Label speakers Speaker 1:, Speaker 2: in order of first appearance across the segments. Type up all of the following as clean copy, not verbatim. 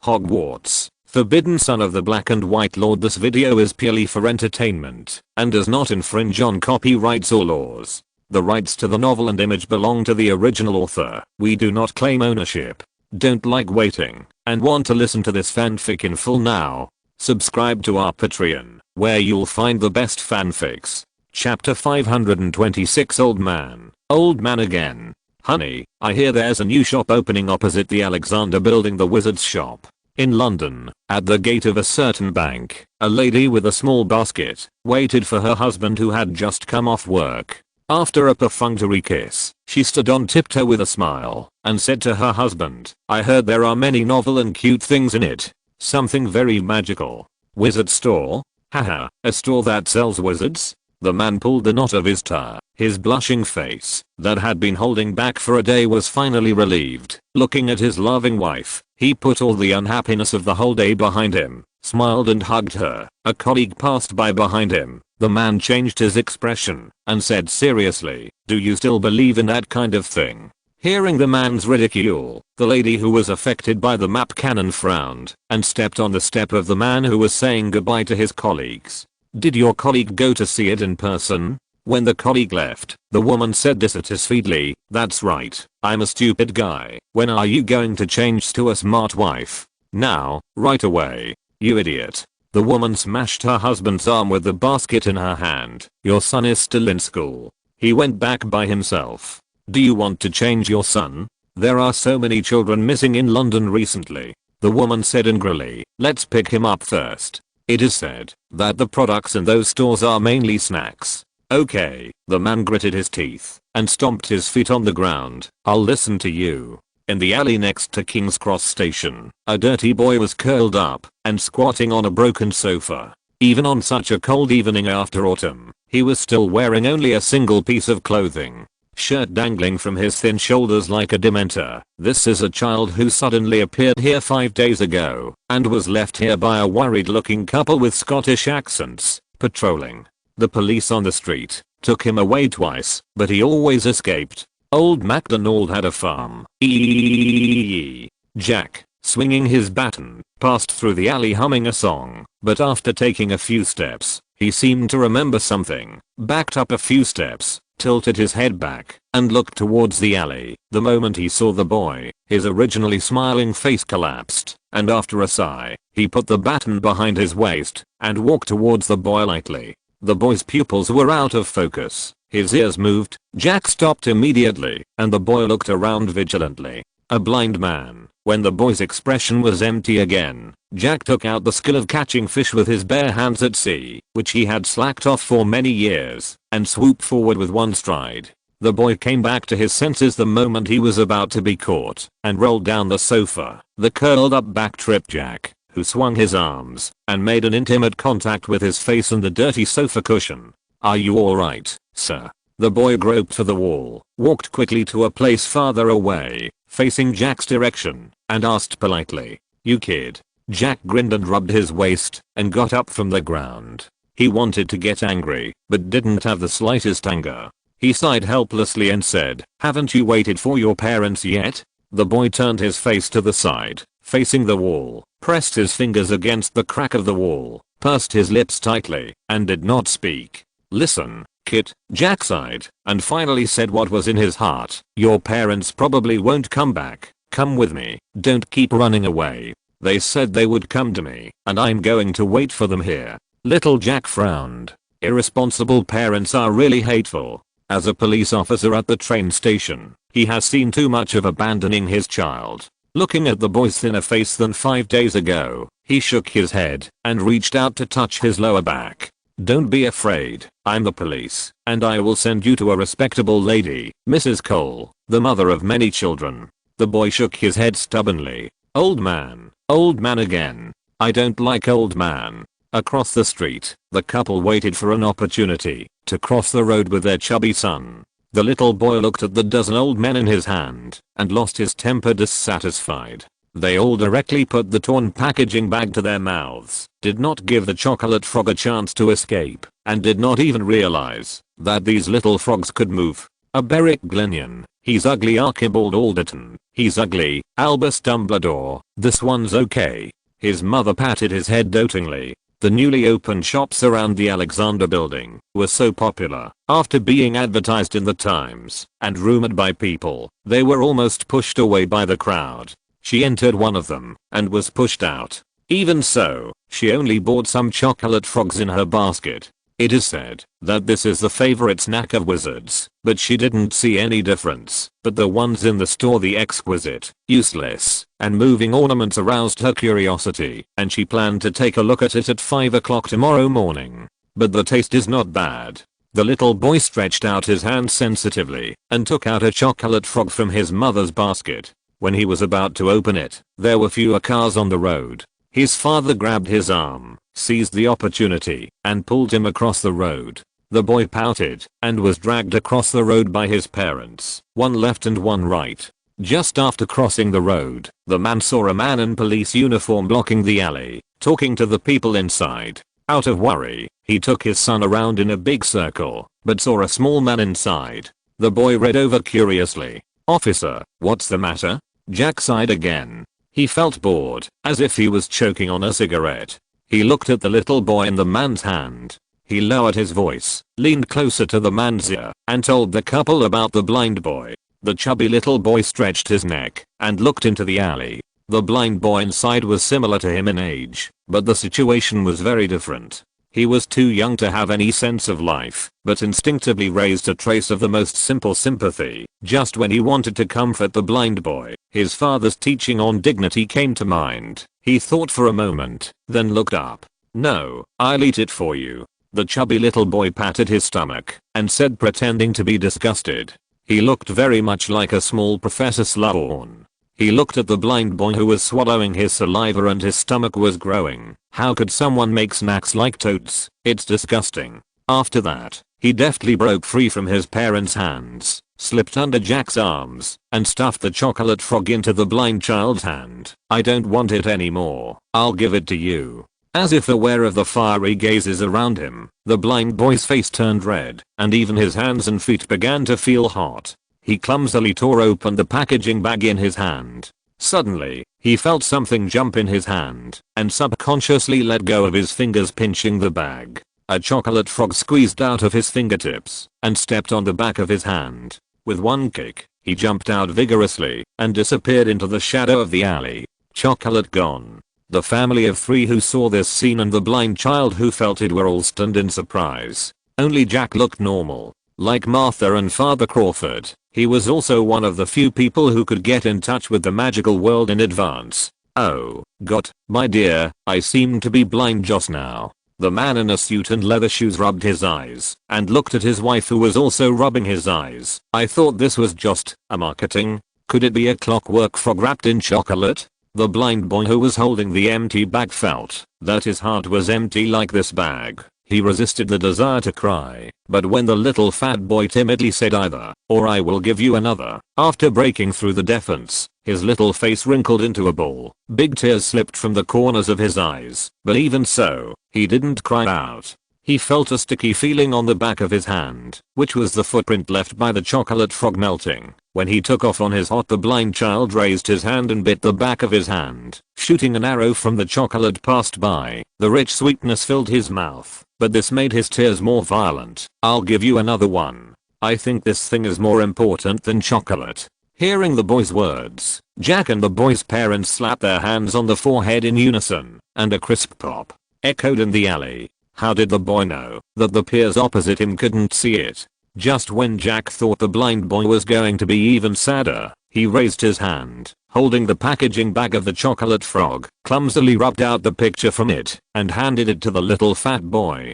Speaker 1: Hogwarts, forbidden son of the Black and White Lord. This video is purely for entertainment and does not infringe on copyrights or laws. The rights to the novel and image belong to the original author. We do not claim ownership. Don't like waiting and want to listen to this fanfic in full now? Subscribe to our Patreon, where you'll find the best fanfics. Chapter 526. Old Man again. Honey, I hear there's a new shop opening opposite the Alexander Building, the Wizard's Shop. In London, at the gate of a certain bank, a lady with a small basket waited for her husband who had just come off work. After a perfunctory kiss, she stood on tiptoe with a smile and said to her husband, "I heard there are many novel and cute things in it. Something very magical. Wizard store? Haha, a store that sells wizards?" The man pulled the knot of his tie. His blushing face, that had been holding back for a day, was finally relieved. Looking at his loving wife, he put all the unhappiness of the whole day behind him, smiled and hugged her. A colleague passed by behind him. The man changed his expression and said seriously, "Do you still believe in that kind of thing?" Hearing the man's ridicule, the lady who was affected by the map cannon frowned and stepped on the step of the man who was saying goodbye to his colleagues. "Did your colleague go to see it in person?" When the colleague left, the woman said dissatisfiedly, "That's right, I'm a stupid guy. When are you going to change to a smart wife?" "Now, right away. You idiot." The woman smashed her husband's arm with the basket in her hand. "Your son is still in school. He went back by himself. Do you want to change your son? There are so many children missing in London recently." The woman said angrily, "Let's pick him up first. It is said that the products in those stores are mainly snacks." "Okay." The man gritted his teeth and stomped his feet on the ground. "I'll listen to you." In the alley next to King's Cross Station, a dirty boy was curled up and squatting on a broken sofa. Even on such a cold evening after autumn, he was still wearing only a single piece of clothing. Shirt dangling from his thin shoulders like a dementor. This is a child who suddenly appeared here 5 days ago and was left here by a worried looking couple with Scottish accents, patrolling. The police on the street took him away twice, but he always escaped. Old MacDonald had a farm. Jack, swinging his baton, passed through the alley humming a song, but after taking a few steps, he seemed to remember something, backed up a few steps, tilted his head back, and looked towards the alley. The moment he saw the boy, his originally smiling face collapsed, and after a sigh, he put the baton behind his waist and walked towards the boy lightly. The boy's pupils were out of focus. His ears moved. Jack stopped immediately, and the boy looked around vigilantly. A blind man. When the boy's expression was empty again, Jack took out the skill of catching fish with his bare hands at sea, which he had slacked off for many years, and swooped forward with one stride. The boy came back to his senses the moment he was about to be caught, and rolled down the sofa. The curled up back tripped Jack, who swung his arms and made an intimate contact with his face and the dirty sofa cushion. "Are you alright, sir?" The boy groped for the wall, walked quickly to a place farther away, facing Jack's direction, and asked politely, "You kid?" Jack grinned and rubbed his waist and got up from the ground. He wanted to get angry, but didn't have the slightest anger. He sighed helplessly and said, "Haven't you waited for your parents yet?" The boy turned his face to the side, facing the wall, pressed his fingers against the crack of the wall, pursed his lips tightly, and did not speak. "Listen, kid," Jack sighed, and finally said what was in his heart. "Your parents probably won't come back. Come with me. Don't keep running away. They said they would come to me, and I'm going to wait for them here." Little Jack frowned. Irresponsible parents are really hateful. As a police officer at the train station, he has seen too much of abandoning his child. Looking at the boy's thinner face than 5 days ago, he shook his head and reached out to touch his lower back. "Don't be afraid. I'm the police, and I will send you to a respectable lady, Mrs. Cole, the mother of many children." The boy shook his head stubbornly. Old man again. I don't like old man." Across the street, the couple waited for an opportunity to cross the road with their chubby son. The little boy looked at the dozen old men in his hand and lost his temper dissatisfied. They all directly put the torn packaging bag to their mouths, did not give the chocolate frog a chance to escape, and did not even realize that these little frogs could move. A Beric Glenion, He's ugly Archibald Alderton. He's ugly, Albus Dumbledore. This one's okay. His mother patted his head dotingly. The newly opened shops around the Alexander building were so popular. After being advertised in the Times and rumored by people, they were almost pushed away by the crowd. She entered one of them and was pushed out. Even so, she only bought some chocolate frogs in her basket. It is said that this is the favorite snack of wizards, but she didn't see any difference. But the ones in the store, the exquisite, useless, and moving ornaments aroused her curiosity, and she planned to take a look at it at 5 o'clock tomorrow morning. But the taste is not bad. The little boy stretched out his hand sensitively and took out a chocolate frog from his mother's basket. When he was about to open it, there were fewer cars on the road. His father grabbed his arm, seized the opportunity, and pulled him across the road. The boy pouted and was dragged across the road by his parents, one left and one right. Just after crossing the road, the man saw a man in police uniform blocking the alley, talking to the people inside. Out of worry, he took his son around in a big circle, but saw a small man inside. The boy read over curiously. "Officer, what's the matter?" Jack sighed again. He felt bored, as if he was choking on a cigarette. He looked at the little boy in the man's hand. He lowered his voice, leaned closer to the man's ear, and told the couple about the blind boy. The chubby little boy stretched his neck and looked into the alley. The blind boy inside was similar to him in age, but the situation was very different. He was too young to have any sense of life, but instinctively raised a trace of the most simple sympathy. Just when he wanted to comfort the blind boy, his father's teaching on dignity came to mind. He thought for a moment, then looked up. "No, I'll eat it for you." The chubby little boy patted his stomach and said, pretending to be disgusted. He looked very much like a small Professor Slughorn. He looked at the blind boy who was swallowing his saliva and his stomach was growing. How could someone make snacks like toads? It's disgusting. After that, he deftly broke free from his parents' hands, slipped under Jack's arms, and stuffed the chocolate frog into the blind child's hand. "I don't want it anymore. I'll give it to you." As if aware of the fiery gazes around him, the blind boy's face turned red, and even his hands and feet began to feel hot. He clumsily tore open the packaging bag in his hand. Suddenly, he felt something jump in his hand, and subconsciously let go of his fingers pinching the bag. A chocolate frog squeezed out of his fingertips, and stepped on the back of his hand. With one kick, he jumped out vigorously, and disappeared into the shadow of the alley. Chocolate gone. The family of 3 who saw this scene and the blind child who felt it were all stunned in surprise. Only Jack looked normal. Like Martha and Father Crawford, he was also one of the few people who could get in touch with the magical world in advance. "Oh, God, my dear, I seem to be blind just now." The man in a suit and leather shoes rubbed his eyes and looked at his wife who was also rubbing his eyes. "I thought this was just a marketing. Could it be a clockwork frog wrapped in chocolate?" The blind boy who was holding the empty bag felt that his heart was empty like this bag. He resisted the desire to cry, but when the little fat boy timidly said either, or I will give you another, after breaking through the defense, his little face wrinkled into a ball. Big tears slipped from the corners of his eyes, but even so, he didn't cry out. He felt a sticky feeling on the back of his hand, which was the footprint left by the chocolate frog melting. When he took off on his hot, the blind child raised his hand and bit the back of his hand, shooting an arrow from the chocolate passed by. The rich sweetness filled his mouth, but this made his tears more violent. "I'll give you another one. I think this thing is more important than chocolate." Hearing the boy's words, Jack and the boy's parents slapped their hands on the forehead in unison, and a crisp pop echoed in the alley. How did the boy know that the peers opposite him couldn't see it? Just when Jack thought the blind boy was going to be even sadder, he raised his hand, holding the packaging bag of the chocolate frog, clumsily rubbed out the picture from it, and handed it to the little fat boy.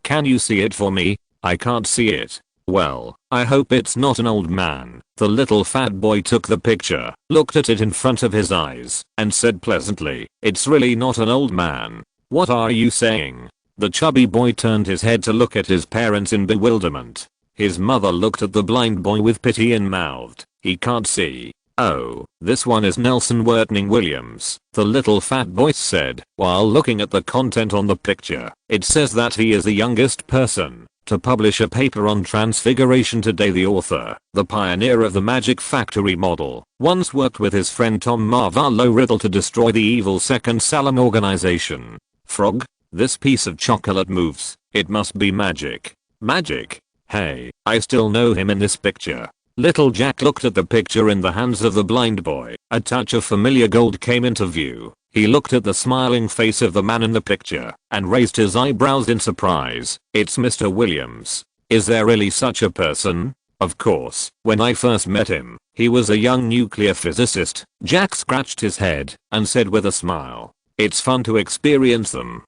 Speaker 1: Can you see it for me? I can't see it." "Well, I hope it's not an old man." The little fat boy took the picture, looked at it in front of his eyes, and said pleasantly, "It's really not an old man." "What are you saying?" The chubby boy turned his head to look at his parents in bewilderment. His mother looked at the blind boy with pity and mouthed, "He can't see." "Oh, this one is Nelson Wertning Williams," the little fat boy said, while looking at the content on the picture. "It says that he is the youngest person to publish a paper on transfiguration. Today the author, the pioneer of the magic factory model, once worked with his friend Tom Riddle to destroy the evil Second Salem organization. Frog, this piece of chocolate moves, it must be magic. Magic? Hey, I still know him in this picture. Little Jack looked at the picture in the hands of the blind boy. A touch of familiar gold came into view. He looked at the smiling face of the man in the picture and raised his eyebrows in surprise. It's Mr. Williams. Is there really such a person? Of course, when I first met him, he was a young nuclear physicist. Jack scratched his head and said with a smile, it's fun to experience them.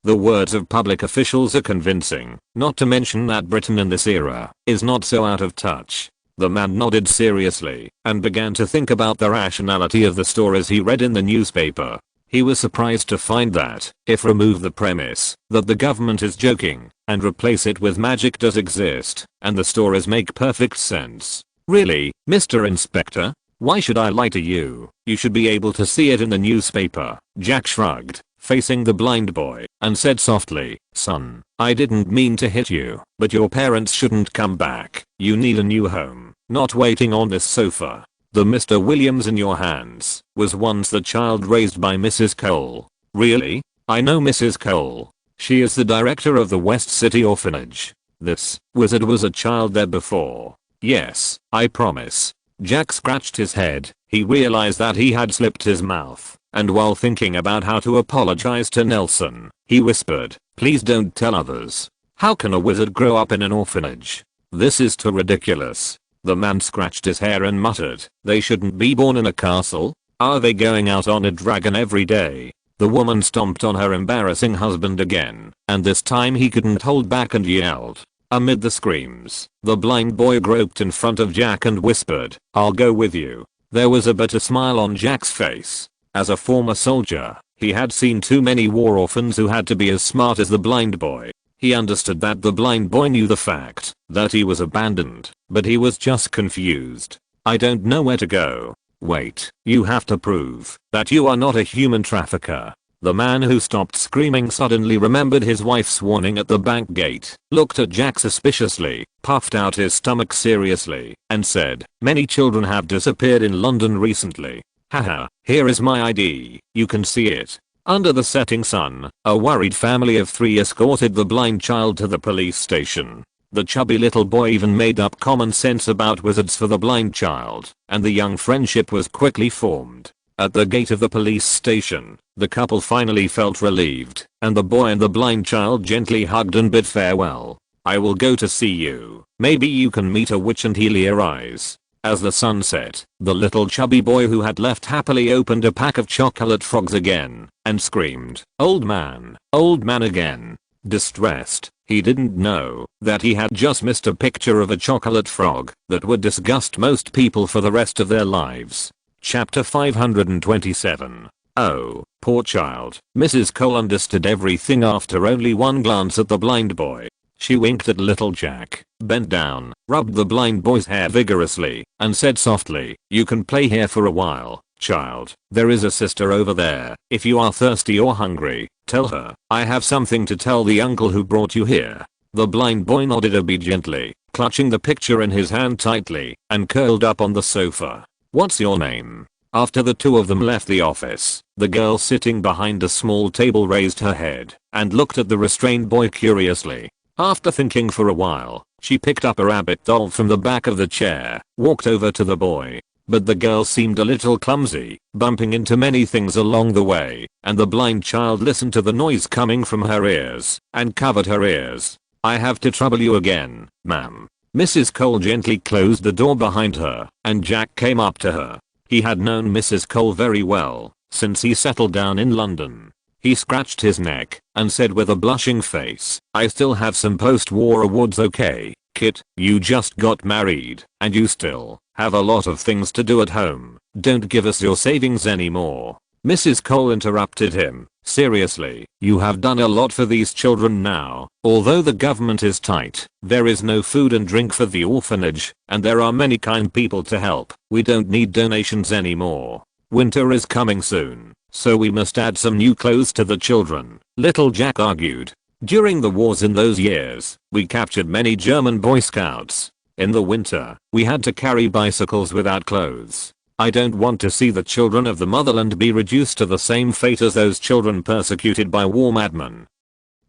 Speaker 1: The words of public officials are convincing, not to mention that Britain in this era is not so out of touch. The man nodded seriously and began to think about the rationality of the stories he read in the newspaper. He was surprised to find that, if remove the premise that the government is joking and replace it with magic does exist, and the stories make perfect sense. Really, Mr. Inspector? Why should I lie to you? You should be able to see it in the newspaper. Jack shrugged, facing the blind boy, and said softly, son, I didn't mean to hit you, but your parents shouldn't come back. You need a new home, not waiting on this sofa. The Mr. Williams in your hands was once the child raised by Mrs. Cole. Really? I know Mrs. Cole. She is the director of the West City Orphanage. This wizard was a child there before. Yes, I promise. Jack scratched his head. He realized that he had slipped his mouth, and while thinking about how to apologize to Nelson, he whispered, please don't tell others. How can a wizard grow up in an orphanage? This is too ridiculous. The man scratched his hair and muttered, they shouldn't be born in a castle? Are they going out on a dragon every day? The woman stomped on her embarrassing husband again, and this time he couldn't hold back and yelled. Amid the screams, the blind boy groped in front of Jack and whispered, I'll go with you. There was a bitter smile on Jack's face. As a former soldier, he had seen too many war orphans who had to be as smart as the blind boy. He understood that the blind boy knew the fact that he was abandoned, but he was just confused. I don't know where to go. Wait, you have to prove that you are not a human trafficker. The man who stopped screaming suddenly remembered his wife's warning at the bank gate, looked at Jack suspiciously, puffed out his stomach seriously, and said, many children have disappeared in London recently. Haha, here is my ID, you can see it. Under the setting sun, a worried family of 3 escorted the blind child to the police station. The chubby little boy even made up common sense about wizards for the blind child, and the young friendship was quickly formed. At the gate of the police station, the couple finally felt relieved, and the boy and the blind child gently hugged and bid farewell. I will go to see you. Maybe you can meet a witch and heal your eyes. As the sun set, the little chubby boy who had left happily opened a pack of chocolate frogs again, and screamed, old man again. Distressed, he didn't know that he had just missed a picture of a chocolate frog that would disgust most people for the rest of their lives. Chapter 527. Oh, poor child. Mrs. Cole understood everything after only one glance at the blind boy. She winked at little Jack, bent down, rubbed the blind boy's hair vigorously, and said softly, you can play here for a while, child. There is a sister over there. If you are thirsty or hungry, tell her. I have something to tell the uncle who brought you here. The blind boy nodded obediently, clutching the picture in his hand tightly, and curled up on the sofa. What's your name? After the two of them left the office, the girl sitting behind a small table raised her head and looked at the restrained boy curiously. After thinking for a while, she picked up a rabbit doll from the back of the chair, walked over to the boy. But the girl seemed a little clumsy, bumping into many things along the way, and the blind child listened to the noise coming from her ears and covered her ears. I have to trouble you again, ma'am. Mrs. Cole gently closed the door behind her, and Jack came up to her. He had known Mrs. Cole very well since he settled down in London. He scratched his neck and said with a blushing face, I still have some post-war awards, okay, Kit, you just got married, and you still have a lot of things to do at home. Don't give us your savings anymore. Mrs. Cole interrupted him. Seriously, you have done a lot for these children now. Although the government is tight, there is no food and drink for the orphanage, and there are many kind people to help. We don't need donations anymore. Winter is coming soon, so we must add some new clothes to the children, little Jack argued. During the wars in those years, we captured many German Boy Scouts. In the winter, we had to carry bicycles without clothes. I don't want to see the children of the motherland be reduced to the same fate as those children persecuted by war madmen.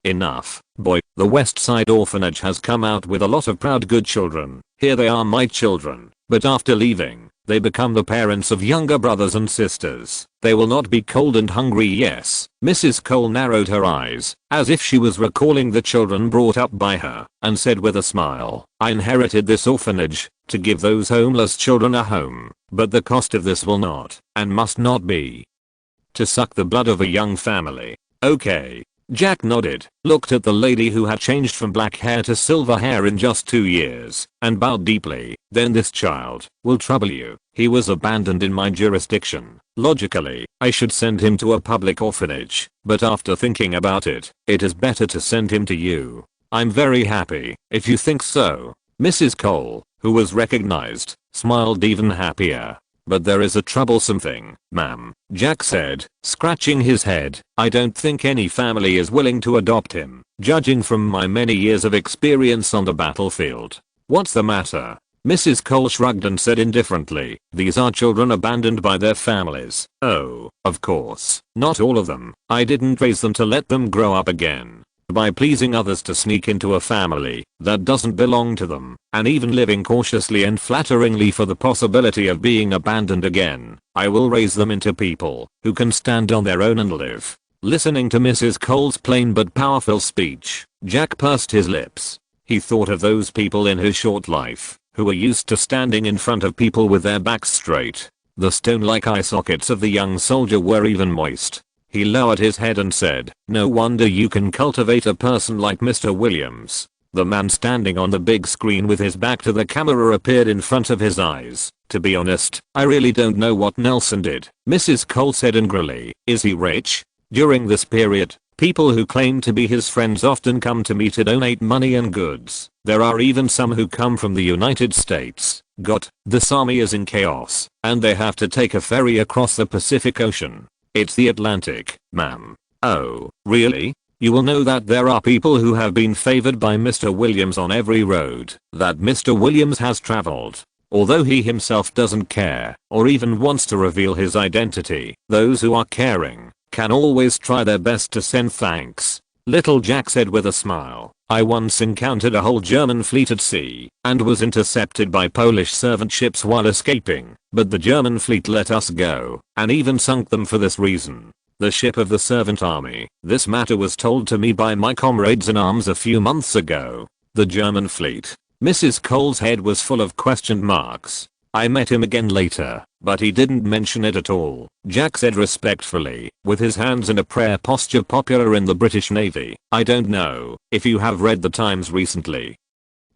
Speaker 1: Enough, boy. The West Side Orphanage has come out with a lot of proud good children. Here they are, my children. But after leaving, they become the parents of younger brothers and sisters. They will not be cold and hungry, yes. Mrs. Cole narrowed her eyes, as if she was recalling the children brought up by her, and said with a smile, I inherited this orphanage, to give those homeless children a home, but the cost of this will not, and must not be, to suck the blood of a young family. Okay. Jack nodded, looked at the lady who had changed from black hair to silver hair in just 2 years, and bowed deeply. Then this child will trouble you. He was abandoned in my jurisdiction. Logically, I should send him to a public orphanage, but after thinking about it, it is better to send him to you. I'm very happy, if you think so. Mrs. Cole, who was recognized, smiled even happier. But there is a troublesome thing, ma'am, Jack said, scratching his head. I don't think any family is willing to adopt him, judging from my many years of experience on the battlefield. What's the matter? Mrs. Cole shrugged and said indifferently, these are children abandoned by their families. Oh, of course, not all of them. I didn't raise them to let them grow up again by pleasing others to sneak into a family that doesn't belong to them, and even living cautiously and flatteringly for the possibility of being abandoned again. I will raise them into people who can stand on their own and live. Listening to Mrs. Cole's plain but powerful speech, Jack pursed his lips. He thought of those people in his short life who were used to standing in front of people with their backs straight. The stone-like eye sockets of the young soldier were even moist. He lowered his head and said, no wonder you can cultivate a person like Mr. Williams. The man standing on the big screen with his back to the camera appeared in front of his eyes. To be honest, I really don't know what Nelson did. Mrs. Cole said angrily, is he rich? During this period, people who claim to be his friends often come to me to donate money and goods. There are even some who come from the United States. This army is in chaos, and they have to take a ferry across the Pacific Ocean. It's the Atlantic, ma'am. Oh, really? You will know that there are people who have been favored by Mr. Williams on every road that Mr. Williams has traveled. Although he himself doesn't care, or even wants to reveal his identity, those who are caring can always try their best to send thanks. Little Jack said with a smile, I once encountered a whole German fleet at sea, and was intercepted by Polish servant ships while escaping, but the German fleet let us go, and even sunk them for this reason. The ship of the servant army. This matter was told to me by my comrades in arms a few months ago. The German fleet. Mrs. Cole's head was full of question marks. I met him again later, but he didn't mention it at all. Jack said respectfully, with his hands in a prayer posture popular in the British Navy. I don't know if you have read the Times recently.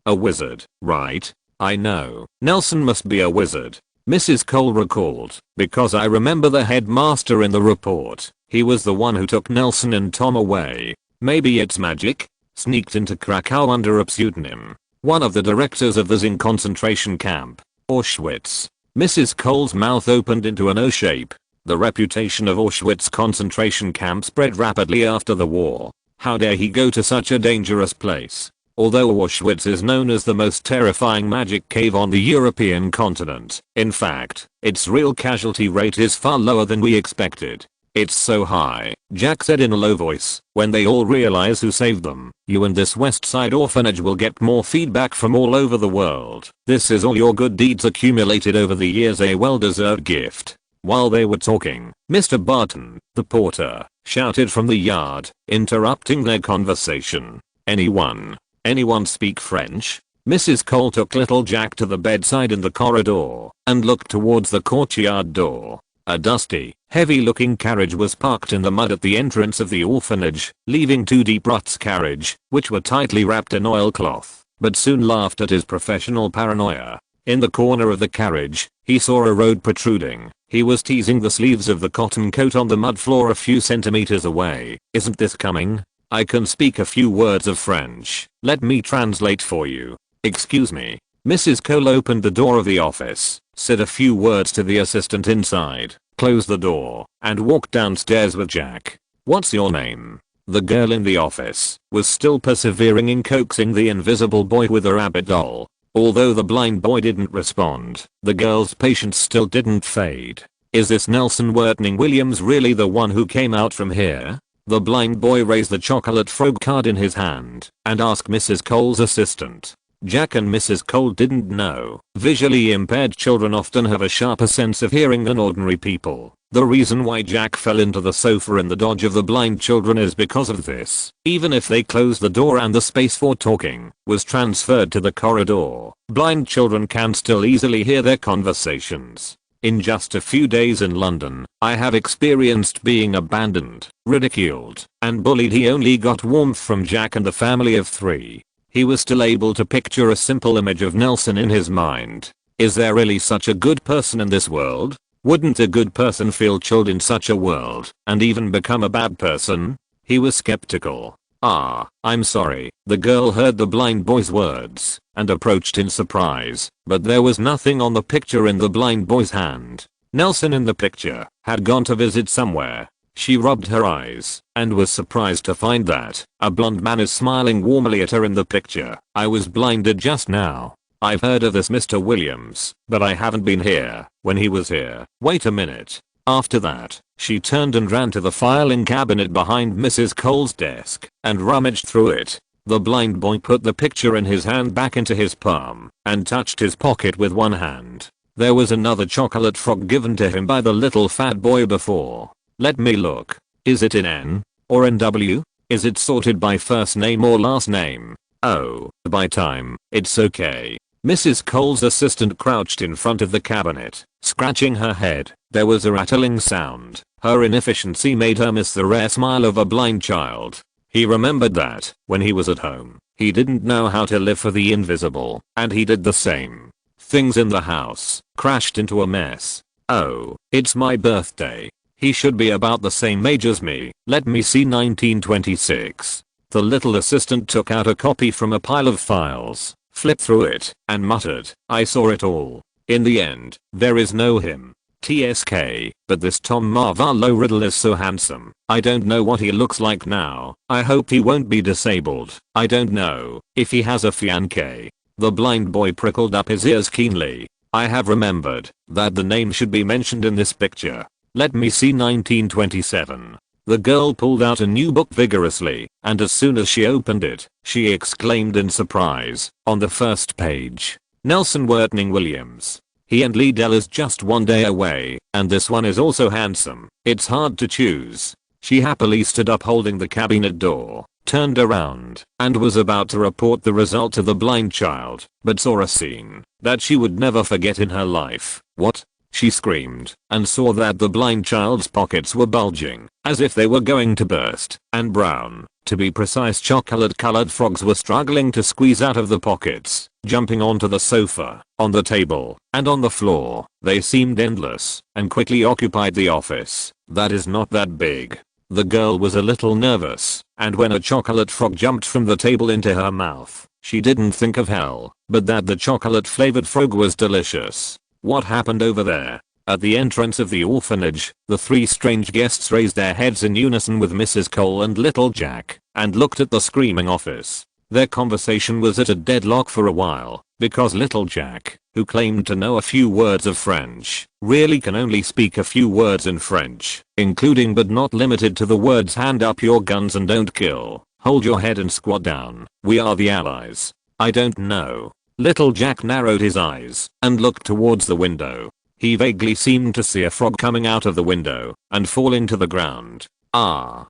Speaker 1: A wizard, right? I know. Nelson must be a wizard. Mrs. Cole recalled, because I remember the headmaster in the report. He was the one who took Nelson and Tom away. Maybe it's magic? Sneaked into Krakow under a pseudonym. One of the directors of the Zing concentration camp. Auschwitz. Mrs. Cole's mouth opened into an O shape. The reputation of Auschwitz concentration camp spread rapidly after the war. How dare he go to such a dangerous place? Although Auschwitz is known as the most terrifying magic cave on the European continent, in fact, its real casualty rate is far lower than we expected. It's so high, Jack said in a low voice, when they all realize who saved them, you and this West Side orphanage will get more feedback from all over the world. This is all your good deeds accumulated over the years, a well-deserved gift. While they were talking, Mr. Barton, the porter, shouted from the yard, interrupting their conversation. Anyone speak French? Mrs. Cole took little Jack to the bedside in the corridor and looked towards the courtyard door. A dusty, heavy-looking carriage was parked in the mud at the entrance of the orphanage, leaving two deep ruts carriage, which were tightly wrapped in oilcloth, but soon laughed at his professional paranoia. In the corner of the carriage, he saw a road protruding. He was teasing the sleeves of the cotton coat on the mud floor a few centimeters away. Isn't this coming? I can speak a few words of French. Let me translate for you. Excuse me. Mrs. Cole opened the door of the office, said a few words to the assistant inside, closed the door, and walked downstairs with Jack. What's your name? The girl in the office was still persevering in coaxing the invisible boy with a rabbit doll. Although the blind boy didn't respond, the girl's patience still didn't fade. Is this Nelson Wertning Williams really the one who came out from here? The blind boy raised the chocolate frog card in his hand and asked Mrs. Cole's assistant. Jack and Mrs. Cole didn't know. Visually impaired children often have a sharper sense of hearing than ordinary people. The reason why Jack fell into the sofa in the dodge of the blind children is because of this. Even if they closed the door and the space for talking was transferred to the corridor, blind children can still easily hear their conversations. In just a few days in London, I have experienced being abandoned, ridiculed, and bullied. He only got warmth from Jack and the family of 3. He was still able to picture a simple image of Nelson in his mind. Is there really such a good person in this world? Wouldn't a good person feel chilled in such a world and even become a bad person? He was skeptical. I'm sorry. The girl heard the blind boy's words and approached in surprise, but there was nothing on the picture in the blind boy's hand. Nelson in the picture had gone to visit somewhere. She rubbed her eyes and was surprised to find that a blonde man is smiling warmly at her in the picture. I was blinded just now. I've heard of this Mr. Williams, but I haven't been here when he was here. Wait a minute. After that, she turned and ran to the filing cabinet behind Mrs. Cole's desk and rummaged through it. The blind boy put the picture in his hand back into his palm and touched his pocket with one hand. There was another chocolate frog given to him by the little fat boy before. Let me look. Is it in N or in W? Is it sorted by first name or last name? Oh, by time. It's okay. Mrs. Cole's assistant crouched in front of the cabinet, scratching her head. There was a rattling sound. Her inefficiency made her miss the rare smile of a blind child. He remembered that, when he was at home, he didn't know how to live for the invisible, and he did the same. Things in the house crashed into a mess. Oh, it's my birthday. He should be about the same age as me. Let me see, 1926. The little assistant took out a copy from a pile of files, flipped through it, and muttered, I saw it all. In the end, there is no him. TSK, but this Tom Riddle is so handsome. I don't know what he looks like now. I hope he won't be disabled. I don't know if he has a fiancé. The blind boy prickled up his ears keenly. I have remembered that the name should be mentioned in this picture. Let me see, 1927. The girl pulled out a new book vigorously, and as soon as she opened it, she exclaimed in surprise. On the first page, Nelson Wertning Williams. He and Liddell is just one day away, and this one is also handsome. It's hard to choose. She happily stood up holding the cabinet door, turned around, and was about to report the result to the blind child, but saw a scene that she would never forget in her life. What? She screamed, and saw that the blind child's pockets were bulging, as if they were going to burst, and brown, to be precise, chocolate-colored frogs were struggling to squeeze out of the pockets, jumping onto the sofa, on the table, and on the floor. They seemed endless, and quickly occupied the office. That is not that big. The girl was a little nervous, and when a chocolate frog jumped from the table into her mouth, she didn't think of hell, but that the chocolate-flavored frog was delicious. What happened over there? At the entrance of the orphanage, the 3 strange guests raised their heads in unison with Mrs. Cole and little Jack, and looked at the screaming office. Their conversation was at a deadlock for a while, because little Jack, who claimed to know a few words of French, really can only speak a few words in French, including but not limited to the words hand up your guns and don't kill, hold your head and squat down, we are the allies. I don't know. Little Jack narrowed his eyes and looked towards the window. He vaguely seemed to see a frog coming out of the window and falling to the ground. Ah.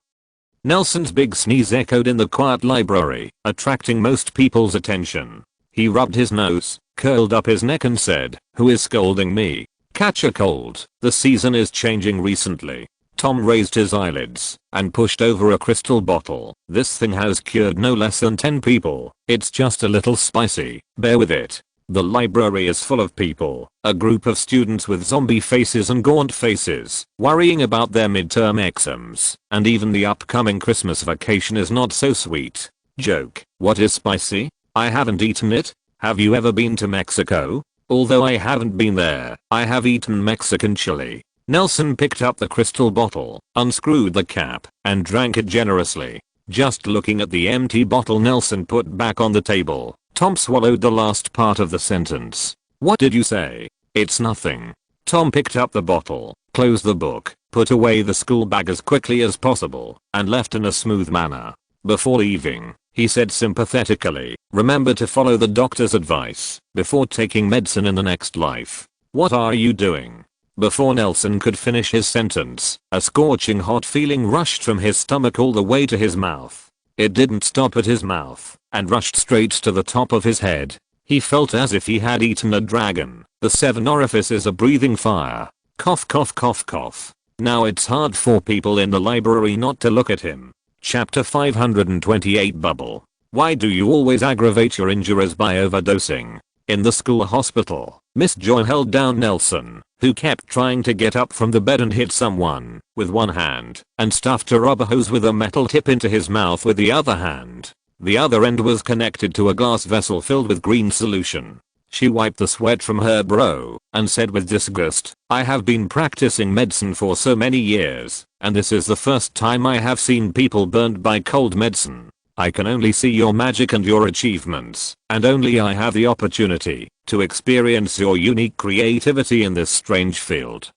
Speaker 1: Nelson's big sneeze echoed in the quiet library, attracting most people's attention. He rubbed his nose, curled up his neck and said, "Who is scolding me? Catch a cold. The season is changing recently." Tom raised his eyelids and pushed over a crystal bottle. "This thing has cured no less than 10 people. It's just a little spicy. Bear with it." The library is full of people, a group of students with zombie faces and gaunt faces, worrying about their midterm exams, and even the upcoming Christmas vacation is not so sweet. Joke. What is spicy? I haven't eaten it. Have you ever been to Mexico? Although I haven't been there, I have eaten Mexican chili. Nelson picked up the crystal bottle, unscrewed the cap, and drank it generously. Just looking at the empty bottle Nelson put back on the table, Tom swallowed the last part of the sentence. What did you say? It's nothing. Tom picked up the bottle, closed the book, put away the school bag as quickly as possible, and left in a smooth manner. Before leaving, he said sympathetically, remember to follow the doctor's advice before taking medicine in the next life. What are you doing? Before Nelson could finish his sentence, a scorching hot feeling rushed from his stomach all the way to his mouth. It didn't stop at his mouth, and rushed straight to the top of his head. He felt as if he had eaten a dragon. The 7 orifices are breathing fire. Cough cough cough cough. Now it's hard for people in the library not to look at him. Chapter 528 Bubble. Why do you always aggravate your injuries by overdosing? In the school hospital, Miss Joy held down Nelson, who kept trying to get up from the bed and hit someone with one hand, and stuffed a rubber hose with a metal tip into his mouth with the other hand. The other end was connected to a glass vessel filled with green solution. She wiped the sweat from her brow and said with disgust, I have been practicing medicine for so many years, and this is the first time I have seen people burned by cold medicine. I can only see your magic and your achievements, and only I have the opportunity to experience your unique creativity in this strange field.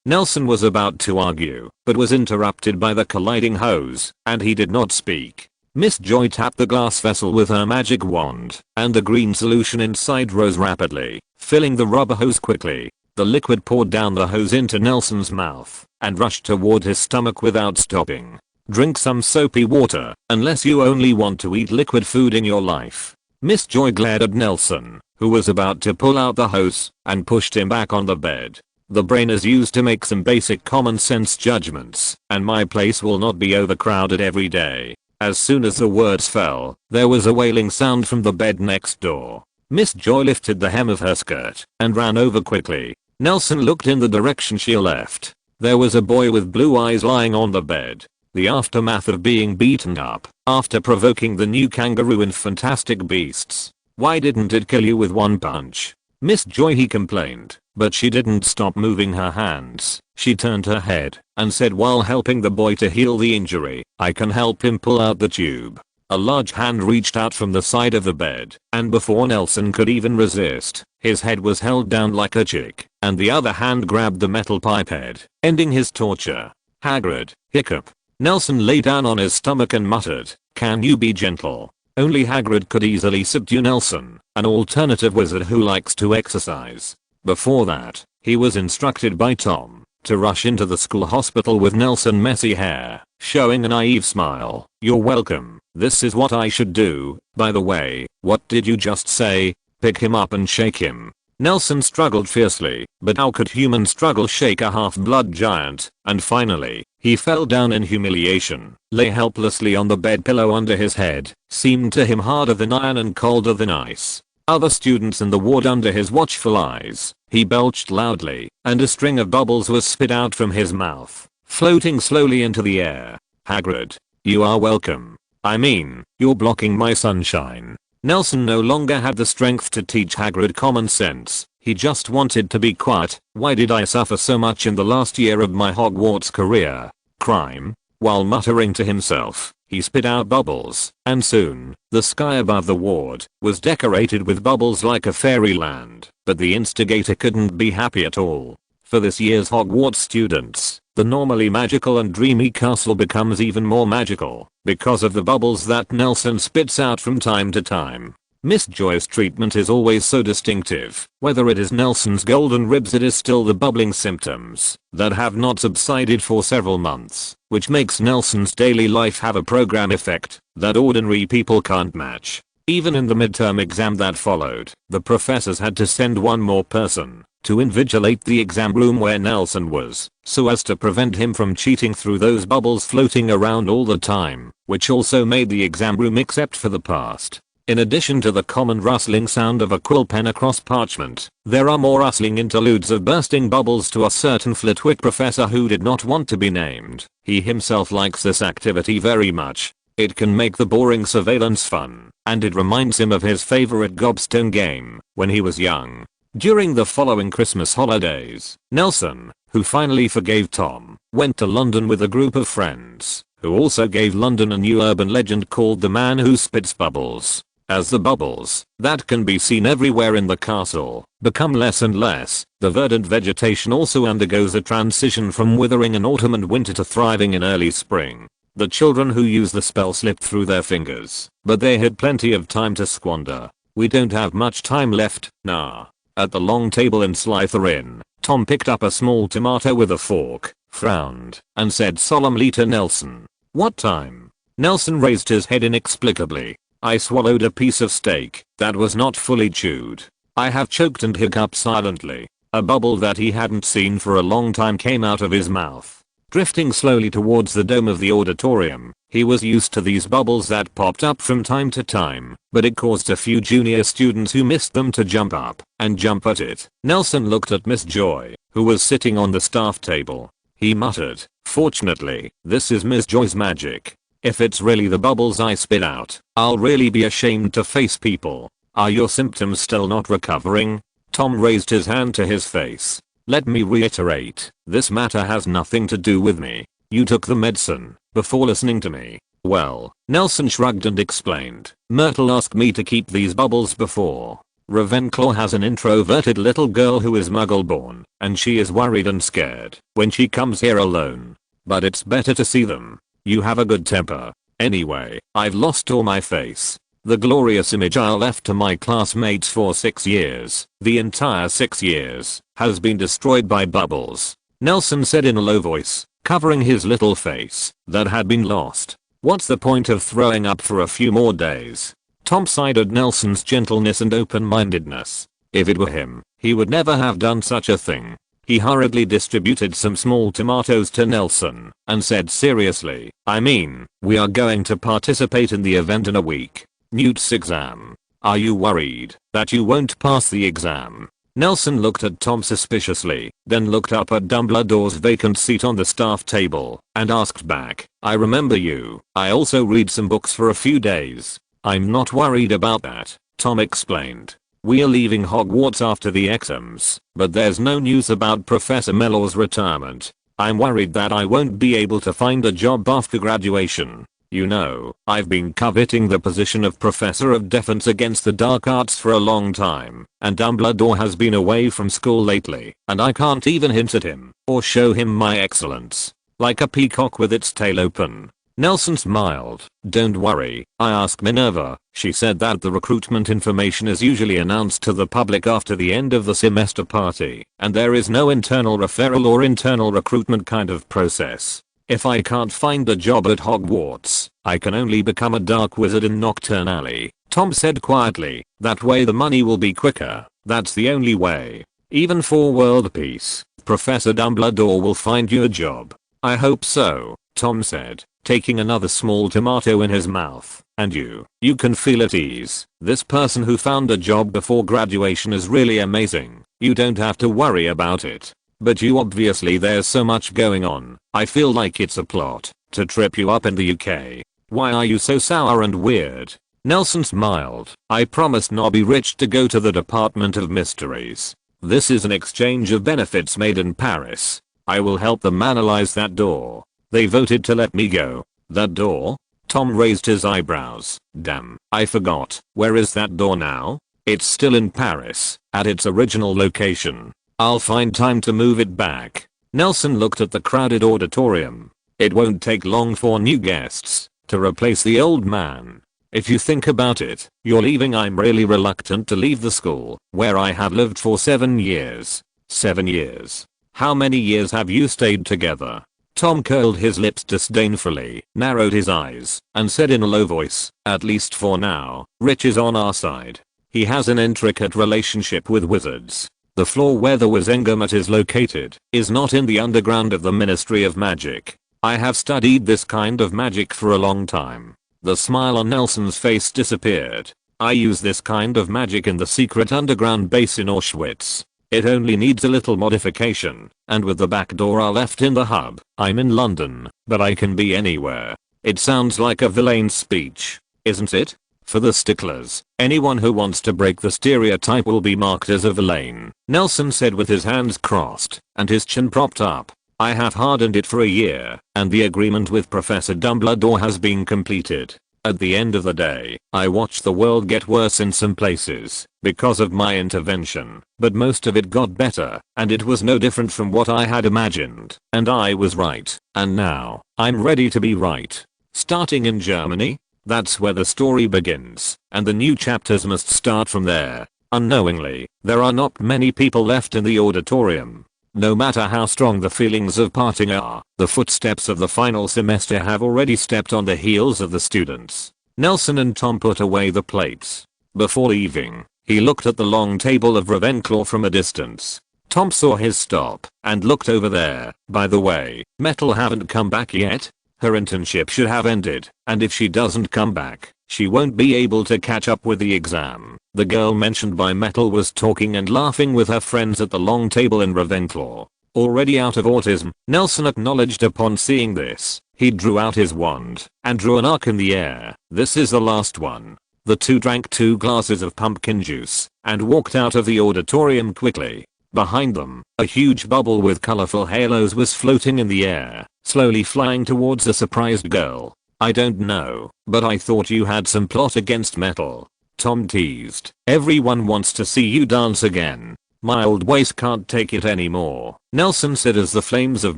Speaker 1: Nelson was about to argue, but was interrupted by the colliding hose, and he did not speak. Miss Joy tapped the glass vessel with her magic wand, and the green solution inside rose rapidly, filling the rubber hose quickly. The liquid poured down the hose into Nelson's mouth, and rushed toward his stomach without stopping. Drink some soapy water, unless you only want to eat liquid food in your life. Miss Joy glared at Nelson, who was about to pull out the hose, and pushed him back on the bed. The brain is used to make some basic common sense judgments, and my place will not be overcrowded every day. As soon as the words fell, there was a wailing sound from the bed next door. Miss Joy lifted the hem of her skirt and ran over quickly. Nelson looked in the direction she left. There was a boy with blue eyes lying on the bed. The aftermath of being beaten up after provoking the new kangaroo in Fantastic Beasts. Why didn't it kill you with one punch? Miss Joy, he complained, but she didn't stop moving her hands. She turned her head and said while helping the boy to heal the injury, I can help him pull out the tube. A large hand reached out from the side of the bed, and before Nelson could even resist, his head was held down like a chick, and the other hand grabbed the metal pipette, ending his torture. Hagrid, hiccup. Nelson lay down on his stomach and muttered, can you be gentle? Only Hagrid could easily subdue Nelson, an alternative wizard who likes to exercise. Before that, he was instructed by Tom to rush into the school hospital with Nelson messy hair, showing a naive smile. You're welcome. This is what I should do. By the way, what did you just say? Pick him up and shake him. Nelson struggled fiercely, but how could human struggle shake a half-blood giant? And finally, he fell down in humiliation, lay helplessly on the bed pillow under his head, seemed to him harder than iron and colder than ice. Other students in the ward under his watchful eyes, he belched loudly, and a string of bubbles was spit out from his mouth, floating slowly into the air. Hagrid, you are welcome. I mean, you're blocking my sunshine. Nelson no longer had the strength to teach Hagrid common sense. He just wanted to be quiet. Why did I suffer so much in the last year of my Hogwarts career? Crime? While muttering to himself, he spit out bubbles, and soon, the sky above the ward was decorated with bubbles like a fairyland. But the instigator couldn't be happy at all. For this year's Hogwarts students, the normally magical and dreamy castle becomes even more magical because of the bubbles that Nelson spits out from time to time. Miss Joy's treatment is always so distinctive. Whether it is Nelson's golden ribs, it is still the bubbling symptoms that have not subsided for several months, which makes Nelson's daily life have a program effect that ordinary people can't match. Even in the midterm exam that followed, the professors had to send one more person to invigilate the exam room where Nelson was, so as to prevent him from cheating through those bubbles floating around all the time, which also made the exam room except for the past. In addition to the common rustling sound of a quill pen across parchment, there are more rustling interludes of bursting bubbles to a certain Flitwick professor who did not want to be named. He himself likes this activity very much. It can make the boring surveillance fun, and it reminds him of his favorite gobstone game when he was young. During the following Christmas holidays, Nelson, who finally forgave Tom, went to London with a group of friends who also gave London a new urban legend called the man who spits bubbles. As the bubbles, that can be seen everywhere in the castle, become less and less, the verdant vegetation also undergoes a transition from withering in autumn and winter to thriving in early spring. The children who use the spell slipped through their fingers, but they had plenty of time to squander. We don't have much time left, nah. At the long table in Slytherin, Tom picked up a small tomato with a fork, frowned, and said solemnly to Nelson, "What time?" Nelson raised his head inexplicably. I swallowed a piece of steak that was not fully chewed. I have choked and hiccuped silently. A bubble that he hadn't seen for a long time came out of his mouth, drifting slowly towards the dome of the auditorium. He was used to these bubbles that popped up from time to time, but it caused a few junior students who missed them to jump up and jump at it. Nelson looked at Miss Joy, who was sitting on the staff table. He muttered, "Fortunately, this is Miss Joy's magic. If it's really the bubbles I spit out, I'll really be ashamed to face people." "Are your symptoms still not recovering?" Tom raised his hand to his face. "Let me reiterate, this matter has nothing to do with me. You took the medicine before listening to me." "Well," Nelson shrugged and explained, "Myrtle asked me to keep these bubbles before. Ravenclaw has an introverted little girl who is Muggle born, and she is worried and scared when she comes here alone. But it's better to see them. You have a good temper. Anyway, I've lost all my face. The glorious image I left to my classmates for 6 years, the entire 6 years, has been destroyed by bubbles," Nelson said in a low voice, covering his little face that had been lost. "What's the point of throwing up for a few more days?" Tom sighed at Nelson's gentleness and open-mindedness. If it were him, he would never have done such a thing. He hurriedly distributed some small tomatoes to Nelson and said seriously, "I mean, we are going to participate in the event in a week. Newt's exam. Are you worried that you won't pass the exam?" Nelson looked at Tom suspiciously, then looked up at Dumbledore's vacant seat on the staff table and asked back, "I remember you. I also read some books for a few days." "I'm not worried about that," Tom explained. "We are leaving Hogwarts after the exams, but there's no news about Professor Mellor's retirement. I'm worried that I won't be able to find a job after graduation. You know, I've been coveting the position of Professor of Defense Against the Dark Arts for a long time, and Dumbledore has been away from school lately, and I can't even hint at him or show him my excellence. Like a peacock with its tail open." Nelson smiled. "Don't worry, I asked Minerva. She said that the recruitment information is usually announced to the public after the end of the semester party, and there is no internal referral or internal recruitment kind of process. If I can't find a job at Hogwarts, I can only become a dark wizard in Nocturne Alley," Tom said quietly. "That way the money will be quicker. That's the only way. Even for world peace, Professor Dumbledore will find you a job." "I hope so," Tom said, taking another small tomato in his mouth. "And you can feel at ease. This person who found a job before graduation is really amazing. You don't have to worry about it. But you obviously there's so much going on. I feel like it's a plot to trip you up in the UK. Why are you so sour and weird?" Nelson smiled. "I promised Nobby Rich to go to the Department of Mysteries. This is an exchange of benefits made in Paris. I will help them analyze that door. They voted to let me go." "That door?" Tom raised his eyebrows. "Damn, I forgot. Where is that door now?" "It's still in Paris, at its original location. I'll find time to move it back." Nelson looked at the crowded auditorium. It won't take long for new guests to replace the old man. If you think about it, you're leaving. I'm really reluctant to leave the school where I have lived for 7 years. 7 years. How many years have you stayed together? Tom curled his lips disdainfully, narrowed his eyes, and said in a low voice, "At least for now, Rich is on our side. He has an intricate relationship with wizards. The floor where the Wizengamot is located is not in the underground of the Ministry of Magic. I have studied this kind of magic for a long time." The smile on Nelson's face disappeared. "I use this kind of magic in the secret underground base in Auschwitz. It only needs a little modification, and with the back door I left in the hub, I'm in London, but I can be anywhere." It sounds like a villain's speech, isn't it? For the sticklers, anyone who wants to break the stereotype will be marked as a villain, Nelson said with his hands crossed and his chin propped up. I have hardened it for a year, and the agreement with Professor Dumbledore has been completed. At the end of the day, I watched the world get worse in some places because of my intervention, but most of it got better, and it was no different from what I had imagined, and I was right, and now, I'm ready to be right. Starting in Germany? That's where the story begins, and the new chapters must start from there. Unknowingly, there are not many people left in the auditorium. No matter how strong the feelings of parting are, the footsteps of the final semester have already stepped on the heels of the students. Nelson and Tom put away the plates. Before leaving, he looked at the long table of Ravenclaw from a distance. Tom saw his stop and looked over there. By the way, Metal haven't come back yet? Her internship should have ended, and if she doesn't come back, she won't be able to catch up with the exam. The girl mentioned by Metal was talking and laughing with her friends at the long table in Ravenclaw. Already out of autism, Nelson acknowledged upon seeing this. He drew out his wand and drew an arc in the air. This is the last one. The two drank 2 glasses of pumpkin juice and walked out of the auditorium quickly. Behind them, a huge bubble with colorful halos was floating in the air, slowly flying towards the surprised girl. I don't know, but I thought you had some plot against Metal. Tom teased. Everyone wants to see you dance again. My old waist can't take it anymore, Nelson said as the flames of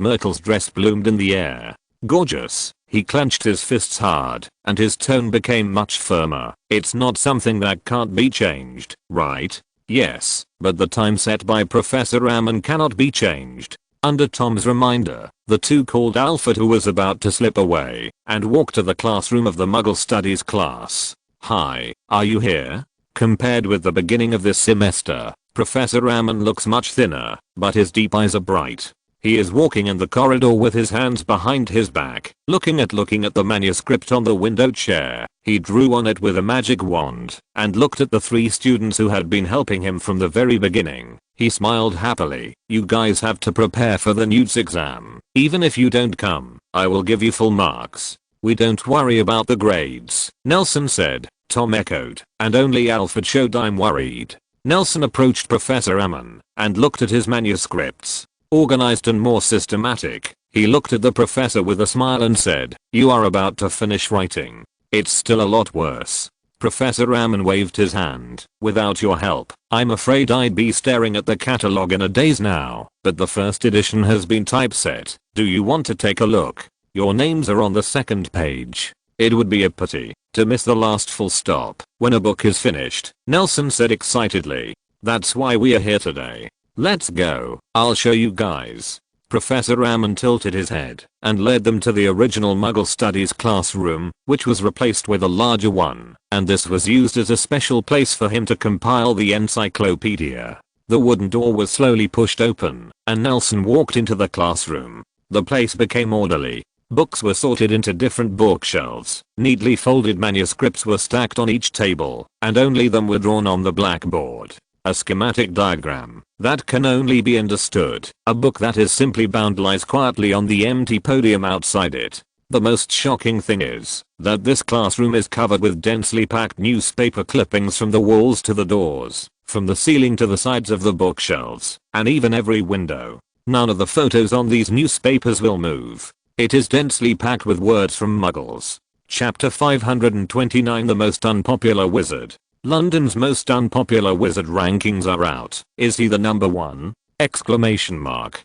Speaker 1: Myrtle's dress bloomed in the air. Gorgeous. He clenched his fists hard, and his tone became much firmer. It's not something that can't be changed, right? Yes, but the time set by Professor Ammon cannot be changed. Under Tom's reminder, the two called Alfred, who was about to slip away, and walked to the classroom of the Muggle Studies class. Hi, are you here? Compared with the beginning of this semester, Professor Ammon looks much thinner, but his deep eyes are bright. He is walking in the corridor with his hands behind his back, looking at the manuscript on the window chair. He drew on it with a magic wand, and looked at the 3 students who had been helping him from the very beginning. He smiled happily. You guys have to prepare for the NEWS exam. Even if you don't come, I will give you full marks. We don't worry about the grades, Nelson said. Tom echoed, and only Alfred showed I'm worried. Nelson approached Professor Ammon and looked at his manuscripts. Organized and more systematic. He looked at the professor with a smile and said, you are about to finish writing. It's still a lot worse. Professor Ammon waved his hand. Without your help, I'm afraid I'd be staring at the catalog in a daze now, but the first edition has been typeset. Do you want to take a look? Your names are on the 2nd page. It would be a pity to miss the last full stop when a book is finished, Nelson said excitedly. That's why we are here today. Let's go. I'll show you guys. Professor Ammon tilted his head and led them to the original Muggle Studies classroom, which was replaced with a larger one, and this was used as a special place for him to compile the encyclopedia. The wooden door was slowly pushed open, and Nelson walked into the classroom. The place became orderly. Books were sorted into different bookshelves. Neatly folded manuscripts were stacked on each table, and only them were drawn on the blackboard. A schematic diagram that can only be understood. A book that is simply bound lies quietly on the empty podium outside it. The most shocking thing is that this classroom is covered with densely packed newspaper clippings from the walls to the doors, from the ceiling to the sides of the bookshelves, and even every window. None of the photos on these newspapers will move. It is densely packed with words from Muggles. Chapter 529, The Most Unpopular Wizard. London's most unpopular wizard rankings are out. Is he the number 1? Exclamation mark.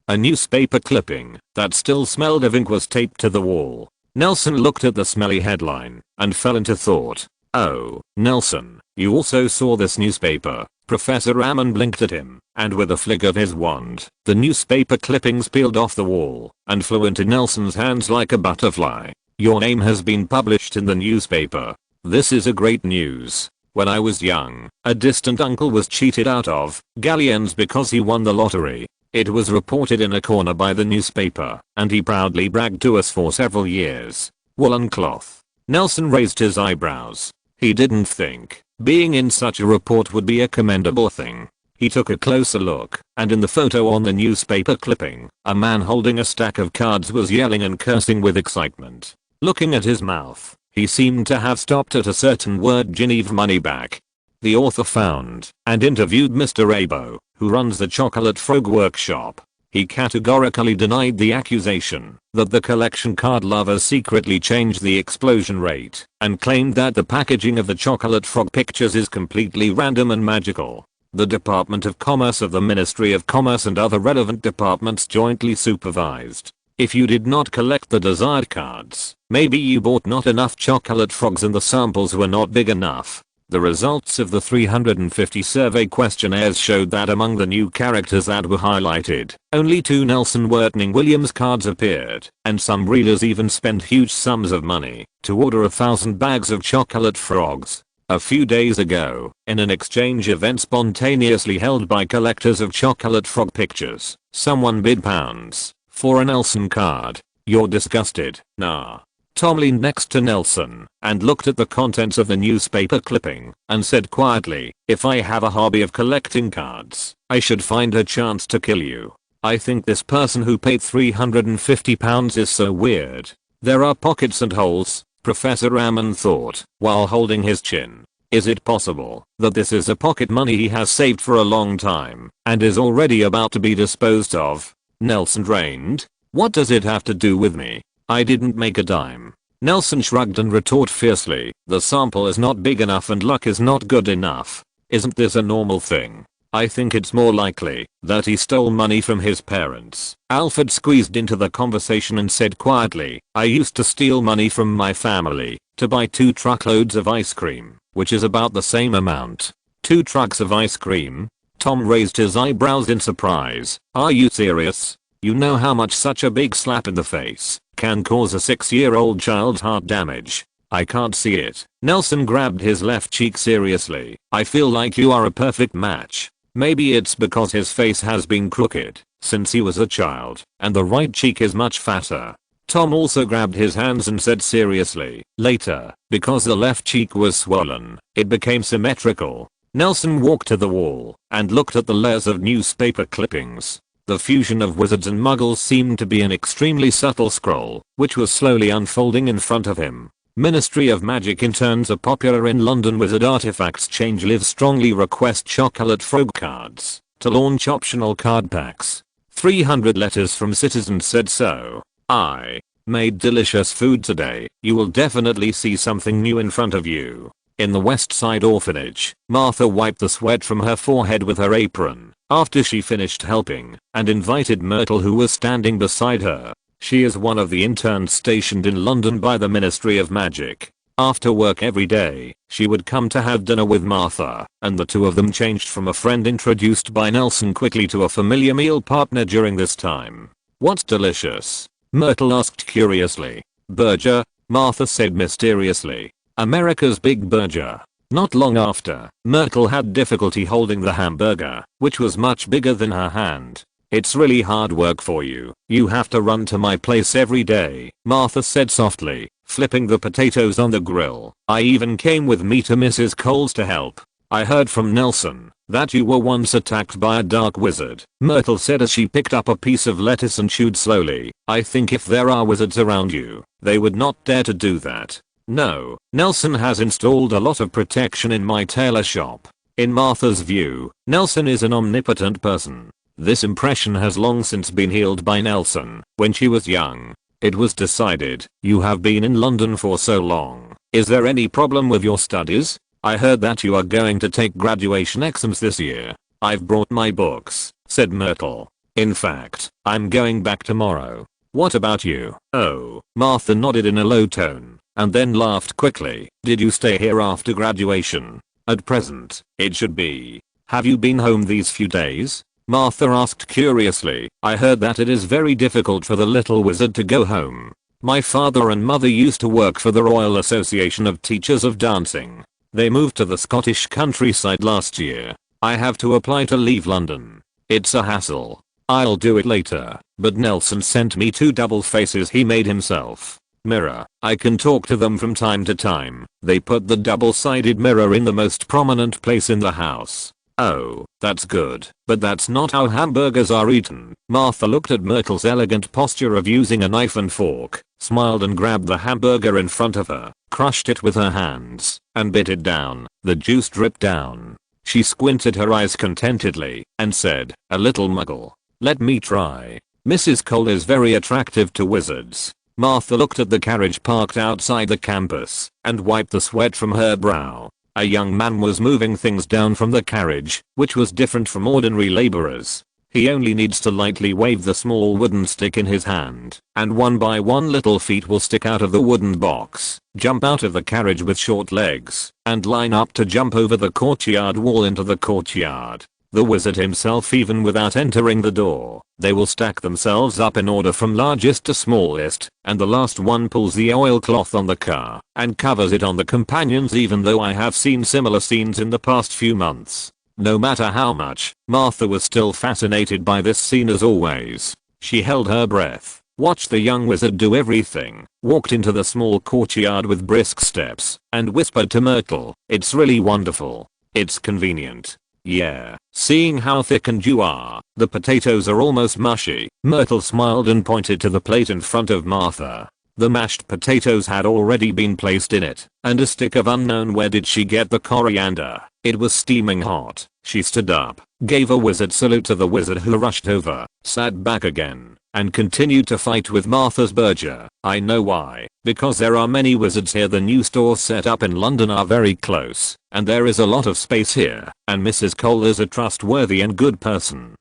Speaker 1: A newspaper clipping that still smelled of ink was taped to the wall. Nelson looked at the smelly headline and fell into thought. Oh, Nelson, you also saw this newspaper? Professor Ammon blinked at him, and with a flick of his wand, the newspaper clippings peeled off the wall and flew into Nelson's hands like a butterfly. Your name has been published in the newspaper. This is a great news. When I was young, a distant uncle was cheated out of galleons because he won the lottery. It was reported in a corner by the newspaper, and he proudly bragged to us for several years. Woolen cloth. Nelson raised his eyebrows. He didn't think being in such a report would be a commendable thing. He took a closer look, and in the photo on the newspaper clipping, a man holding a stack of cards was yelling and cursing with excitement. Looking at his mouth, he seemed to have stopped at a certain word, Genevieve Moneyback. The author found and interviewed Mr. Abo, who runs the Chocolate Frog Workshop. He categorically denied the accusation that the collection card lovers secretly changed the explosion rate and claimed that the packaging of the chocolate frog pictures is completely random and magical. The Department of Commerce of the Ministry of Commerce and other relevant departments jointly supervised. If you did not collect the desired cards, maybe you bought not enough chocolate frogs and the samples were not big enough. The results of the 350 survey questionnaires showed that among the new characters that were highlighted, only 2 Nelson Wertning Williams cards appeared, and some readers even spent huge sums of money to order 1,000 bags of chocolate frogs. A few days ago, in an exchange event spontaneously held by collectors of chocolate frog pictures, someone bid pounds for a Nelson card. You're disgusted, nah. Tom leaned next to Nelson and looked at the contents of the newspaper clipping and said quietly, "If I have a hobby of collecting cards, I should find a chance to kill you. I think this person who paid £350 is so weird. There are pockets and holes," Professor Ammon thought while holding his chin. Is it possible that this is a pocket money he has saved for a long time and is already about to be disposed of? Nelson drained. "What does it have to do with me? I didn't make a dime." Nelson shrugged and retorted fiercely, "The sample is not big enough and luck is not good enough. Isn't this a normal thing? I think it's more likely that he stole money from his parents." Alfred squeezed into the conversation and said quietly, "I used to steal money from my family to buy 2 truckloads of ice cream, which is about the same amount." 2 trucks of ice cream? Tom raised his eyebrows in surprise. "Are you serious? You know how much such a big slap in the face can cause a 6-year-old child's heart damage." "I can't see it." Nelson grabbed his left cheek seriously. "I feel like you are a perfect match. Maybe it's because his face has been crooked since he was a child and the right cheek is much fatter." Tom also grabbed his hands and said seriously, "Later, because the left cheek was swollen, it became symmetrical." Nelson walked to the wall and looked at the layers of newspaper clippings. The fusion of wizards and muggles seemed to be an extremely subtle scroll, which was slowly unfolding in front of him. Ministry of Magic interns are popular in London. Wizard artifacts change live strongly request chocolate frog cards to launch optional card packs. 300 letters from citizens said so. "I made delicious food today. You will definitely see something new in front of you." In the West Side orphanage, Martha wiped the sweat from her forehead with her apron after she finished helping and invited Myrtle, who was standing beside her. She is one of the interns stationed in London by the Ministry of Magic. After work every day, she would come to have dinner with Martha, and the two of them changed from a friend introduced by Nelson quickly to a familiar meal partner during this time. "What's delicious?" Myrtle asked curiously. "Burger," Martha said mysteriously. "America's Big Burger." Not long after, Myrtle had difficulty holding the hamburger, which was much bigger than her hand. "It's really hard work for you. You have to run to my place every day," Martha said softly, flipping the potatoes on the grill. "I even came with me to Mrs. Cole's to help." "I heard from Nelson that you were once attacked by a dark wizard," Myrtle said as she picked up a piece of lettuce and chewed slowly. "I think if there are wizards around you, they would not dare to do that." "No, Nelson has installed a lot of protection in my tailor shop." In Martha's view, Nelson is an omnipotent person. This impression has long since been healed by Nelson. When she was young, it was decided, "You have been in London for so long. Is there any problem with your studies? I heard that you are going to take graduation exams this year." "I've brought my books," said Myrtle. "In fact, I'm going back tomorrow." "What about you?" "Oh." Martha nodded in a low tone and then laughed quickly. "Did you stay here after graduation?" "At present, it should be." "Have you been home these few days?" Martha asked curiously. "I heard that it is very difficult for the little wizard to go home. My father and mother used to work for the Royal Association of Teachers of Dancing. They moved to the Scottish countryside last year. I have to apply to leave London. It's a hassle." "I'll do it later, but Nelson sent me 2 double faces he made himself. Mirror. I can talk to them from time to time." They put the double-sided mirror in the most prominent place in the house. "Oh, that's good, but that's not how hamburgers are eaten." Martha looked at Myrtle's elegant posture of using a knife and fork, smiled and grabbed the hamburger in front of her, crushed it with her hands, and bit it down. The juice dripped down. She squinted her eyes contentedly and said, "A little Muggle Let me try. Mrs. Cole is very attractive to wizards. Martha looked at the carriage parked outside the campus and wiped the sweat from her brow. A young man was moving things down from the carriage, which was different from ordinary laborers. He only needs to lightly wave the small wooden stick in his hand, and one by one little feet will stick out of the wooden box, jump out of the carriage with short legs, and line up to jump over the courtyard wall into the courtyard. The wizard himself, even without entering the door. They will stack themselves up in order from largest to smallest, and the last one pulls the oilcloth on the car and covers it on the companions, even though I have seen similar scenes in the past few months. No matter how much, Martha was still fascinated by this scene as always. She held her breath, watched the young wizard do everything, walked into the small courtyard with brisk steps, and whispered to Myrtle, "It's really wonderful. It's convenient. Yeah, seeing how thickened you are, the potatoes are almost mushy." Myrtle smiled and pointed to the plate in front of Martha. The mashed potatoes had already been placed in it, and a stick of unknown where did she get the coriander. It was steaming hot. She stood up, gave a wizard salute to the wizard, who rushed over, sat back again, and continued to fight with Martha's burger. I know why. Because there are many wizards here. The new stores set up in London are very close, and there is a lot of space here, and Mrs. Cole is a trustworthy and good person.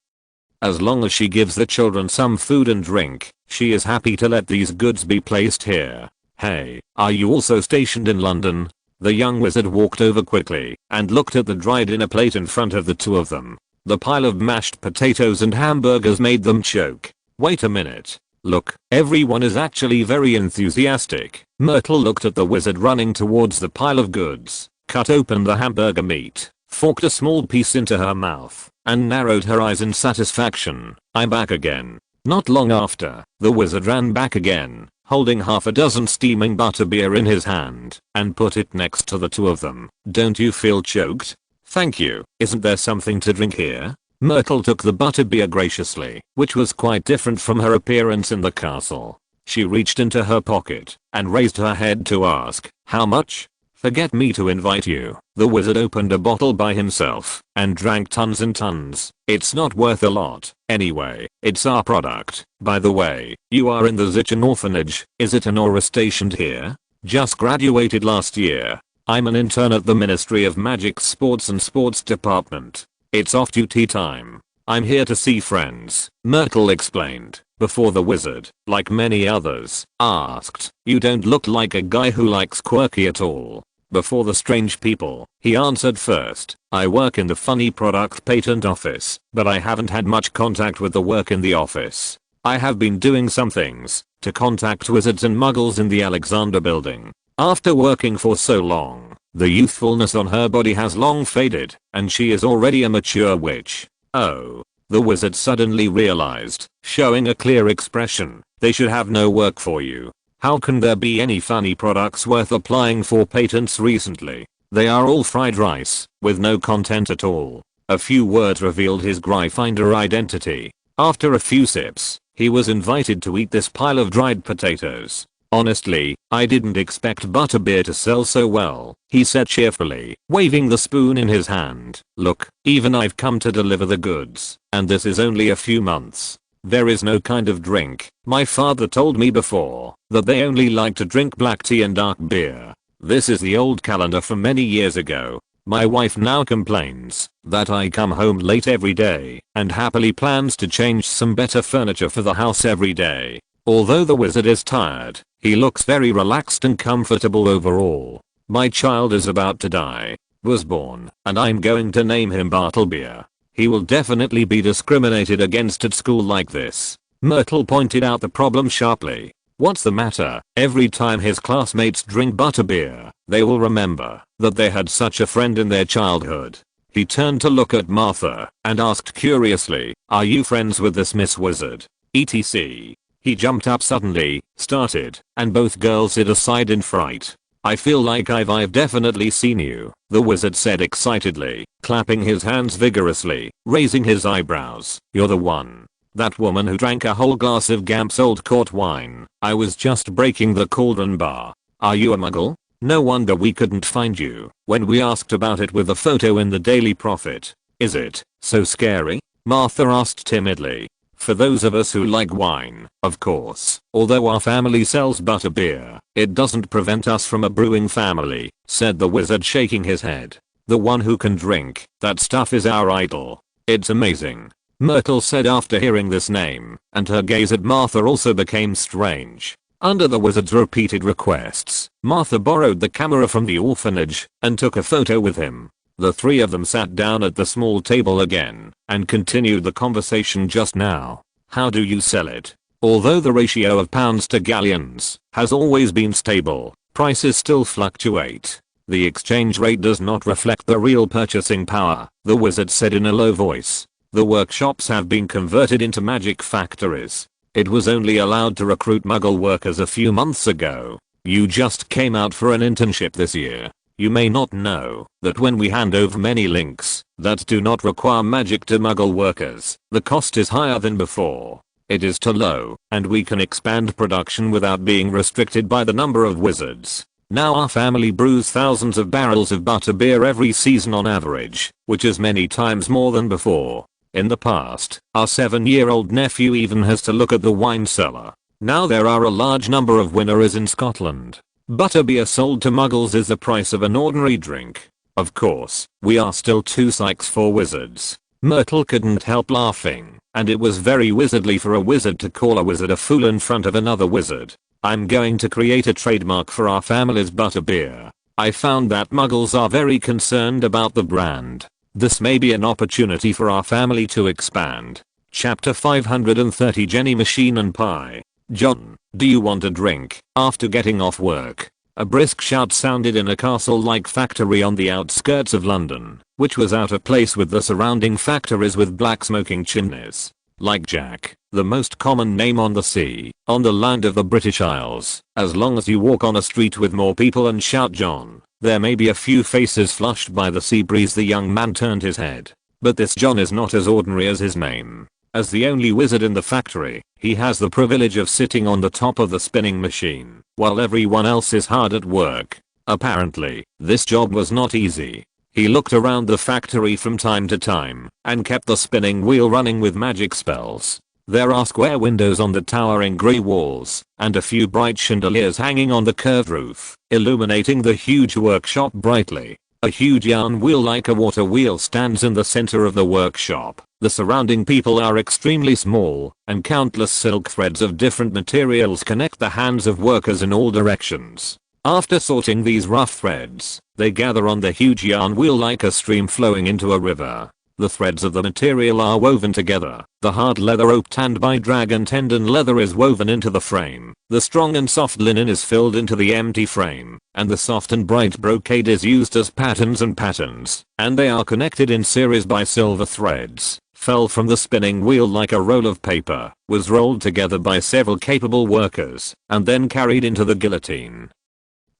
Speaker 1: As long as she gives the children some food and drink, she is happy to let these goods be placed here. Hey, are you also stationed in London? The young wizard walked over quickly and looked at the dried dinner plate in front of the two of them. The pile of mashed potatoes and hamburgers made them choke. Wait a minute. Look, everyone is actually very enthusiastic. Myrtle looked at the wizard running towards the pile of goods, cut open the hamburger meat, forked a small piece into her mouth, and narrowed her eyes in satisfaction. I'm back again. Not long after, the wizard ran back again, holding half a dozen steaming butterbeer in his hand, and put it next to the two of them. Don't you feel choked? Thank you. Isn't there something to drink here? Myrtle took the butterbeer graciously, which was quite different from her appearance in the castle. She reached into her pocket and raised her head to ask, "How much?" "Forget me to invite you." The wizard opened a bottle by himself and drank tons and tons. "It's not worth a lot. Anyway, it's our product. By the way, you are in the Zichan orphanage, is it, an or stationed here?" "Just graduated last year. I'm an intern at the Ministry of Magic's Sports and Sports Department. It's off-duty time. I'm here to see friends," Myrtle explained, before the wizard, like many others, asked, "You don't look like a guy who likes quirky at all." Before the strange people, he answered first, "I work in the funny product patent office, but I haven't had much contact with the work in the office. I have been doing some things to contact wizards and muggles in the Alexander building. After working for so long, the youthfulness on her body has long faded, and she is already a mature witch." "Oh." The wizard suddenly realized, showing a clear expression, "They should have no work for you. How can there be any funny products worth applying for patents recently? They are all fried rice, with no content at all." A few words revealed his Gryffindor identity. After a few sips, he was invited to eat this pile of dried potatoes. "Honestly, I didn't expect butterbeer to sell so well," he said cheerfully, waving the spoon in his hand. "Look, even I've come to deliver the goods, and this is only a few months. There is no kind of drink. My father told me before that they only like to drink black tea and dark beer. This is the old calendar from many years ago. My wife now complains that I come home late every day and happily plans to change some better furniture for the house every day." Although the wizard is tired, he looks very relaxed and comfortable overall. "My child is about to die. Was born, and I'm going to name him Bartlebeer. He will definitely be discriminated against at school like this." Myrtle pointed out the problem sharply. "What's the matter? Every time his classmates drink butterbeer, they will remember that they had such a friend in their childhood." He turned to look at Martha and asked curiously, "Are you friends with this Miss Wizard? etc." He jumped up suddenly, started, and both girls hid aside in fright. "I feel like I've definitely seen you," the wizard said excitedly, clapping his hands vigorously, raising his eyebrows. "You're the one. That woman who drank a whole glass of Gamp's old court wine. I was just breaking the cauldron bar. Are you a muggle? No wonder we couldn't find you when we asked about it with the photo in the Daily Prophet. Is it so scary?" Martha asked timidly. For those of us who like wine, of course. Although our family sells butterbeer, it doesn't prevent us from a brewing family, said the wizard, shaking his head. The one who can drink, that stuff is our idol. It's amazing. Myrtle said after hearing this name, and her gaze at Martha also became strange. Under the wizard's repeated requests, Martha borrowed the camera from the orphanage and took a photo with him. The three of them sat down at the small table again and continued the conversation just now. How do you sell it? Although the ratio of pounds to galleons has always been stable, prices still fluctuate. The exchange rate does not reflect the real purchasing power, the wizard said in a low voice. The workshops have been converted into magic factories. It was only allowed to recruit Muggle workers a few months ago. You just came out for an internship this year. You may not know that when we hand over many links that do not require magic to Muggle workers, the cost is higher than before. It is too low, and we can expand production without being restricted by the number of wizards. Now our family brews thousands of barrels of butterbeer every season on average, which is many times more than before. In the past, our 7-year-old nephew even has to look at the wine cellar. Now there are a large number of winners in Scotland. Butterbeer sold to Muggles is the price of an ordinary drink. Of course, we are still too psychs for wizards. Myrtle couldn't help laughing, and it was very wizardly for a wizard to call a wizard a fool in front of another wizard. I'm going to create a trademark for our family's butterbeer. I found that Muggles are very concerned about the brand. This may be an opportunity for our family to expand. Chapter 530 Jenny Machine and Pie. John, do you want a drink? After getting off work, a brisk shout sounded in a castle-like factory on the outskirts of London, which was out of place with the surrounding factories with black smoking chimneys. Like Jack, the most common name on the sea, on the land of the British Isles. As long as you walk on a street with more people and shout John, there may be a few faces flushed by the sea breeze. The young man turned his head. But this John is not as ordinary as his name. As the only wizard in the factory, he has the privilege of sitting on the top of the spinning machine, while everyone else is hard at work. Apparently, this job was not easy. He looked around the factory from time to time, and kept the spinning wheel running with magic spells. There are square windows on the towering grey walls, and a few bright chandeliers hanging on the curved roof, illuminating the huge workshop brightly. A huge yarn wheel like a water wheel stands in the center of the workshop. The surrounding people are extremely small, and countless silk threads of different materials connect the hands of workers in all directions. After sorting these rough threads, they gather on the huge yarn wheel like a stream flowing into a river. The threads of the material are woven together. The hard leather rope tanned by dragon tendon leather is woven into the frame. The strong and soft linen is filled into the empty frame, and the soft and bright brocade is used as patterns, and they are connected in series by silver threads. Fell from the spinning wheel like a roll of paper, was rolled together by several capable workers, and then carried into the guillotine.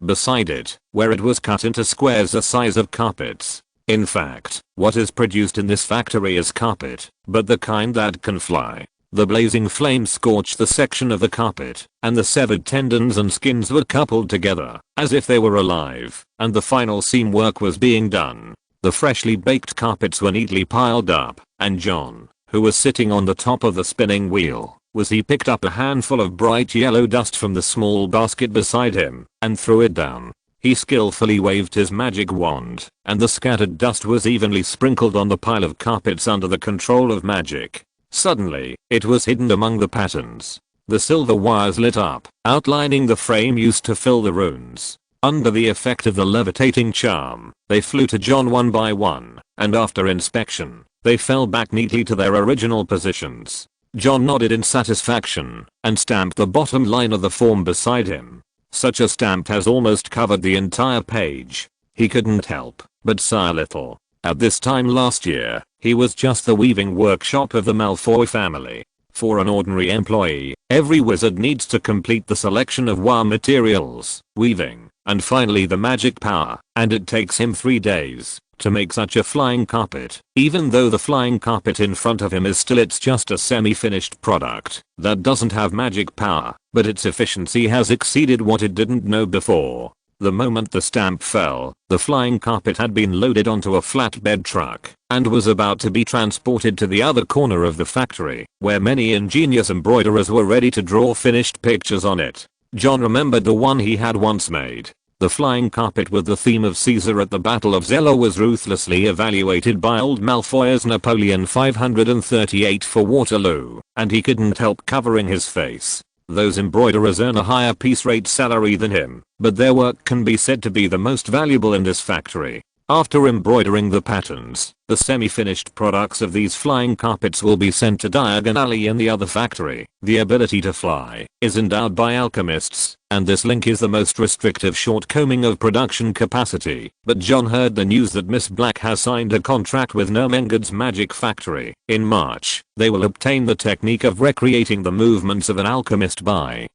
Speaker 1: Beside it, where it was cut into squares the size of carpets. In fact, what is produced in this factory is carpet, but the kind that can fly. The blazing flames scorched the section of the carpet, and the severed tendons and skins were coupled together, as if they were alive, and the final seam work was being done. The freshly baked carpets were neatly piled up, and John, who was sitting on the top of the spinning wheel, he picked up a handful of bright yellow dust from the small basket beside him, and threw it down. He skillfully waved his magic wand, and the scattered dust was evenly sprinkled on the pile of carpets under the control of magic. Suddenly, it was hidden among the patterns. The silver wires lit up, outlining the frame used to fill the runes. Under the effect of the levitating charm, they flew to John one by one, and after inspection, they fell back neatly to their original positions. John nodded in satisfaction, and stamped the bottom line of the form beside him. Such a stamp has almost covered the entire page. He couldn't help but sigh a little. At this time last year, he was just the weaving workshop of the Malfoy family. For an ordinary employee, every wizard needs to complete the selection of wire materials, weaving, and finally the magic power, and it takes him 3 days to make such a flying carpet. Even though the flying carpet in front of him is still just a semi-finished product that doesn't have magic power, but its efficiency has exceeded what it didn't know before. The moment the stamp fell, the flying carpet had been loaded onto a flatbed truck and was about to be transported to the other corner of the factory, where many ingenious embroiderers were ready to draw finished pictures on it. John remembered the one he had once made. The flying carpet with the theme of Caesar at the Battle of Zella was ruthlessly evaluated by old Malfoy as Napoleon 538 for Waterloo, and he couldn't help covering his face. Those embroiderers earn a higher piece rate salary than him, but their work can be said to be the most valuable in this factory. After embroidering the patterns, the semi-finished products of these flying carpets will be sent to Diagon Alley in the other factory. The ability to fly is endowed by alchemists, and this link is the most restrictive shortcoming of production capacity. But John heard the news that Miss Black has signed a contract with Nermengard's magic factory. In March, they will obtain the technique of recreating the movements of an alchemist by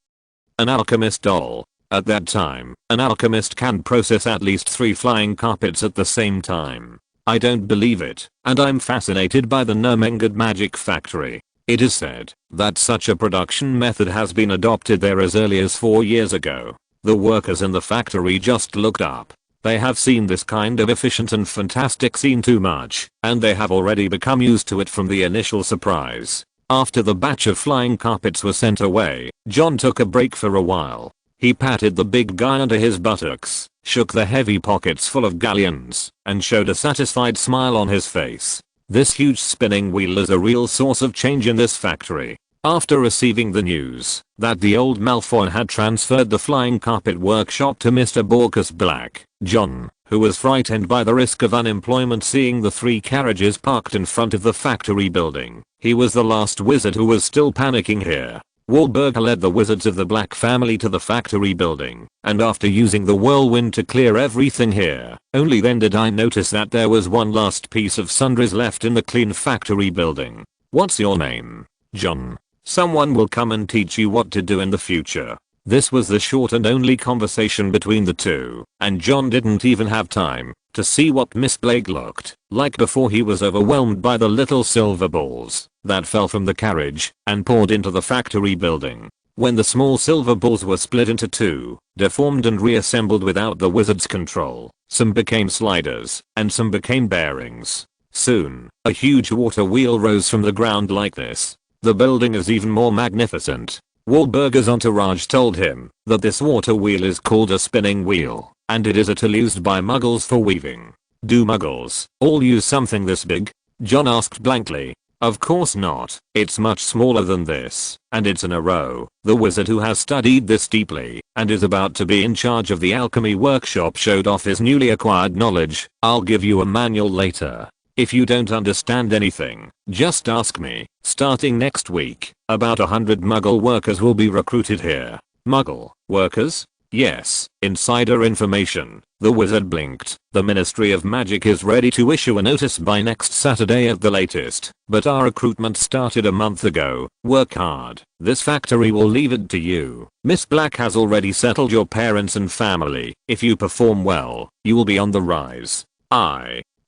Speaker 1: an alchemist doll. At that time, an alchemist can process at least 3 flying carpets at the same time. I don't believe it, and I'm fascinated by the Nermengard magic factory. It is said that such a production method has been adopted there as early as 4 years ago. The workers in the factory just looked up. They have seen this kind of efficient and fantastic scene too much, and they have already become used to it from the initial surprise. After the batch of flying carpets were sent away, John took a break for a while. He patted the big guy under his buttocks, shook the heavy pockets full of galleons, and showed a satisfied smile on his face. This huge spinning wheel is a real source of change in this factory. After receiving the news that the old Malfoy had transferred the flying carpet workshop to Mr. Borkus Black, John, who was frightened by the risk of unemployment seeing the 3 carriages parked in front of the factory building, he was the last wizard who was still panicking here. Wahlberg led the wizards of the Black family to the factory building, and after using the whirlwind to clear everything here, only then did I notice that there was one last piece of sundries left in the clean factory building. What's your name? John. Someone will come and teach you what to do in the future. This was the short and only conversation between the two, and John didn't even have time to see what Miss Blake looked like before he was overwhelmed by the little silver balls that fell from the carriage and poured into the factory building. When the small silver balls were split into 2, deformed and reassembled without the wizard's control, some became sliders and some became bearings. Soon, a huge water wheel rose from the ground like this. The building is even more magnificent. Wahlberg's entourage told him that this water wheel is called a spinning wheel, and it is a tool used by Muggles for weaving. Do Muggles all use something this big? John asked blankly. Of course not. It's much smaller than this, and it's in a row. The wizard who has studied this deeply and is about to be in charge of the alchemy workshop showed off his newly acquired knowledge. I'll give you a manual later. If you don't understand anything, just ask me. Starting next week, about 100 Muggle workers will be recruited here. Muggle workers? Yes, insider information. The wizard blinked. The Ministry of Magic is ready to issue a notice by next Saturday at the latest, but our recruitment started a month ago. Work hard. This factory will leave it to you. Miss Black has already settled your parents and family. If you perform well, you will be on the rise.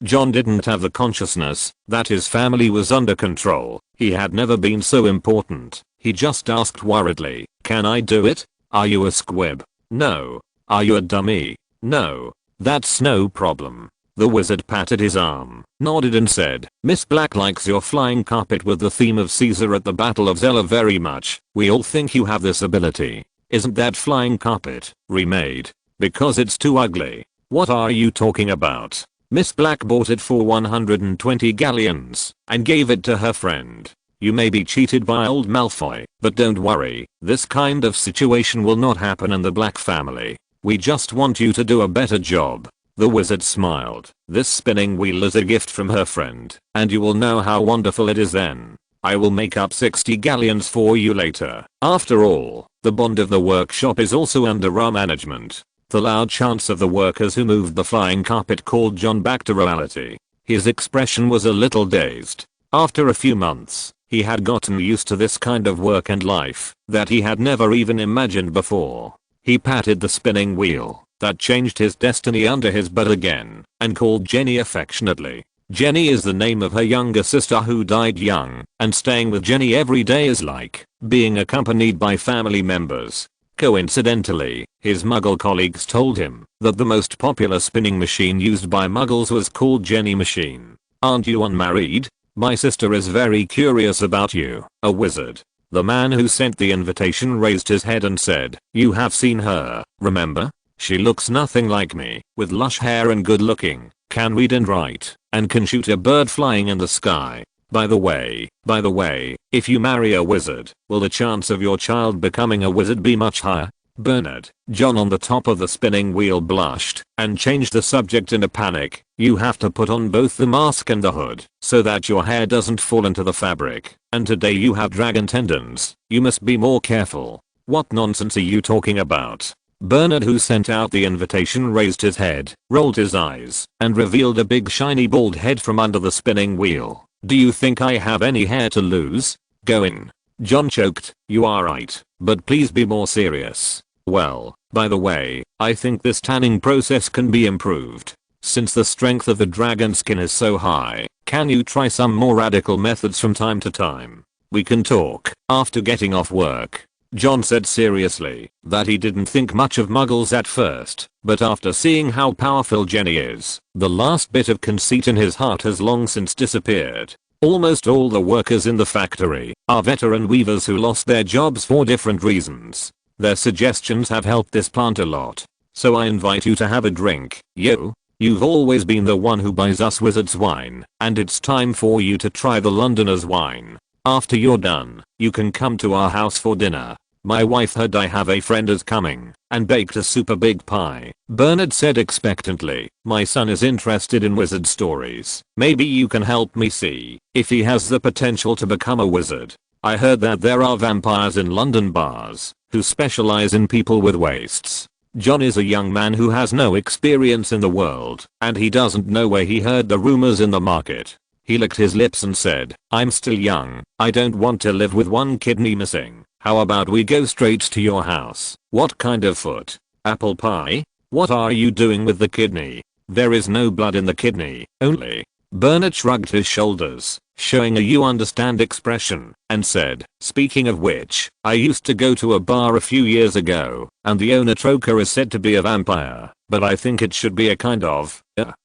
Speaker 1: John didn't have the consciousness that his family was under control. He had never been so important. He just asked worriedly, "Can I do it? Are you a squib?" "No." "Are you a dummy?" "No." "That's no problem." The wizard patted his arm, nodded and said, "Miss Black likes your flying carpet with the theme of Caesar at the Battle of Zella very much. We all think you have this ability. Isn't that flying carpet remade? Because it's too ugly." "What are you talking about?" Miss Black bought it for 120 galleons and gave it to her friend. You may be cheated by old Malfoy, but don't worry, this kind of situation will not happen in the Black family. We just want you to do a better job. The wizard smiled. This spinning wheel is a gift from her friend, and you will know how wonderful it is then. I will make up 60 galleons for you later. After all, the bond of the workshop is also under our management. The loud chants of the workers who moved the flying carpet called John back to reality. His expression was a little dazed. After a few months, he had gotten used to this kind of work and life that he had never even imagined before. He patted the spinning wheel that changed his destiny under his butt again and called Jenny affectionately. Jenny is the name of her younger sister who died young, and staying with Jenny every day is like being accompanied by family members. Coincidentally, his Muggle colleagues told him that the most popular spinning machine used by Muggles was called Jenny Machine. Aren't you unmarried? My sister is very curious about you, a wizard. The man who sent the invitation raised his head and said, you have seen her, remember? She looks nothing like me, with lush hair and good looking, can read and write, and can shoot a bird flying in the sky. By the way, if you marry a wizard, will the chance of your child becoming a wizard be much higher? Bernard, John on the top of the spinning wheel blushed and changed the subject in a panic. You have to put on both the mask and the hood so that your hair doesn't fall into the fabric. And today you have dragon tendons. You must be more careful. What nonsense are you talking about? Bernard, who sent out the invitation, raised his head, rolled his eyes, and revealed a big shiny bald head from under the spinning wheel. Do you think I have any hair to lose? Go in. John choked. You are right, but please be more serious. Well, by the way, I think this tanning process can be improved. Since the strength of the dragon skin is so high, can you try some more radical methods from time to time? We can talk after getting off work. John said seriously that he didn't think much of Muggles at first, but after seeing how powerful Jenny is, the last bit of conceit in his heart has long since disappeared. Almost all the workers in the factory are veteran weavers who lost their jobs for different reasons. Their suggestions have helped this plant a lot. So I invite you to have a drink, yo. You've always been the one who buys us wizards wine, and it's time for you to try the Londoners wine. After you're done, you can come to our house for dinner. My wife heard I have a friend is coming, and baked a super big pie. Bernard said expectantly, my son is interested in wizard stories. Maybe you can help me see if he has the potential to become a wizard. I heard that there are vampires in London bars who specialize in people with waists. John is a young man who has no experience in the world, and he doesn't know where he heard the rumors in the market. He licked his lips and said, I'm still young. I don't want to live with one kidney missing. How about we go straight to your house? What kind of foot? Apple pie? What are you doing with the kidney? There is no blood in the kidney, only. Bernard shrugged his shoulders, showing a you understand expression, and said, speaking of which, I used to go to a bar a few years ago, and the owner Troker is said to be a vampire, but I think it should be a kind of,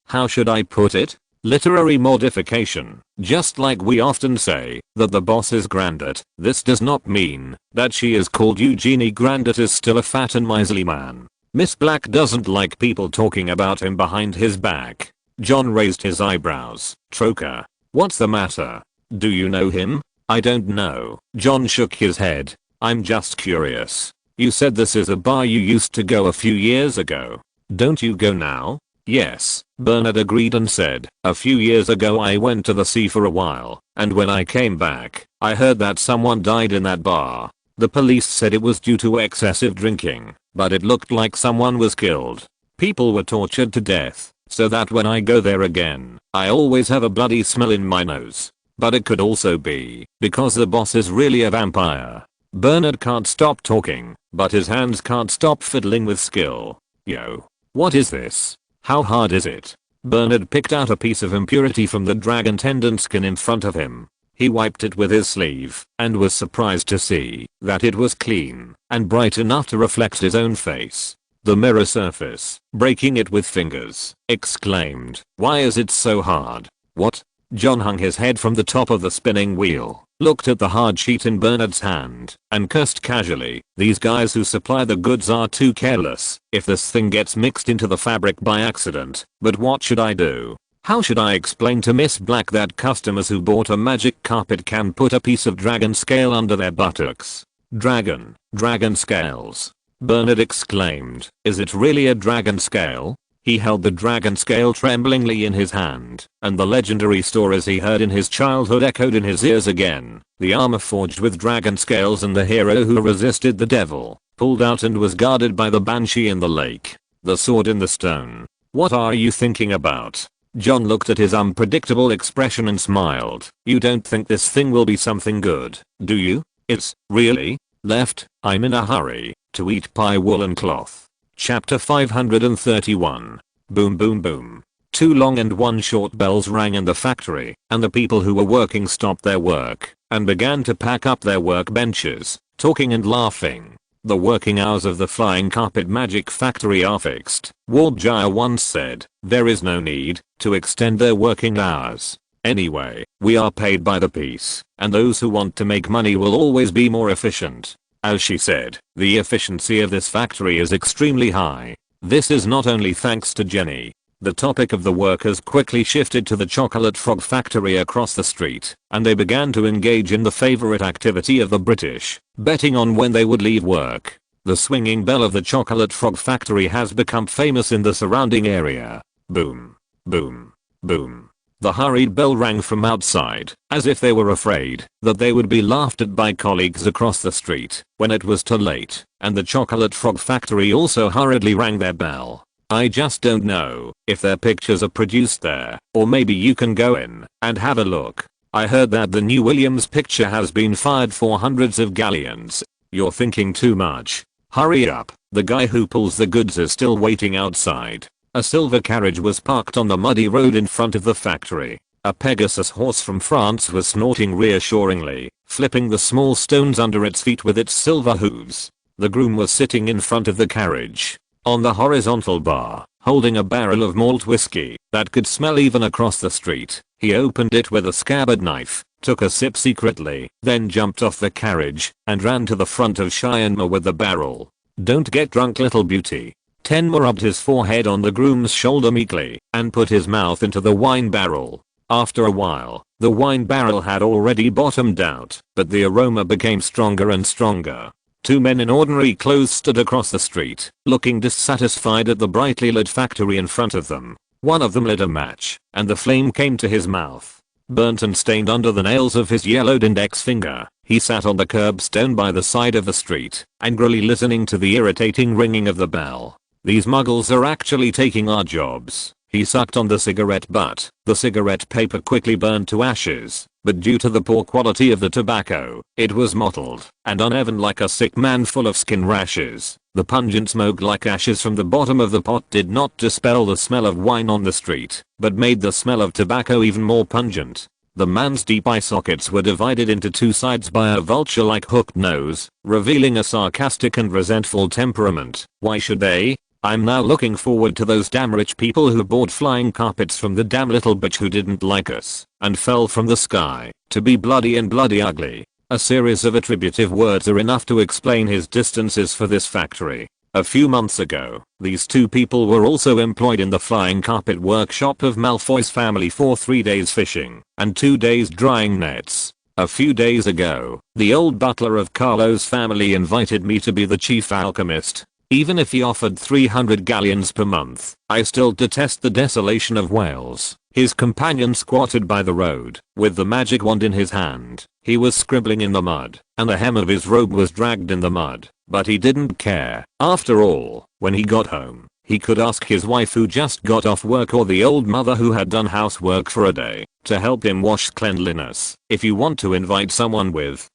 Speaker 1: how should I put it? Literary modification. Just like we often say that the boss is Grandit, this does not mean that she is called Eugenie. Grandit is still a fat and miserly man. Miss Black doesn't like people talking about him behind his back. John raised his eyebrows. Troker. What's the matter? Do you know him? I don't know. John shook his head. I'm just curious. You said this is a bar you used to go a few years ago. Don't you go now? Yes, Bernard agreed and said, a few years ago I went to the sea for a while, and when I came back, I heard that someone died in that bar. The police said it was due to excessive drinking, but it looked like someone was killed. People were tortured to death, so that when I go there again, I always have a bloody smell in my nose. But it could also be because the boss is really a vampire. Bernard can't stop talking, but his hands can't stop fiddling with skill. Yo. What is this? How hard is it? Bernard picked out a piece of impurity from the dragon tendon skin in front of him. He wiped it with his sleeve and was surprised to see that it was clean and bright enough to reflect his own face. The mirror surface, breaking it with fingers, exclaimed, why is it so hard? What? John hung his head from the top of the spinning wheel, looked at the hard sheet in Bernard's hand, and cursed casually. These guys who supply the goods are too careless. If this thing gets mixed into the fabric by accident, but what should I do? How should I explain to Miss Black that customers who bought a magic carpet can put a piece of dragon scale under their buttocks? Dragon scales. Bernard exclaimed, is it really a dragon scale? He held the dragon scale tremblingly in his hand, and the legendary stories he heard in his childhood echoed in his ears again. The armor forged with dragon scales and the hero who resisted the devil, pulled out and was guarded by the banshee in the lake. The sword in the stone. What are you thinking about? John looked at his unpredictable expression and smiled. You don't think this thing will be something good, do you? It's, really? Left, I'm in a hurry to eat pie woolen cloth. Chapter 531. Boom boom boom. 2 long and 1 short bells rang in the factory, and the people who were working stopped their work and began to pack up their workbenches, talking and laughing. The working hours of the flying carpet magic factory are fixed. Wardjire once said, there is no need to extend their working hours. Anyway, we are paid by the piece, and those who want to make money will always be more efficient. As she said, the efficiency of this factory is extremely high. This is not only thanks to Jenny. The topic of the workers quickly shifted to the chocolate frog factory across the street, and they began to engage in the favorite activity of the British, betting on when they would leave work. The swinging bell of the chocolate frog factory has become famous in the surrounding area. Boom. Boom. Boom. The hurried bell rang from outside, as if they were afraid that they would be laughed at by colleagues across the street when it was too late, and the chocolate frog factory also hurriedly rang their bell. I just don't know if their pictures are produced there, or maybe you can go in and have a look. I heard that the new Williams picture has been fired for hundreds of galleons. You're thinking too much. Hurry up, the guy who pulls the goods is still waiting outside. A silver carriage was parked on the muddy road in front of the factory. A Pegasus horse from France was snorting reassuringly, flipping the small stones under its feet with its silver hooves. The groom was sitting in front of the carriage, on the horizontal bar, holding a barrel of malt whiskey that could smell even across the street. He opened it with a scabbard knife, took a sip secretly, then jumped off the carriage and ran to the front of Cheyenne with the barrel. Don't get drunk, little beauty. Tenma rubbed his forehead on the groom's shoulder meekly and put his mouth into the wine barrel. After a while, the wine barrel had already bottomed out, but the aroma became stronger and stronger. Two men in ordinary clothes stood across the street, looking dissatisfied at the brightly lit factory in front of them. One of them lit a match, and the flame came to his mouth. Burnt and stained under the nails of his yellowed index finger, he sat on the curbstone by the side of the street, angrily listening to the irritating ringing of the bell. These muggles are actually taking our jobs. He sucked on the cigarette butt. The cigarette paper quickly burned to ashes, but due to the poor quality of the tobacco, it was mottled and uneven like a sick man full of skin rashes. The pungent smoke like ashes from the bottom of the pot did not dispel the smell of wine on the street, but made the smell of tobacco even more pungent. The man's deep eye sockets were divided into two sides by a vulture-like hooked nose, revealing a sarcastic and resentful temperament. Why should they? I'm now looking forward to those damn rich people who bought flying carpets from the damn little bitch who didn't like us and fell from the sky to be bloody and bloody ugly. A series of attributive words are enough to explain his distances for this factory. A few months ago, these two people were also employed in the flying carpet workshop of Malfoy's family for 3 days fishing and 2 days drying nets. A few days ago, the old butler of Carlo's family invited me to be the chief alchemist. Even if he offered 300 galleons per month, I still detest the desolation of Wales. His companion squatted by the road, with the magic wand in his hand. He was scribbling in the mud, and the hem of his robe was dragged in the mud, but he didn't care. After all, when he got home, he could ask his wife who just got off work or the old mother who had done housework for a day to help him wash cleanliness. If you want to invite someone with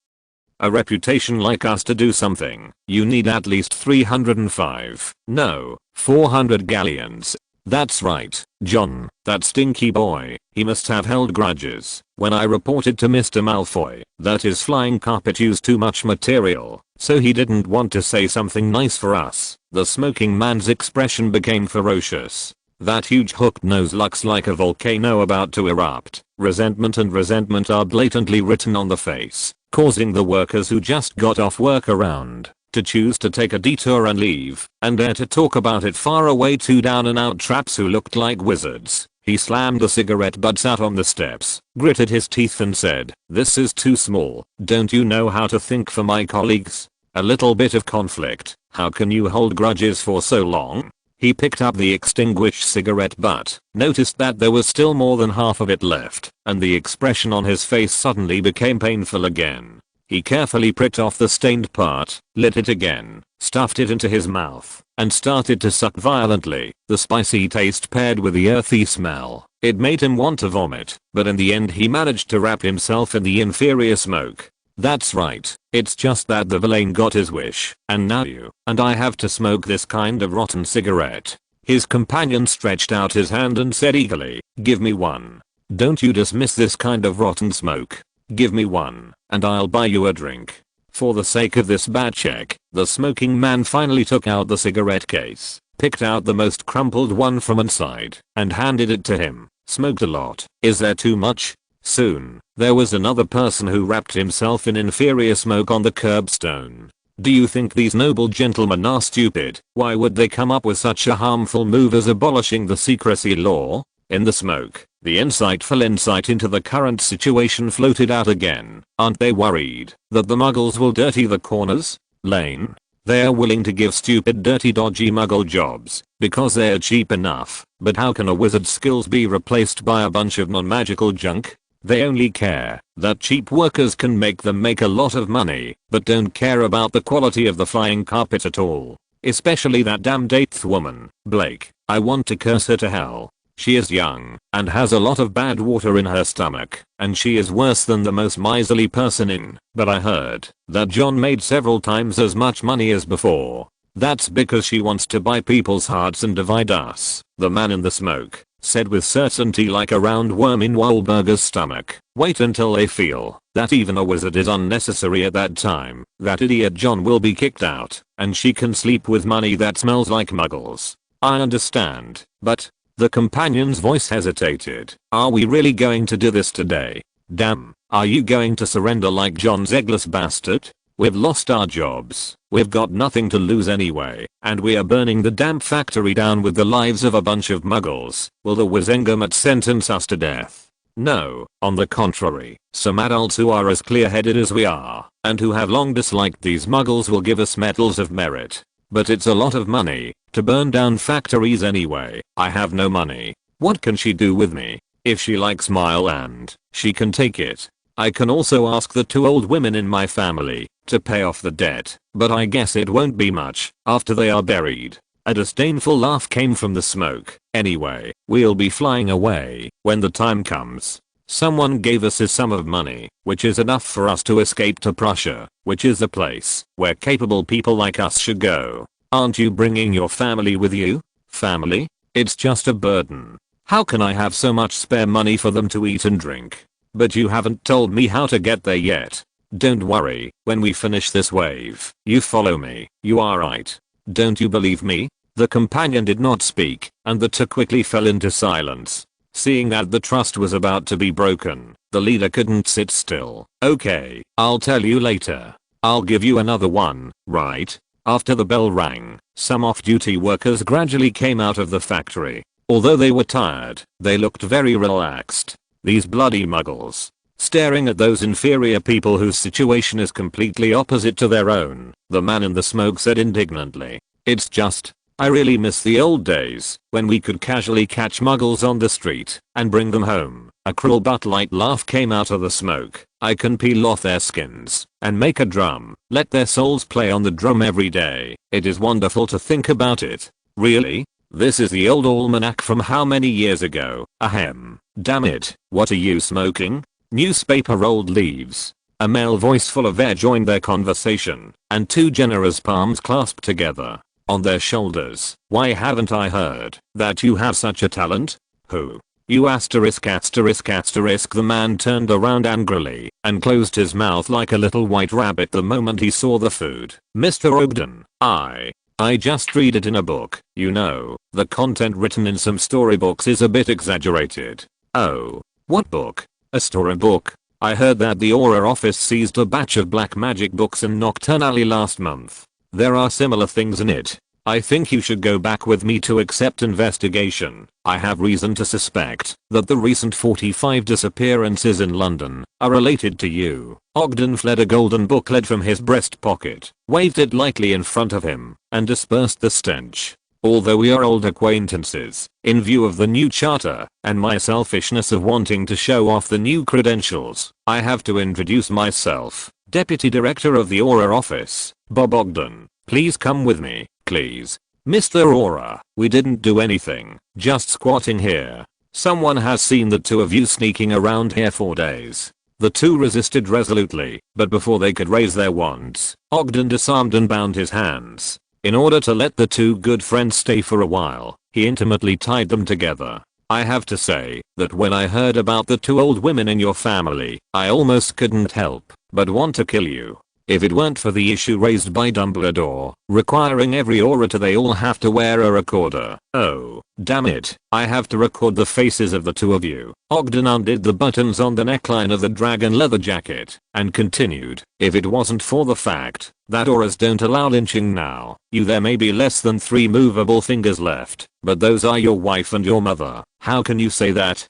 Speaker 1: a reputation like us to do something, you need at least 305, no, 400 galleons. That's right, John, that stinky boy, he must have held grudges when I reported to Mr. Malfoy that his flying carpet used too much material, so he didn't want to say something nice for us. The smoking man's expression became ferocious. That huge hooked nose looks like a volcano about to erupt. Resentment and resentment are blatantly written on the face, causing the workers who just got off work around to choose to take a detour and leave, and dare to talk about it far away to down and out traps who looked like wizards. He slammed the cigarette butts out on the steps, gritted his teeth and said, "This is too small. Don't you know how to think for my colleagues? A little bit of conflict. How can you hold grudges for so long?" He picked up the extinguished cigarette butt, noticed that there was still more than half of it left, and the expression on his face suddenly became painful again. He carefully pricked off the stained part, lit it again, stuffed it into his mouth, and started to suck violently. The spicy taste paired with the earthy smell. It made him want to vomit, but in the end he managed to wrap himself in the inferior smoke. That's right, it's just that the villain got his wish, and now you and I have to smoke this kind of rotten cigarette. His companion stretched out his hand and said eagerly, "Give me one. Don't you dismiss this kind of rotten smoke. Give me one, and I'll buy you a drink." For the sake of this bad check, the smoking man finally took out the cigarette case, picked out the most crumpled one from inside, and handed it to him. Smoked a lot. Is there too much? Soon, there was another person who wrapped himself in inferior smoke on the curbstone. Do you think these noble gentlemen are stupid? Why would they come up with such a harmful move as abolishing the secrecy law? In the smoke, the insightful insight into the current situation floated out again. Aren't they worried that the muggles will dirty the corners? Lane. They are willing to give stupid dirty dodgy muggle jobs because they are cheap enough, but how can a wizard's skills be replaced by a bunch of non-magical junk? They only care that cheap workers can make them make a lot of money, but don't care about the quality of the flying carpet at all. Especially that damned 8th woman, Blake. I want to curse her to hell. She is young and has a lot of bad water in her stomach, and she is worse than the most miserly person in. But I heard that John made several times as much money as before. That's because she wants to buy people's hearts and divide us. The man in the smoke said with certainty like a round worm in Wahlburger's stomach. Wait until they feel that even a wizard is unnecessary at that time. That idiot John will be kicked out, and she can sleep with money that smells like muggles. I understand, but... The companion's voice hesitated. Are we really going to do this today? Damn, are you going to surrender like John Zegler's bastard? We've lost our jobs, we've got nothing to lose anyway, and we are burning the damn factory down with the lives of a bunch of muggles. Will the Wizengamot sentence us to death? No, on the contrary, some adults who are as clear-headed as we are, and who have long disliked these muggles will give us medals of merit. But it's a lot of money to burn down factories anyway. I have no money. What can she do with me? If she likes my land, she can take it. I can also ask the 2 old women in my family to pay off the debt, but I guess it won't be much after they are buried. A disdainful laugh came from the smoke. Anyway, we'll be flying away when the time comes. Someone gave us a sum of money, which is enough for us to escape to Prussia, which is the place where capable people like us should go. Aren't you bringing your family with you? Family? It's just a burden. How can I have so much spare money for them to eat and drink? But you haven't told me how to get there yet. Don't worry, when we finish this wave, you follow me. You are right. Don't you believe me? The companion did not speak, and the 2 quickly fell into silence. Seeing that the trust was about to be broken, the leader couldn't sit still. Okay, I'll tell you later. I'll give you another one, right? After the bell rang, some off-duty workers gradually came out of the factory. Although they were tired, they looked very relaxed. These bloody muggles. Staring at those inferior people whose situation is completely opposite to their own, the man in the smoke said indignantly. It's just, I really miss the old days when we could casually catch muggles on the street and bring them home. A cruel but light laugh came out of the smoke. I can peel off their skins and make a drum. Let their souls play on the drum every day. It is wonderful to think about it. Really? This is the old almanac from how many years ago? Ahem. Damn it. What are you smoking? Newspaper rolled leaves. A male voice full of air joined their conversation, and 2 generous palms clasped together on their shoulders. Why haven't I heard that you have such a talent? Who? You asterisk. The man turned around angrily and closed his mouth like a little white rabbit the moment he saw the food. Mr. Ogden, I just read it in a book. You know, the content written in some storybooks is a bit exaggerated. Oh, what book? A storybook? I heard that the Aura office seized a batch of black magic books in Nocturnally last month. There are similar things in it. I think you should go back with me to accept investigation. I have reason to suspect that the recent 45 disappearances in London are related to you. Ogden fled a golden booklet from his breast pocket, waved it lightly in front of him, and dispersed the stench. Although we are old acquaintances, in view of the new charter and my selfishness of wanting to show off the new credentials, I have to introduce myself. Deputy Director of the Aura office, Bob Ogden. Please come with me, please. Mr. Aura, we didn't do anything, just squatting here. Someone has seen the 2 of you sneaking around here for days. The 2 resisted resolutely, but before they could raise their wands, Ogden disarmed and bound his hands. In order to let the 2 good friends stay for a while, he intimately tied them together. I have to say that when I heard about the 2 old women in your family, I almost couldn't help but want to kill you. if it weren't for the issue raised by Dumbledore, requiring every orator they all have to wear a recorder. Oh, damn it, I have to record the faces of the two of you. Ogden undid the buttons on the neckline of the dragon leather jacket, and continued, if it wasn't for the fact that auras don't allow lynching now, there may be less than 3 movable fingers left, but those are your wife and your mother. How can you say that?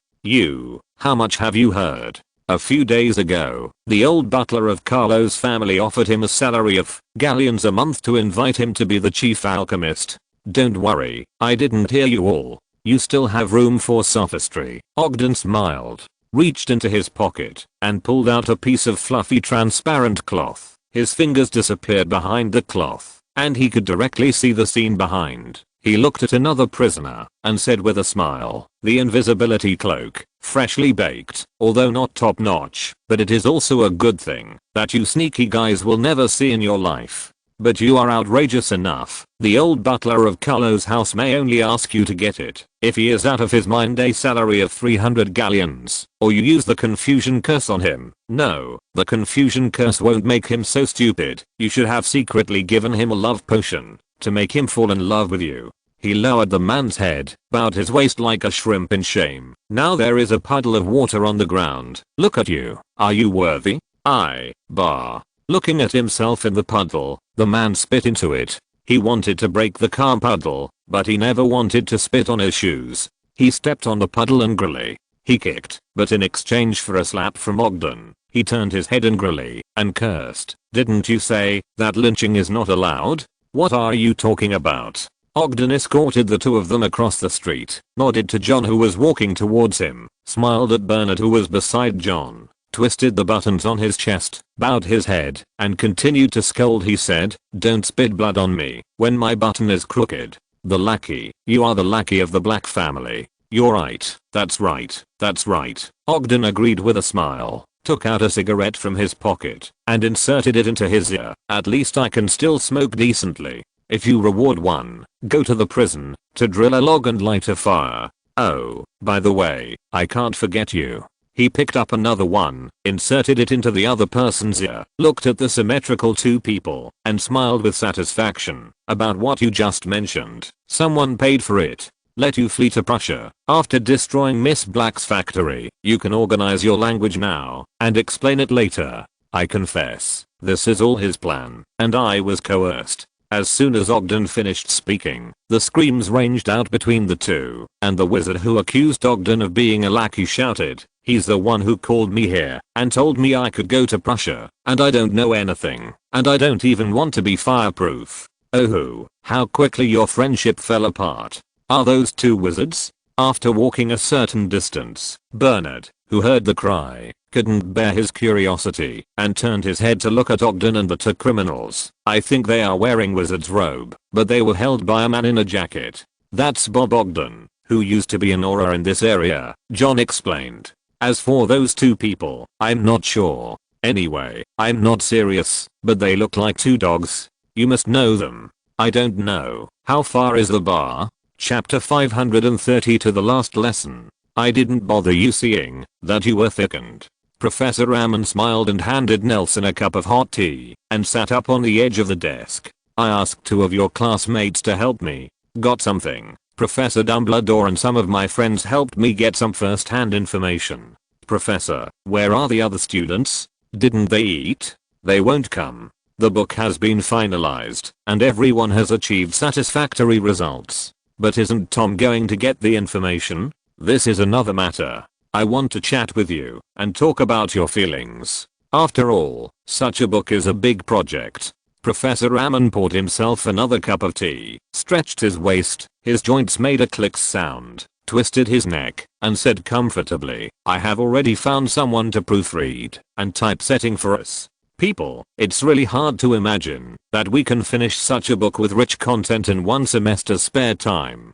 Speaker 1: How much have you heard? A few days ago, the old butler of Carlo's family offered him a salary of galleons a month to invite him to be the chief alchemist. Don't worry, I didn't hear you all. You still have room for sophistry. Ogden smiled, reached into his pocket, and pulled out a piece of fluffy transparent cloth. His fingers disappeared behind the cloth, and he could directly see the scene behind. He looked at another prisoner, and said with a smile, the invisibility cloak, freshly baked, although not top notch, but it is also a good thing that you sneaky guys will never see in your life. But you are outrageous enough. The old butler of Carlo's house may only ask you to get it if he is out of his mind, a salary of 300 galleons, or you use the confusion curse on him. No, the confusion curse won't make him so stupid. You should have secretly given him a love potion to make him fall in love with you. He lowered the man's head, bowed his waist like a shrimp in shame. Now there is a puddle of water on the ground. Look at you. Are you worthy? Looking at himself in the puddle, the man spit into it. He wanted to break the calm puddle, but he never wanted to spit on his shoes. He stepped on the puddle angrily. He kicked, but in exchange for a slap from Ogden, he turned his head angrily and cursed. Didn't you say that lynching is not allowed? What are you talking about? Ogden escorted the two of them across the street, nodded to John who was walking towards him, smiled at Bernard who was beside John, twisted the buttons on his chest, bowed his head, and continued to scold. He said, don't spit blood on me when my button is crooked. The lackey, you are the lackey of the Black family. You're right, that's right, that's right. Ogden agreed with a smile, took out a cigarette from his pocket, and inserted it into his ear. At least I can still smoke decently. If you reward one, go to the prison, to drill a log and light a fire. Oh, by the way, I can't forget you. He picked up another one, inserted it into the other person's ear, looked at the symmetrical two people, and smiled with satisfaction. About what you just mentioned, someone paid for it. Let you flee to Prussia. After destroying Miss Black's factory, you can organize your language now, and explain it later. I confess, this is all his plan, and I was coerced. As soon as Ogden finished speaking, the screams ranged out between the two, and the wizard who accused Ogden of being a lackey shouted, he's the one who called me here and told me I could go to Prussia, and I don't know anything, and I don't even want to be fireproof. Oh, how quickly your friendship fell apart. Are those two wizards? After walking a certain distance, Bernard, who heard the cry, couldn't bear his curiosity and turned his head to look at Ogden and the two criminals. I think they are wearing wizard's robe, but they were held by a man in a jacket. That's Bob Ogden, who used to be an aura in this area, John explained. As for those two people, I'm not sure. Anyway, I'm not serious, but they look like two dogs. You must know them. I don't know. How far is the bar? Chapter 530 to the last lesson. I didn't bother you seeing that you were thickened. Professor Ammon smiled and handed Nelson a cup of hot tea and sat up on the edge of the desk. I asked two of your classmates to help me. Got something. Professor Dumbledore and some of my friends helped me get some first-hand information. Professor, where are the other students? Didn't they eat? They won't come. The book has been finalized and everyone has achieved satisfactory results. But isn't Tom going to get the information? This is another matter. I want to chat with you and talk about your feelings. After all, such a book is a big project. Professor Ammon poured himself another cup of tea, stretched his waist, his joints made a click sound, twisted his neck, and said comfortably, I have already found someone to proofread and typesetting for us. People, it's really hard to imagine that we can finish such a book with rich content in one semester's spare time.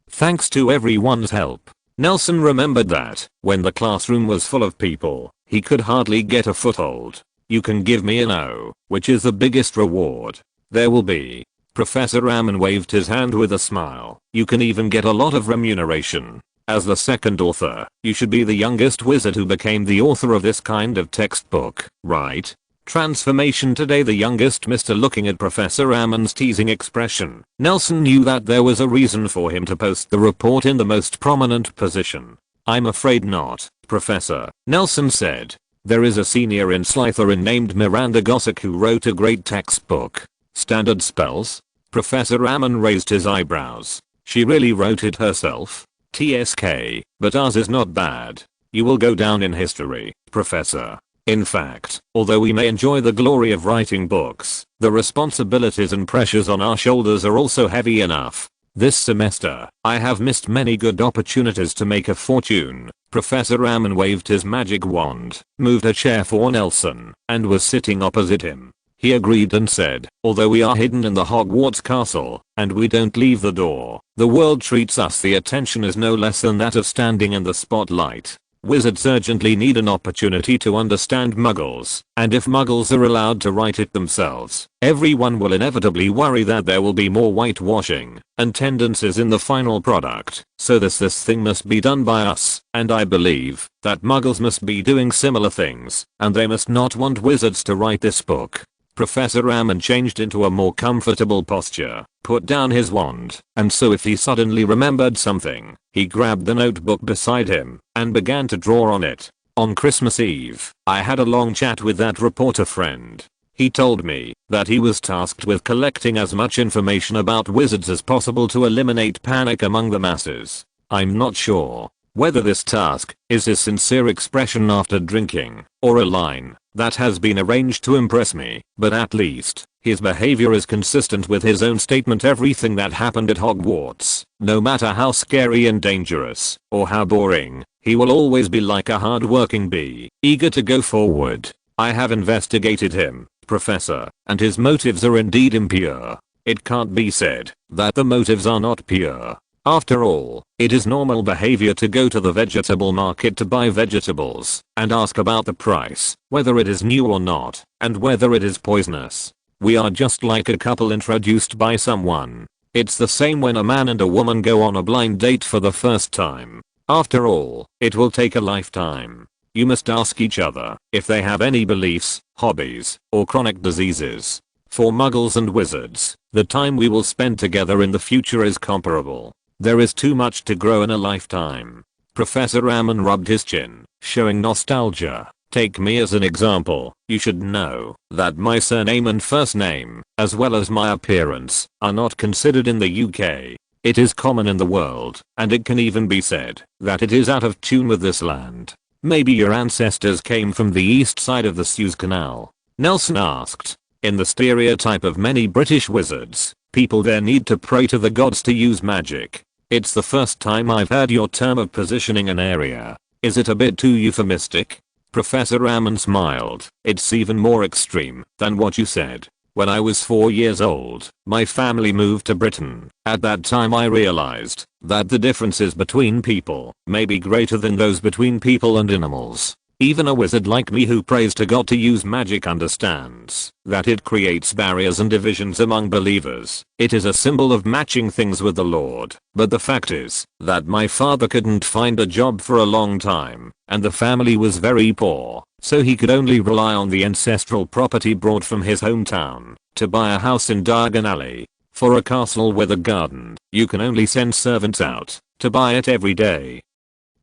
Speaker 1: Thanks to everyone's help. Nelson remembered that, when the classroom was full of people, he could hardly get a foothold. You can give me an O, which is the biggest reward there will be. Professor Ammon waved his hand with a smile. You can even get a lot of remuneration. As the second author, you should be the youngest wizard who became the author of this kind of textbook, right? Transformation today. The youngest Mr. looking at Professor Ammon's teasing expression. Nelson knew that there was a reason for him to post the report in the most prominent position. I'm afraid not, Professor, Nelson said. There is a senior in Slytherin named Miranda Gossick who wrote a great textbook. Standard spells? Professor Ammon raised his eyebrows. She really wrote it herself? TSK, but ours is not bad. You will go down in history, Professor. In fact, although we may enjoy the glory of writing books, the responsibilities and pressures on our shoulders are also heavy enough. This semester, I have missed many good opportunities to make a fortune. Professor Ammon waved his magic wand, moved a chair for Nelson, and was sitting opposite him. He agreed and said, although we are hidden in the Hogwarts castle, and we don't leave the door, the world treats us. The attention is no less than that of standing in the spotlight. Wizards urgently need an opportunity to understand Muggles, and if Muggles are allowed to write it themselves, everyone will inevitably worry that there will be more whitewashing and tendencies in the final product. So this thing must be done by us, and I believe that Muggles must be doing similar things, and they must not want wizards to write this book. Professor Ammon changed into a more comfortable posture, put down his wand, and so if he suddenly remembered something, he grabbed the notebook beside him and began to draw on it. On Christmas Eve, I had a long chat with that reporter friend. He told me that he was tasked with collecting as much information about wizards as possible to eliminate panic among the masses. I'm not sure whether this task is his sincere expression after drinking, or a line that has been arranged to impress me, but at least, his behavior is consistent with his own statement. Everything that happened at Hogwarts, no matter how scary and dangerous, or how boring, he will always be like a hard-working bee, eager to go forward. I have investigated him, Professor, and his motives are indeed impure. It can't be said that the motives are not pure. After all, it is normal behavior to go to the vegetable market to buy vegetables and ask about the price, whether it is new or not, and whether it is poisonous. We are just like a couple introduced by someone. It's the same when a man and a woman go on a blind date for the first time. After all, it will take a lifetime. You must ask each other if they have any beliefs, hobbies, or chronic diseases. For Muggles and wizards, the time we will spend together in the future is comparable. There is too much to grow in a lifetime. Professor Ammon rubbed his chin, showing nostalgia. Take me as an example. You should know that my surname and first name, as well as my appearance, are not considered in the UK. It is common in the world, and it can even be said that it is out of tune with this land. Maybe your ancestors came from the east side of the Suez Canal? Nelson asked. In the stereotype of many British wizards, people there need to pray to the gods to use magic. It's the first time I've heard your term of positioning an area. Is it a bit too euphemistic? Professor Ammon smiled. It's even more extreme than what you said. When I was 4 years old, my family moved to Britain. At that time I realized that the differences between people may be greater than those between people and animals. Even a wizard like me who prays to God to use magic understands that it creates barriers and divisions among believers. It is a symbol of matching things with the Lord. But the fact is that my father couldn't find a job for a long time, and the family was very poor, so he could only rely on the ancestral property brought from his hometown to buy a house in Diagon Alley. For a castle with a garden, you can only send servants out to buy it every day.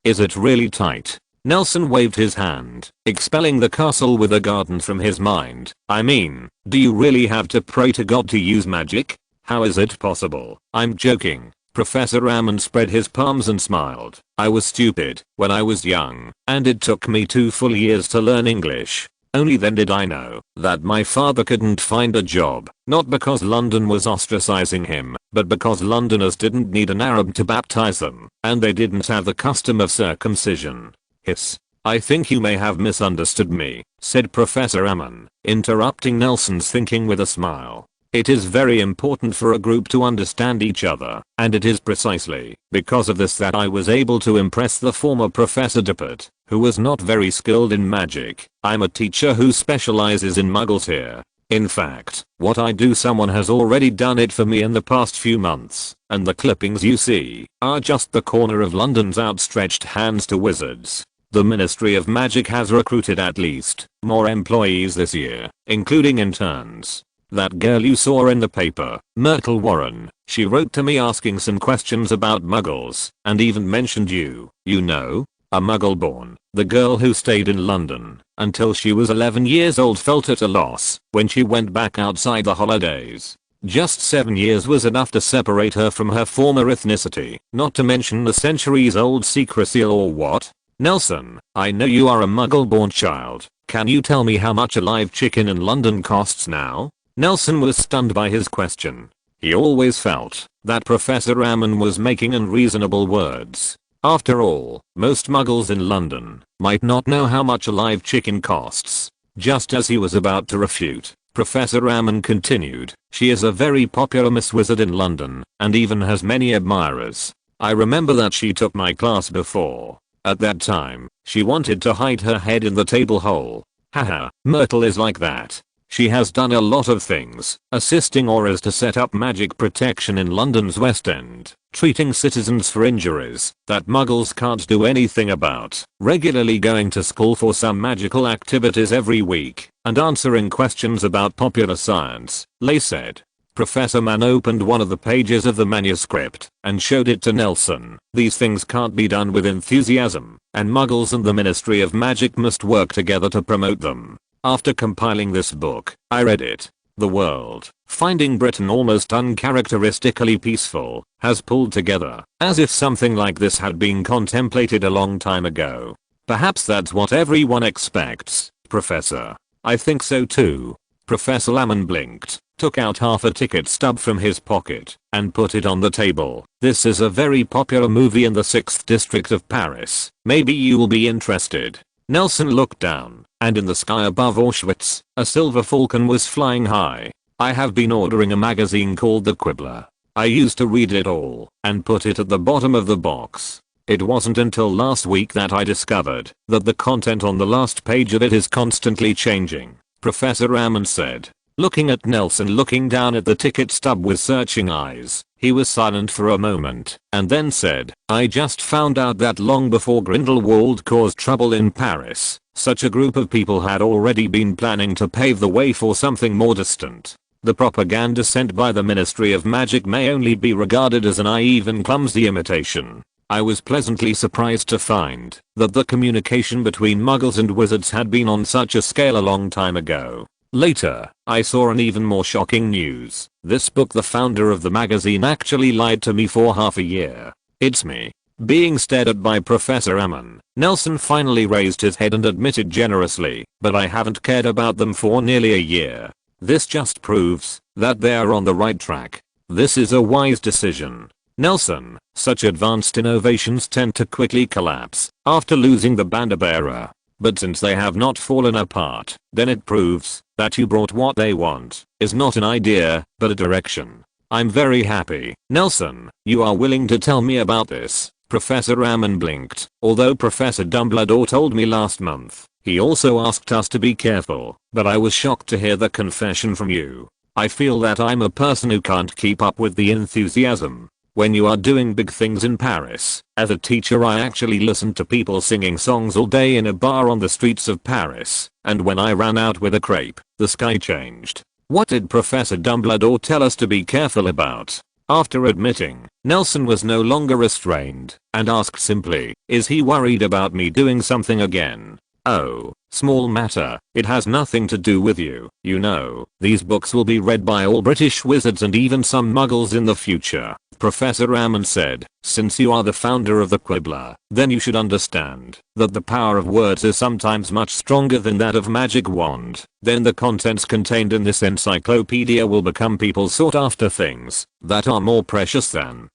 Speaker 1: Is it really tight? Nelson waved his hand, expelling the castle with a garden from his mind. I mean, do you really have to pray to God to use magic? How is it possible? I'm joking. Professor Ammon spread his palms and smiled. I was stupid when I was young, and it took me 2 full years to learn English. Only then did I know that my father couldn't find a job, not because London was ostracizing him, but because Londoners didn't need an Arab to baptize them, and they didn't have the custom of circumcision. Hiss. I think you may have misunderstood me, said Professor Ammon, interrupting Nelson's thinking with a smile. It is very important for a group to understand each other, and it is precisely because of this that I was able to impress the former Professor Dippet, who was not very skilled in magic. I'm a teacher who specializes in Muggles here. In fact, what I do, someone has already done it for me in the past few months, and the clippings you see are just the corner of London's outstretched hands to wizards. The Ministry of Magic has recruited at least more employees this year, including interns. That girl you saw in the paper, Myrtle Warren, she wrote to me asking some questions about muggles, and even mentioned you. You know? A muggle born, the girl who stayed in London until she was 11 years old, felt at a loss when she went back outside the holidays. Just 7 years was enough to separate her from her former ethnicity, not to mention the centuries-old secrecy or what? Nelson, I know you are a muggle-born child. Can you tell me how much a live chicken in London costs now? Nelson was stunned by his question. He always felt that Professor Ammon was making unreasonable words. After all, most muggles in London might not know how much a live chicken costs. Just as he was about to refute, Professor Ammon continued, she is a very popular Miss Wizard in London, and even has many admirers. I remember that she took my class before. At that time, she wanted to hide her head in the table hole. Haha, Myrtle is like that. She has done a lot of things, assisting Auras to set up magic protection in London's West End, treating citizens for injuries that muggles can't do anything about, regularly going to school for some magical activities every week, and answering questions about popular science, Lay said. Professor Mann opened one of the pages of the manuscript and showed it to Nelson. These things can't be done with enthusiasm, and muggles and the Ministry of Magic must work together to promote them. After compiling this book, I read it. The world, finding Britain almost uncharacteristically peaceful, has pulled together, as if something like this had been contemplated a long time ago. Perhaps that's what everyone expects, Professor. I think so too. Professor Lamon blinked, took out half a ticket stub from his pocket, and put it on the table. This is a very popular movie in the 6th district of Paris. Maybe you'll be interested. Nelson looked down, and in the sky above Auschwitz, a silver falcon was flying high. I have been ordering a magazine called The Quibbler. I used to read it all, and put it at the bottom of the box. It wasn't until last week that I discovered that the content on the last page of it is constantly changing, Professor Ammon said. Looking at Nelson looking down at the ticket stub with searching eyes, he was silent for a moment, and then said, I just found out that long before Grindelwald caused trouble in Paris, such a group of people had already been planning to pave the way for something more distant. The propaganda sent by the Ministry of Magic may only be regarded as a naive and clumsy imitation. I was pleasantly surprised to find that the communication between muggles and wizards had been on such a scale a long time ago. Later, I saw an even more shocking news. This book, the founder of the magazine actually lied to me for half a year. It's me. Being stared at by Professor Ammon, Nelson finally raised his head and admitted generously, but I haven't cared about them for nearly a year. This just proves that they are on the right track. This is a wise decision. Nelson, such advanced innovations tend to quickly collapse after losing the banner bearer. But since they have not fallen apart, then it proves that you brought what they want is not an idea, but a direction. I'm very happy, Nelson, you are willing to tell me about this. Professor Ammon blinked. Although Professor Dumbledore told me last month, he also asked us to be careful, but I was shocked to hear the confession from you. I feel that I'm a person who can't keep up with the enthusiasm. When you are doing big things in Paris, as a teacher I actually listened to people singing songs all day in a bar on the streets of Paris, and when I ran out with a crepe, the sky changed. What did Professor Dumbledore tell us to be careful about? After admitting, Nelson was no longer restrained, and asked simply, is he worried about me doing something again? Oh, small matter, it has nothing to do with you. You know, these books will be read by all British wizards and even some muggles in the future, Professor Ammon said. Since you are the founder of the Quibbler, then you should understand that the power of words is sometimes much stronger than that of magic wand. Then the contents contained in this encyclopedia will become people's sought after things that are more precious than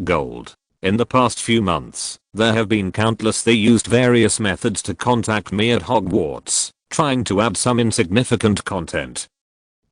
Speaker 1: gold. In the past few months, there have been countless. They used various methods to contact me at Hogwarts, trying to add some insignificant content.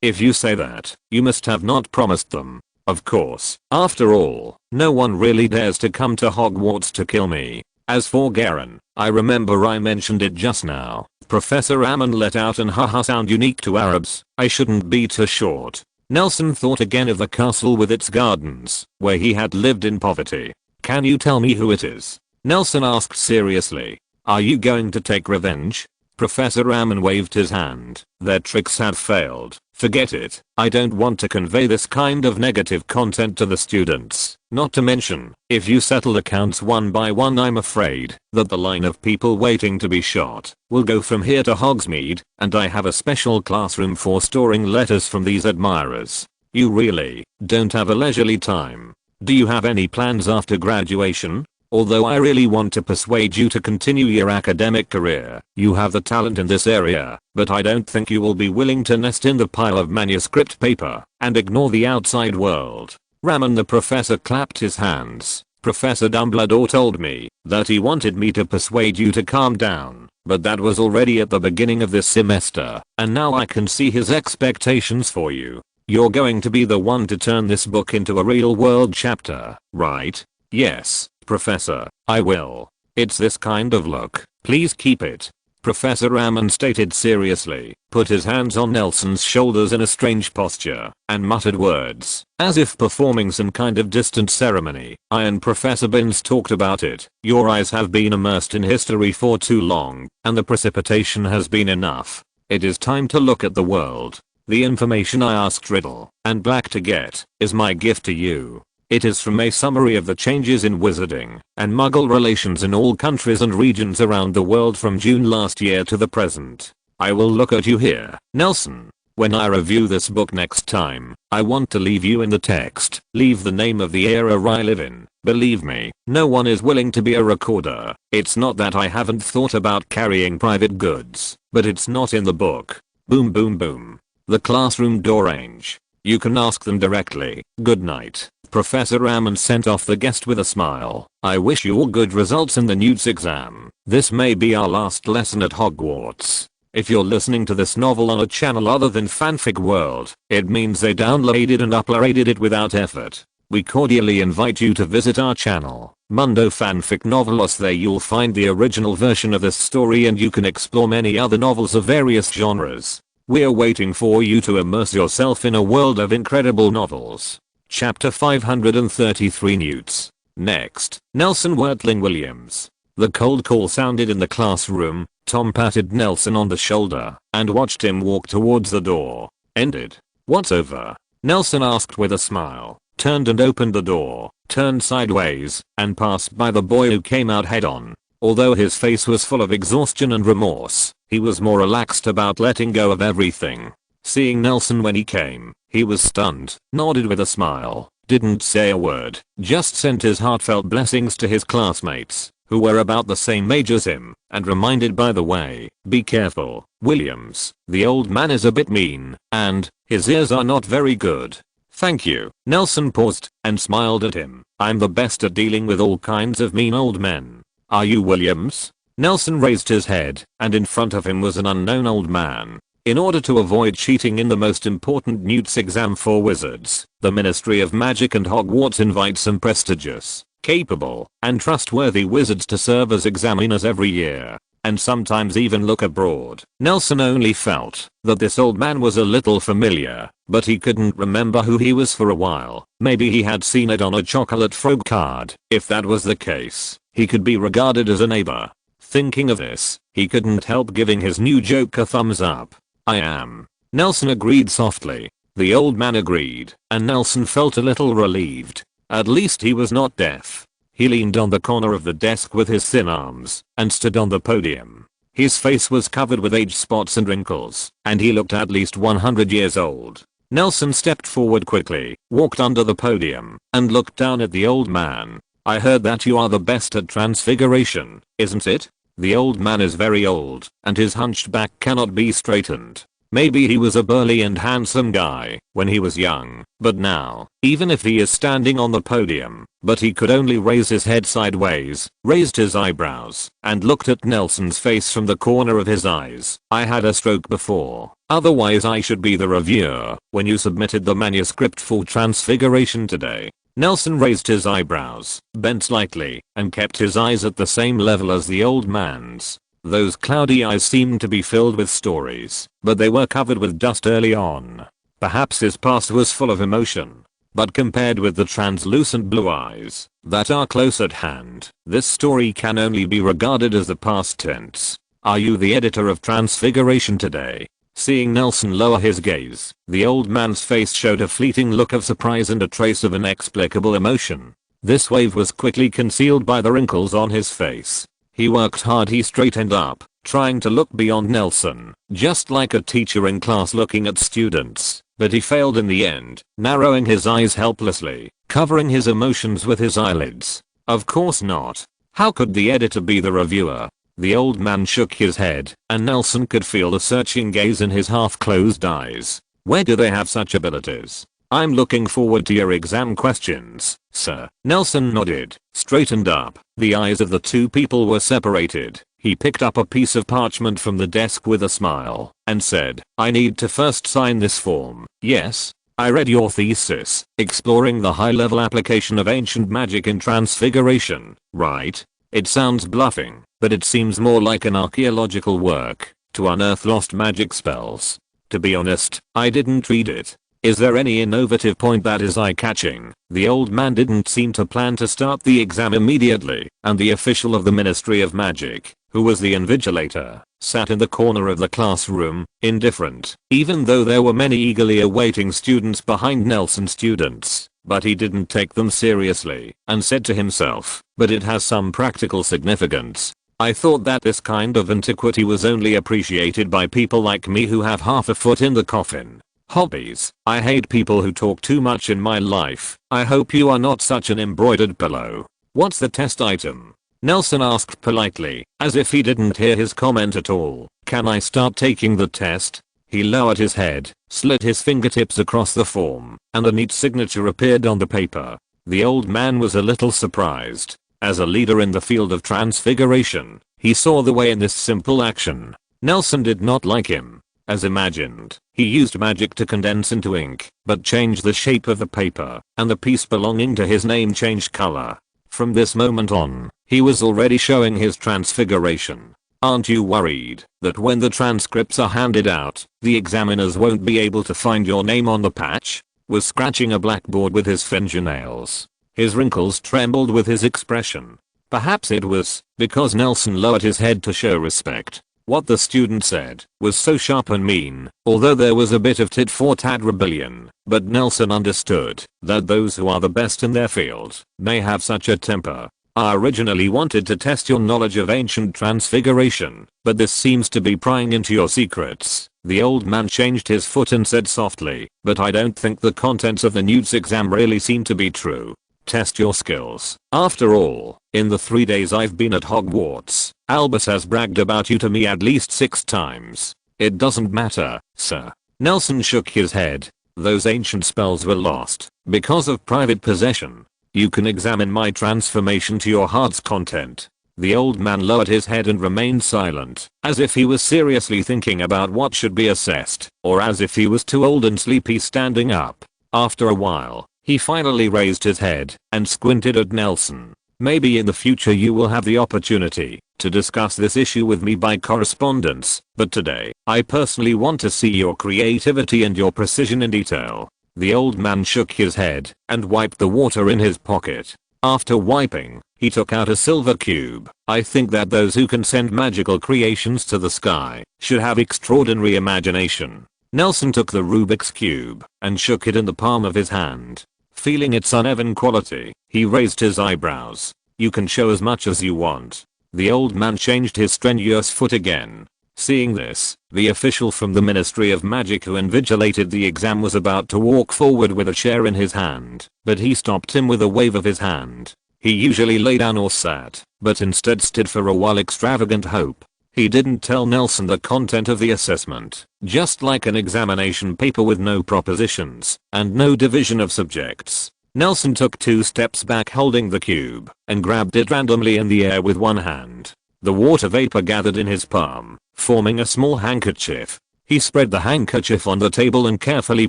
Speaker 1: If you say that, you must have not promised them. Of course, after all, no one really dares to come to Hogwarts to kill me. As for Garen, I remember I mentioned it just now. Professor Ammon let out an haha sound unique to Arabs. I shouldn't be too short. Nelson thought again of the castle with its gardens, where he had lived in poverty. Can you tell me who it is? Nelson asked seriously. Are you going to take revenge? Professor Raman waved his hand. Their tricks had failed. Forget it. I don't want to convey this kind of negative content to the students. Not to mention, if you settle accounts one by one, I'm afraid that the line of people waiting to be shot will go from here to Hogsmeade, and I have a special classroom for storing letters from these admirers. You really don't have a leisurely time. Do you have any plans after graduation? Although I really want to persuade you to continue your academic career, you have the talent in this area, but I don't think you will be willing to nest in the pile of manuscript paper and ignore the outside world. Raman the professor clapped his hands. Professor Dumbledore told me that he wanted me to persuade you to calm down, but that was already at the beginning of this semester, and now I can see his expectations for you. You're going to be the one to turn this book into a real world chapter, right? Yes, Professor, I will. It's this kind of look. Please keep it. Professor Raman stated seriously, put his hands on Nelson's shoulders in a strange posture, and muttered words, as if performing some kind of distant ceremony. I and Professor Binns talked about it. Your eyes have been immersed in history for too long, and the precipitation has been enough. It is time to look at the world. The information I asked Riddle and Black to get is my gift to you. It is from a summary of the changes in wizarding and Muggle relations in all countries and regions around the world from June last year to the present. I will look at you here, Nelson. When I review this book next time, I want to leave you in the text. Leave the name of the era I live in. Believe me, no one is willing to be a recorder. It's not that I haven't thought about carrying private goods, but it's not in the book. Boom boom boom. The classroom door rang. You can ask them directly. Good night. Professor Raman sent off the guest with a smile. I wish you all good results in the NEWTs exam. This may be our last lesson at Hogwarts. If you're listening to this novel on a channel other than Fanfic World, it means they downloaded and uploaded it without effort. We cordially invite you to visit our channel, Mundo Fanfic Novelos. There you'll find the original version of this story and you can explore many other novels of various genres. We're waiting for you to immerse yourself in a world of incredible novels. Chapter 533 NEWTs. Next, Nelson Wertling Williams. The cold call sounded in the classroom. Tom patted Nelson on the shoulder and watched him walk towards the door. Ended. What's over? Nelson asked with a smile, turned and opened the door, turned sideways, and passed by the boy who came out head on. Although his face was full of exhaustion and remorse, he was more relaxed about letting go of everything. Seeing Nelson when he came, he was stunned, nodded with a smile, didn't say a word, just sent his heartfelt blessings to his classmates, who were about the same age as him, and reminded, by the way, be careful, Williams, the old man is a bit mean, and his ears are not very good. Thank you. Nelson paused and smiled at him. I'm the best at dealing with all kinds of mean old men. Are you Williams? Nelson raised his head, and in front of him was an unknown old man. In order to avoid cheating in the most important NEWTs exam for wizards, the Ministry of Magic and Hogwarts invites some prestigious, capable, and trustworthy wizards to serve as examiners every year, and sometimes even look abroad. Nelson only felt that this old man was a little familiar, but he couldn't remember who he was for a while. Maybe he had seen it on a chocolate frog card. If that was the case, he could be regarded as a neighbor. Thinking of this, he couldn't help giving his new joke a thumbs up. I am. Nelson agreed softly. The old man agreed, and Nelson felt a little relieved. At least he was not deaf. He leaned on the corner of the desk with his thin arms, and stood on the podium. His face was covered with age spots and wrinkles, and he looked at least 100 years old. Nelson stepped forward quickly, walked under the podium, and looked down at the old man. I heard that you are the best at transfiguration, isn't it? The old man is very old, and his hunched back cannot be straightened. Maybe he was a burly and handsome guy when he was young, but now, even if he is standing on the podium, but he could only raise his head sideways, raised his eyebrows, and looked at Nelson's face from the corner of his eyes. I had a stroke before, otherwise I should be the reviewer when you submitted the manuscript for transfiguration today. Nelson raised his eyebrows, bent slightly, and kept his eyes at the same level as the old man's. Those cloudy eyes seemed to be filled with stories, but they were covered with dust early on. Perhaps his past was full of emotion. but compared with the translucent blue eyes that are close at hand, this story can only be regarded as the past tense. Are you the editor of Transfiguration today? Seeing Nelson lower his gaze, the old man's face showed a fleeting look of surprise and a trace of inexplicable emotion. This wave was quickly concealed by the wrinkles on his face. He worked hard. He straightened up, trying to look beyond Nelson, just like a teacher in class looking at students, but he failed in the end, narrowing his eyes helplessly, covering his emotions with his eyelids. Of course not. How could the editor be the reviewer? The old man shook his head, and Nelson could feel the searching gaze in his half-closed eyes. Where do they have such abilities? I'm looking forward to your exam questions, sir. Nelson nodded, straightened up. The eyes of the two people were separated. He picked up a piece of parchment from the desk with a smile, and said, I need to first sign this form. Yes? I read your thesis, exploring the high-level application of ancient magic in Transfiguration, right? It sounds bluffing, but it seems more like an archaeological work, to unearth lost magic spells. To be honest, I didn't read it. Is there any innovative point that is eye-catching? The old man didn't seem to plan to start the exam immediately, and the official of the Ministry of Magic, who was the invigilator, sat in the corner of the classroom, indifferent, even though there were many eagerly awaiting students behind Nelson's students. But he didn't take them seriously, and said to himself, but it has some practical significance. I thought that this kind of antiquity was only appreciated by people like me who have half a foot in the coffin. Hobbies. I hate people who talk too much in my life. I hope you are not such an embroidered pillow. What's the test item? Nelson asked politely, as if he didn't hear his comment at all. Can I start taking the test? He lowered his head, slid his fingertips across the form, and a neat signature appeared on the paper. The old man was a little surprised. As a leader in the field of transfiguration, he saw the way in this simple action. Nelson did not like him. As imagined, he used magic to condense into ink, but changed the shape of the paper, and the piece belonging to his name changed color. From this moment on, he was already showing his transfiguration. Aren't you worried that when the transcripts are handed out, the examiners won't be able to find your name on the patch? Was scratching a blackboard with his fingernails. His wrinkles trembled with his expression. Perhaps it was because Nelson lowered his head to show respect. What the student said was so sharp and mean, although there was a bit of tit-for-tat rebellion, but Nelson understood that those who are the best in their field may have such a temper. I originally wanted to test your knowledge of ancient transfiguration, but this seems to be prying into your secrets. The old man changed his foot and said softly, but I don't think the contents of the Newt's exam really seem to be true. Test your skills. After all, in the 3 days I've been at Hogwarts, Albus has bragged about you to me at least 6 times. It doesn't matter, sir. Nelson shook his head. Those ancient spells were lost because of private possession. You can examine my transformation to your heart's content. The old man lowered his head and remained silent, as if he was seriously thinking about what should be assessed, or as if he was too old and sleepy standing up. After a while, he finally raised his head and squinted at Nelson. Maybe in the future you will have the opportunity to discuss this issue with me by correspondence, but today, I personally want to see your creativity and your precision in detail. The old man shook his head and wiped the water in his pocket. After wiping, he took out a silver cube. I think that those who can send magical creations to the sky should have extraordinary imagination. Nelson took the Rubik's Cube and shook it in the palm of his hand. Feeling its uneven quality, he raised his eyebrows. You can show as much as you want. The old man changed his strenuous foot again. Seeing this, the official from the Ministry of Magic who invigilated the exam was about to walk forward with a chair in his hand, but he stopped him with a wave of his hand. He usually lay down or sat, but instead stood for a while extravagant hope. He didn't tell Nelson the content of the assessment, just like an examination paper with no propositions and no division of subjects. Nelson took 2 steps back holding the cube and grabbed it randomly in the air with one hand. The water vapor gathered in his palm, forming a small handkerchief. He spread the handkerchief on the table and carefully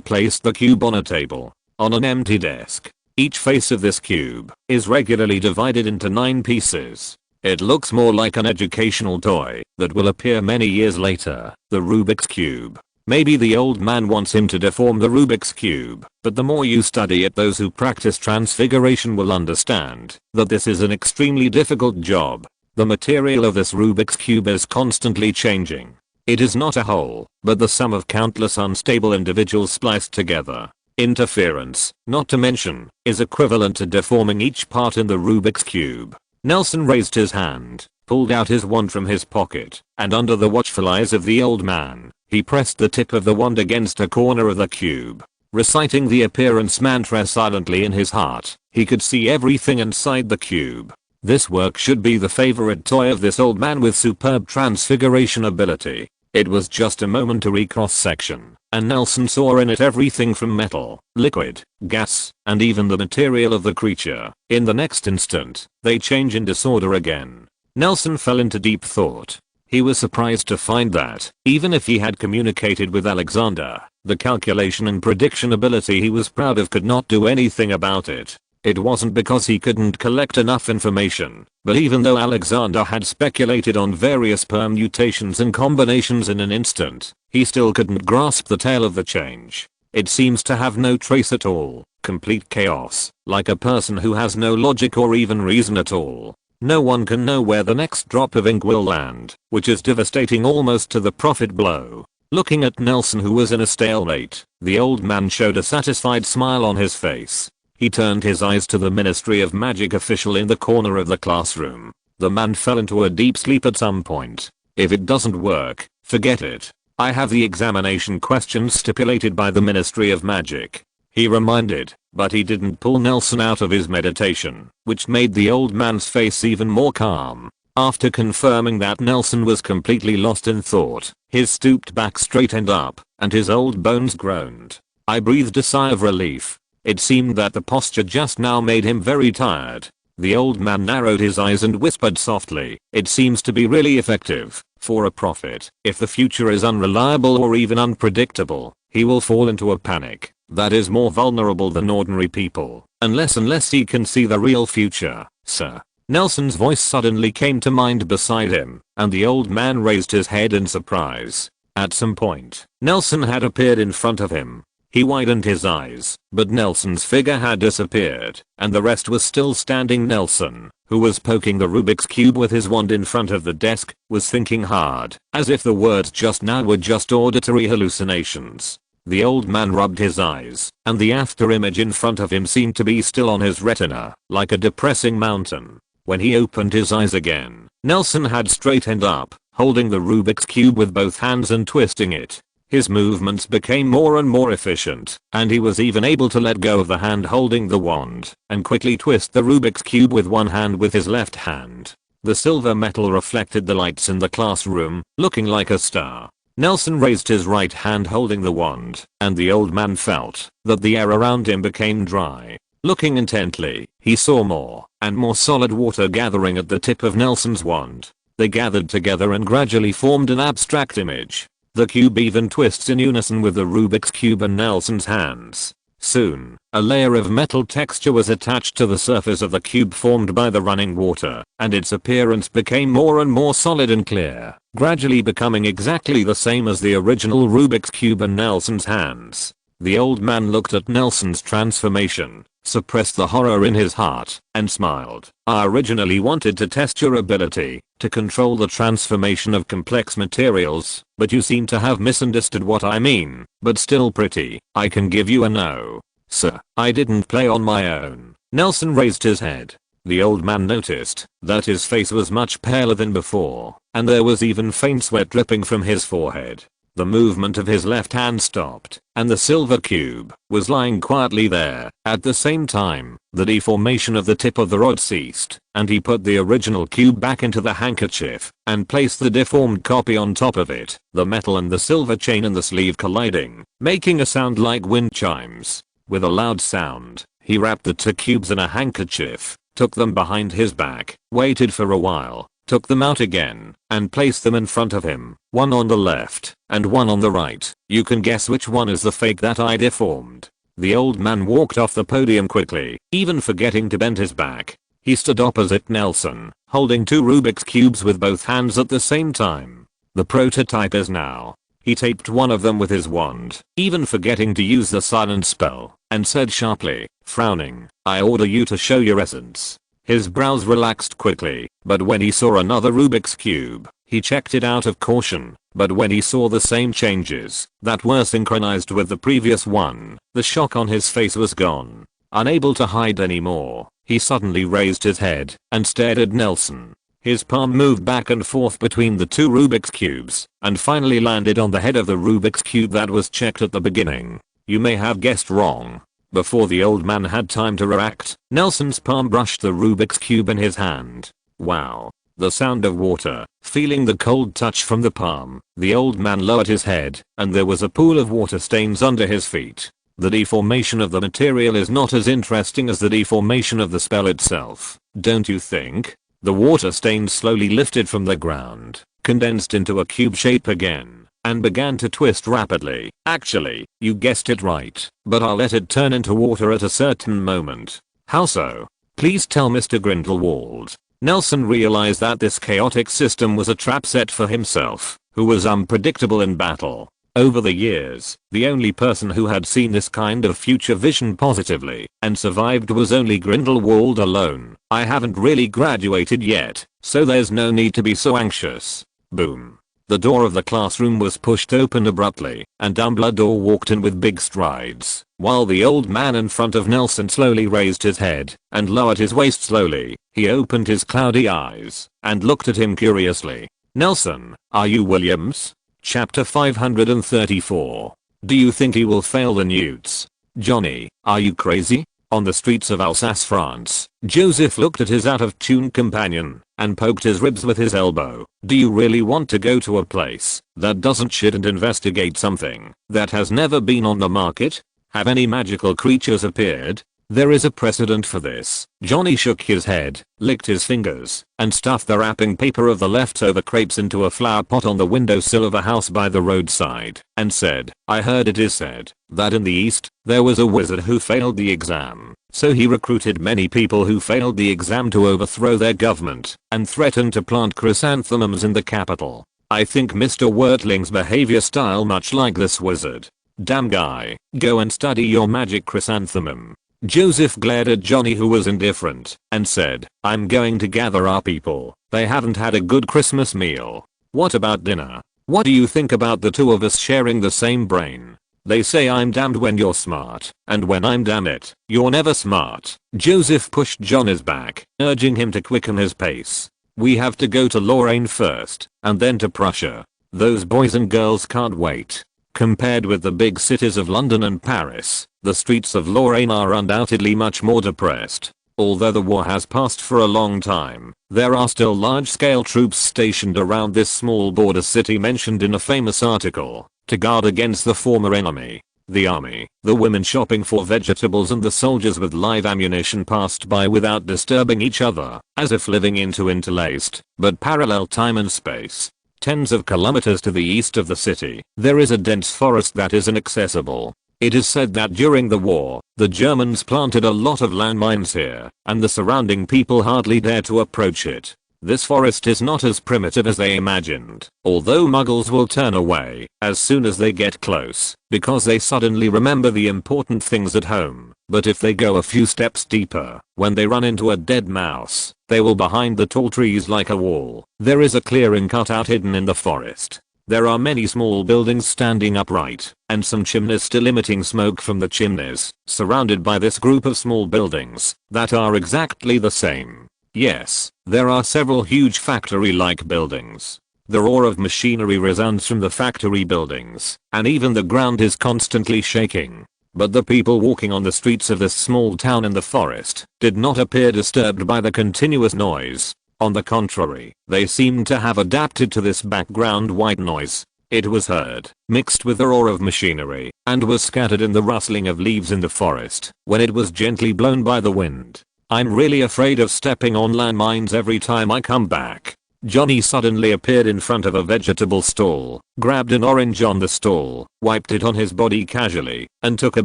Speaker 1: placed the cube on a table, on an empty desk. Each face of this cube is regularly divided into 9 pieces. It looks more like an educational toy that will appear many years later. The Rubik's Cube. Maybe the old man wants him to deform the Rubik's Cube, but the more you study it, those who practice transfiguration will understand that this is an extremely difficult job. The material of this Rubik's Cube is constantly changing. It is not a whole, but the sum of countless unstable individuals spliced together. Interference, not to mention, is equivalent to deforming each part in the Rubik's Cube. Nelson raised his hand, pulled out his wand from his pocket, and under the watchful eyes of the old man, he pressed the tip of the wand against a corner of the cube. Reciting the appearance mantra silently in his heart, he could see everything inside the cube. This work should be the favorite toy of this old man with superb transfiguration ability. It was just a momentary cross-section, and Nelson saw in it everything from metal, liquid, gas, and even the material of the creature. In the next instant, they change in disorder again. Nelson fell into deep thought. He was surprised to find that, even if he had communicated with Alexander, the calculation and prediction ability he was proud of could not do anything about it. It wasn't because he couldn't collect enough information, but even though Alexander had speculated on various permutations and combinations in an instant, he still couldn't grasp the tale of the change. It seems to have no trace at all, complete chaos, like a person who has no logic or even reason at all. No one can know where the next drop of ink will land, which is devastating almost to the profit blow. Looking at Nelson, who was in a stalemate, the old man showed a satisfied smile on his face. He turned his eyes to the Ministry of Magic official in the corner of the classroom. The man fell into a deep sleep at some point. If it doesn't work, forget it. I have the examination questions stipulated by the Ministry of Magic, he reminded, but he didn't pull Nelson out of his meditation, which made the old man's face even more calm. After confirming that Nelson was completely lost in thought, his stooped back straightened up, and his old bones groaned. I breathed a sigh of relief. It seemed that the posture just now made him very tired. The old man narrowed his eyes and whispered softly, "It seems to be really effective, for a prophet. If the future is unreliable or even unpredictable, he will fall into a panic that is more vulnerable than ordinary people, unless he can see the real future, sir." Nelson's voice suddenly came to mind beside him, and the old man raised his head in surprise. At some point, Nelson had appeared in front of him. He widened his eyes, but Nelson's figure had disappeared, and the rest was still standing. Nelson, who was poking the Rubik's Cube with his wand in front of the desk, was thinking hard, as if the words just now were just auditory hallucinations. The old man rubbed his eyes, and the after image in front of him seemed to be still on his retina, like a depressing mountain. When he opened his eyes again, Nelson had straightened up, holding the Rubik's Cube with both hands and twisting it. His movements became more and more efficient, and he was even able to let go of the hand holding the wand, and quickly twist the Rubik's Cube with one hand with his left hand. The silver metal reflected the lights in the classroom, looking like a star. Nelson raised his right hand holding the wand, and the old man felt that the air around him became dry. Looking intently, he saw more and more solid water gathering at the tip of Nelson's wand. They gathered together and gradually formed an abstract image. The cube even twists in unison with the Rubik's Cube and Nelson's hands. Soon, a layer of metal texture was attached to the surface of the cube formed by the running water, and its appearance became more and more solid and clear, gradually becoming exactly the same as the original Rubik's Cube and Nelson's hands. The old man looked at Nelson's transformation, suppressed the horror in his heart, and smiled. "I originally wanted to test your ability to control the transformation of complex materials, but you seem to have misunderstood what I mean. But still pretty, I can give you a no, sir. I didn't play on my own." Nelson raised his head. The old man noticed that his face was much paler than before, and there was even faint sweat dripping from his forehead. The movement of his left hand stopped, and the silver cube was lying quietly there. At the same time, the deformation of the tip of the rod ceased, and he put the original cube back into the handkerchief, and placed the deformed copy on top of it, the metal and the silver chain in the sleeve colliding, making a sound like wind chimes. With a loud sound, he wrapped the two cubes in a handkerchief, took them behind his back, waited for a while, took them out again, and placed them in front of him, one on the left, and one on the right. "You can guess which one is the fake that I deformed." The old man walked off the podium quickly, even forgetting to bend his back. He stood opposite Nelson, holding two Rubik's Cubes with both hands at the same time. "The prototype is now He taped one of them with his wand, even forgetting to use the silent spell, and said sharply, frowning, "I order you to show your essence." His brows relaxed quickly, but when he saw another Rubik's Cube, he checked it out of caution. But when he saw the same changes that were synchronized with the previous one, the shock on his face was gone. Unable to hide anymore, he suddenly raised his head and stared at Nelson. His palm moved back and forth between the two Rubik's Cubes and finally landed on the head of the Rubik's Cube that was checked at the beginning. You may have guessed wrong. Before the old man had time to react, Nelson's palm brushed the Rubik's Cube in his hand. Wow. The sound of water, feeling the cold touch from the palm, the old man lowered his head, and there was a pool of water stains under his feet. The deformation of the material is not as interesting as the deformation of the spell itself, don't you think? The water stains slowly lifted from the ground, condensed into a cube shape again, and began to twist rapidly. Actually, you guessed it right, but I'll let it turn into water at a certain moment. How so? Please tell Mr. Grindelwald. Nelson realized that this chaotic system was a trap set for himself, who was unpredictable in battle. Over the years, the only person who had seen this kind of future vision positively and survived was only Grindelwald alone. I haven't really graduated yet, so there's no need to be so anxious. Boom. The door of the classroom was pushed open abruptly, and Dumbledore walked in with big strides, while the old man in front of Nelson slowly raised his head and lowered his waist slowly. He opened his cloudy eyes and looked at him curiously. "Nelson, are you Williams?" Chapter 534. Do you think he will fail the newts? Johnny, are you crazy? On the streets of Alsace, France, Joseph looked at his out-of-tune companion and poked his ribs with his elbow. Do you really want to go to a place that doesn't shit and investigate something that has never been on the market? Have any magical creatures appeared? There is a precedent for this. Johnny shook his head, licked his fingers, and stuffed the wrapping paper of the leftover crepes into a flower pot on the windowsill of a house by the roadside, and said, I heard it is said that in the East, there was a wizard who failed the exam. So he recruited many people who failed the exam to overthrow their government, and threatened to plant chrysanthemums in the capital. I think Mr. Wertling's behavior style much like this wizard. Damn guy, go and study your magic chrysanthemum. Joseph glared at Johnny, who was indifferent, and said, I'm going to gather our people. They haven't had a good Christmas meal. What about dinner? What do you think about the two of us sharing the same brain? They say I'm damned when you're smart, and when I'm damn it, you're never smart. Joseph pushed Johnny's back, urging him to quicken his pace. We have to go to Lorraine first, and then to Prussia. Those boys and girls can't wait. Compared with the big cities of London and Paris, the streets of Lorraine are undoubtedly much more depressed. Although the war has passed for a long time, there are still large-scale troops stationed around this small border city mentioned in a famous article, to guard against the former enemy. The army, the women shopping for vegetables, and the soldiers with live ammunition passed by without disturbing each other, as if living into interlaced, but parallel time and space. Tens of kilometers to the east of the city, there is a dense forest that is inaccessible. It is said that during the war, the Germans planted a lot of landmines here, and the surrounding people hardly dare to approach it. This forest is not as primitive as they imagined, although Muggles will turn away as soon as they get close, because they suddenly remember the important things at home. But if they go a few steps deeper, when they run into a dead mouse, they will behind the tall trees like a wall. There is a clearing cut out hidden in the forest. There are many small buildings standing upright, and some chimneys still emitting smoke from the chimneys, surrounded by this group of small buildings that are exactly the same. Yes, there are several huge factory-like buildings. The roar of machinery resounds from the factory buildings, and even the ground is constantly shaking. But the people walking on the streets of this small town in the forest did not appear disturbed by the continuous noise. On the contrary, they seemed to have adapted to this background white noise. It was heard, mixed with the roar of machinery, and was scattered in the rustling of leaves in the forest when it was gently blown by the wind. I'm really afraid of stepping on landmines every time I come back. Johnny suddenly appeared in front of a vegetable stall, grabbed an orange on the stall, wiped it on his body casually, and took a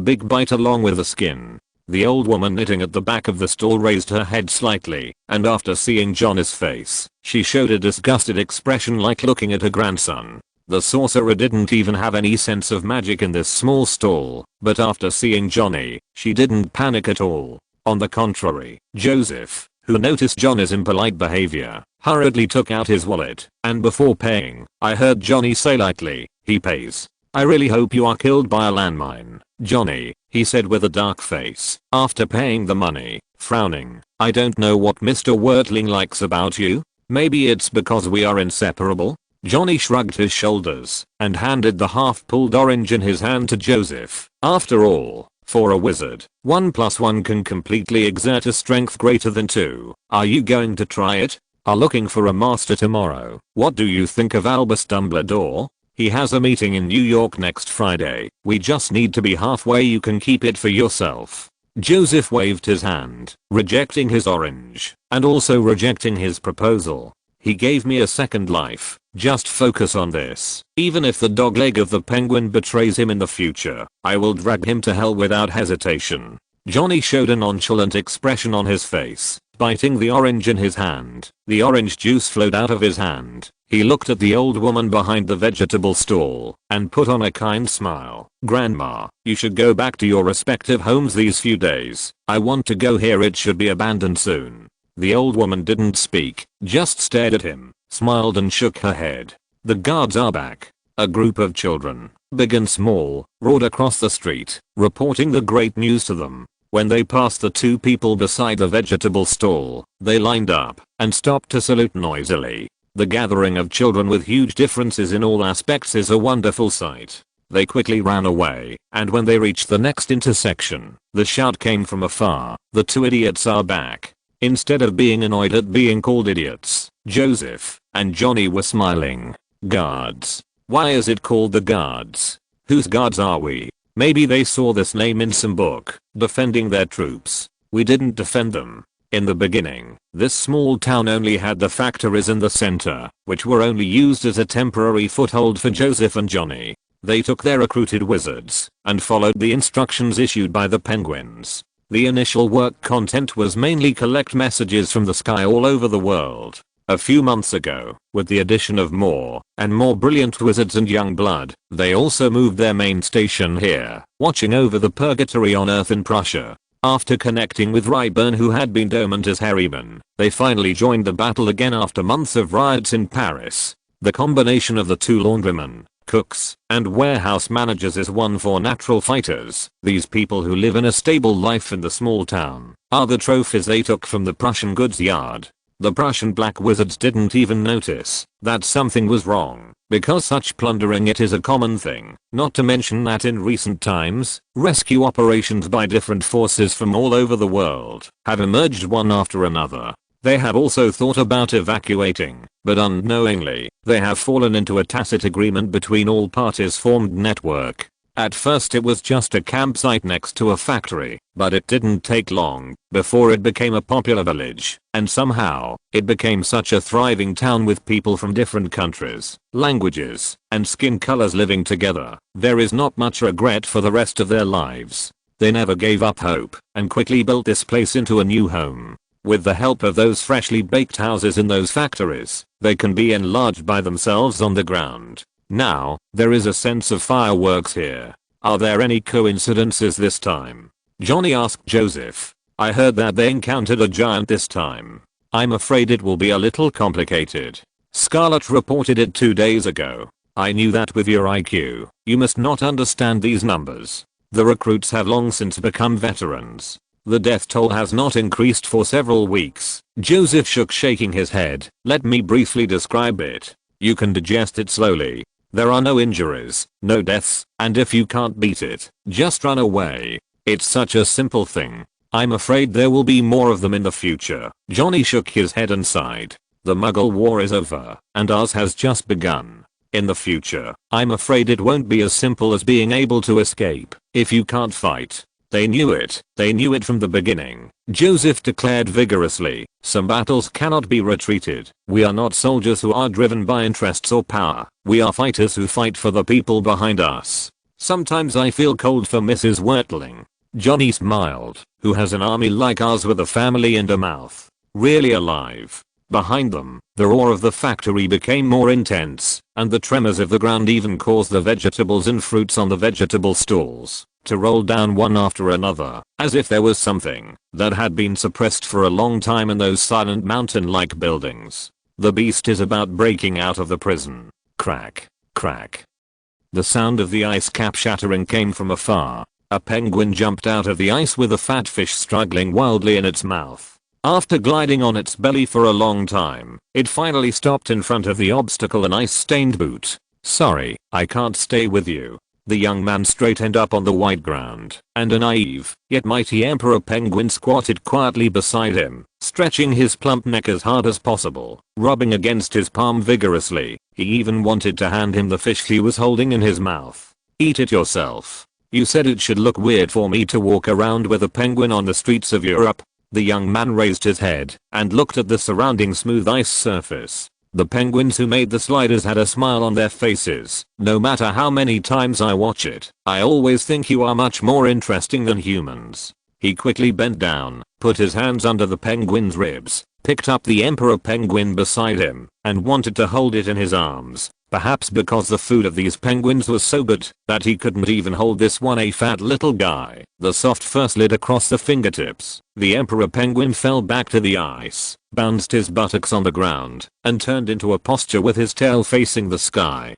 Speaker 1: big bite along with the skin. The old woman knitting at the back of the stall raised her head slightly, and after seeing Johnny's face, she showed a disgusted expression like looking at her grandson. The sorcerer didn't even have any sense of magic in this small stall, but after seeing Johnny, she didn't panic at all. On the contrary, Joseph, who noticed Johnny's impolite behavior, hurriedly took out his wallet, and before paying, I heard Johnny say lightly, "He pays. I really hope you are killed by a landmine, Johnny," he said with a dark face, after paying the money, frowning. "I don't know what Mr. Wordling likes about you. Maybe it's because we are inseparable?" Johnny shrugged his shoulders and handed the half-pulled orange in his hand to Joseph. After all, for a wizard, 1 + 1 can completely exert a strength greater than 2. Are you going to try it? Are looking for a master tomorrow. What do you think of Albus Dumbledore? He has a meeting in New York next Friday. We just need to be halfway. You can keep it for yourself. Joseph waved his hand, rejecting his orange, and also rejecting his proposal. He gave me a second life. Just focus on this. Even if the dogleg of the penguin betrays him in the future, I will drag him to hell without hesitation. Johnny showed a nonchalant expression on his face, biting the orange in his hand. The orange juice flowed out of his hand. He looked at the old woman behind the vegetable stall and put on a kind smile. "Grandma, you should go back to your respective homes these few days. I want to go here. It should be abandoned soon." The old woman didn't speak, just stared at him, smiled and shook her head. "The guards are back." A group of children, big and small, roared across the street, reporting the great news to them. When they passed the two people beside the vegetable stall, they lined up and stopped to salute noisily. The gathering of children with huge differences in all aspects is a wonderful sight. They quickly ran away, and when they reached the next intersection, the shout came from afar, "The two idiots are back." Instead of being annoyed at being called idiots, Joseph and Johnny were smiling. "Guards. Why is it called the guards? Whose guards are we?" Maybe they saw this name in some book, defending their troops. We didn't defend them. In the beginning, this small town only had the factories in the center, which were only used as a temporary foothold for Joseph and Johnny. They took their recruited wizards and followed the instructions issued by the penguins. The initial work content was mainly collect messages from the sky all over the world. A few months ago, with the addition of more and more brilliant wizards and young blood, they also moved their main station here, watching over the purgatory on Earth in Prussia. After connecting with Ryburn, who had been dormant as Harryman, they finally joined the battle again after months of riots in Paris. The combination of the two laundrymen, cooks, and warehouse managers is one for natural fighters. These people who live in a stable life in the small town are the trophies they took from the Prussian goods yard. The Prussian black wizards didn't even notice that something was wrong, because such plundering it is a common thing. Not to mention that in recent times, rescue operations by different forces from all over the world have emerged one after another. They have also thought about evacuating, but unknowingly, they have fallen into a tacit agreement between all parties formed network. At first it was just a campsite next to a factory, but it didn't take long before it became a popular village, and somehow, it became such a thriving town with people from different countries, languages, and skin colors living together. There is not much regret for the rest of their lives. They never gave up hope, and quickly built this place into a new home. With the help of those freshly baked houses in those factories, they can be enlarged by themselves on the ground. Now, there is a sense of fireworks here. Are there any coincidences this time? Johnny asked Joseph. I heard that they encountered a giant this time. I'm afraid it will be a little complicated. Scarlet reported it 2 days ago. I knew that with your IQ, you must not understand these numbers. The recruits have long since become veterans. The death toll has not increased for several weeks. Joseph shook, shaking his head. Let me briefly describe it. You can digest it slowly. There are no injuries, no deaths, and if you can't beat it, just run away. It's such a simple thing. I'm afraid there will be more of them in the future. Johnny shook his head and sighed. The Muggle war is over, and ours has just begun. In the future, I'm afraid it won't be as simple as being able to escape if you can't fight. They knew it. They knew it from the beginning. Joseph declared vigorously. Some battles cannot be retreated. We are not soldiers who are driven by interests or power. We are fighters who fight for the people behind us. Sometimes I feel cold for Mrs. Wurtling. Johnny smiled. Who has an army like ours with a family and a mouth? Really alive. Behind them, the roar of the factory became more intense. and the tremors of the ground even caused the vegetables and fruits on the vegetable stalls to roll down one after another, as if there was something that had been suppressed for a long time in those silent mountain-like buildings. The beast is about breaking out of the prison. Crack, crack. The sound of the ice cap shattering came from afar. A penguin jumped out of the ice with a fat fish struggling wildly in its mouth. After gliding on its belly for a long time, it finally stopped in front of the obstacle, an ice-stained boot. "Sorry, I can't stay with you." The young man straightened up on the white ground, and a naive, yet mighty emperor penguin squatted quietly beside him, stretching his plump neck as hard as possible, rubbing against his palm vigorously. He even wanted to hand him the fish he was holding in his mouth. "Eat it yourself. You said it should look weird for me to walk around with a penguin on the streets of Europe." The young man raised his head and looked at the surrounding smooth ice surface. The penguins who made the sliders had a smile on their faces. "No matter how many times I watch it, I always think you are much more interesting than humans." He quickly bent down, put his hands under the penguin's ribs, picked up the emperor penguin beside him, and wanted to hold it in his arms. Perhaps because the food of these penguins was so good that he couldn't even hold this one, a fat little guy. The soft fur slid across the fingertips. The emperor penguin fell back to the ice, bounced his buttocks on the ground, and turned into a posture with his tail facing the sky.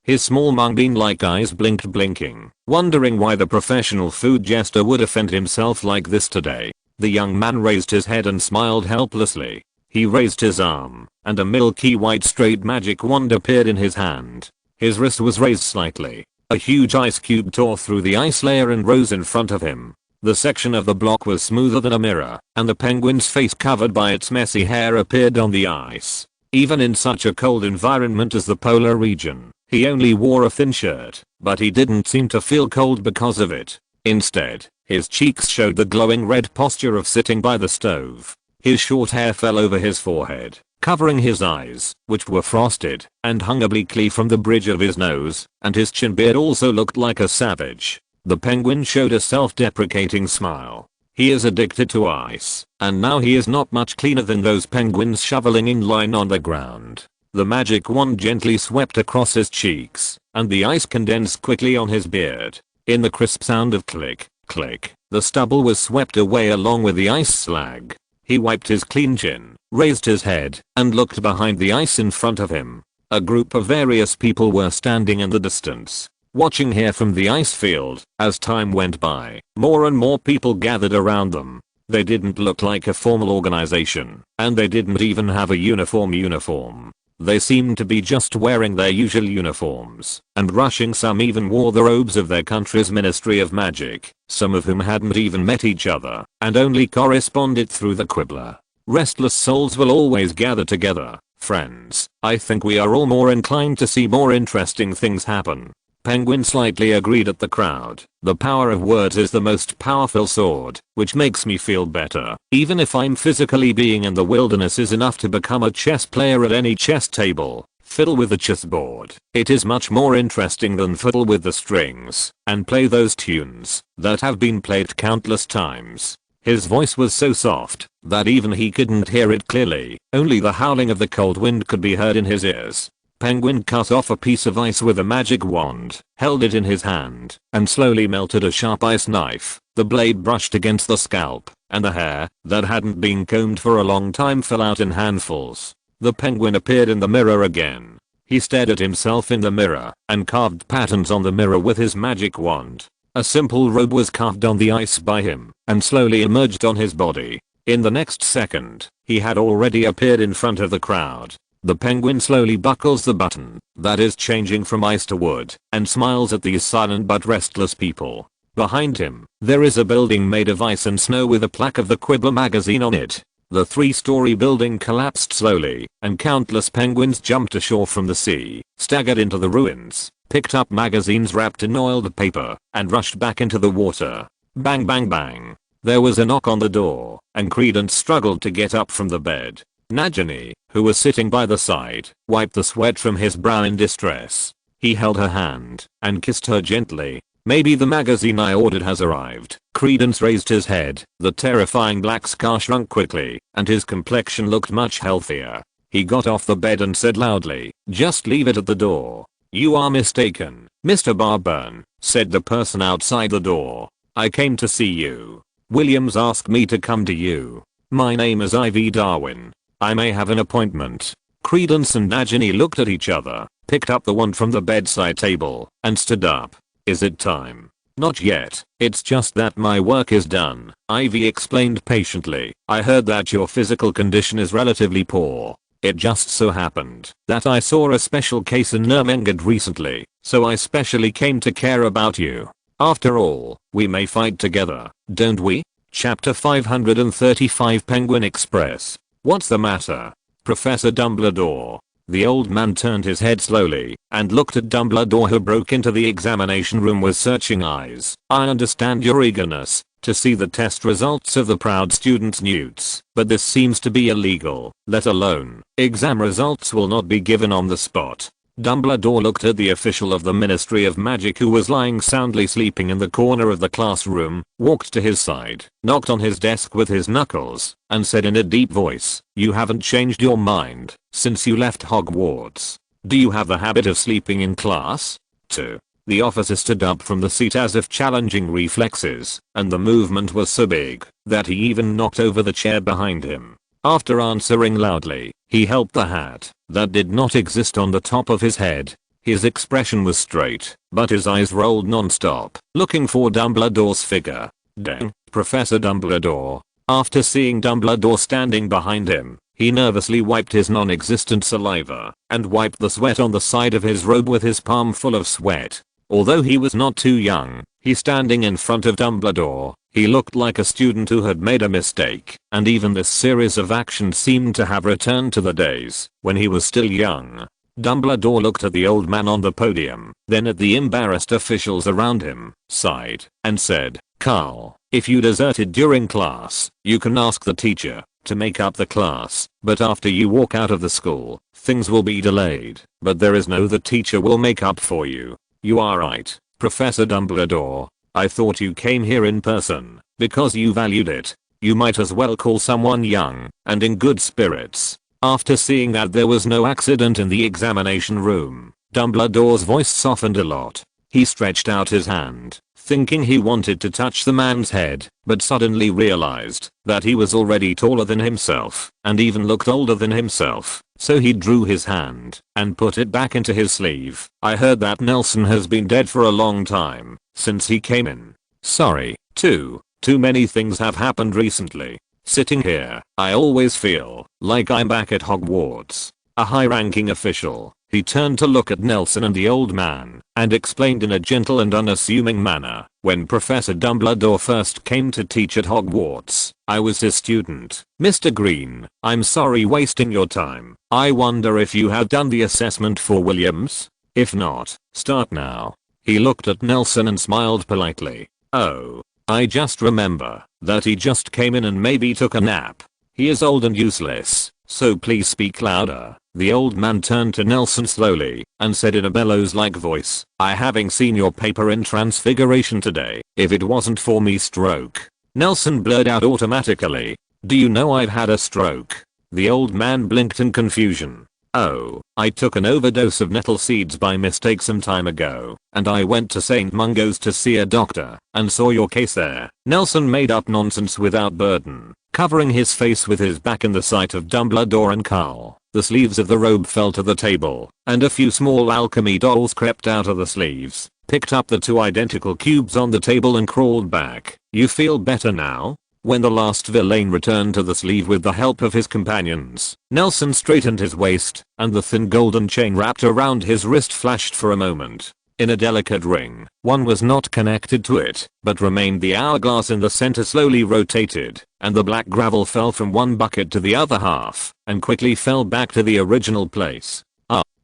Speaker 1: His small mung-bean-like eyes blinked, blinking, wondering why the professional food jester would offend himself like this today. The young man raised his head and smiled helplessly. He raised his arm, and a milky white straight magic wand appeared in his hand. His wrist was raised slightly. A huge ice cube tore through the ice layer and rose in front of him. The section of the block was smoother than a mirror, and the penguin's face covered by its messy hair appeared on the ice. Even in such a cold environment as the polar region, he only wore a thin shirt, but he didn't seem to feel cold because of it. Instead, his cheeks showed the glowing red posture of sitting by the stove. His short hair fell over his forehead, covering his eyes, which were frosted, and hung obliquely from the bridge of his nose, and his chin beard also looked like a savage. The penguin showed a self-deprecating smile. He is addicted to ice, and now he is not much cleaner than those penguins shoveling in line on the ground. The magic wand gently swept across his cheeks, and the ice condensed quickly on his beard. In the crisp sound of click, click, the stubble was swept away along with the ice slag. He wiped his clean chin, raised his head, and looked behind the ice in front of him. A group of various people were standing in the distance, watching here from the ice field. As time went by, more and more people gathered around them. They didn't look like a formal organization, and they didn't even have a uniform. They seemed to be just wearing their usual uniforms, and rushing. Some even wore the robes of their country's Ministry of Magic, some of whom hadn't even met each other, and only corresponded through the Quibbler. Restless souls will always gather together. Friends, I think we are all more inclined to see more interesting things happen. Penguin slightly agreed at the crowd. The power of words is the most powerful sword, which makes me feel better. Even if I'm physically being in the wilderness is enough to become a chess player at any chess table. Fiddle with the chessboard. It is much more interesting than fiddle with the strings, and play those tunes that have been played countless times. His voice was so soft that even he couldn't hear it clearly. Only the howling of the cold wind could be heard in his ears. Penguin cut off a piece of ice with a magic wand, held it in his hand, and slowly melted a sharp ice knife. The blade brushed against the scalp, and the hair, that hadn't been combed for a long time, fell out in handfuls. The penguin appeared in the mirror again. He stared at himself in the mirror, and carved patterns on the mirror with his magic wand. A simple robe was carved on the ice by him, and slowly emerged on his body. In the next second, he had already appeared in front of the crowd. The penguin slowly buckles the button that is changing from ice to wood, and smiles at these silent but restless people. Behind him, there is a building made of ice and snow with a plaque of the Quibbler magazine on it. The 3-story building collapsed slowly, and countless penguins jumped ashore from the sea, staggered into the ruins, picked up magazines wrapped in oiled paper, and rushed back into the water. Bang bang bang. There was a knock on the door, and Credence struggled to get up from the bed. Nagini, who was sitting by the side, wiped the sweat from his brow in distress. He held her hand and kissed her gently. "Maybe the magazine I ordered has arrived." Credence raised his head. The terrifying black scar shrunk quickly, and his complexion looked much healthier. He got off the bed and said loudly, "Just leave it at the door." "You are mistaken, Mr. Barburn," said the person outside the door. "I came to see you. Williams asked me to come to you. My name is Ivy Darwin. I may have an appointment." Credence and Nagini looked at each other, picked up the wand from the bedside table, and stood up. "Is it time?" "Not yet, it's just that my work is done," Ivy explained patiently. "I heard that your physical condition is relatively poor. It just so happened that I saw a special case in Nurmengard recently, so I specially came to care about you. After all, we may fight together, don't we?" Chapter 535 Penguin Express. "What's the matter, Professor Dumbledore?" The old man turned his head slowly and looked at Dumbledore, who broke into the examination room with searching eyes. "I understand your eagerness to see the test results of the proud student's newts, but this seems to be illegal, let alone, exam results will not be given on the spot." Dumbledore looked at the official of the Ministry of Magic, who was lying soundly sleeping in the corner of the classroom, walked to his side, knocked on his desk with his knuckles, and said in a deep voice, "You haven't changed your mind since you left Hogwarts. Do you have the habit of sleeping in class, too?" The officer stood up from the seat as if challenging reflexes, and the movement was so big that he even knocked over the chair behind him. After answering loudly, he helped the hat that did not exist on the top of his head. His expression was straight, but his eyes rolled non-stop, looking for Dumbledore's figure. "Dang, Professor Dumbledore." After seeing Dumbledore standing behind him, he nervously wiped his non-existent saliva and wiped the sweat on the side of his robe with his palm full of sweat. Although he was not too young, he standing in front of Dumbledore, he looked like a student who had made a mistake, and even this series of actions seemed to have returned to the days when he was still young. Dumbledore looked at the old man on the podium, then at the embarrassed officials around him, sighed, and said, "Carl, if you deserted during class, you can ask the teacher to make up the class, but after you walk out of the school, things will be delayed, but there is no the teacher will make up for you." "You are right, Professor Dumbledore. I thought you came here in person because you valued it. You might as well call someone young and in good spirits." After seeing that there was no accident in the examination room, Dumbledore's voice softened a lot. He stretched out his hand, thinking he wanted to touch the man's head, but suddenly realized that he was already taller than himself and even looked older than himself, so he drew his hand and put it back into his sleeve. "I heard that Nelson has been dead for a long time since he came in. Sorry, too many things have happened recently. Sitting here, I always feel like I'm back at Hogwarts." A high-ranking official, he turned to look at Nelson and the old man, and explained in a gentle and unassuming manner, "When Professor Dumbledore first came to teach at Hogwarts, I was his student. Mr. Green, I'm sorry wasting your time. I wonder if you have done the assessment for Williams? If not, start now." He looked at Nelson and smiled politely. "Oh, I just remember that he just came in and maybe took a nap. He is old and useless, so please speak louder." The old man turned to Nelson slowly and said in a bellows-like voice, "I having seen your paper in Transfiguration today, if it wasn't for me stroke." Nelson blurred out automatically, "Do you know I've had a stroke?" The old man blinked in confusion. "Oh, I took an overdose of nettle seeds by mistake some time ago, and I went to St. Mungo's to see a doctor, and saw your case there." Nelson made up nonsense without burden, covering his face with his back in the sight of Dumbledore and Carl. The sleeves of the robe fell to the table, and a few small alchemy dolls crept out of the sleeves, picked up the two identical cubes on the table and crawled back. "You feel better now?" When the last villain returned to the sleeve with the help of his companions, Nelson straightened his waist, and the thin golden chain wrapped around his wrist flashed for a moment. In a delicate ring, one was not connected to it, but remained. The hourglass in the center slowly rotated, and the black gravel fell from one bucket to the other half, and quickly fell back to the original place.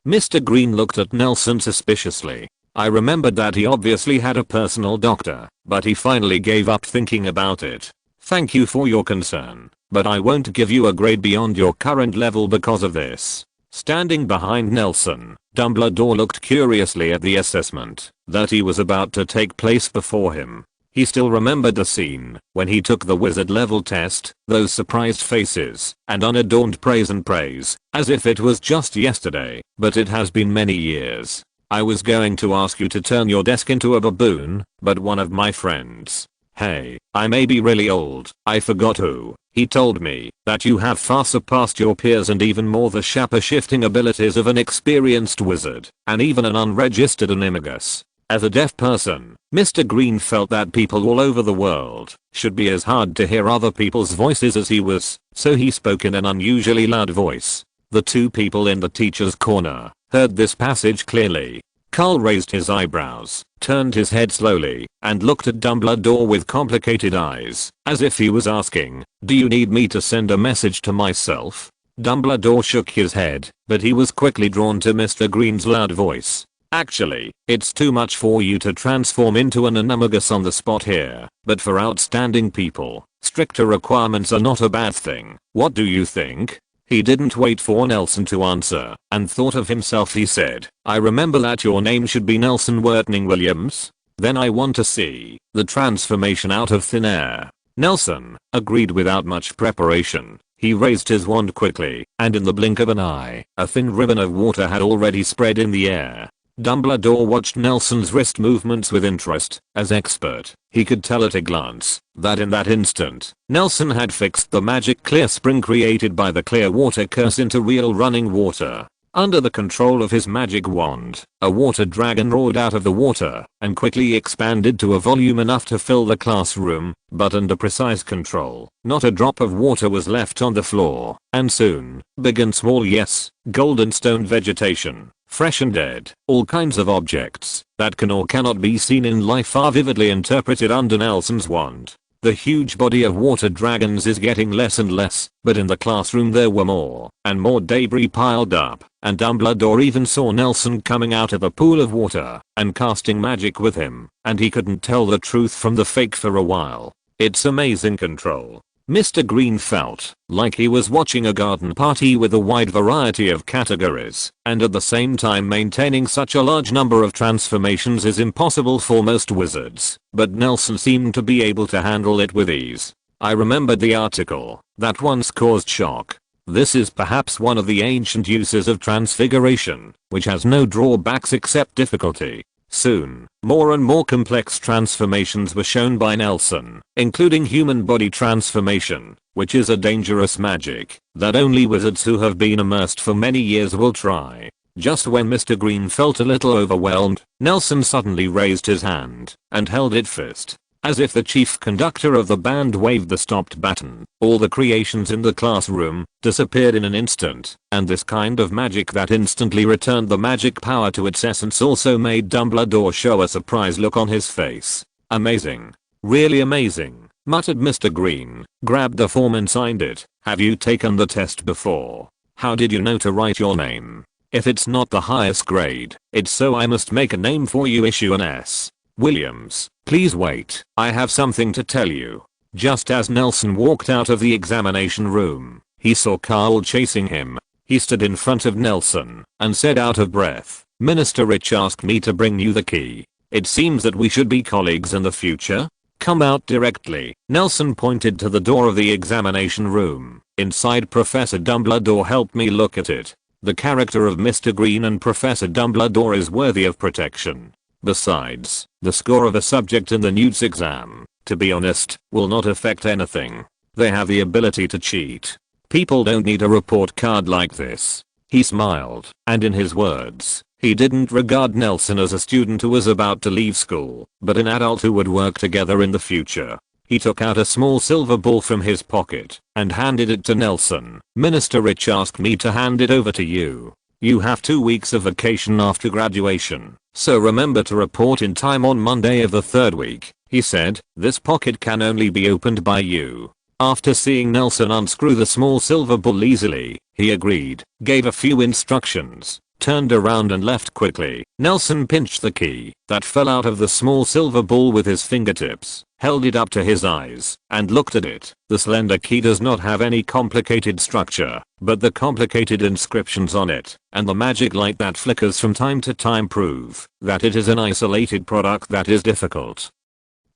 Speaker 1: Mr. Green looked at Nelson suspiciously. I remembered that he obviously had a personal doctor, but he finally gave up thinking about it. "Thank you for your concern, but I won't give you a grade beyond your current level because of this." Standing behind Nelson, Dumbledore looked curiously at the assessment that he was about to take place before him. He still remembered the scene when he took the wizard level test, those surprised faces, and unadorned praise and praise, as if it was just yesterday, but it has been many years. I was going to ask you to turn your desk into a baboon, but one of my friends. Hey, I may be really old, I forgot who. He told me that you have far surpassed your peers and even more the shaper-shifting abilities of an experienced wizard, and even an unregistered animagus. As a deaf person, Mr. Green felt that people all over the world should be as hard to hear other people's voices as he was, so he spoke in an unusually loud voice. The two people in the teacher's corner heard this passage clearly. Carl raised his eyebrows, turned his head slowly, and looked at Dumbledore with complicated eyes, as if he was asking, "Do you need me to send a message to myself?" Dumbledore shook his head, but he was quickly drawn to Mr. Green's loud voice. "Actually, it's too much for you to transform into an animagus on the spot here, but for outstanding people, stricter requirements are not a bad thing. What do you think?" He didn't wait for Nelson to answer, and thought of himself. He said, "I remember that your name should be Nelson Wertning Williams. Then I want to see the transformation out of thin air." Nelson agreed without much preparation. He raised his wand quickly, and in the blink of an eye, a thin ribbon of water had already spread in the air. Dumbledore watched Nelson's wrist movements with interest. As expert, he could tell at a glance that in that instant, Nelson had fixed the magic clear spring created by the clear water curse into real running water. Under the control of his magic wand, a water dragon roared out of the water and quickly expanded to a volume enough to fill the classroom, but under precise control, not a drop of water was left on the floor, and soon, big and small, yes, golden stone vegetation, fresh and dead, all kinds of objects that can or cannot be seen in life are vividly interpreted under Nelson's wand. The huge body of water dragons is getting less and less, but in the classroom there were more and more debris piled up, and Dumbledore even saw Nelson coming out of a pool of water and casting magic with him, and he couldn't tell the truth from the fake for a while. It's amazing control. Mr. Green felt like he was watching a garden party with a wide variety of categories, and at the same time maintaining such a large number of transformations is impossible for most wizards, but Nelson seemed to be able to handle it with ease. I remembered the article that once caused shock. This is perhaps one of the ancient uses of transfiguration, which has no drawbacks except difficulty. Soon, more and more complex transformations were shown by Nelson, including human body transformation, which is a dangerous magic that only wizards who have been immersed for many years will try. Just when Mr. Green felt a little overwhelmed, Nelson suddenly raised his hand and held it fist. As if the chief conductor of the band waved the stopped button, all the creations in the classroom disappeared in an instant, and this kind of magic that instantly returned the magic power to its essence also made Dumbledore show a surprised look on his face. "Amazing. Really amazing," muttered Mr. Green, grabbed the form and signed it. "Have you taken the test before? How did you know to write your name? If it's not the highest grade, it's so I must make a name for you. Issue an S. Williams. Please wait, I have something to tell you." Just as Nelson walked out of the examination room, he saw Carl chasing him. He stood in front of Nelson and said out of breath, "Minister Rich asked me to bring you the key. It seems that we should be colleagues in the future. Come out directly." Nelson pointed to the door of the examination room. Inside, Professor Dumbledore helped me look at it. The character of Mr. Green and Professor Dumbledore is worthy of protection. Besides, the score of a subject in the NEWS exam, to be honest, will not affect anything. They have the ability to cheat. People don't need a report card like this. He smiled, and in his words, he didn't regard Nelson as a student who was about to leave school, but an adult who would work together in the future. He took out a small silver ball from his pocket and handed it to Nelson. "Minister Rich asked me to hand it over to you. You have 2 weeks of vacation after graduation, so remember to report in time on Monday of the 3rd week," he said. "This pocket can only be opened by you." After seeing Nelson unscrew the small silver ball easily, he agreed, gave a few instructions, turned around and left quickly. Nelson pinched the key that fell out of the small silver ball with his fingertips, held it up to his eyes, and looked at it. The slender key does not have any complicated structure, but the complicated inscriptions on it, and the magic light that flickers from time to time prove that it is an isolated product that is difficult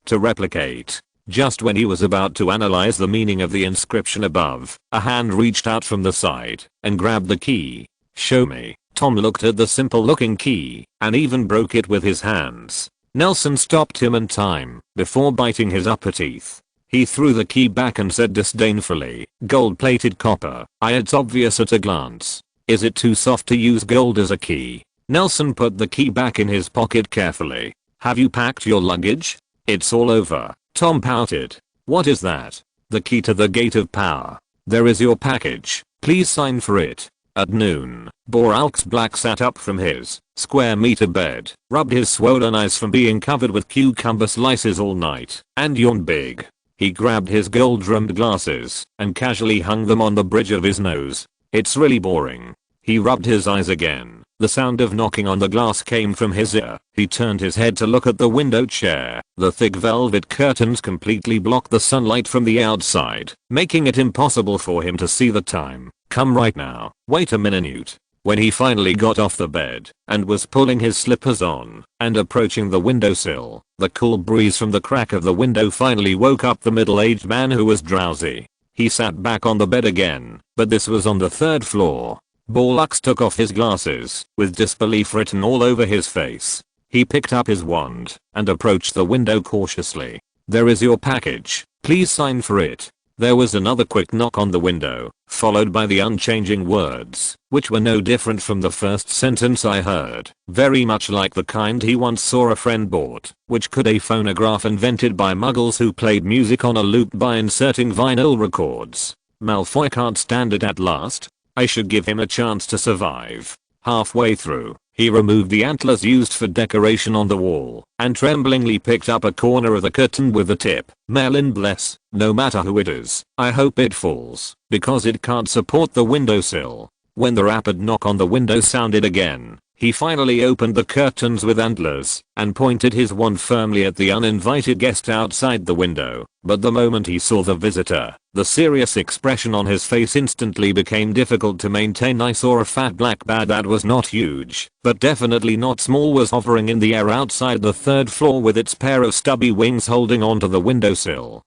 Speaker 1: to replicate. Just when he was about to analyze the meaning of the inscription above, a hand reached out from the side and grabbed the key. "Show me." Tom looked at the simple looking key and even broke it with his hands. Nelson stopped him in time before biting his upper teeth. He threw the key back and said disdainfully, "Gold-plated copper. It's obvious at a glance. Is it too soft to use gold as a key?" Nelson put the key back in his pocket carefully. "Have you packed your luggage?" "It's all over." Tom pouted. "What is that?" "The key to the gate of power. There is your package. Please sign for it." At noon, Boralx Black sat up from his square meter bed, rubbed his swollen eyes from being covered with cucumber slices all night, and yawned big. He grabbed his gold-rimmed glasses and casually hung them on the bridge of his nose. "It's really boring." He rubbed his eyes again. The sound of knocking on the glass came from his ear. He turned his head to look at the window chair. The thick velvet curtains completely blocked the sunlight from the outside, making it impossible for him to see the time. "Come right now. Wait a minute." When he finally got off the bed and was pulling his slippers on and approaching the windowsill, the cool breeze from the crack of the window finally woke up the middle-aged man who was drowsy. He sat back on the bed again, but this was on the third floor. Borlux took off his glasses, with disbelief written all over his face. He picked up his wand and approached the window cautiously. "There is your package. Please sign for it." There was another quick knock on the window, followed by the unchanging words, which were no different from the first sentence I heard, very much like the kind he once saw a friend bought, which could a phonograph invented by muggles who played music on a loop by inserting vinyl records. "Malfoy can't stand it at last. I should give him a chance to survive." Halfway through, he removed the antlers used for decoration on the wall and tremblingly picked up a corner of the curtain with the tip. "Merlin bless, no matter who it is, I hope it falls, because it can't support the windowsill." When the rapid knock on the window sounded again, he finally opened the curtains with antlers and pointed his wand firmly at the uninvited guest outside the window. But the moment he saw the visitor, the serious expression on his face instantly became difficult to maintain. I saw a fat black bat that was not huge, but definitely not small, was hovering in the air outside the third floor with its pair of stubby wings holding onto the windowsill.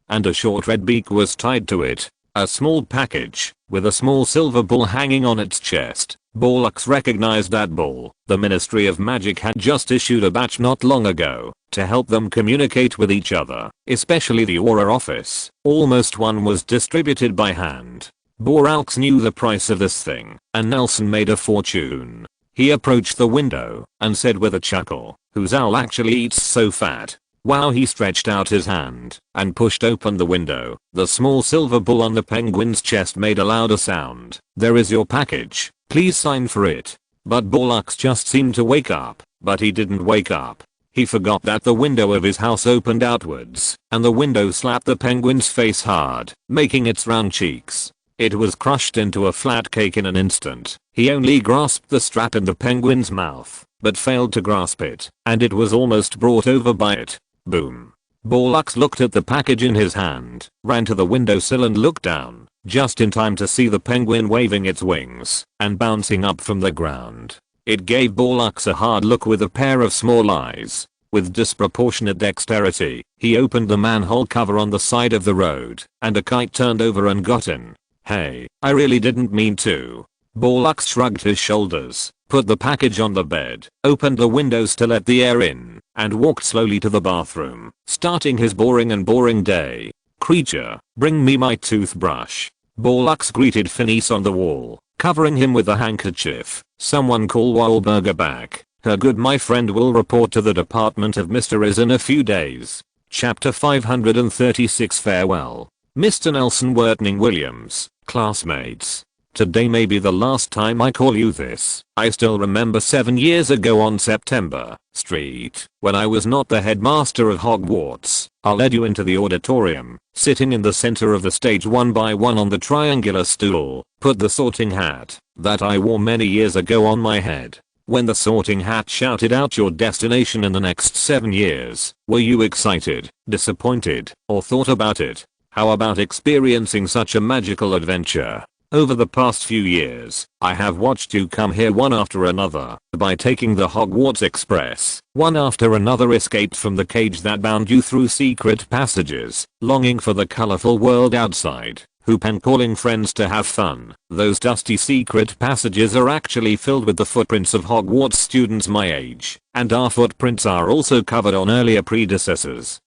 Speaker 1: And a short red beak was tied to it. A small package, with a small silver ball hanging on its chest. Borlux recognized that ball. The Ministry of Magic had just issued a batch not long ago to help them communicate with each other, especially the Aura office. Almost one was distributed by hand. Boralx knew the price of this thing, and Nelson made a fortune. He approached the window and said with a chuckle, "Whose owl actually eats so fat?" Wow. He stretched out his hand and pushed open the window. The small silver ball on the penguin's chest made a louder sound. "There is your package. Please sign for it." But Borlux just seemed to wake up, but he didn't wake up. He forgot that the window of his house opened outwards, and the window slapped the penguin's face hard, making its round cheeks. It was crushed into a flat cake in an instant. He only grasped the strap in the penguin's mouth, but failed to grasp it, and it was almost brought over by it. Boom. Borlux looked at the package in his hand, ran to the windowsill and looked down, just in time to see the penguin waving its wings and bouncing up from the ground. It gave Borlux a hard look with a pair of small eyes. With disproportionate dexterity, he opened the manhole cover on the side of the road, and a kite turned over and got in. "Hey, I really didn't mean to." Borlux shrugged his shoulders, put the package on the bed, opened the windows to let the air in, and walked slowly to the bathroom, starting his boring day. "Creature, bring me my toothbrush." Borlux greeted Phineas on the wall, covering him with a handkerchief. "Someone call Wahlberger back. Her good my friend will report to the Department of Mysteries in a few days." Chapter 536 Farewell. Mr. Nelson Wertning Williams, classmates. Today may be the last time I call you this. I still remember 7 years ago on September Street, when I was not the headmaster of Hogwarts. I led you into the auditorium, sitting in the center of the stage one by one on the triangular stool, put the sorting hat that I wore many years ago on my head. When the sorting hat shouted out your destination in the next 7 years, were you excited, disappointed, or thought about it? How about experiencing such a magical adventure? Over the past few years, I have watched you come here one after another. By taking the Hogwarts Express, one after another escaped from the cage that bound you through secret passages, longing for the colorful world outside, hoop and calling friends to have fun. Those dusty secret passages are actually filled with the footprints of Hogwarts students my age, and our footprints are also covered on earlier predecessors.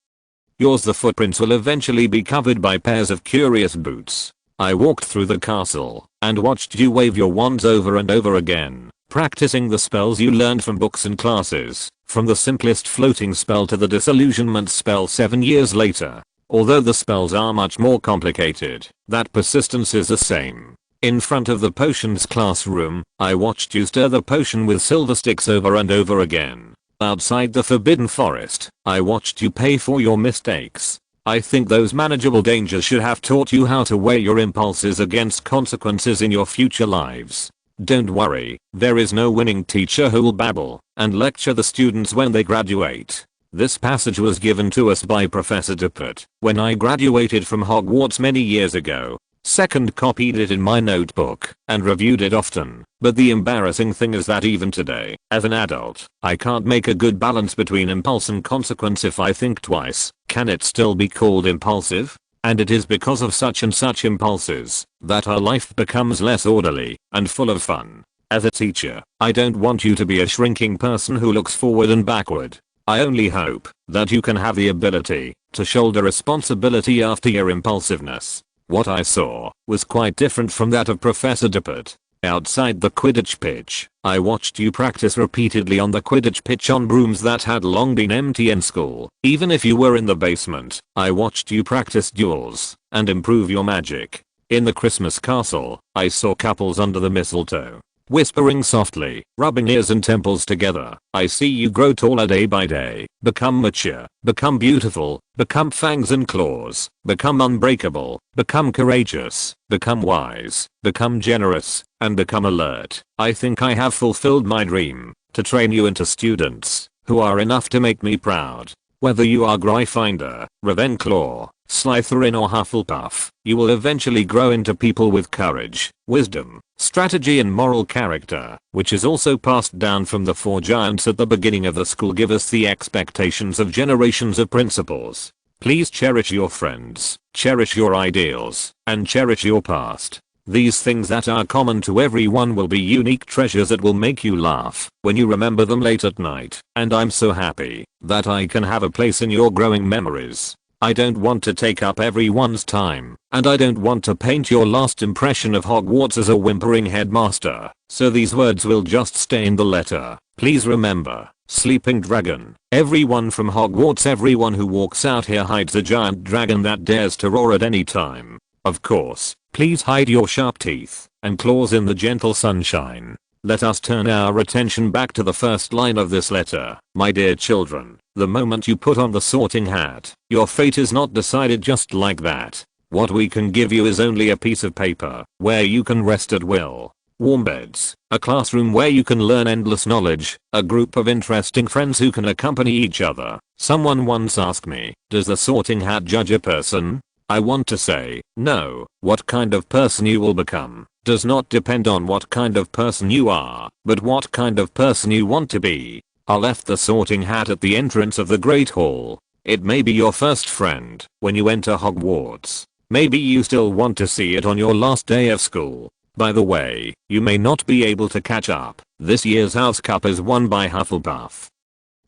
Speaker 1: Yours, the footprints, will eventually be covered by pairs of curious boots. I walked through the castle and watched you wave your wands over and over again, practicing the spells you learned from books and classes, from the simplest floating spell to the disillusionment spell 7 years later. Although the spells are much more complicated, that persistence is the same. In front of the potions classroom, I watched you stir the potion with silver sticks over and over again. Outside the Forbidden Forest, I watched you pay for your mistakes. I think those manageable dangers should have taught you how to weigh your impulses against consequences in your future lives. Don't worry, there is no winning teacher who will babble and lecture the students when they graduate. This passage was given to us by Professor Duppert when I graduated from Hogwarts many years ago. Second copied it in my notebook and reviewed it often, but the embarrassing thing is that even today, as an adult, I can't make a good balance between impulse and consequence if I think twice. Can it still be called impulsive? And it is because of such and such impulses that our life becomes less orderly and full of fun. As a teacher, I don't want you to be a shrinking person who looks forward and backward. I only hope that you can have the ability to shoulder responsibility after your impulsiveness. What I saw was quite different from that of Professor Duppert. Outside the Quidditch pitch, I watched you practice repeatedly on the Quidditch pitch on brooms that had long been empty in school. Even if you were in the basement, I watched you practice duels and improve your magic. In the Christmas castle, I saw couples under the mistletoe, whispering softly, rubbing ears and temples together. I see you grow taller day by day, become mature, become beautiful, become fangs and claws, become unbreakable, become courageous, become wise, become generous, and become alert. I think I have fulfilled my dream to train you into students who are enough to make me proud. Whether you are Gryffindor, Ravenclaw, Slytherin or Hufflepuff, you will eventually grow into people with courage, wisdom, strategy and moral character, which is also passed down from the four giants at the beginning of the school. Give us the expectations of generations of principals. Please cherish your friends, cherish your ideals, and cherish your past. These things that are common to everyone will be unique treasures that will make you laugh when you remember them late at night. And I'm so happy that I can have a place in your growing memories. I don't want to take up everyone's time, and I don't want to paint your last impression of Hogwarts as a whimpering headmaster, so these words will just stay in the letter. Please remember, sleeping dragon. Everyone from Hogwarts, everyone who walks out here hides a giant dragon that dares to roar at any time. Of course, please hide your sharp teeth and claws in the gentle sunshine. Let us turn our attention back to the first line of this letter. My dear children, the moment you put on the sorting hat, your fate is not decided just like that. What we can give you is only a piece of paper where you can rest at will. Warm beds, a classroom where you can learn endless knowledge, a group of interesting friends who can accompany each other. Someone once asked me, does the sorting hat judge a person? I want to say, no. What kind of person you will become does not depend on what kind of person you are, but what kind of person you want to be. I left the sorting hat at the entrance of the Great Hall. It may be your first friend when you enter Hogwarts. Maybe you still want to see it on your last day of school. By the way, you may not be able to catch up. This year's House Cup is won by Hufflepuff.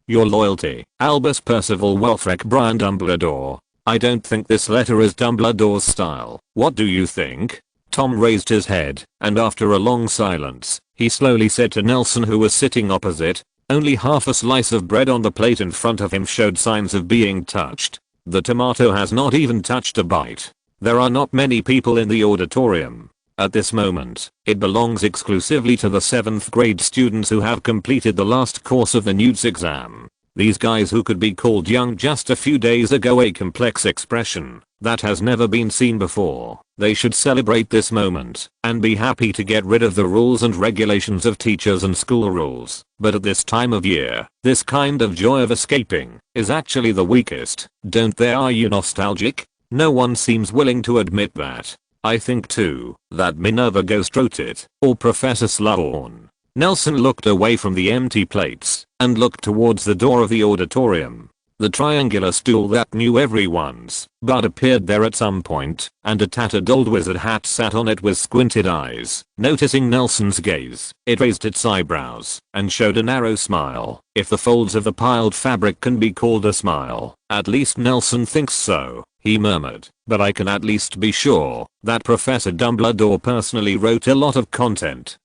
Speaker 1: Your loyalty, Albus Percival Wulfric Brian Dumbledore. I don't think this letter is Dumbledore's style. What do you think? Tom raised his head, and after a long silence, he slowly said to Nelson, who was sitting opposite, only half a slice of bread on the plate in front of him showed signs of being touched. The tomato has not even touched a bite. There are not many people in the auditorium. At this moment, it belongs exclusively to the 7th grade students who have completed the last course of the Newts exam. These guys who could be called young just a few days ago, a complex expression that has never been seen before. They should celebrate this moment and be happy to get rid of the rules and regulations of teachers and school rules. But at this time of year, this kind of joy of escaping is actually the weakest. Don't they? Are you nostalgic? No one seems willing to admit that. I think too that Minerva Ghost wrote it, or Professor Slughorn. Nelson looked away from the empty plates and looked towards the door of the auditorium. The triangular stool that knew everyone's butt appeared there at some point, and a tattered old wizard hat sat on it with squinted eyes. Noticing Nelson's gaze, it raised its eyebrows and showed a narrow smile. If the folds of the piled fabric can be called a smile, at least Nelson thinks so, he murmured. But I can at least be sure that Professor Dumbledore personally wrote a lot of content.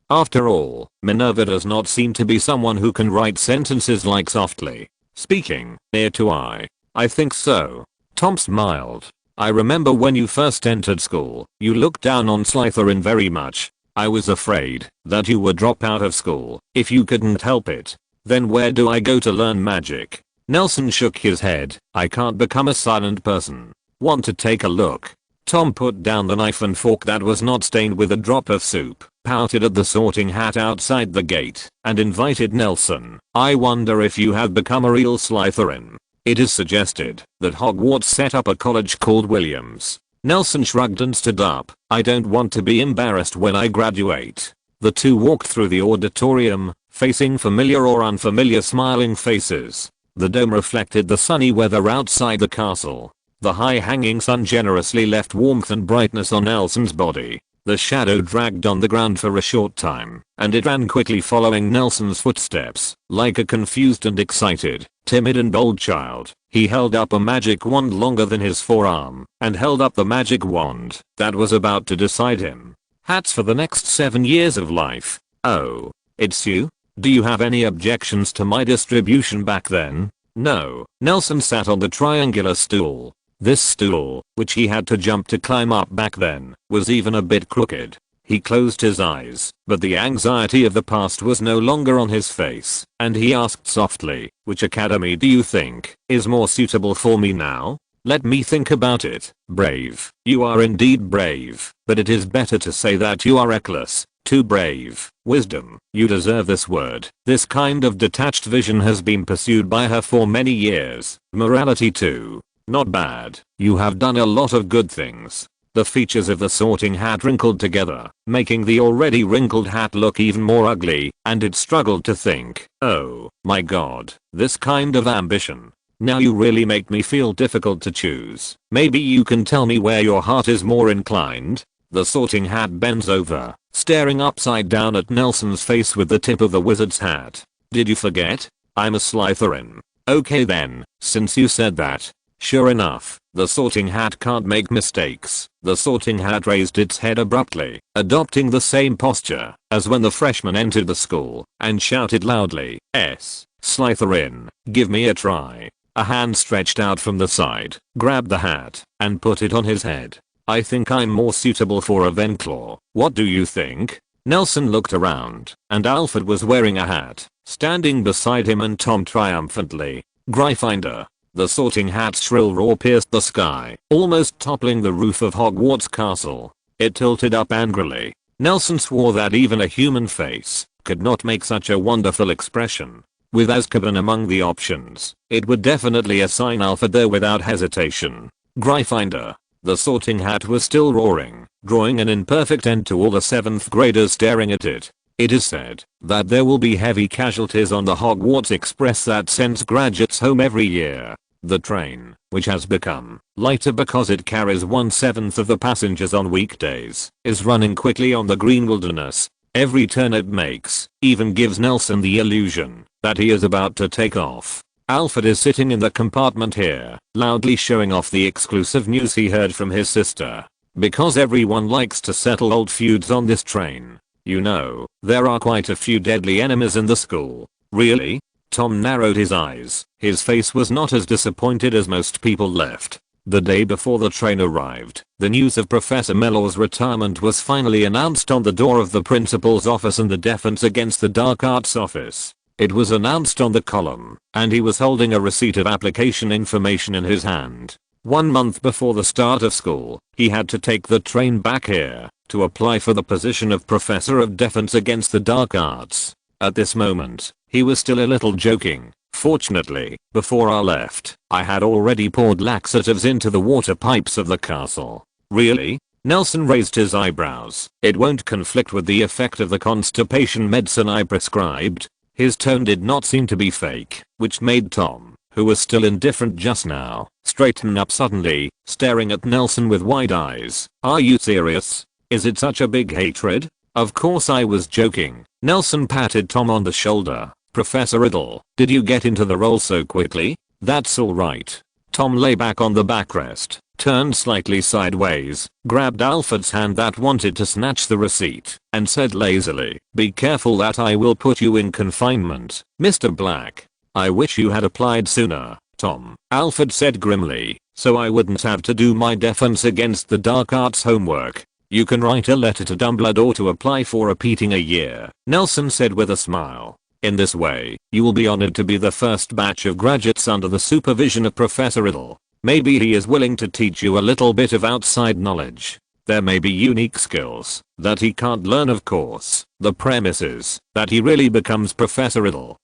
Speaker 1: After all, Minerva does not seem to be someone who can write sentences like softly speaking, ear to eye. I think so. Tom smiled. I remember when you first entered school, you looked down on Slytherin very much. I was afraid that you would drop out of school if you couldn't help it. Then where do I go to learn magic? Nelson shook his head. I can't become a silent person. Want to take a look? Tom put down the knife and fork that was not stained with a drop of soup, pouted at the sorting hat outside the gate, and invited Nelson. I wonder if you have become a real Slytherin. It is suggested that Hogwarts set up a college called Williams. Nelson shrugged and stood up. I don't want to be embarrassed when I graduate. The two walked through the auditorium, facing familiar or unfamiliar smiling faces. The dome reflected the sunny weather outside the castle. The high-hanging sun generously left warmth and brightness on Nelson's body. The shadow dragged on the ground for a short time, and it ran quickly following Nelson's footsteps, like a confused and excited, timid and bold child. He held up a magic wand longer than his forearm, and held up the magic wand that was about to decide him. Hats for the next 7 years of life. Oh, it's you? Do you have any objections to my distribution back then? No. Nelson sat on the triangular stool. This stool, which he had to jump to climb up back then, was even a bit crooked. He closed his eyes, but the anxiety of the past was no longer on his face, and he asked softly, which academy do you think is more suitable for me now? Let me think about it. Brave. You are indeed brave, but it is better to say that you are reckless. Too brave. Wisdom. You deserve this word. This kind of detached vision has been pursued by her for many years. Morality too. Not bad. You have done a lot of good things. The features of the sorting hat wrinkled together, making the already wrinkled hat look even more ugly, and it struggled to think, oh my god, this kind of ambition. Now you really make me feel difficult to choose. Maybe you can tell me where your heart is more inclined? The sorting hat bends over, staring upside down at Nelson's face with the tip of the wizard's hat. Did you forget? I'm a Slytherin. Okay then, since you said that. Sure enough, the sorting hat can't make mistakes. The sorting hat raised its head abruptly, adopting the same posture as when the freshman entered the school, and shouted loudly, S, Slytherin, give me a try. A hand stretched out from the side, grabbed the hat, and put it on his head. I think I'm more suitable for a Venclaw. What do you think? Nelson looked around, and Alfred was wearing a hat, standing beside him and Tom triumphantly. Gryffindor. The sorting hat's shrill roar pierced the sky, almost toppling the roof of Hogwarts Castle. It tilted up angrily. Nelson swore that even a human face could not make such a wonderful expression. With Azkaban among the options, it would definitely assign Alfred there without hesitation. Gryffindor. The sorting hat was still roaring, drawing an imperfect end to all the 7th graders staring at it. It is said that there will be heavy casualties on the Hogwarts Express that sends graduates home every year. The train, which has become lighter because it carries 1/7 of the passengers on weekdays, is running quickly on the green wilderness. Every turn it makes even gives Nelson the illusion that he is about to take off. Alfred is sitting in the compartment here, loudly showing off the exclusive news he heard from his sister. Because everyone likes to settle old feuds on this train. You know, there are quite a few deadly enemies in the school. Really? Tom narrowed his eyes. His face was not as disappointed as most people left. The day before the train arrived, the news of Professor Mellor's retirement was finally announced on the door of the principal's office and the Defense Against the Dark Arts office. It was announced on the column, and he was holding a receipt of application information in his hand. 1 month before the start of school, he had to take the train back here to apply for the position of Professor of Defense Against the Dark Arts. At this moment, he was still a little joking. Fortunately, before I left, I had already poured laxatives into the water pipes of the castle. Really? Nelson raised his eyebrows. It won't conflict with the effect of the constipation medicine I prescribed. His tone did not seem to be fake, which made Tom, who was still indifferent just now, straighten up suddenly, staring at Nelson with wide eyes. Are you serious? Is it such a big hatred? Of course I was joking. Nelson patted Tom on the shoulder. Professor Riddle, did you get into the role so quickly? That's alright. Tom lay back on the backrest, turned slightly sideways, grabbed Alfred's hand that wanted to snatch the receipt, and said lazily, "Be careful that I will put you in confinement, Mr. Black." "I wish you had applied sooner, Tom," Alfred said grimly, "so I wouldn't have to do my defense against the dark arts homework. You can write a letter to Dumbledore to apply for repeating a year," Nelson said with a smile. "In this way, you will be honored to be the first batch of graduates under the supervision of Professor Riddle. Maybe he is willing to teach you a little bit of outside knowledge. There may be unique skills that he can't learn, of course. The premise is that he really becomes Professor Riddle."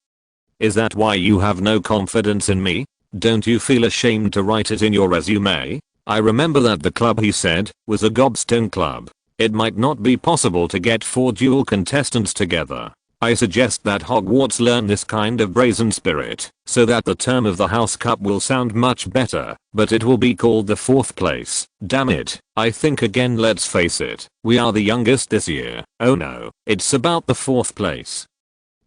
Speaker 1: "Is that why you have no confidence in me? Don't you feel ashamed to write it in your resume?" "I remember that the club," he said, "was a gobstone club. It might not be possible to get 4 dual contestants together. I suggest that Hogwarts learn this kind of brazen spirit, so that the term of the House Cup will sound much better, but it will be called the 4th place. Damn it, I think again, let's face it, we are the youngest this year. Oh no, it's about the 4th place."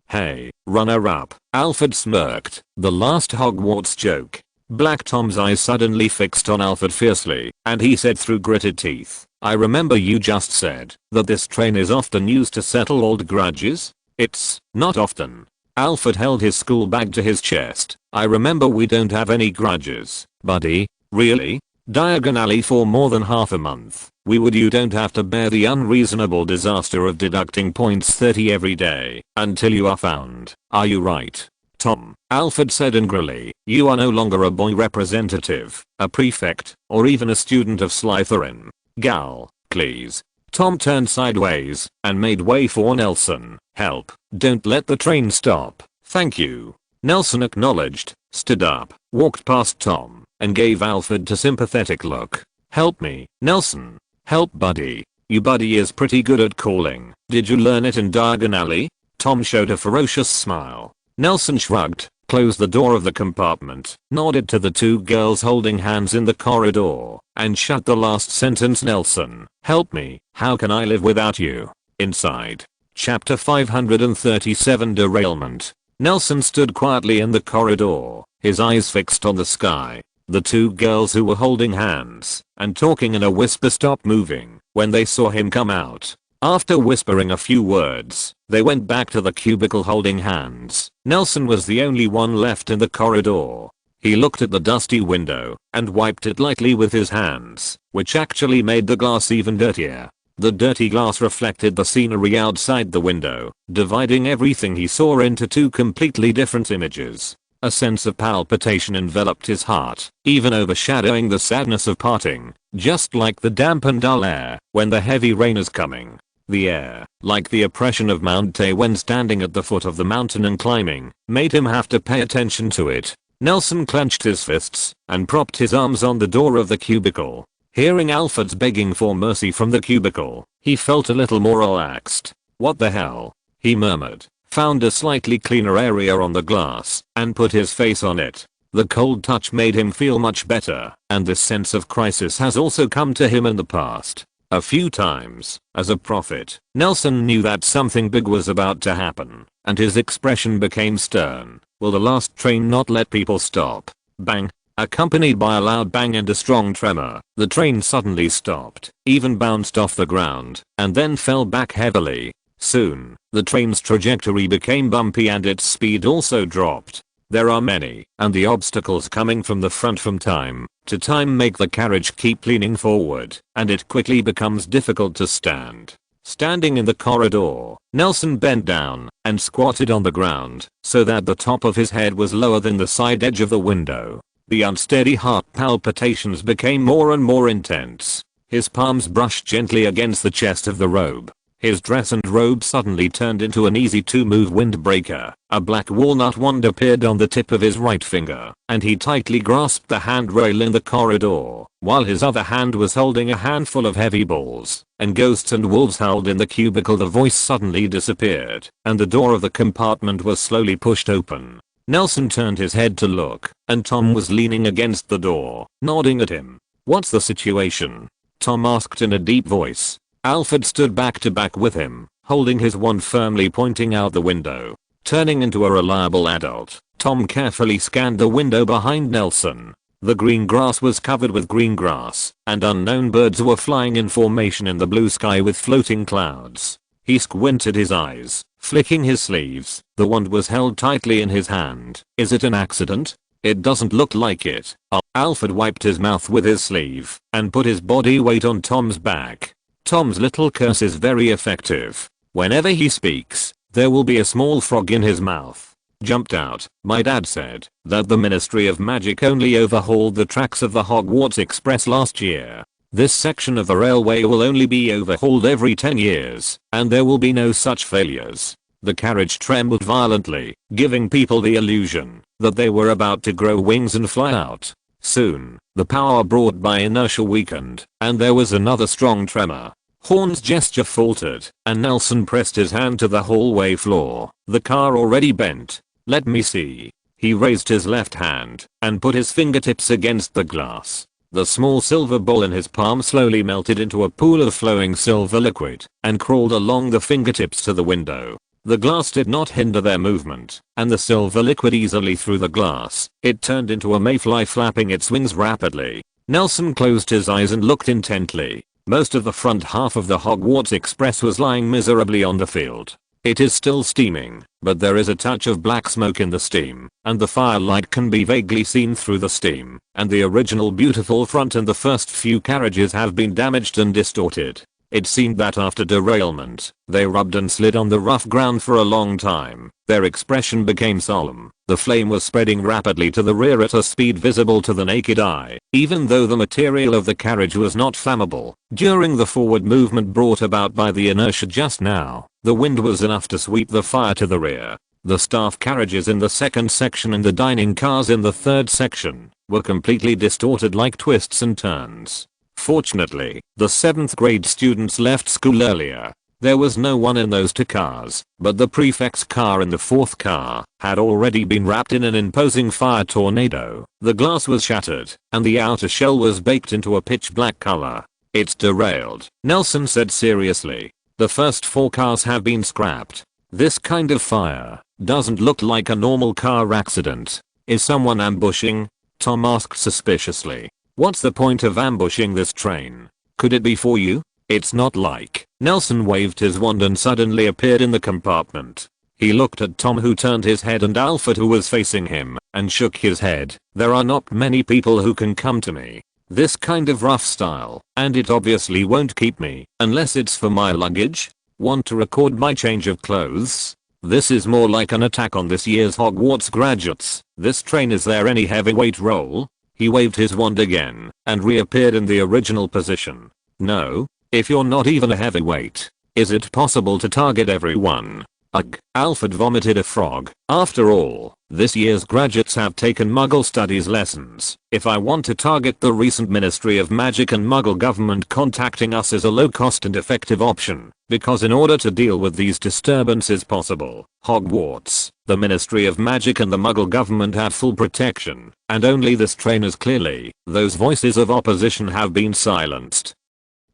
Speaker 1: "Hey, runner-up," Alfred smirked, the last Hogwarts joke. Black Tom's eyes suddenly fixed on Alfred fiercely, and he said through gritted teeth, "I remember you just said that this train is often used to settle old grudges." "It's not often." Alfred held his school bag to his chest. "I remember we don't have any grudges, buddy." "Really? Diagonally for more than half a month. We would. You don't have to bear the unreasonable disaster of deducting points 30 every day until you are found. Are you right, Tom?" Alfred said angrily. "You are no longer a boy representative, a prefect, or even a student of Slytherin. Gal, please." Tom turned sideways and made way for Nelson. "Help, don't let the train stop. Thank you." Nelson acknowledged, stood up, walked past Tom, and gave Alfred a sympathetic look. "Help me, Nelson. Help buddy. You buddy is pretty good at calling. Did you learn it in Diagon Alley?" Tom showed a ferocious smile. Nelson shrugged, closed the door of the compartment, nodded to the 2 girls holding hands in the corridor, and shut the last sentence. "Nelson, help me. How can I live without you?" Inside. Chapter 537 Derailment. Nelson stood quietly in the corridor, his eyes fixed on the sky. The 2 girls who were holding hands and talking in a whisper stopped moving when they saw him come out. After whispering a few words, they went back to the cubicle holding hands. Nelson was the only one left in the corridor. He looked at the dusty window and wiped it lightly with his hands, which actually made the glass even dirtier. The dirty glass reflected the scenery outside the window, dividing everything he saw into 2 completely different images. A sense of palpitation enveloped his heart, even overshadowing the sadness of parting, just like the damp and dull air when the heavy rain is coming. The air, like the oppression of Mount Tay when standing at the foot of the mountain and climbing, made him have to pay attention to it. Nelson clenched his fists and propped his arms on the door of the cubicle. Hearing Alfred's begging for mercy from the cubicle, he felt a little more relaxed. "What the hell?" he murmured, found a slightly cleaner area on the glass, and put his face on it. The cold touch made him feel much better, and this sense of crisis has also come to him in the past. A few times, as a prophet, Nelson knew that something big was about to happen, and his expression became stern. Will the last train not let people stop? Bang. Accompanied by a loud bang and a strong tremor, the train suddenly stopped, even bounced off the ground, and then fell back heavily. Soon, the train's trajectory became bumpy and its speed also dropped. There are many, and the obstacles coming from the front from time to time make the carriage keep leaning forward, and it quickly becomes difficult to stand. Standing in the corridor, Nelson bent down and squatted on the ground so that the top of his head was lower than the side edge of the window. The unsteady heart palpitations became more and more intense. His palms brushed gently against the chest of the robe. His dress and robe suddenly turned into an easy-to-move windbreaker. A black walnut wand appeared on the tip of his right finger, and he tightly grasped the handrail in the corridor, while his other hand was holding a handful of heavy balls, and ghosts and wolves howled in the cubicle. The voice suddenly disappeared, and the door of the compartment was slowly pushed open. Nelson turned his head to look, and Tom was leaning against the door, nodding at him. "What's the situation?" Tom asked in a deep voice. Alfred stood back to back with him, holding his wand firmly pointing out the window. Turning into a reliable adult, Tom carefully scanned the window behind Nelson. The green grass was covered with green grass, and unknown birds were flying in formation in the blue sky with floating clouds. He squinted his eyes, flicking his sleeves. The wand was held tightly in his hand. "Is it an accident?" "It doesn't look like it." Alfred wiped his mouth with his sleeve, and put his body weight on Tom's back. Tom's little curse is very effective. Whenever he speaks, there will be a small frog in his mouth. Jumped out. My dad said that the Ministry of Magic only overhauled the tracks of the Hogwarts Express last year. This section of the railway will only be overhauled every 10 years, and there will be no such failures. The carriage trembled violently, giving people the illusion that they were about to grow wings and fly out. Soon, the power brought by inertia weakened, and there was another strong tremor. Horn's gesture faltered, and Nelson pressed his hand to the hallway floor. The car already bent. "Let me see." He raised his left hand, and put his fingertips against the glass. The small silver ball in his palm slowly melted into a pool of flowing silver liquid, and crawled along the fingertips to the window. The glass did not hinder their movement, and the silver liquid easily through the glass. It turned into a mayfly flapping its wings rapidly. Nelson closed his eyes and looked intently. Most of the front half of the Hogwarts Express was lying miserably on the field. It is still steaming, but there is a touch of black smoke in the steam, and the firelight can be vaguely seen through the steam, and the original beautiful front and the first few carriages have been damaged and distorted. It seemed that after derailment, they rubbed and slid on the rough ground for a long time. Their expression became solemn. The flame was spreading rapidly to the rear at a speed visible to the naked eye, even though the material of the carriage was not flammable. During the forward movement brought about by the inertia just now, the wind was enough to sweep the fire to the rear. The staff carriages in the second section and the dining cars in the third section were completely distorted like twists and turns. Fortunately, the 7th grade students left school earlier. There was no one in those two cars, but the prefect's car in the 4th car had already been wrapped in an imposing fire tornado. The glass was shattered, and the outer shell was baked into a pitch black color. "It's derailed," Nelson said seriously. "The first 4 cars have been scrapped. This kind of fire doesn't look like a normal car accident. Is someone ambushing?" Tom asked suspiciously. "What's the point of ambushing this train? Could it be for you?" "It's not like." Nelson waved his wand and suddenly appeared in the compartment. He looked at Tom, who turned his head, and Alfred, who was facing him, and shook his head. "There are not many people who can come to me. This kind of rough style, and it obviously won't keep me, unless it's for my luggage. Want to record my change of clothes? This is more like an attack on this year's Hogwarts graduates. This train, is there any heavyweight role?" He waved his wand again, and reappeared in the original position. "No. If you're not even a heavyweight, is it possible to target everyone?" Ugh. Alfred vomited a frog. "After all, this year's graduates have taken Muggle studies lessons. If I want to target the recent Ministry of Magic and Muggle government, contacting us is a low cost and effective option, because in order to deal with these disturbances possible, Hogwarts, the Ministry of Magic and the Muggle government have full protection, and only this train is clearly. Those voices of opposition have been silenced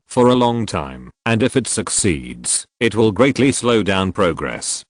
Speaker 1: for a long time, and if it succeeds, it will greatly slow down progress."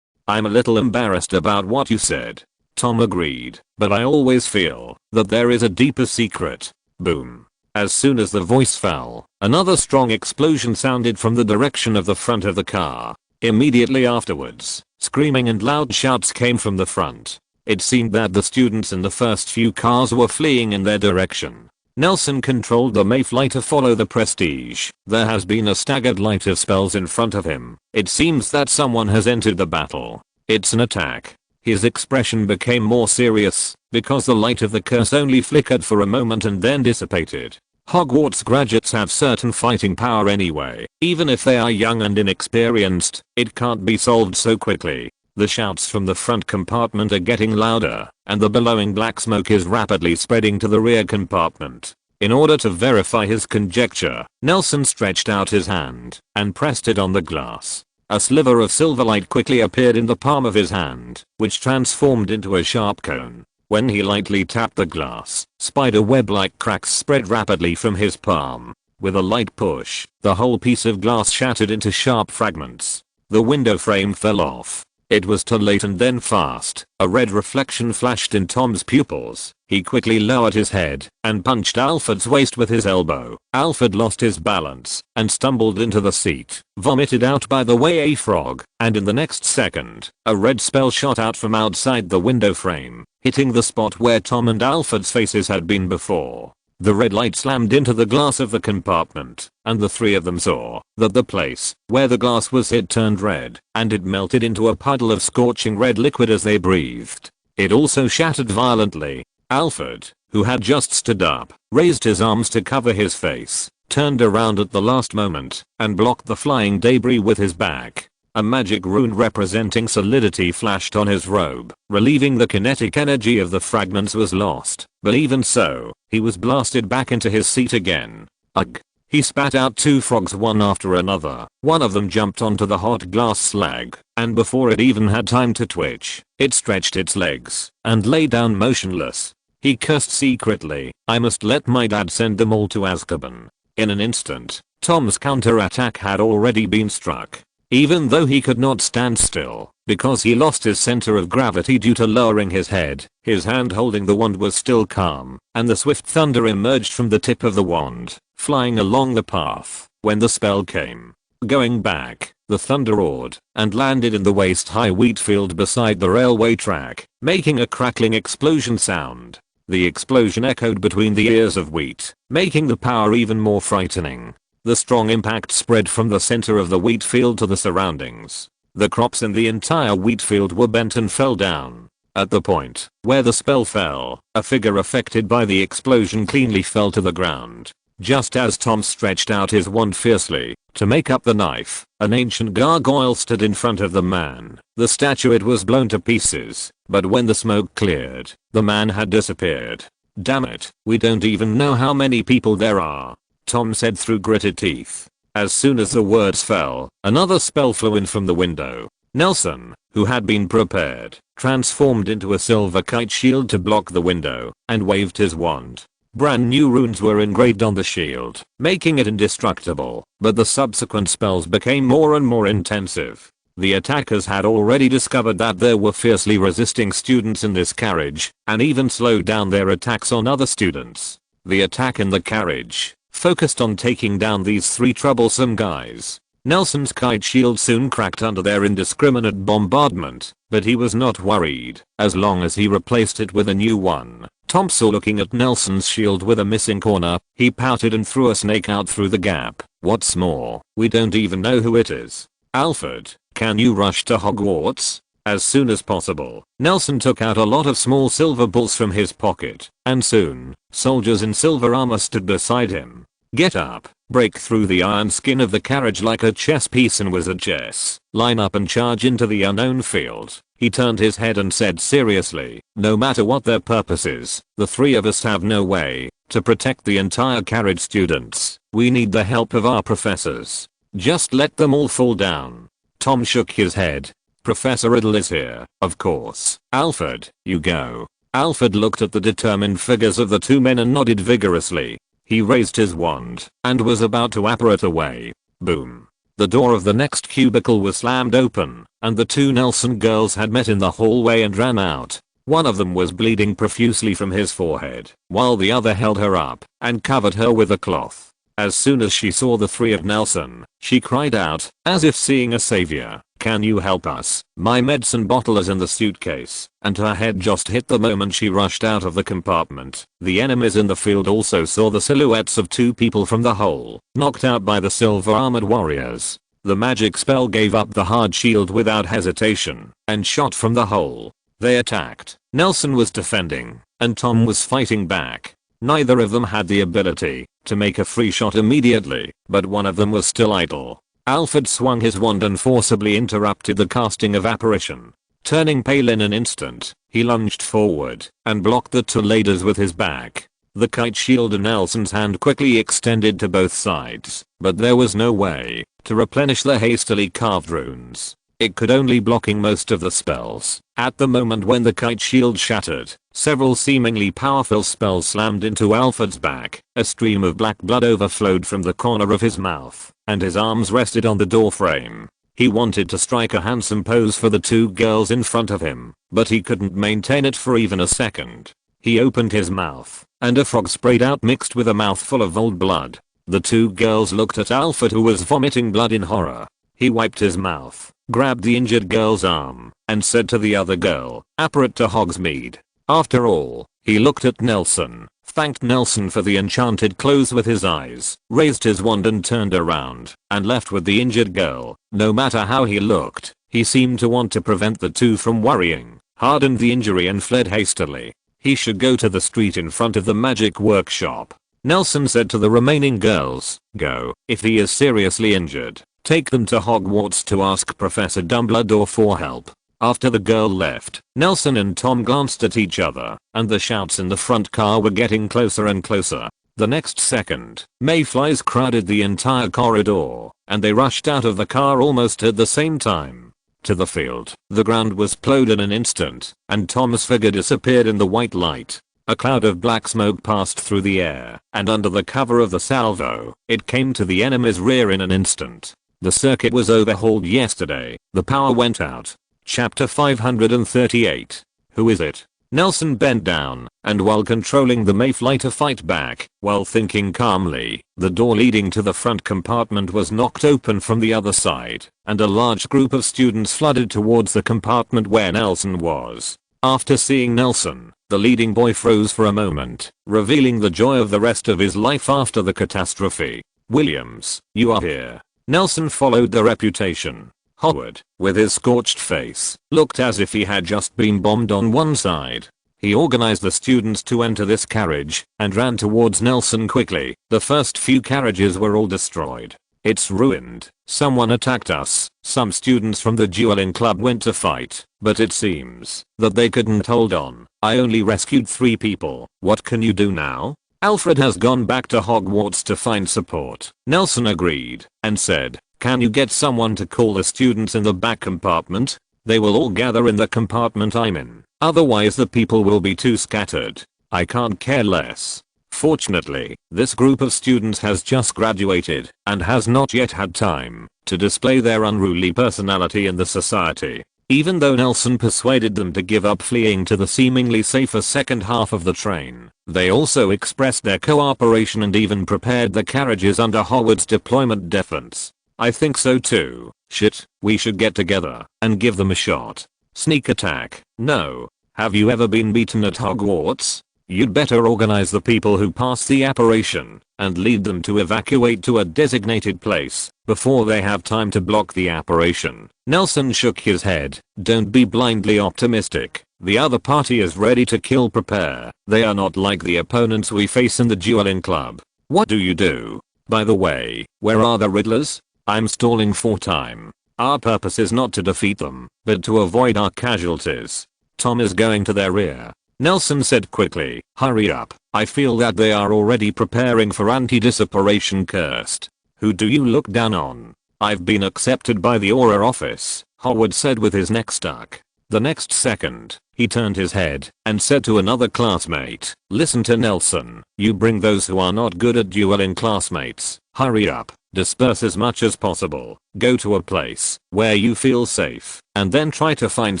Speaker 1: "I'm a little embarrassed about what you said," Tom agreed, "but I always feel that there is a deeper secret." Boom. As soon as the voice fell, another strong explosion sounded from the direction of the front of the car. Immediately afterwards, screaming and loud shouts came from the front. It seemed that the students in the first few cars were fleeing in their direction. Nelson controlled the mayfly to follow the Prestige. There has been a staggered light of spells in front of him. It seems that someone has entered the battle. It's an attack. His expression became more serious, because the light of the curse only flickered for a moment and then dissipated. Hogwarts graduates have certain fighting power anyway. Even if they are young and inexperienced, it can't be solved so quickly. The shouts from the front compartment are getting louder, and the billowing black smoke is rapidly spreading to the rear compartment. In order to verify his conjecture, Nelson stretched out his hand and pressed it on the glass. A sliver of silver light quickly appeared in the palm of his hand, which transformed into a sharp cone. When he lightly tapped the glass, spider web-like cracks spread rapidly from his palm. With a light push, the whole piece of glass shattered into sharp fragments. The window frame fell off. It was too late, and then fast, a red reflection flashed in Tom's pupils. He quickly lowered his head and punched Alfred's waist with his elbow. Alfred lost his balance and stumbled into the seat, vomited out by the way a frog, and in the next second, a red spell shot out from outside the window frame, hitting the spot where Tom and Alfred's faces had been before. The red light slammed into the glass of the compartment, and the three of them saw that the place where the glass was hit turned red, and it melted into a puddle of scorching red liquid as they breathed. It also shattered violently. Alfred, who had just stood up, raised his arms to cover his face, turned around at the last moment, and blocked the flying debris with his back. A magic rune representing solidity flashed on his robe, relieving the kinetic energy of the fragments was lost, but even so, he was blasted back into his seat again. Ugh. He spat out two frogs one after another. One of them jumped onto the hot glass slag, and before it even had time to twitch, it stretched its legs and lay down motionless. He cursed secretly, "I must let my dad send them all to Azkaban." In an instant, Tom's counterattack had already been struck. Even though he could not stand still, because he lost his center of gravity due to lowering his head, his hand holding the wand was still calm, and the swift thunder emerged from the tip of the wand, flying along the path when the spell came. Going back, the thunder roared and landed in the waist-high wheat field beside the railway track, making a crackling explosion sound. The explosion echoed between the ears of wheat, making the power even more frightening. The strong impact spread from the center of the wheat field to the surroundings. The crops in the entire wheat field were bent and fell down. At the point where the spell fell, a figure affected by the explosion cleanly fell to the ground. Just as Tom stretched out his wand fiercely to make up the knife, an ancient gargoyle stood in front of the man. The statuette was blown to pieces, but when the smoke cleared, the man had disappeared. "Damn it, we don't even know how many people there are," Tom said through gritted teeth. As soon as the words fell, another spell flew in from the window. Nelson, who had been prepared, transformed into a silver kite shield to block the window, and waved his wand. Brand new runes were engraved on the shield, making it indestructible, but the subsequent spells became more and more intensive. The attackers had already discovered that there were fiercely resisting students in this carriage, and even slowed down their attacks on other students. The attack in the carriage focused on taking down these three troublesome guys. Nelson's kite shield soon cracked under their indiscriminate bombardment, but he was not worried as long as he replaced it with a new one. Tom saw looking at Nelson's shield with a missing corner. He pouted and threw a snake out through the gap. "What's more, we don't even know who it is. Alfred, can you rush to Hogwarts as soon as possible?" Nelson took out a lot of small silver balls from his pocket, and soon, soldiers in silver armor stood beside him. "Get up, break through the iron skin of the carriage like a chess piece in wizard chess, line up and charge into the unknown field." He turned his head and said seriously, "No matter what their purpose is, the three of us have no way to protect the entire carriage students. We need the help of our professors. Just let them all fall down." Tom shook his head. "Professor Riddle is here, of course. Alfred, you go." Alfred looked at the determined figures of the two men and nodded vigorously. He raised his wand and was about to apparate away. Boom. The door of the next cubicle was slammed open, and the two Nelson girls had met in the hallway and ran out. One of them was bleeding profusely from his forehead, while the other held her up and covered her with a cloth. As soon as she saw the three of Nelson, she cried out, as if seeing a savior, "Can you help us? My medicine bottle is in the suitcase," and her head just hit the moment she rushed out of the compartment. The enemies in the field also saw the silhouettes of two people from the hole, knocked out by the silver-armored warriors. The magic spell gave up the hard shield without hesitation, and shot from the hole. They attacked. Nelson was defending, and Tom was fighting back. Neither of them had the ability to make a free shot immediately, but one of them was still idle. Alfred swung his wand and forcibly interrupted the casting of apparition. Turning pale in an instant, he lunged forward and blocked the two ladies with his back. The kite shield in Nelson's hand quickly extended to both sides, but there was no way to replenish the hastily carved runes. It could only blocking most of the spells. At the moment when the kite shield shattered, several seemingly powerful spells slammed into Alfred's back. A stream of black blood overflowed from the corner of his mouth, and his arms rested on the door frame. He wanted to strike a handsome pose for the two girls in front of him, but he couldn't maintain it for even a second. He opened his mouth, and a frog sprayed out mixed with a mouthful of old blood. The two girls looked at Alfred, who was vomiting blood in horror. He wiped his mouth, grabbed the injured girl's arm, and said to the other girl, "Apparate to Hogsmeade." After all, he looked at Nelson, thanked Nelson for the enchanted clothes with his eyes, raised his wand and turned around, and left with the injured girl. No matter how he looked, he seemed to want to prevent the two from worrying, hardened the injury and fled hastily. He should go to the street in front of the magic workshop. Nelson said to the remaining girls, "Go. If he is seriously injured, take them to Hogwarts to ask Professor Dumbledore for help." After the girl left, Nelson and Tom glanced at each other, and the shouts in the front car were getting closer and closer. The next second, mayflies crowded the entire corridor, and they rushed out of the car almost at the same time. To the field. The ground was plowed in an instant, and Tom's figure disappeared in the white light. A cloud of black smoke passed through the air, and under the cover of the salvo, it came to the enemy's rear in an instant. The circuit was overhauled yesterday. The power went out. Chapter 538. Who is it? Nelson bent down, and while controlling the mayfly to fight back, while thinking calmly, the door leading to the front compartment was knocked open from the other side, and a large group of students flooded towards the compartment where Nelson was. After seeing Nelson, the leading boy froze for a moment, revealing the joy of the rest of his life after the catastrophe. "Williams, you are here." Nelson followed the reputation. Howard, with his scorched face, looked as if he had just been bombed on one side. He organized the students to enter this carriage, and ran towards Nelson quickly. The first few carriages were all destroyed. "It's ruined. Someone attacked us." Some students from the dueling club went to fight, but it seems that they couldn't hold on. "I only rescued 3 people. What can you do now?" "Alfred has gone back to Hogwarts to find support." Nelson agreed, and said, "Can you get someone to call the students in the back compartment? They will all gather in the compartment I'm in. Otherwise the people will be too scattered." "I can't care less." Fortunately, this group of students has just graduated, and has not yet had time to display their unruly personality in the society. Even though Nelson persuaded them to give up fleeing to the seemingly safer second half of the train, they also expressed their cooperation and even prepared the carriages under Howard's deployment defense. "I think so too. Shit, we should get together and give them a shot." "Sneak attack? No. Have you ever been beaten at Hogwarts? You'd better organize the people who pass the apparition and lead them to evacuate to a designated place before they have time to block the apparition." Nelson shook his head. "Don't be blindly optimistic. The other party is ready to kill. Prepare. They are not like the opponents we face in the dueling club." "What do you do? By the way, where are the Riddlers?" "I'm stalling for time. Our purpose is not to defeat them, but to avoid our casualties." "Tom is going to their rear," Nelson said quickly. "Hurry up. I feel that they are already preparing for anti-disapparition cursed." "Who do you look down on?" "I've been accepted by the Aura office," Howard said with his neck stuck. The next second, he turned his head and said to another classmate, "Listen to Nelson. You bring those who are not good at dueling classmates. Hurry up. Disperse as much as possible. Go to a place where you feel safe, and then try to find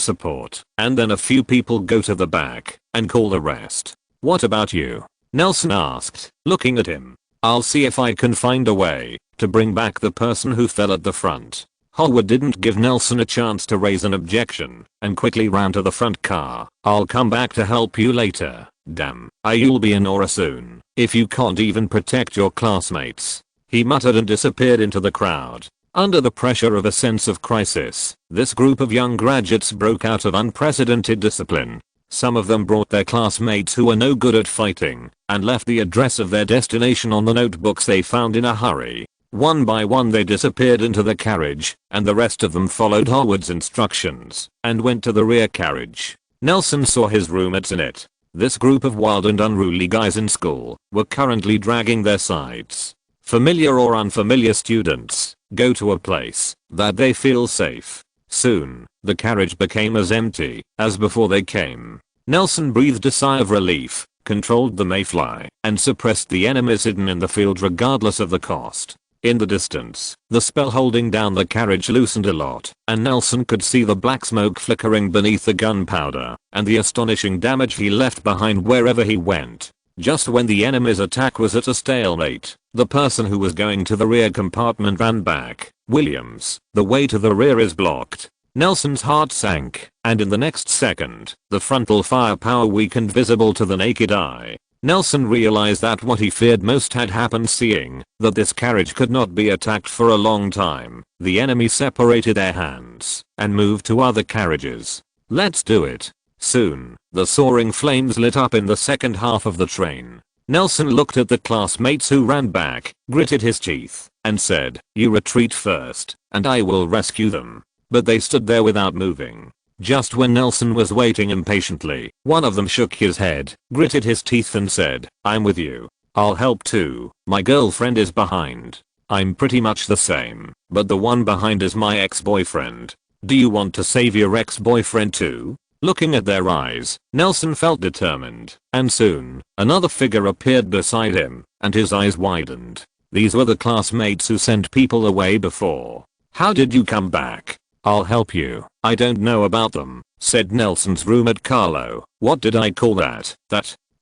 Speaker 1: support. And then a few people go to the back and call the rest." "What about you?" Nelson asked, looking at him. "I'll see if I can find a way to bring back the person who fell at the front." Howard didn't give Nelson a chance to raise an objection, and quickly ran to the front car. "I'll come back to help you later." "Damn, you'll be in Aura soon, if you can't even protect your classmates," he muttered and disappeared into the crowd. Under the pressure of a sense of crisis, this group of young graduates broke out of unprecedented discipline. Some of them brought their classmates who were no good at fighting and left the address of their destination on the notebooks they found in a hurry. One by one they disappeared into the carriage, and the rest of them followed Hogwarts instructions and went to the rear carriage. Nelson saw his roommates in it. This group of wild and unruly guys in school were currently dragging their sides. Familiar or unfamiliar students go to a place that they feel safe. Soon, the carriage became as empty as before they came. Nelson breathed a sigh of relief, controlled the mayfly, and suppressed the enemies hidden in the field regardless of the cost. In the distance, the spell holding down the carriage loosened a lot, and Nelson could see the black smoke flickering beneath the gunpowder, and the astonishing damage he left behind wherever he went. Just when the enemy's attack was at a stalemate, the person who was going to the rear compartment ran back. "Williams, the way to the rear is blocked." Nelson's heart sank, and in the next second, the frontal firepower weakened visible to the naked eye. Nelson realized that what he feared most had happened, seeing that this carriage could not be attacked for a long time. The enemy separated their hands and moved to other carriages. "Let's do it." Soon, the soaring flames lit up in the second half of the train. Nelson looked at the classmates who ran back, gritted his teeth, and said, "You retreat first, and I will rescue them." But they stood there without moving. Just when Nelson was waiting impatiently, one of them shook his head, gritted his teeth and said, "I'm with you. I'll help too. My girlfriend is behind." "I'm pretty much the same, but the one behind is my ex-boyfriend." "Do you want to save your ex-boyfriend too?" Looking at their eyes, Nelson felt determined, and soon, another figure appeared beside him, and his eyes widened. These were the classmates who sent people away before. "How did you come back?" "I'll help you." "I don't know about them," said Nelson's roommate Carlo. "What did I call that?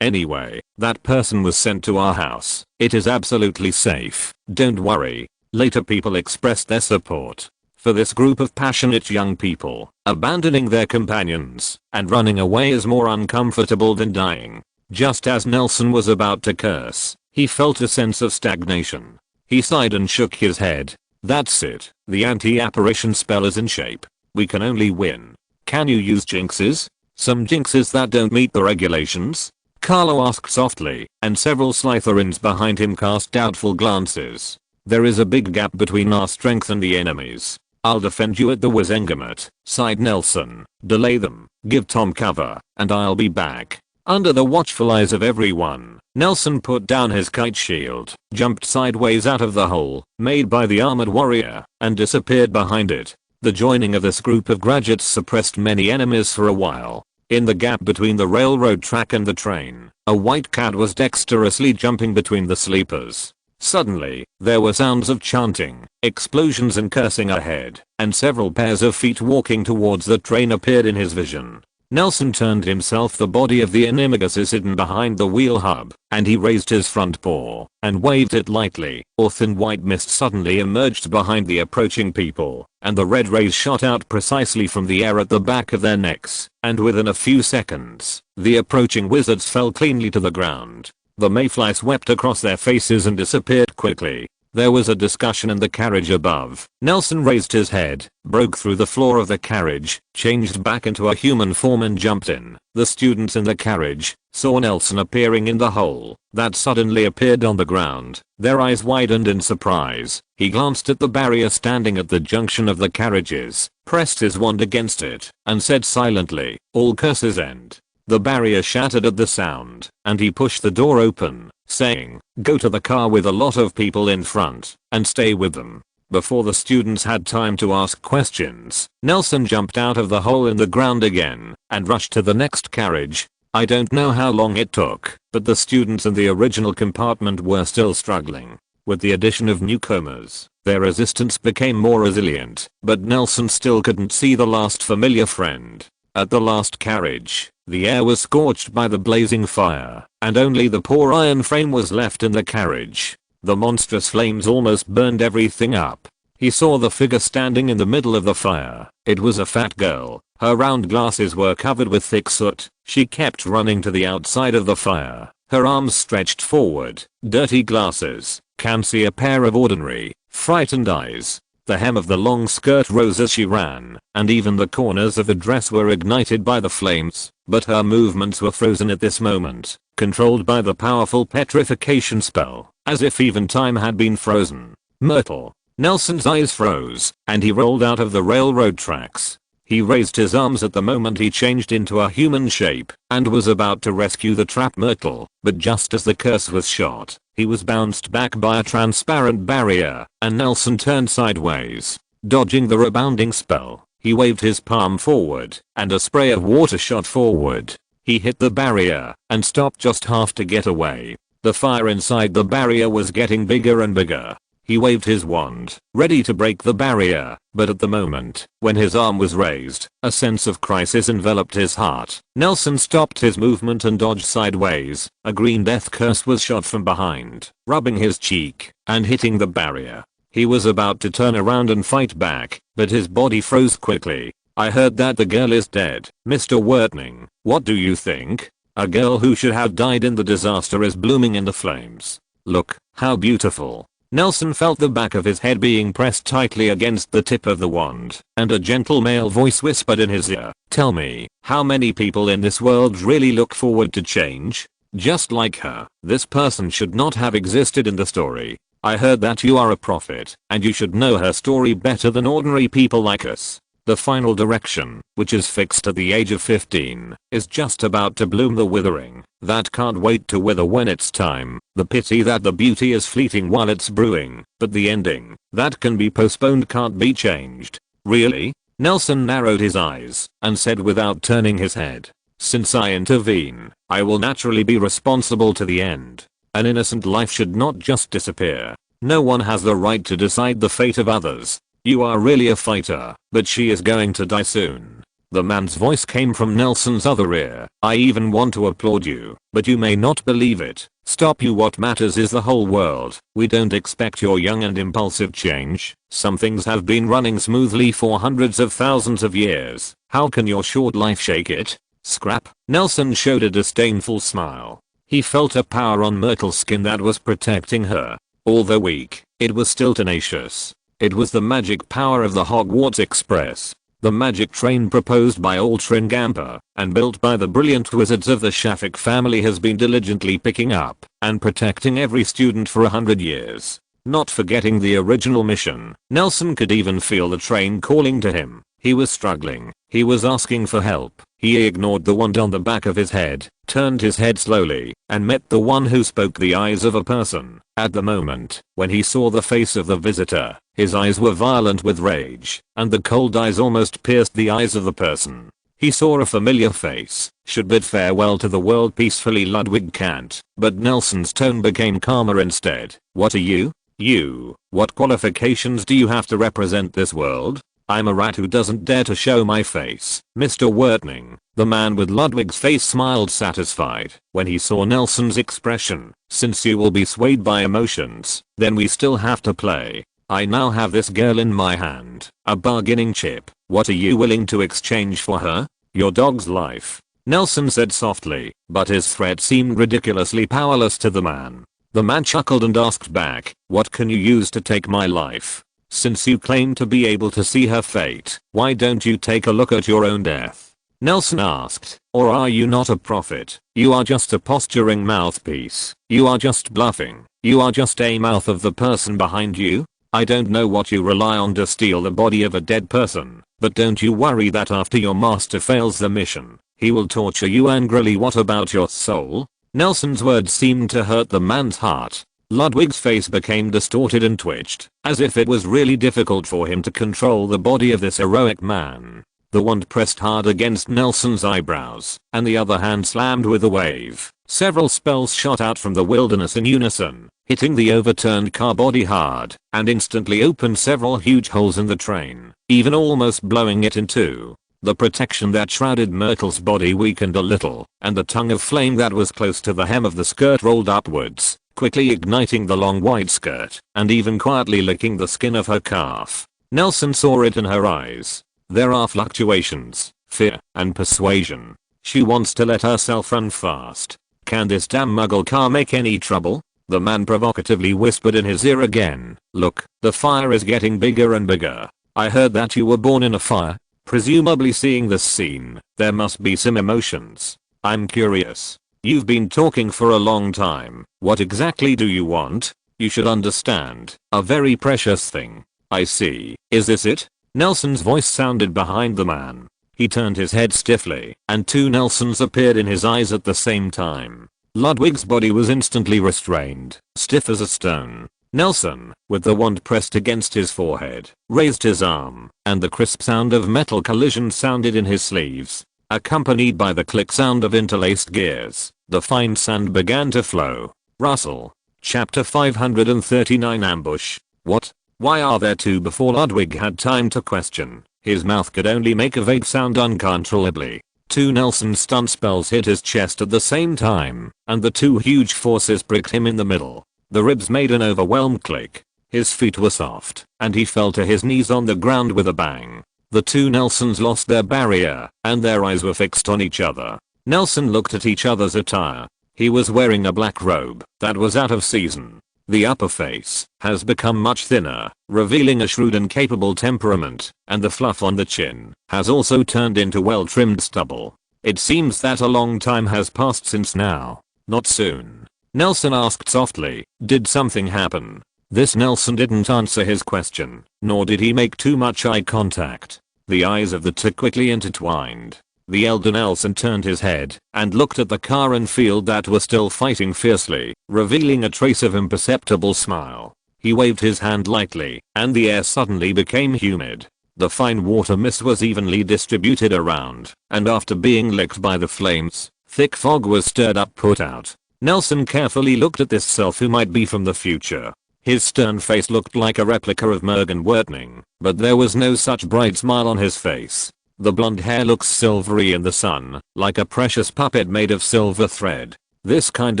Speaker 1: Anyway, that person was sent to our house. It is absolutely safe. Don't worry." Later people expressed their support for this group of passionate young people. Abandoning their companions and running away is more uncomfortable than dying. Just as Nelson was about to curse, he felt a sense of stagnation. He sighed and shook his head. "That's it. The anti-apparition spell is in shape. We can only win." "Can you use jinxes?" "Some jinxes that don't meet the regulations?" Carlo asked softly, and several Slytherins behind him cast doubtful glances. "There is a big gap between our strength and the enemy's." "I'll defend you at the Wizengamot," sighed Nelson. "Delay them, give Tom cover, and I'll be back." Under the watchful eyes of everyone, Nelson put down his kite shield, jumped sideways out of the hole made by the armored warrior, and disappeared behind it. The joining of this group of graduates suppressed many enemies for a while. In the gap between the railroad track and the train, a white cat was dexterously jumping between the sleepers. Suddenly, there were sounds of chanting, explosions and cursing ahead, and several pairs of feet walking towards the train appeared in his vision. Nelson turned himself. The body of the animagus is hidden behind the wheel hub, and he raised his front paw and waved it lightly. A thin white mist suddenly emerged behind the approaching people, and the red rays shot out precisely from the air at the back of their necks, and within a few seconds, the approaching wizards fell cleanly to the ground. The mayfly swept across their faces and disappeared quickly. There was a discussion in the carriage above. Nelson raised his head, broke through the floor of the carriage, changed back into a human form and jumped in. The students in the carriage saw Nelson appearing in the hole that suddenly appeared on the ground. Their eyes widened in surprise. He glanced at the barrier standing at the junction of the carriages, pressed his wand against it, and said silently, "All curses end." The barrier shattered at the sound, and he pushed the door open, saying, "Go to the car with a lot of people in front, and stay with them." Before the students had time to ask questions, Nelson jumped out of the hole in the ground again, and rushed to the next carriage. I don't know how long it took, but the students in the original compartment were still struggling. With the addition of newcomers, their resistance became more resilient, but Nelson still couldn't see the last familiar friend. At the last carriage, the air was scorched by the blazing fire, and only the poor iron frame was left in the carriage. The monstrous flames almost burned everything up. He saw the figure standing in the middle of the fire. It was a fat girl. Her round glasses were covered with thick soot. She kept running to the outside of the fire, her arms stretched forward. Dirty glasses, can see a pair of ordinary, frightened eyes. The hem of the long skirt rose as she ran, and even the corners of the dress were ignited by the flames. but her movements were frozen at this moment, controlled by the powerful petrification spell, as if even time had been frozen. Myrtle. Nelson's eyes froze, and he rolled out of the railroad tracks. He raised his arms at the moment he changed into a human shape, and was about to rescue the trapped Myrtle, but just as the curse was shot, he was bounced back by a transparent barrier, and Nelson turned sideways. Dodging the rebounding spell, he waved his palm forward, and a spray of water shot forward. He hit the barrier, and stopped just half to get away. The fire inside the barrier was getting bigger and bigger. He waved his wand, ready to break the barrier, but at the moment, when his arm was raised, a sense of crisis enveloped his heart. Nelson stopped his movement and dodged sideways. A green death curse was shot from behind, rubbing his cheek, and hitting the barrier. He was about to turn around and fight back, but his body froze quickly. I heard that the girl is dead, Mr. Wertning. What do you think? A girl who should have died in the disaster is blooming in the flames. Look, how beautiful. Nelson felt the back of his head being pressed tightly against the tip of the wand, and a gentle male voice whispered in his ear, "Tell me, how many people in this world really look forward to change? Just like her, this person should not have existed in the story. I heard that you are a prophet, and you should know her story better than ordinary people like us. The final direction, which is fixed at the age of 15, is just about to bloom the withering. That can't wait to wither when it's time. The pity that the beauty is fleeting while it's brewing, but the ending, that can be postponed can't be changed." Really? Nelson narrowed his eyes, and said without turning his head, "Since I intervene, I will naturally be responsible to the end. An innocent life should not just disappear. No one has the right to decide the fate of others. You are really a fighter, but she is going to die soon." The man's voice came from Nelson's other ear. "I even want to applaud you, but you may not believe it. Stop you. What matters is the whole world. We don't expect your young and impulsive change. Some things have been running smoothly for hundreds of thousands of years. How can your short life shake it? Scrap." Nelson showed a disdainful smile. He felt a power on Myrtle's skin that was protecting her. Although weak, it was still tenacious. It was the magic power of the Hogwarts Express. The magic train proposed by Altrin Gamper and built by the brilliant wizards of the Shafik family has been diligently picking up and protecting every student for 100 years. Not forgetting the original mission, Nelson could even feel the train calling to him. He was struggling. He was asking for help. He ignored the wand on the back of his head, turned his head slowly, and met the one who spoke, the eyes of a person. At the moment, when he saw the face of the visitor, his eyes were violent with rage, and the cold eyes almost pierced the eyes of the person. He saw a familiar face, should bid farewell to the world peacefully. Ludwig can't, but Nelson's tone became calmer instead. "What are you? You, what qualifications do you have to represent this world? I'm a rat who doesn't dare to show my face, Mr. Wertning." The man with Ludwig's face smiled satisfied when he saw Nelson's expression. "Since you will be swayed by emotions, then we still have to play. I now have this girl in my hand, a bargaining chip. What are you willing to exchange for her? Your dog's life," Nelson said softly, but his threat seemed ridiculously powerless to the man. The man chuckled and asked back, "What can you use to take my life? Since you claim to be able to see her fate, why don't you take a look at your own death?" Nelson asked. "Or are you not a prophet? You are just a posturing mouthpiece. You are just bluffing. You are just a mouth of the person behind you. I don't know what you rely on to steal the body of a dead person, but don't you worry that after your master fails the mission, he will torture you angrily. What about your soul?" Nelson's words seemed to hurt the man's heart. Ludwig's face became distorted and twitched, as if it was really difficult for him to control the body of this heroic man. The wand pressed hard against Nelson's eyebrows, and the other hand slammed with a wave. Several spells shot out from the wilderness in unison, hitting the overturned car body hard, and instantly opened several huge holes in the train, even almost blowing it in two. The protection that shrouded Myrtle's body weakened a little, and the tongue of flame that was close to the hem of the skirt rolled upwards, quickly igniting the long white skirt, and even quietly licking the skin of her calf. Nelson saw it in her eyes. There are fluctuations, fear, and persuasion. She wants to let herself run fast. "Can this damn Muggle car make any trouble?" The man provocatively whispered in his ear again. "Look, the fire is getting bigger and bigger. I heard that you were born in a fire." Presumably seeing this scene, there must be some emotions. I'm curious. You've been talking for a long time. What exactly do you want? You should understand. A very precious thing. I see. Is this it? Nelson's voice sounded behind the man. He turned his head stiffly, and two Nelsons appeared in his eyes at the same time. Ludwig's body was instantly restrained, stiff as a stone. Nelson, with the wand pressed against his forehead, raised his arm, and the crisp sound of metal collision sounded in his sleeves. Accompanied by the click sound of interlaced gears, the fine sand began to flow. Russell. Chapter 539 Ambush. What? Why are there two? Before Ludwig had time to question, his mouth could only make a vague sound uncontrollably. Two Nelson stun spells hit his chest at the same time, and the two huge forces pricked him in the middle. The ribs made an overwhelmed click. His feet were soft, and he fell to his knees on the ground with a bang. The two Nelsons lost their barrier, and their eyes were fixed on each other. Nelson looked at each other's attire. He was wearing a black robe that was out of season. The upper face has become much thinner, revealing a shrewd and capable temperament, and the fluff on the chin has also turned into well-trimmed stubble. It seems that a long time has passed since now. Not soon. Nelson asked softly, did something happen? This Nelson didn't answer his question, nor did he make too much eye contact. The eyes of the two quickly intertwined. The elder Nelson turned his head and looked at the car and field that were still fighting fiercely, revealing a trace of imperceptible smile. He waved his hand lightly, and the air suddenly became humid. The fine water mist was evenly distributed around, and after being licked by the flames, thick fog was stirred up put out. Nelson carefully looked at this self who might be from the future. His stern face looked like a replica of Mergen Wertning, but there was no such bright smile on his face. The blonde hair looks silvery in the sun, like a precious puppet made of silver thread. This kind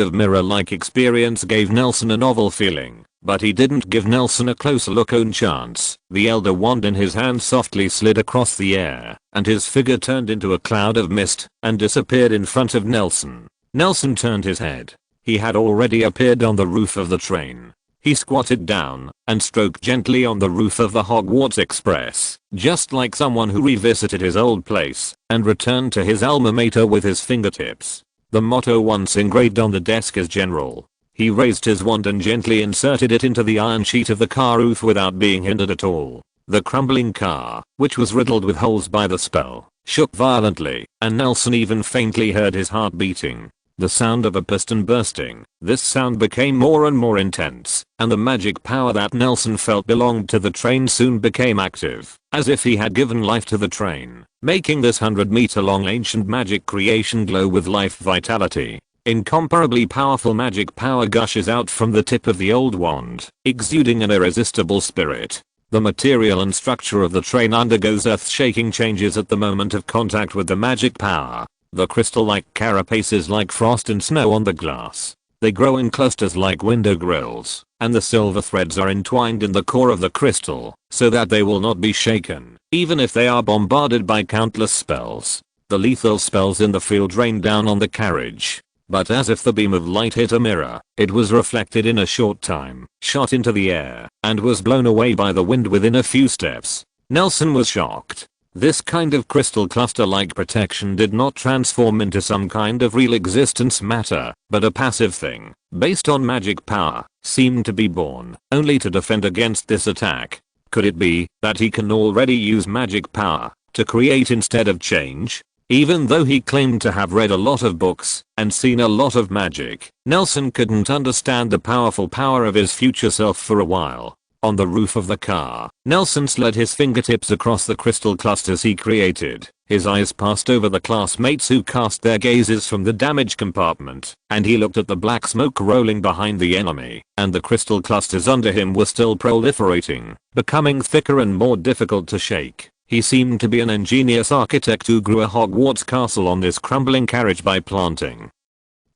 Speaker 1: of mirror-like experience gave Nelson a novel feeling, but he didn't give Nelson a closer look on chance. The elder wand in his hand softly slid across the air, and his figure turned into a cloud of mist and disappeared in front of Nelson. Nelson turned his head. He had already appeared on the roof of the train. He squatted down and stroked gently on the roof of the Hogwarts Express, just like someone who revisited his old place and returned to his alma mater with his fingertips. The motto once engraved on the desk is General. He raised his wand and gently inserted it into the iron sheet of the car roof without being hindered at all. The crumbling car, which was riddled with holes by the spell, shook violently, and Nelson even faintly heard his heart beating. The sound of a piston bursting. This sound became more and more intense, and the magic power that Nelson felt belonged to the train soon became active, as if he had given life to the train, making this 100-meter-long ancient magic creation glow with life vitality. Incomparably powerful magic power gushes out from the tip of the old wand, exuding an irresistible spirit. The material and structure of the train undergoes earth-shaking changes at the moment of contact with the magic power. The crystal-like carapaces like frost and snow on the glass. They grow in clusters like window grills, and the silver threads are entwined in the core of the crystal, so that they will not be shaken, even if they are bombarded by countless spells. The lethal spells in the field rained down on the carriage, but as if the beam of light hit a mirror, it was reflected in a short time, shot into the air, and was blown away by the wind within a few steps. Nelson was shocked. This kind of crystal cluster-like protection did not transform into some kind of real existence matter, but a passive thing, based on magic power, seemed to be born only to defend against this attack. Could it be that he can already use magic power to create instead of change? Even though he claimed to have read a lot of books and seen a lot of magic, Nelson couldn't understand the powerful power of his future self for a while. On the roof of the car, Nelson slid his fingertips across the crystal clusters he created. His eyes passed over the classmates who cast their gazes from the damaged compartment, and he looked at the black smoke rolling behind the enemy, and the crystal clusters under him were still proliferating, becoming thicker and more difficult to shake. He seemed to be an ingenious architect who grew a Hogwarts castle on this crumbling carriage by planting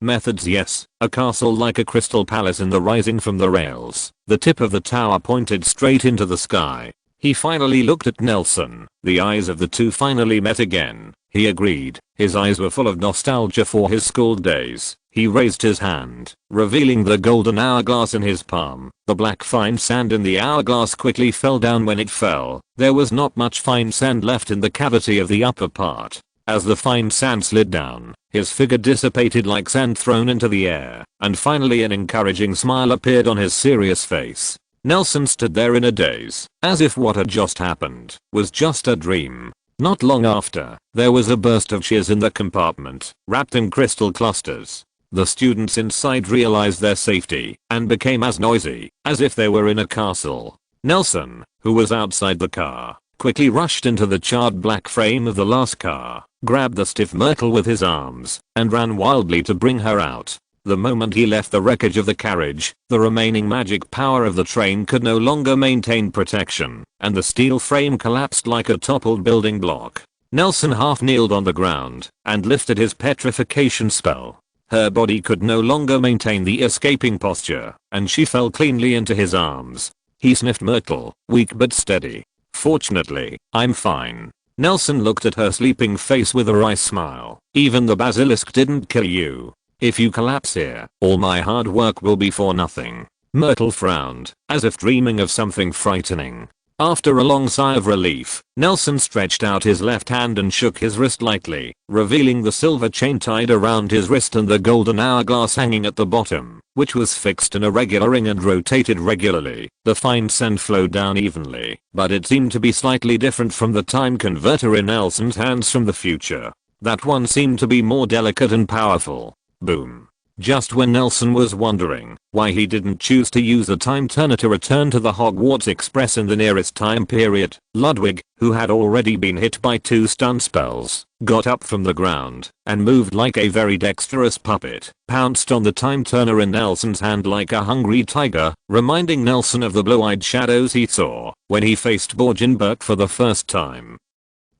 Speaker 1: methods. Yes, a castle like a crystal palace in the rising from the rails. The tip of the tower pointed straight into the sky. He finally looked at Nelson. The eyes of the two finally met again. He agreed. His eyes were full of nostalgia for his school days. He raised his hand, revealing the golden hourglass in his palm. The black fine sand in the hourglass quickly fell down. When it fell, there was not much fine sand left in the cavity of the upper part. As the fine sand slid down, his figure dissipated like sand thrown into the air, and finally an encouraging smile appeared on his serious face. Nelson stood there in a daze, as if what had just happened was just a dream. Not long after, there was a burst of cheers in the compartment, wrapped in crystal clusters. The students inside realized their safety and became as noisy as if they were in a castle. Nelson, who was outside the car, quickly rushed into the charred black frame of the last car, grabbed the stiff Myrtle with his arms, and ran wildly to bring her out. The moment he left the wreckage of the carriage, the remaining magic power of the train could no longer maintain protection, and the steel frame collapsed like a toppled building block. Nelson half kneeled on the ground and lifted his petrification spell. Her body could no longer maintain the escaping posture, and she fell cleanly into his arms. He sniffed Myrtle, weak but steady. "Fortunately, I'm fine." Nelson looked at her sleeping face with a wry smile. "Even the basilisk didn't kill you. If you collapse here, all my hard work will be for nothing." Myrtle frowned, as if dreaming of something frightening. After a long sigh of relief, Nelson stretched out his left hand and shook his wrist lightly, revealing the silver chain tied around his wrist and the golden hourglass hanging at the bottom, which was fixed in a regular ring and rotated regularly. The fine sand flowed down evenly, but it seemed to be slightly different from the time converter in Nelson's hands from the future. That one seemed to be more delicate and powerful. Boom. Just when Nelson was wondering why he didn't choose to use the time turner to return to the Hogwarts Express in the nearest time period, Ludwig, who had already been hit by 2 stun spells, got up from the ground and moved like a very dexterous puppet, pounced on the time turner in Nelson's hand like a hungry tiger, reminding Nelson of the blue-eyed shadows he saw when he faced Borgenberg for the first time.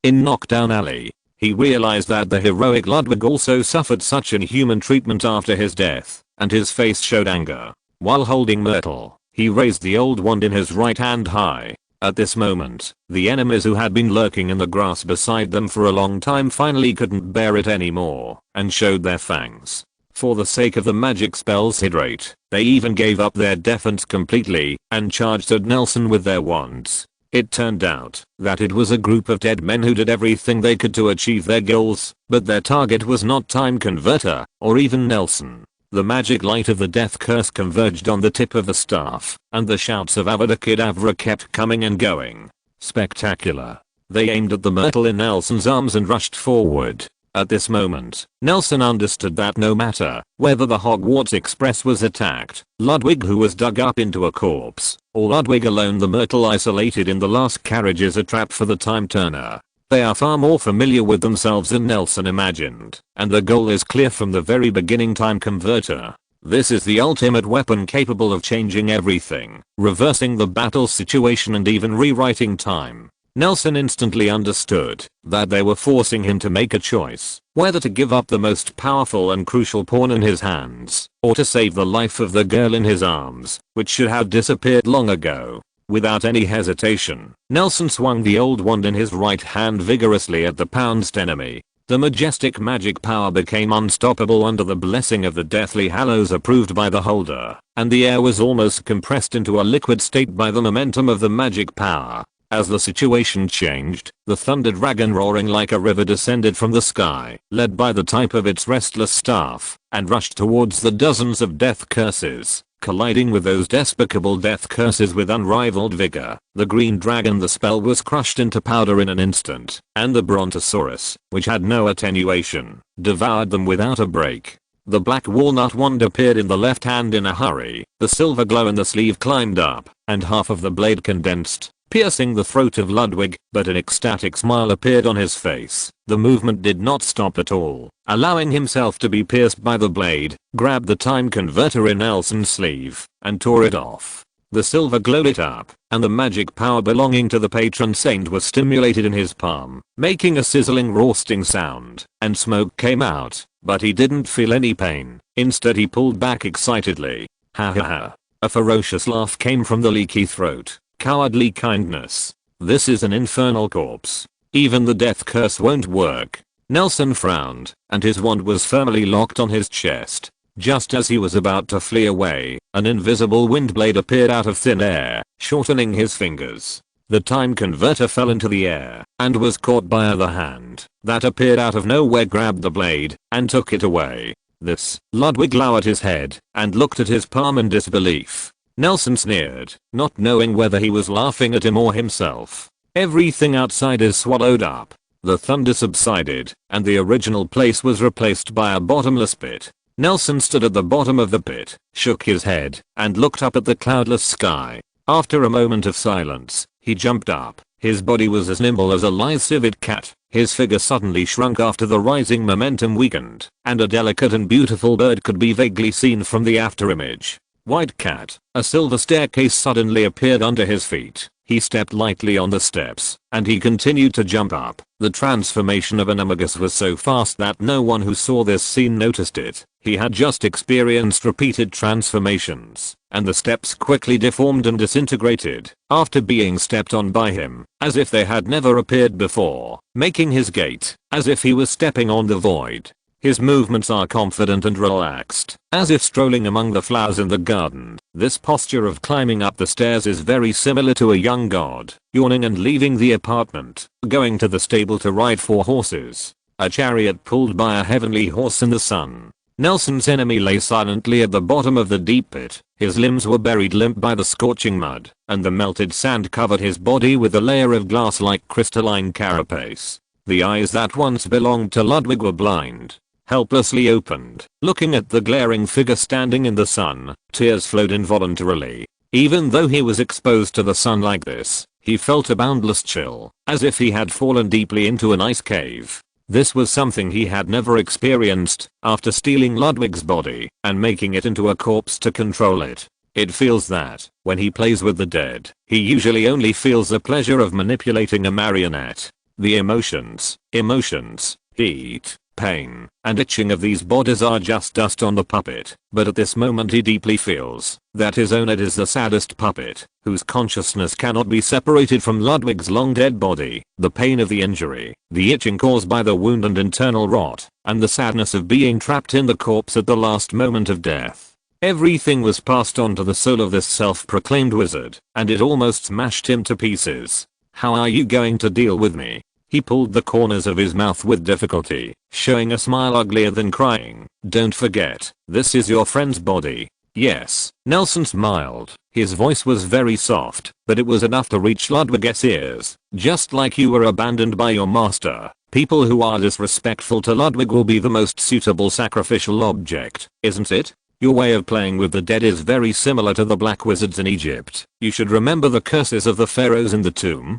Speaker 1: In Knockdown Alley, he realized that the heroic Ludwig also suffered such inhuman treatment after his death, and his face showed anger. While holding Myrtle, he raised the old wand in his right hand high. At this moment, the enemies who had been lurking in the grass beside them for a long time finally couldn't bear it anymore, and showed their fangs. For the sake of the magic spell's hit rate, they even gave up their defense completely, and charged at Nelson with their wands. It turned out that it was a group of dead men who did everything they could to achieve their goals, but their target was not Time Converter, or even Nelson. The magic light of the death curse converged on the tip of the staff, and the shouts of Avada Kedavra kept coming and going. Spectacular. They aimed at the Myrtle in Nelson's arms and rushed forward. At this moment, Nelson understood that no matter whether the Hogwarts Express was attacked, Ludwig who was dug up into a corpse, or Ludwig alone, the Myrtle isolated in the last carriage is a trap for the time turner. They are far more familiar with themselves than Nelson imagined, and the goal is clear from the very beginning. Time Converter. This is the ultimate weapon capable of changing everything, reversing the battle situation and even rewriting time. Nelson instantly understood that they were forcing him to make a choice, whether to give up the most powerful and crucial pawn in his hands, or to save the life of the girl in his arms, which should have disappeared long ago. Without any hesitation, Nelson swung the old wand in his right hand vigorously at the pounced enemy. The majestic magic power became unstoppable under the blessing of the Deathly Hallows approved by the holder, and the air was almost compressed into a liquid state by the momentum of the magic power. As the situation changed, the thunder dragon roaring like a river descended from the sky, led by the type of its restless staff, and rushed towards the dozens of death curses, colliding with those despicable death curses with unrivaled vigor. The green dragon, the spell was crushed into powder in an instant, and the brontosaurus, which had no attenuation, devoured them without a break. The black walnut wand appeared in the left hand in a hurry, the silver glow in the sleeve climbed up, and half of the blade condensed, piercing the throat of Ludwig, but an ecstatic smile appeared on his face. The movement did not stop at all. Allowing himself to be pierced by the blade, grabbed the time converter in Nelson's sleeve, and tore it off. The silver glow lit up, and the magic power belonging to the patron saint was stimulated in his palm, making a sizzling roasting sound, and smoke came out, but he didn't feel any pain. Instead he pulled back excitedly. Ha ha ha. A ferocious laugh came from the leaky throat. Cowardly kindness. This is an infernal corpse. Even the death curse won't work. Nelson frowned, and his wand was firmly locked on his chest. Just as he was about to flee away, an invisible wind blade appeared out of thin air, shortening his fingers. The time converter fell into the air and was caught by another hand that appeared out of nowhere, grabbed the blade and took it away. This, Ludwig lowered his head and looked at his palm in disbelief. Nelson sneered, not knowing whether he was laughing at him or himself. Everything outside is swallowed up. The thunder subsided and the original place was replaced by a bottomless pit. Nelson stood at the bottom of the pit, shook his head, and looked up at the cloudless sky. After a moment of silence, he jumped up. His body was as nimble as a lithe civet cat. His figure suddenly shrunk after the rising momentum weakened, and a delicate and beautiful bird could be vaguely seen from the afterimage. White cat, a silver staircase suddenly appeared under his feet. He stepped lightly on the steps, and he continued to jump up. The transformation of Animagus was so fast that no one who saw this scene noticed it. He had just experienced repeated transformations, and the steps quickly deformed and disintegrated after being stepped on by him, as if they had never appeared before, making his gait as if he was stepping on the void. His movements are confident and relaxed, as if strolling among the flowers in the garden. This posture of climbing up the stairs is very similar to a young god, yawning and leaving the apartment, going to the stable to ride 4 horses. A chariot pulled by a heavenly horse in the sun. Nelson's enemy lay silently at the bottom of the deep pit. His limbs were buried limp by the scorching mud, and the melted sand covered his body with a layer of glass-like crystalline carapace. The eyes that once belonged to Ludwig were blind, helplessly opened. Looking at the glaring figure standing in the sun, tears flowed involuntarily. Even though he was exposed to the sun like this, he felt a boundless chill, as if he had fallen deeply into an ice cave. This was something he had never experienced after stealing Ludwig's body and making it into a corpse to control it. It feels that, when he plays with the dead, he usually only feels the pleasure of manipulating a marionette. The emotions, heat, pain, and itching of these bodies are just dust on the puppet, but at this moment he deeply feels that his own head is the saddest puppet, whose consciousness cannot be separated from Ludwig's long dead body. The pain of the injury, the itching caused by the wound and internal rot, and the sadness of being trapped in the corpse at the last moment of death. Everything was passed on to the soul of this self-proclaimed wizard, and it almost smashed him to pieces. How are you going to deal with me? He pulled the corners of his mouth with difficulty, showing a smile uglier than crying. Don't forget, this is your friend's body. Yes, Nelson smiled. His voice was very soft, but it was enough to reach Ludwig's ears. Just like you were abandoned by your master, people who are disrespectful to Ludwig will be the most suitable sacrificial object, isn't it? Your way of playing with the dead is very similar to the black wizards in Egypt. You should remember the curses of the pharaohs in the tomb.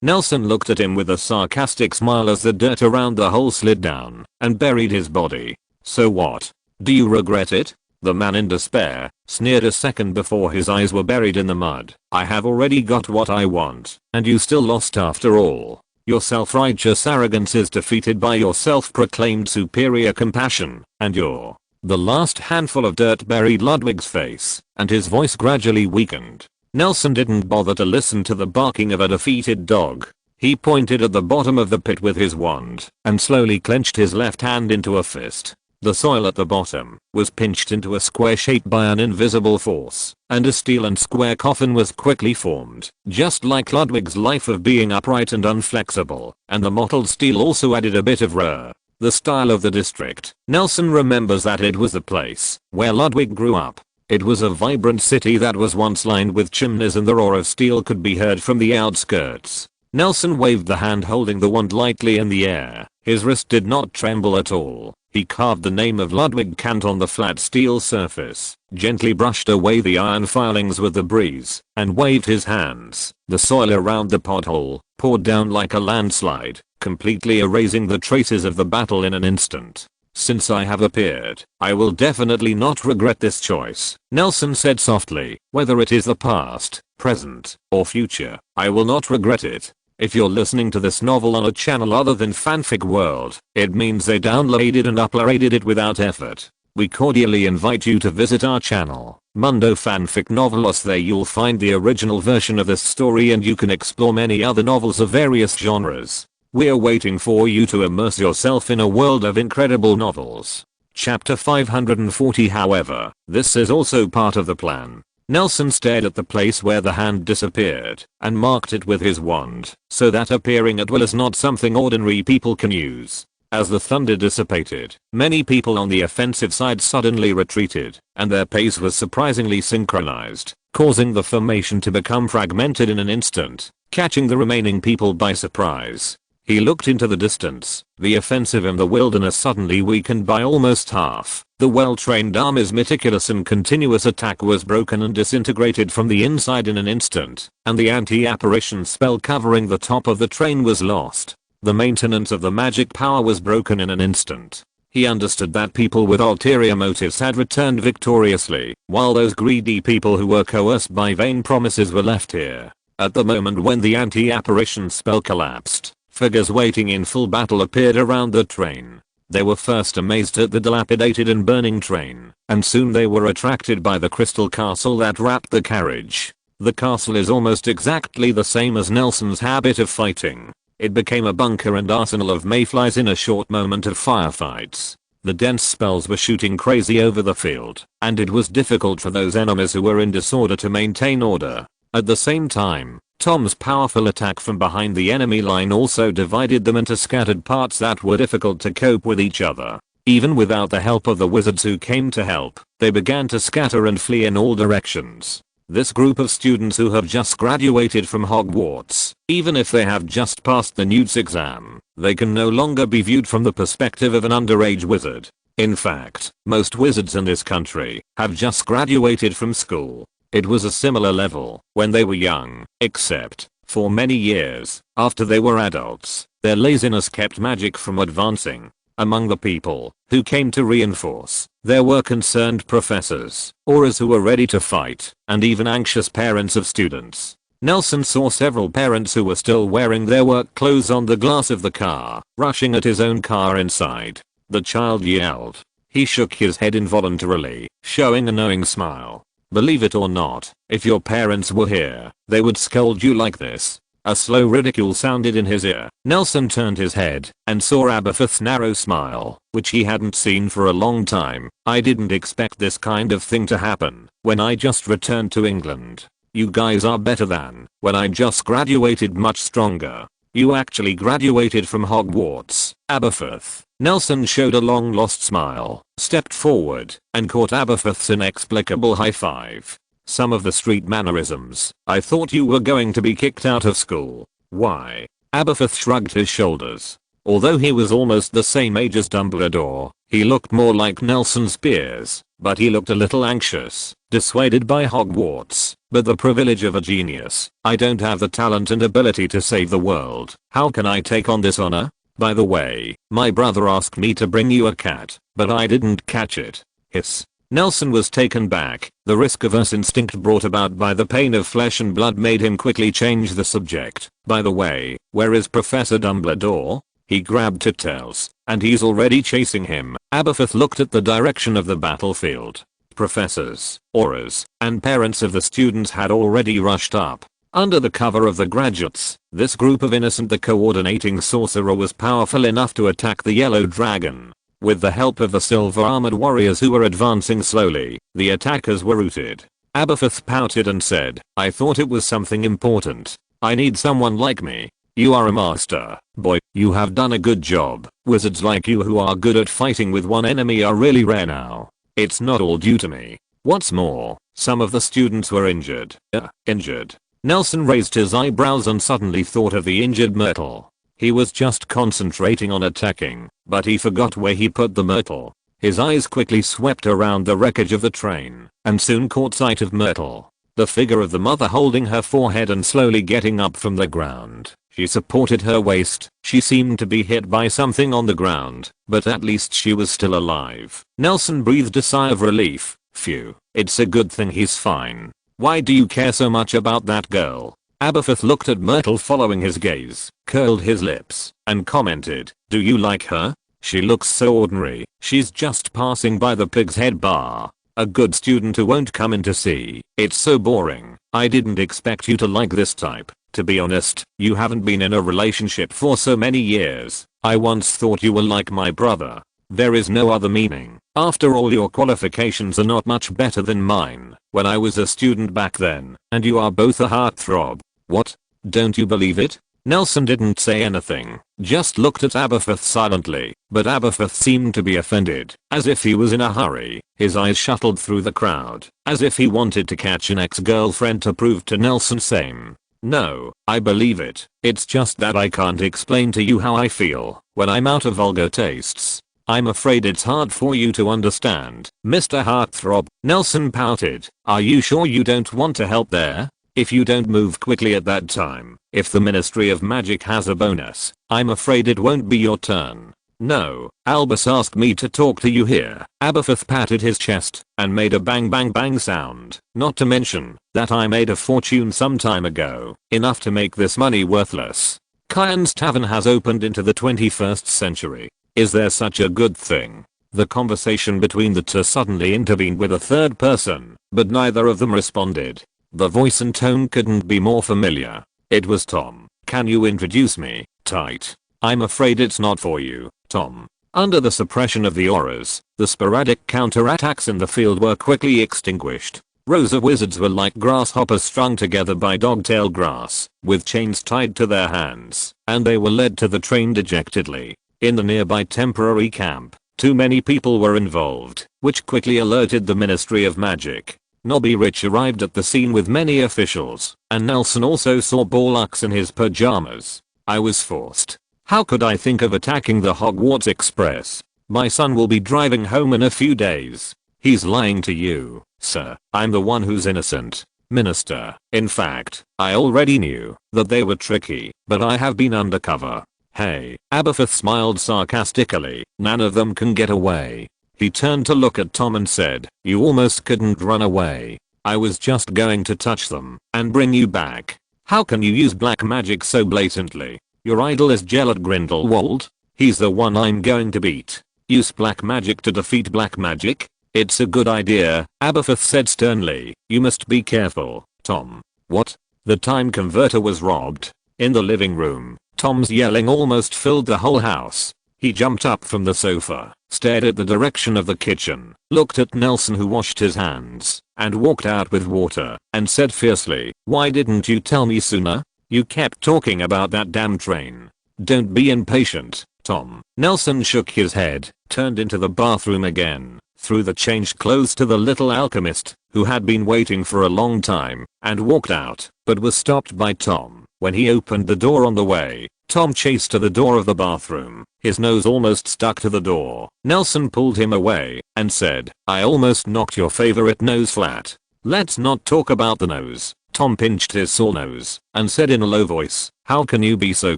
Speaker 1: Nelson looked at him with a sarcastic smile as the dirt around the hole slid down and buried his body. So what? Do you regret it? The man in despair sneered a second before his eyes were buried in the mud. I have already got what I want, and you still lost after all. Your self-righteous arrogance is defeated by your self-proclaimed superior compassion, and you're... The last handful of dirt buried Ludwig's face, and his voice gradually weakened. Nelson didn't bother to listen to the barking of a defeated dog. He pointed at the bottom of the pit with his wand and slowly clenched his left hand into a fist. The soil at the bottom was pinched into a square shape by an invisible force, and a steel and square coffin was quickly formed, just like Ludwig's life of being upright and unflexible, and the mottled steel also added a bit of the style of the district. Nelson remembers that it was the place where Ludwig grew up. It was a vibrant city that was once lined with chimneys and the roar of steel could be heard from the outskirts. Nelson waved the hand holding the wand lightly in the air. His wrist did not tremble at all. He carved the name of Ludwig Kant on the flat steel surface, gently brushed away the iron filings with the breeze, and waved his hands. The soil around the pothole poured down like a landslide, completely erasing the traces of the battle in an instant. Since I have appeared, I will definitely not regret this choice, Nelson said softly. Whether it is the past, present, or future, I will not regret it. If you're listening to this novel on a channel other than Fanfic World, it means they downloaded and uploaded it without effort. We cordially invite you to visit our channel, Mundo Fanfic Novelos. There you'll find the original version of this story and you can explore many other novels of various genres. We're waiting for you to immerse yourself in a world of incredible novels. Chapter 540. However, this is also part of the plan. Nelson stared at the place where the hand disappeared and marked it with his wand so that appearing at will is not something ordinary people can use. As the thunder dissipated, many people on the offensive side suddenly retreated, and their pace was surprisingly synchronized, causing the formation to become fragmented in an instant, catching the remaining people by surprise. He looked into the distance. The offensive in the wilderness suddenly weakened by almost half. The well-trained army's meticulous and continuous attack was broken and disintegrated from the inside in an instant, and the anti-apparition spell covering the top of the train was lost. The maintenance of the magic power was broken in an instant. He understood that people with ulterior motives had returned victoriously, while those greedy people who were coerced by vain promises were left here. At the moment when the anti-apparition spell collapsed, figures waiting in full battle appeared around the train. They were first amazed at the dilapidated and burning train, and soon they were attracted by the crystal castle that wrapped the carriage. The castle is almost exactly the same as Nelson's habit of fighting. It became a bunker and arsenal of mayflies in a short moment of firefights. The dense spells were shooting crazy over the field, and it was difficult for those enemies who were in disorder to maintain order. At the same time, Tom's powerful attack from behind the enemy line also divided them into scattered parts that were difficult to cope with each other. Even without the help of the wizards who came to help, they began to scatter and flee in all directions. This group of students who have just graduated from Hogwarts, even if they have just passed the NEWT's exam, they can no longer be viewed from the perspective of an underage wizard. In fact, most wizards in this country have just graduated from school. It was a similar level when they were young, except, for many years, after they were adults, their laziness kept magic from advancing. Among the people who came to reinforce, there were concerned professors, aurors who were ready to fight, and even anxious parents of students. Nelson saw several parents who were still wearing their work clothes on the glass of the car, rushing at his own car inside. The child yelled. He shook his head involuntarily, showing a knowing smile. Believe it or not, if your parents were here, they would scold you like this. A slow ridicule sounded in his ear. Nelson turned his head and saw Aberforth's narrow smile, which he hadn't seen for a long time. I didn't expect this kind of thing to happen when I just returned to England. You guys are better than when I just graduated, much stronger. You actually graduated from Hogwarts, Aberforth. Nelson showed a long-lost smile, stepped forward, and caught Aberforth's inexplicable high five. Some of the street mannerisms. I thought you were going to be kicked out of school. Why? Aberforth shrugged his shoulders. Although he was almost the same age as Dumbledore, he looked more like Nelson's peers, but he looked a little anxious, dissuaded by Hogwarts, but the privilege of a genius. I don't have the talent and ability to save the world. How can I take on this honor? By the way, my brother asked me to bring you a cat, but I didn't catch it. Hiss. Nelson was taken back. The risk-averse instinct brought about by the pain of flesh and blood made him quickly change the subject. By the way, where is Professor Dumbledore? He grabbed Tails, and he's already chasing him. Aberforth looked at the direction of the battlefield. Professors, aurors, and parents of the students had already rushed up. Under the cover of the graduates, this group of innocent, the coordinating sorcerer was powerful enough to attack the yellow dragon. With the help of the silver-armored warriors who were advancing slowly, the attackers were routed. Aberforth pouted and said, I thought it was something important. I need someone like me. You are a master, boy. You have done a good job. Wizards like you who are good at fighting with one enemy are really rare now. It's not all due to me. What's more, some of the students were injured. Injured. Nelson raised his eyebrows and suddenly thought of the injured Myrtle. He was just concentrating on attacking, but he forgot where he put the Myrtle. His eyes quickly swept around the wreckage of the train, and soon caught sight of Myrtle. The figure of the mother holding her forehead and slowly getting up from the ground. She supported her waist. She seemed to be hit by something on the ground, but at least she was still alive. Nelson breathed a sigh of relief. Phew, it's a good thing he's fine. Why do you care so much about that girl? Aberforth looked at Myrtle following his gaze, curled his lips, and commented, do you like her? She looks so ordinary. She's just passing by the Pig's Head bar. A good student who won't come in to see. It's so boring. I didn't expect you to like this type. To be honest, you haven't been in a relationship for so many years. I once thought you were like my brother. There is no other meaning. After all, your qualifications are not much better than mine when I was a student back then, and you are both a heartthrob. What? Don't you believe it? Nelson didn't say anything, just looked at Aberforth silently, but Aberforth seemed to be offended, as if he was in a hurry. His eyes shuttled through the crowd, as if he wanted to catch an ex-girlfriend to prove to Nelson same. No, I believe it. It's just that I can't explain to you how I feel when I'm out of vulgar tastes. I'm afraid it's hard for you to understand, Mr. Heartthrob. Nelson pouted. Are you sure you don't want to help there? If you don't move quickly at that time, if the Ministry of Magic has a bonus, I'm afraid it won't be your turn. No, Albus asked me to talk to you here. Aberforth patted his chest and made a bang bang bang sound. Not to mention that I made a fortune some time ago, enough to make this money worthless. Kyan's Tavern has opened into the 21st century. Is there such a good thing? The conversation between the two suddenly intervened with a third person, but neither of them responded. The voice and tone couldn't be more familiar. It was Tom. Can you introduce me, Tight? I'm afraid it's not for you, Tom. Under the suppression of the auras, the sporadic counterattacks in the field were quickly extinguished. Rows of wizards were like grasshoppers strung together by dogtail grass, with chains tied to their hands, and they were led to the train dejectedly. In the nearby temporary camp, too many people were involved, which quickly alerted the Ministry of Magic. Nobby Rich arrived at the scene with many officials, and Nelson also saw Borlux in his pajamas. I was forced. How could I think of attacking the Hogwarts Express? My son will be driving home in a few days. He's lying to you, sir. I'm the one who's innocent. Minister. In fact, I already knew that they were tricky, but I have been undercover. Hey, Aberforth smiled sarcastically. None of them can get away. He turned to look at Tom and said, you almost couldn't run away. I was just going to touch them and bring you back. How can you use black magic so blatantly? Your idol is Gellert Grindelwald. He's the one I'm going to beat. Use black magic to defeat black magic? It's a good idea, Aberforth said sternly. You must be careful, Tom. What? The time converter was robbed. In the living room, Tom's yelling almost filled the whole house. He jumped up from the sofa, stared at the direction of the kitchen, looked at Nelson who washed his hands, and walked out with water, and said fiercely, why didn't you tell me sooner? You kept talking about that damn train. Don't be impatient, Tom. Nelson shook his head, turned into the bathroom again, threw the changed clothes to the little alchemist, who had been waiting for a long time, and walked out, but was stopped by Tom. When he opened the door on the way, Tom chased to the door of the bathroom, his nose almost stuck to the door. Nelson pulled him away and said, I almost knocked your favorite nose flat. Let's not talk about the nose. Tom pinched his sore nose and said in a low voice, how can you be so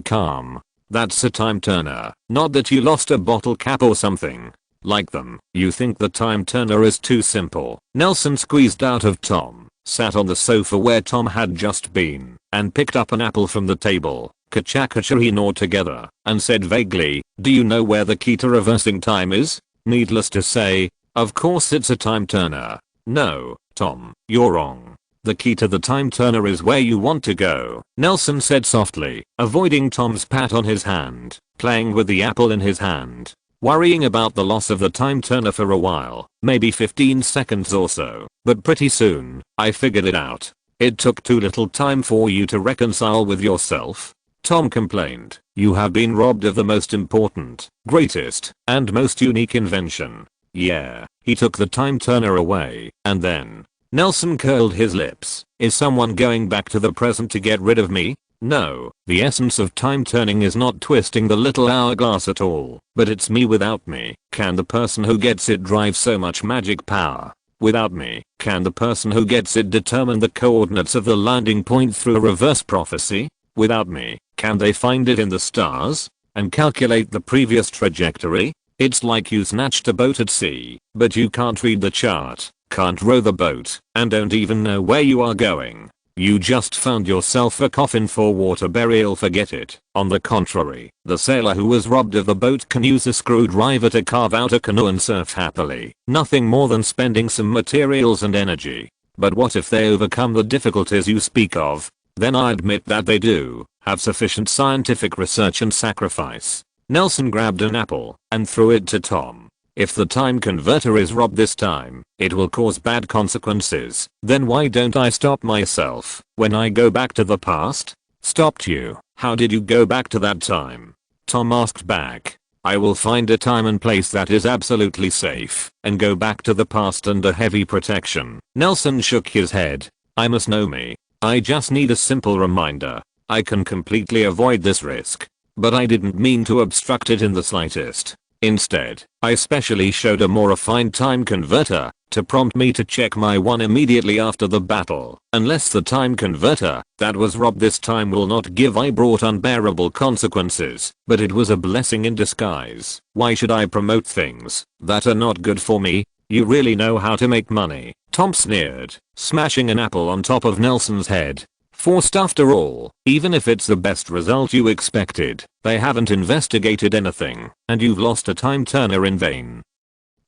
Speaker 1: calm? That's a time turner, not that you lost a bottle cap or something. Like them, you think the time turner is too simple. Nelson squeezed out of Tom, sat on the sofa where Tom had just been, and picked up an apple from the table. Ka-cha-ka-cha he gnawed together, and said vaguely, do you know where the key to reversing time is? Needless to say, of course it's a time turner. No, Tom, you're wrong. The key to the time turner is where you want to go, Nelson said softly, avoiding Tom's pat on his hand, playing with the apple in his hand, worrying about the loss of the time turner for a while, maybe 15 seconds or so, but pretty soon, I figured it out. It took too little time for you to reconcile with yourself. Tom complained, you have been robbed of the most important, greatest, and most unique invention. Yeah, he took the time turner away, and then, Nelson curled his lips. Is someone going back to the present to get rid of me? No, the essence of time turning is not twisting the little hourglass at all, but it's me without me. Can the person who gets it drive so much magic power? Without me, can the person who gets it determine the coordinates of the landing point through a reverse prophecy? Without me, can they find it in the stars and calculate the previous trajectory? It's like you snatched a boat at sea, but you can't read the chart, can't row the boat, and don't even know where you are going. You just found yourself a coffin for water burial. Forget it. On the contrary, the sailor who was robbed of the boat can use a screwdriver to carve out a canoe and surf happily. Nothing more than spending some materials and energy. But what if they overcome the difficulties you speak of? Then I admit that they do have sufficient scientific research and sacrifice. Nelson grabbed an apple and threw it to Tom. If the time converter is robbed this time, it will cause bad consequences. Then why don't I stop myself when I go back to the past? Stopped you? How did you go back to that time? Tom asked back. I will find a time and place that is absolutely safe and go back to the past under heavy protection. Nelson shook his head. I must know me. I just need a simple reminder. I can completely avoid this risk. But I didn't mean to obstruct it in the slightest. Instead, I specially showed a more refined time converter to prompt me to check my one immediately after the battle. Unless the time converter that was robbed this time will not give, I brought unbearable consequences, but it was a blessing in disguise. Why should I promote things that are not good for me? You really know how to make money, Tom sneered, smashing an apple on top of Nelson's head. Forced after all, even if it's the best result you expected, they haven't investigated anything, and you've lost a time turner in vain.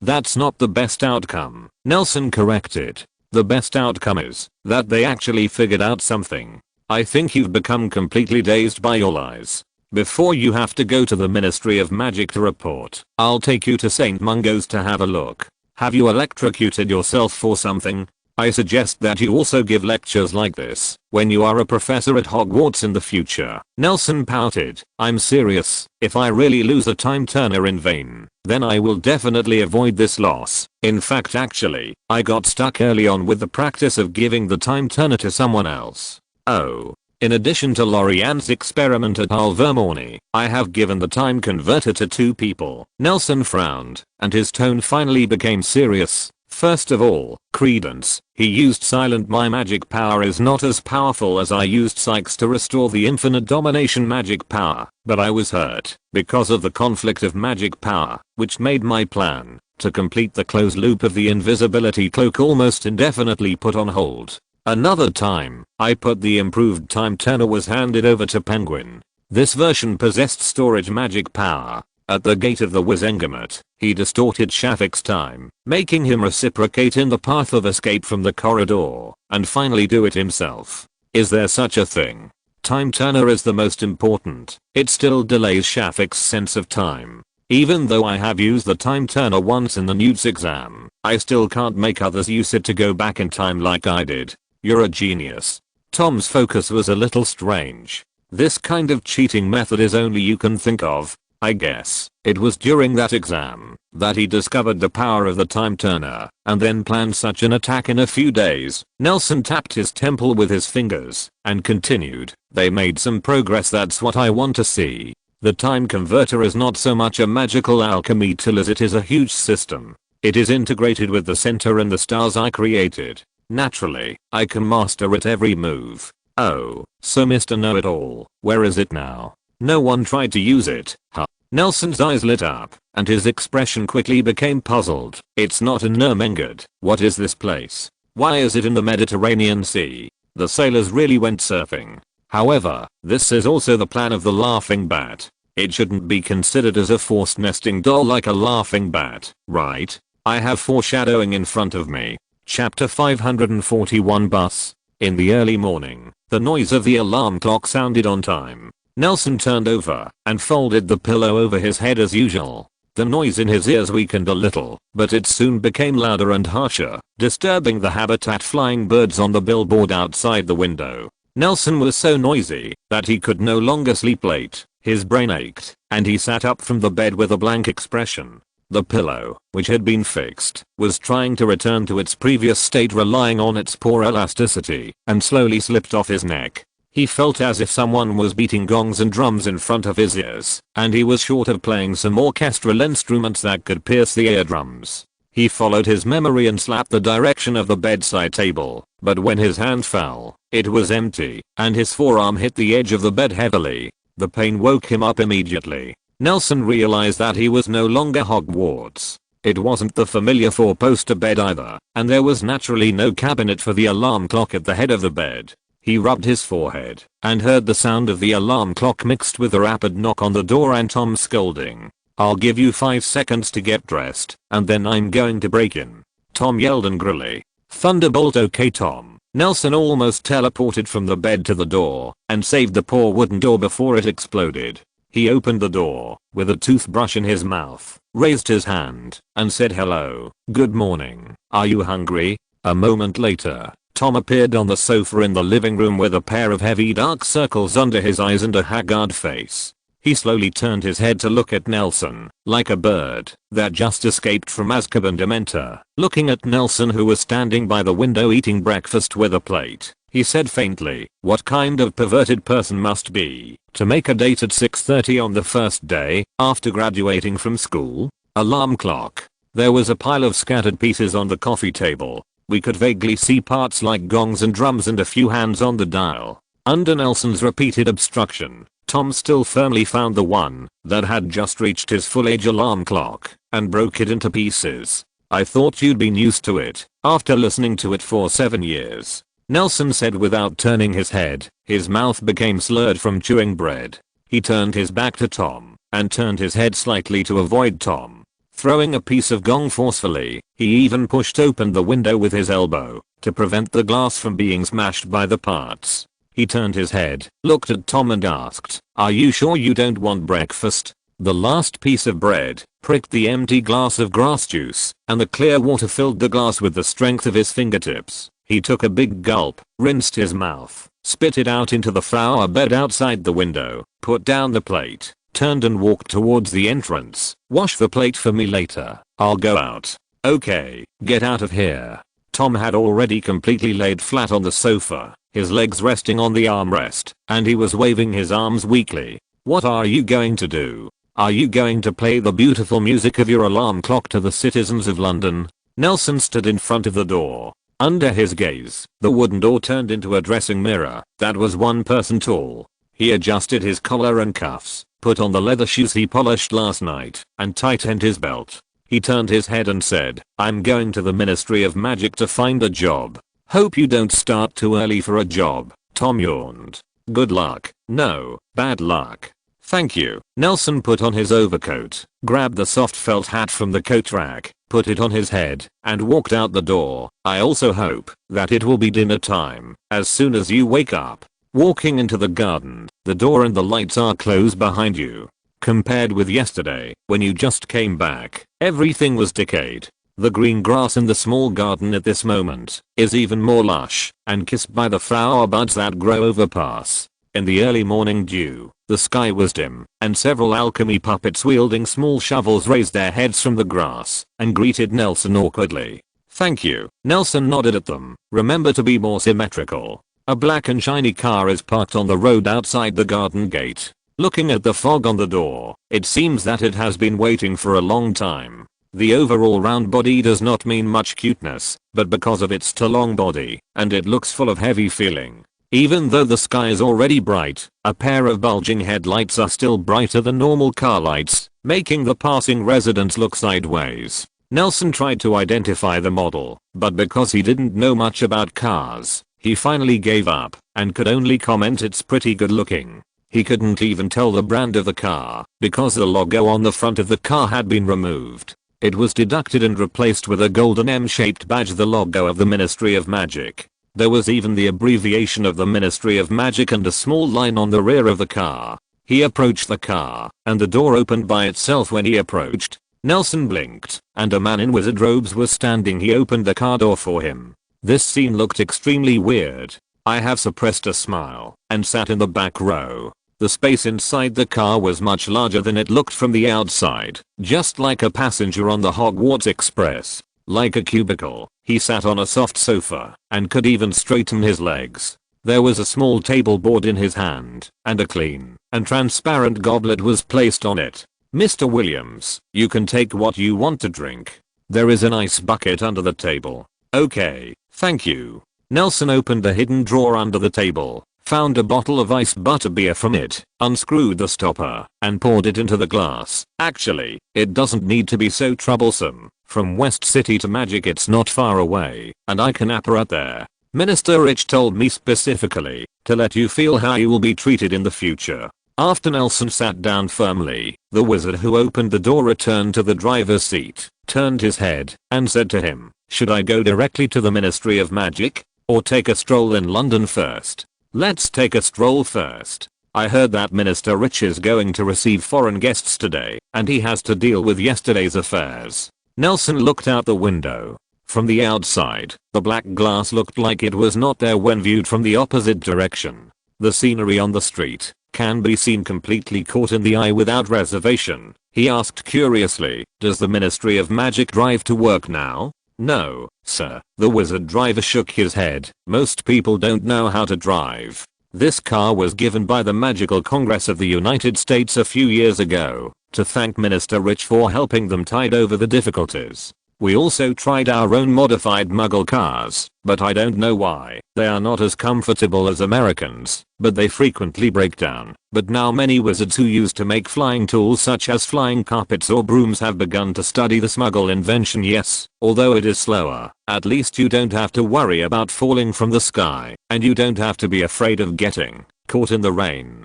Speaker 1: That's not the best outcome, Nelson corrected. The best outcome is that they actually figured out something. I think you've become completely dazed by your lies. Before you have to go to the Ministry of Magic to report, I'll take you to St. Mungo's to have a look. Have you electrocuted yourself for something? I suggest that you also give lectures like this when you are a professor at Hogwarts in the future. Nelson pouted. I'm serious. If I really lose a time turner in vain, then I will definitely avoid this loss. In fact, actually, I got stuck early on with the practice of giving the time turner to someone else. Oh. In addition to Lorian's experiment at Alvermorny, I have given the time converter to 2 people. Nelson frowned, and his tone finally became serious. First of all, Credence. He used silent. My magic power is not as powerful as I used Psyche's to restore the infinite domination magic power, but I was hurt because of the conflict of magic power, which made my plan to complete the closed loop of the invisibility cloak almost indefinitely put on hold. Another time, I put the improved time turner was handed over to Penguin. This version possessed storage magic power. At the gate of the Wizengamot, he distorted Shafik's time, making him reciprocate in the path of escape from the corridor, and finally do it himself. Is there such a thing? Time turner is the most important. It still delays Shafik's sense of time. Even though I have used the time turner once in the Newt's exam, I still can't make others use it to go back in time like I did. You're a genius. Tom's focus was a little strange. This kind of cheating method is only you can think of. I guess it was during that exam that he discovered the power of the time turner and then planned such an attack in a few days. Nelson tapped his temple with his fingers and continued. They made some progress. That's what I want to see. The time converter is not so much a magical alchemy tool as it is a huge system. It is integrated with the center and the stars I created. Naturally, I can master it every move. Oh, so Mr. Know-It-All, where is it now? No one tried to use it, huh? Nelson's eyes lit up, and his expression quickly became puzzled. It's not in Nurmengard. What is this place? Why is it in the Mediterranean Sea? The sailors really went surfing. However, this is also the plan of the laughing bat. It shouldn't be considered as a forced nesting doll like a laughing bat, right? I have foreshadowing in front of me. Chapter 541 Bus. In the early morning, the noise of the alarm clock sounded on time. Nelson turned over and folded the pillow over his head as usual. The noise in his ears weakened a little, but it soon became louder and harsher, disturbing the habitat flying birds on the billboard outside the window. Nelson was so noisy that he could no longer sleep late. His brain ached, and he sat up from the bed with a blank expression. The pillow, which had been fixed, was trying to return to its previous state, relying on its poor elasticity, and slowly slipped off his neck. He felt as if someone was beating gongs and drums in front of his ears, and he was short of playing some orchestral instruments that could pierce the eardrums. He followed his memory and slapped the direction of the bedside table, but when his hand fell, it was empty, and his forearm hit the edge of the bed heavily. The pain woke him up immediately. Nelson realized that he was no longer Hogwarts. It wasn't the familiar 4-poster bed either, and there was naturally no cabinet for the alarm clock at the head of the bed. He rubbed his forehead and heard the sound of the alarm clock mixed with a rapid knock on the door and Tom scolding. I'll give you 5 seconds to get dressed, and then I'm going to break in. Tom yelled angrily. Thunderbolt. Okay Tom. Nelson almost teleported from the bed to the door and saved the poor wooden door before it exploded. He opened the door with a toothbrush in his mouth raised his hand, and said hello, good morning, are you hungry? A moment later, Tom appeared on the sofa in the living room with a pair of heavy dark circles under his eyes and a haggard face. He slowly turned his head to look at Nelson, like a bird that just escaped from Azkaban Dementor. Looking at Nelson, who was standing by the window eating breakfast with a plate, he said faintly, what kind of perverted person must be to make a date at 6:30 on the first day after graduating from school? Alarm clock. There was a pile of scattered pieces on the coffee table. We could vaguely see parts like gongs and drums and a few hands on the dial. Under Nelson's repeated obstruction, Tom still firmly found the one that had just reached his full age alarm clock and broke it into pieces. I thought you'd been used to it after listening to it for 7 years, Nelson said without turning his head. His mouth became slurred from chewing bread. He turned his back to Tom and turned his head slightly to avoid Tom. Throwing a piece of gong forcefully, he even pushed open the window with his elbow to prevent the glass from being smashed by the parts. He turned his head, looked at Tom and asked, are you sure you don't want breakfast? The last piece of bread pricked the empty glass of grass juice, and the clear water filled the glass with the strength of his fingertips. He took a big gulp, rinsed his mouth, spit it out into the flower bed outside the window, put down the plate, turned and walked towards the entrance. Wash the plate for me later, I'll go out. Okay, get out of here. Tom had already completely laid flat on the sofa, his legs resting on the armrest, and he was waving his arms weakly. What are you going to do? Are you going to play the beautiful music of your alarm clock to the citizens of London? Nelson stood in front of the door. Under his gaze, the wooden door turned into a dressing mirror that was 1 person tall. He adjusted his collar and cuffs, put on the leather shoes he polished last night, and tightened his belt. He turned his head and said, I'm going to the Ministry of Magic to find a job. Hope you don't start too early for a job. Tom yawned. Good luck. No, bad luck. Thank you. Nelson put on his overcoat, grabbed the soft felt hat from the coat rack, put it on his head, and walked out the door. I also hope that it will be dinner time as soon as you wake up. Walking into the garden, the door and the lights are closed behind you. Compared with yesterday, when you just came back, everything was decayed. The green grass in the small garden at this moment is even more lush and kissed by the flower buds that grow overpass. In the early morning dew, the sky was dim, and several alchemy puppets wielding small shovels raised their heads from the grass and greeted Nelson awkwardly. Thank you. Nelson nodded at them. Remember to be more symmetrical. A black and shiny car is parked on the road outside the garden gate. Looking at the fog on the door, it seems that it has been waiting for a long time. The overall round body does not mean much cuteness, but because of its too long body, and it looks full of heavy feeling. Even though the sky is already bright, a pair of bulging headlights are still brighter than normal car lights, making the passing residents look sideways. Nelson tried to identify the model, but because he didn't know much about cars, he finally gave up and could only comment it's pretty good looking. He couldn't even tell the brand of the car because the logo on the front of the car had been removed. It was deducted and replaced with a golden M-shaped badge, the logo of the Ministry of Magic. There was even the abbreviation of the Ministry of Magic and a small line on the rear of the car. He approached the car, and the door opened by itself when he approached. Nelson blinked, and a man in wizard robes was standing. He opened the car door for him. This scene looked extremely weird. I have suppressed a smile and sat in the back row. The space inside the car was much larger than it looked from the outside, just like a passenger on the Hogwarts Express. Like a cubicle, he sat on a soft sofa and could even straighten his legs. There was a small table board in his hand, and a clean and transparent goblet was placed on it. Mr. Williams, you can take what you want to drink. There is an ice bucket under the table. Okay, thank you. Nelson opened the hidden drawer under the table, found a bottle of iced butterbeer from it, unscrewed the stopper, and poured it into the glass. Actually, it doesn't need to be so troublesome. From West City to Magic it's not far away, and I can apparat there. Minister Rich told me specifically to let you feel how you will be treated in the future. After Nelson sat down firmly, the wizard who opened the door returned to the driver's seat, turned his head, and said to him, should I go directly to the Ministry of Magic, or take a stroll in London first? Let's take a stroll first. I heard that Minister Rich is going to receive foreign guests today, and he has to deal with yesterday's affairs. Nelson looked out the window. From the outside, the black glass looked like it was not there when viewed from the opposite direction. The scenery on the street can be seen completely caught in the eye without reservation. He asked curiously, "Does the Ministry of Magic drive to work now?" "No, sir." The wizard driver shook his head. "Most people don't know how to drive. This car was given by the Magical Congress of the United States a few years ago to thank Minister Rich for helping them tide over the difficulties. We also tried our own modified Muggle cars, but I don't know why. They are not as comfortable as Americans, but they frequently break down. But now many wizards who used to make flying tools such as flying carpets or brooms have begun to study the Muggle invention. Yes, although it is slower, at least you don't have to worry about falling from the sky, and you don't have to be afraid of getting caught in the rain."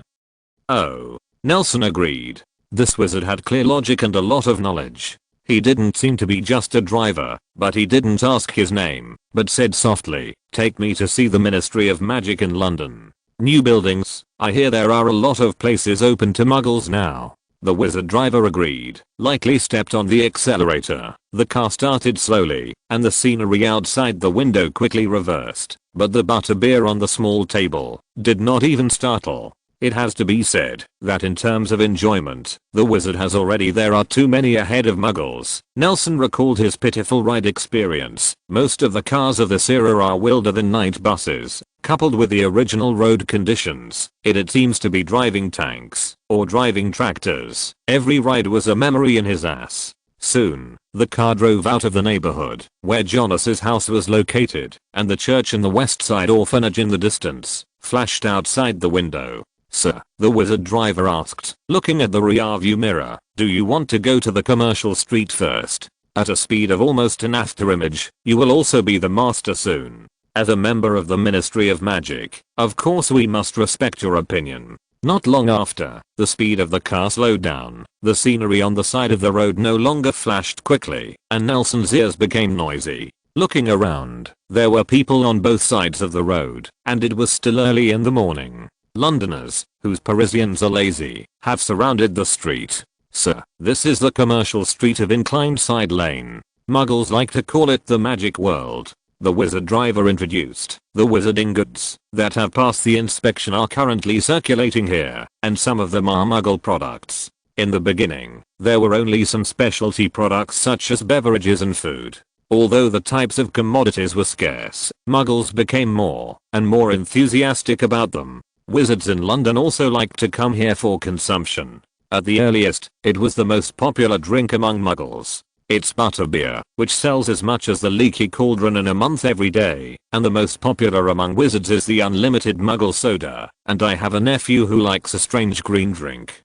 Speaker 1: "Oh," Nelson agreed. This wizard had clear logic and a lot of knowledge. He didn't seem to be just a driver, but he didn't ask his name, but said softly, "Take me to see the Ministry of Magic in London. New buildings, I hear there are a lot of places open to Muggles now." The wizard driver agreed, lightly stepped on the accelerator. The car started slowly, and the scenery outside the window quickly reversed, but the butterbeer on the small table did not even startle. It has to be said that in terms of enjoyment, the wizard has already there are too many ahead of Muggles. Nelson recalled his pitiful ride experience. Most of the cars of this era are wilder than night buses, coupled with the original road conditions. It seems to be driving tanks or driving tractors. Every ride was a memory in his ass. Soon, the car drove out of the neighborhood where Jonas's house was located, and the church and the West Side orphanage in the distance flashed outside the window. "Sir," the wizard driver asked, looking at the rearview mirror, "do you want to go to the commercial street first?" At a speed of almost an afterimage, "You will also be the master soon. As a member of the Ministry of Magic, of course we must respect your opinion." Not long after, the speed of the car slowed down. The scenery on the side of the road no longer flashed quickly, and Nelson's ears became noisy. Looking around, there were people on both sides of the road, and it was still early in the morning. Londoners, whose Parisians are lazy, have surrounded the street. "Sir, this is the commercial street of Inclined Side Lane. Muggles like to call it the magic world," the wizard driver introduced. "The wizarding goods that have passed the inspection are currently circulating here, and some of them are Muggle products. In the beginning, there were only some specialty products such as beverages and food. Although the types of commodities were scarce, Muggles became more and more enthusiastic about them. Wizards in London also like to come here for consumption. At the earliest, it was the most popular drink among Muggles. It's butterbeer, which sells as much as the Leaky Cauldron in a month every day, and the most popular among wizards is the unlimited Muggle soda, and I have a nephew who likes a strange green drink."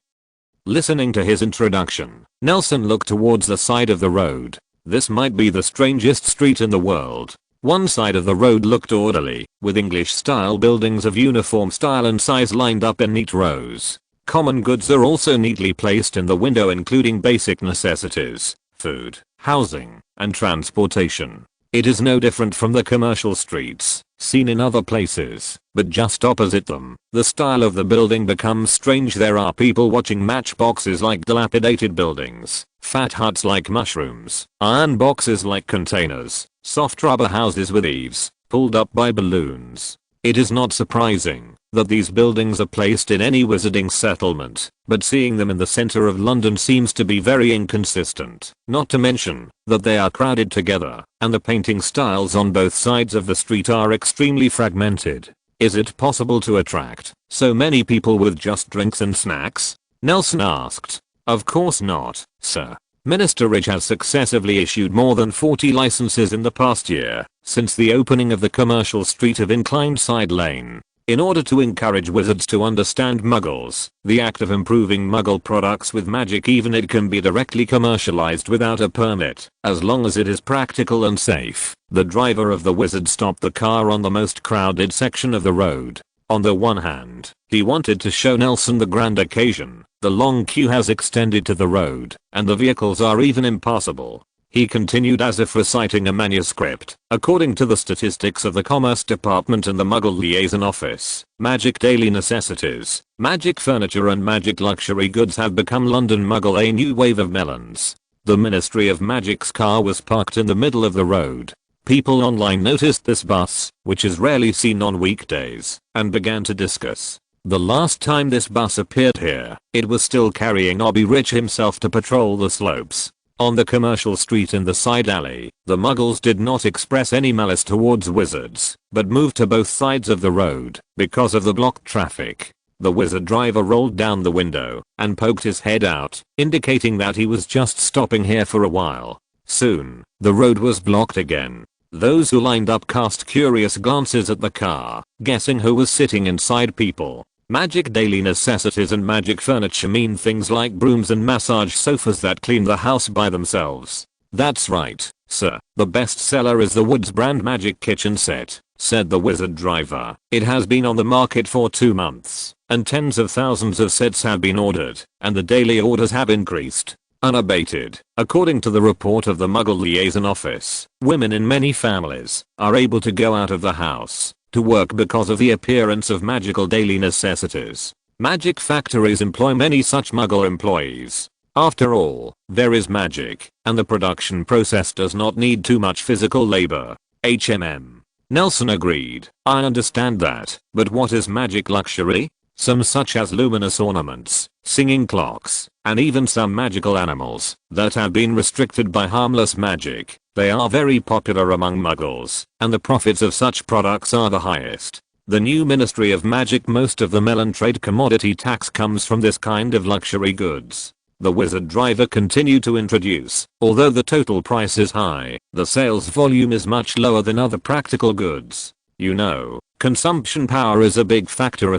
Speaker 1: Listening to his introduction, Nelson looked towards the side of the road. This might be the strangest street in the world. One side of the road looked orderly, with English-style buildings of uniform style and size lined up in neat rows. Common goods are also neatly placed in the window, including basic necessities, food, housing, and transportation. It is no different from the commercial streets seen in other places, but just opposite them, the style of the building becomes strange. There are people watching matchboxes like dilapidated buildings, fat huts like mushrooms, iron boxes like containers, soft rubber houses with eaves, pulled up by balloons. It is not surprising that these buildings are placed in any wizarding settlement, but seeing them in the center of London seems to be very inconsistent. Not to mention that they are crowded together, and the painting styles on both sides of the street are extremely fragmented. Is it possible to attract so many people with just drinks and snacks? Nelson asked. Of course not, sir. Minister Rich has successively issued more than 40 licenses in the past year, since the opening of the commercial street of Inclined Side Lane. In order to encourage wizards to understand Muggles, the act of improving Muggle products with magic, even it can be directly commercialized without a permit, as long as it is practical and safe. The driver of the wizard stopped the car on the most crowded section of the road. On the one hand, he wanted to show Nelson the grand occasion. The long queue has extended to the road, and the vehicles are even impassable. He continued as if reciting a manuscript. According to the statistics of the Commerce Department and the Muggle Liaison Office, magic daily necessities, magic furniture and magic luxury goods have become London Muggle a new wave of melons. The Ministry of Magic's car was parked in the middle of the road. People online noticed this bus, which is rarely seen on weekdays, and began to discuss. The last time this bus appeared here, it was still carrying Obby Rich himself to patrol the slopes. On the commercial street in the side alley, the Muggles did not express any malice towards wizards, but moved to both sides of the road because of the blocked traffic. The wizard driver rolled down the window and poked his head out, indicating that he was just stopping here for a while. Soon, the road was blocked again. Those who lined up cast curious glances at the car, guessing who was sitting inside. People. Magic daily necessities and magic furniture mean things like brooms and massage sofas that clean the house by themselves. That's right, sir. The best seller is the Woods brand magic kitchen set, said the wizard driver. It has been on the market for 2 months, and tens of thousands of sets have been ordered, and the daily orders have increased unabated. According to the report of the Muggle Liaison Office, women in many families are able to go out of the house to work because of the appearance of magical daily necessities. Magic factories employ many such Muggle employees. After all, there is magic, and the production process does not need too much physical labor. Nelson agreed. I understand that, but what is magic luxury? Some such as luminous ornaments, singing clocks, and even some magical animals that have been restricted by harmless magic. They are very popular among Muggles, and the profits of such products are the highest. The new Ministry of Magic. Most of the melon trade commodity tax comes from this kind of luxury goods. The wizard driver continued to introduce. Although the total price is high, the sales volume is much lower than other practical goods. You know, consumption power is a big factor.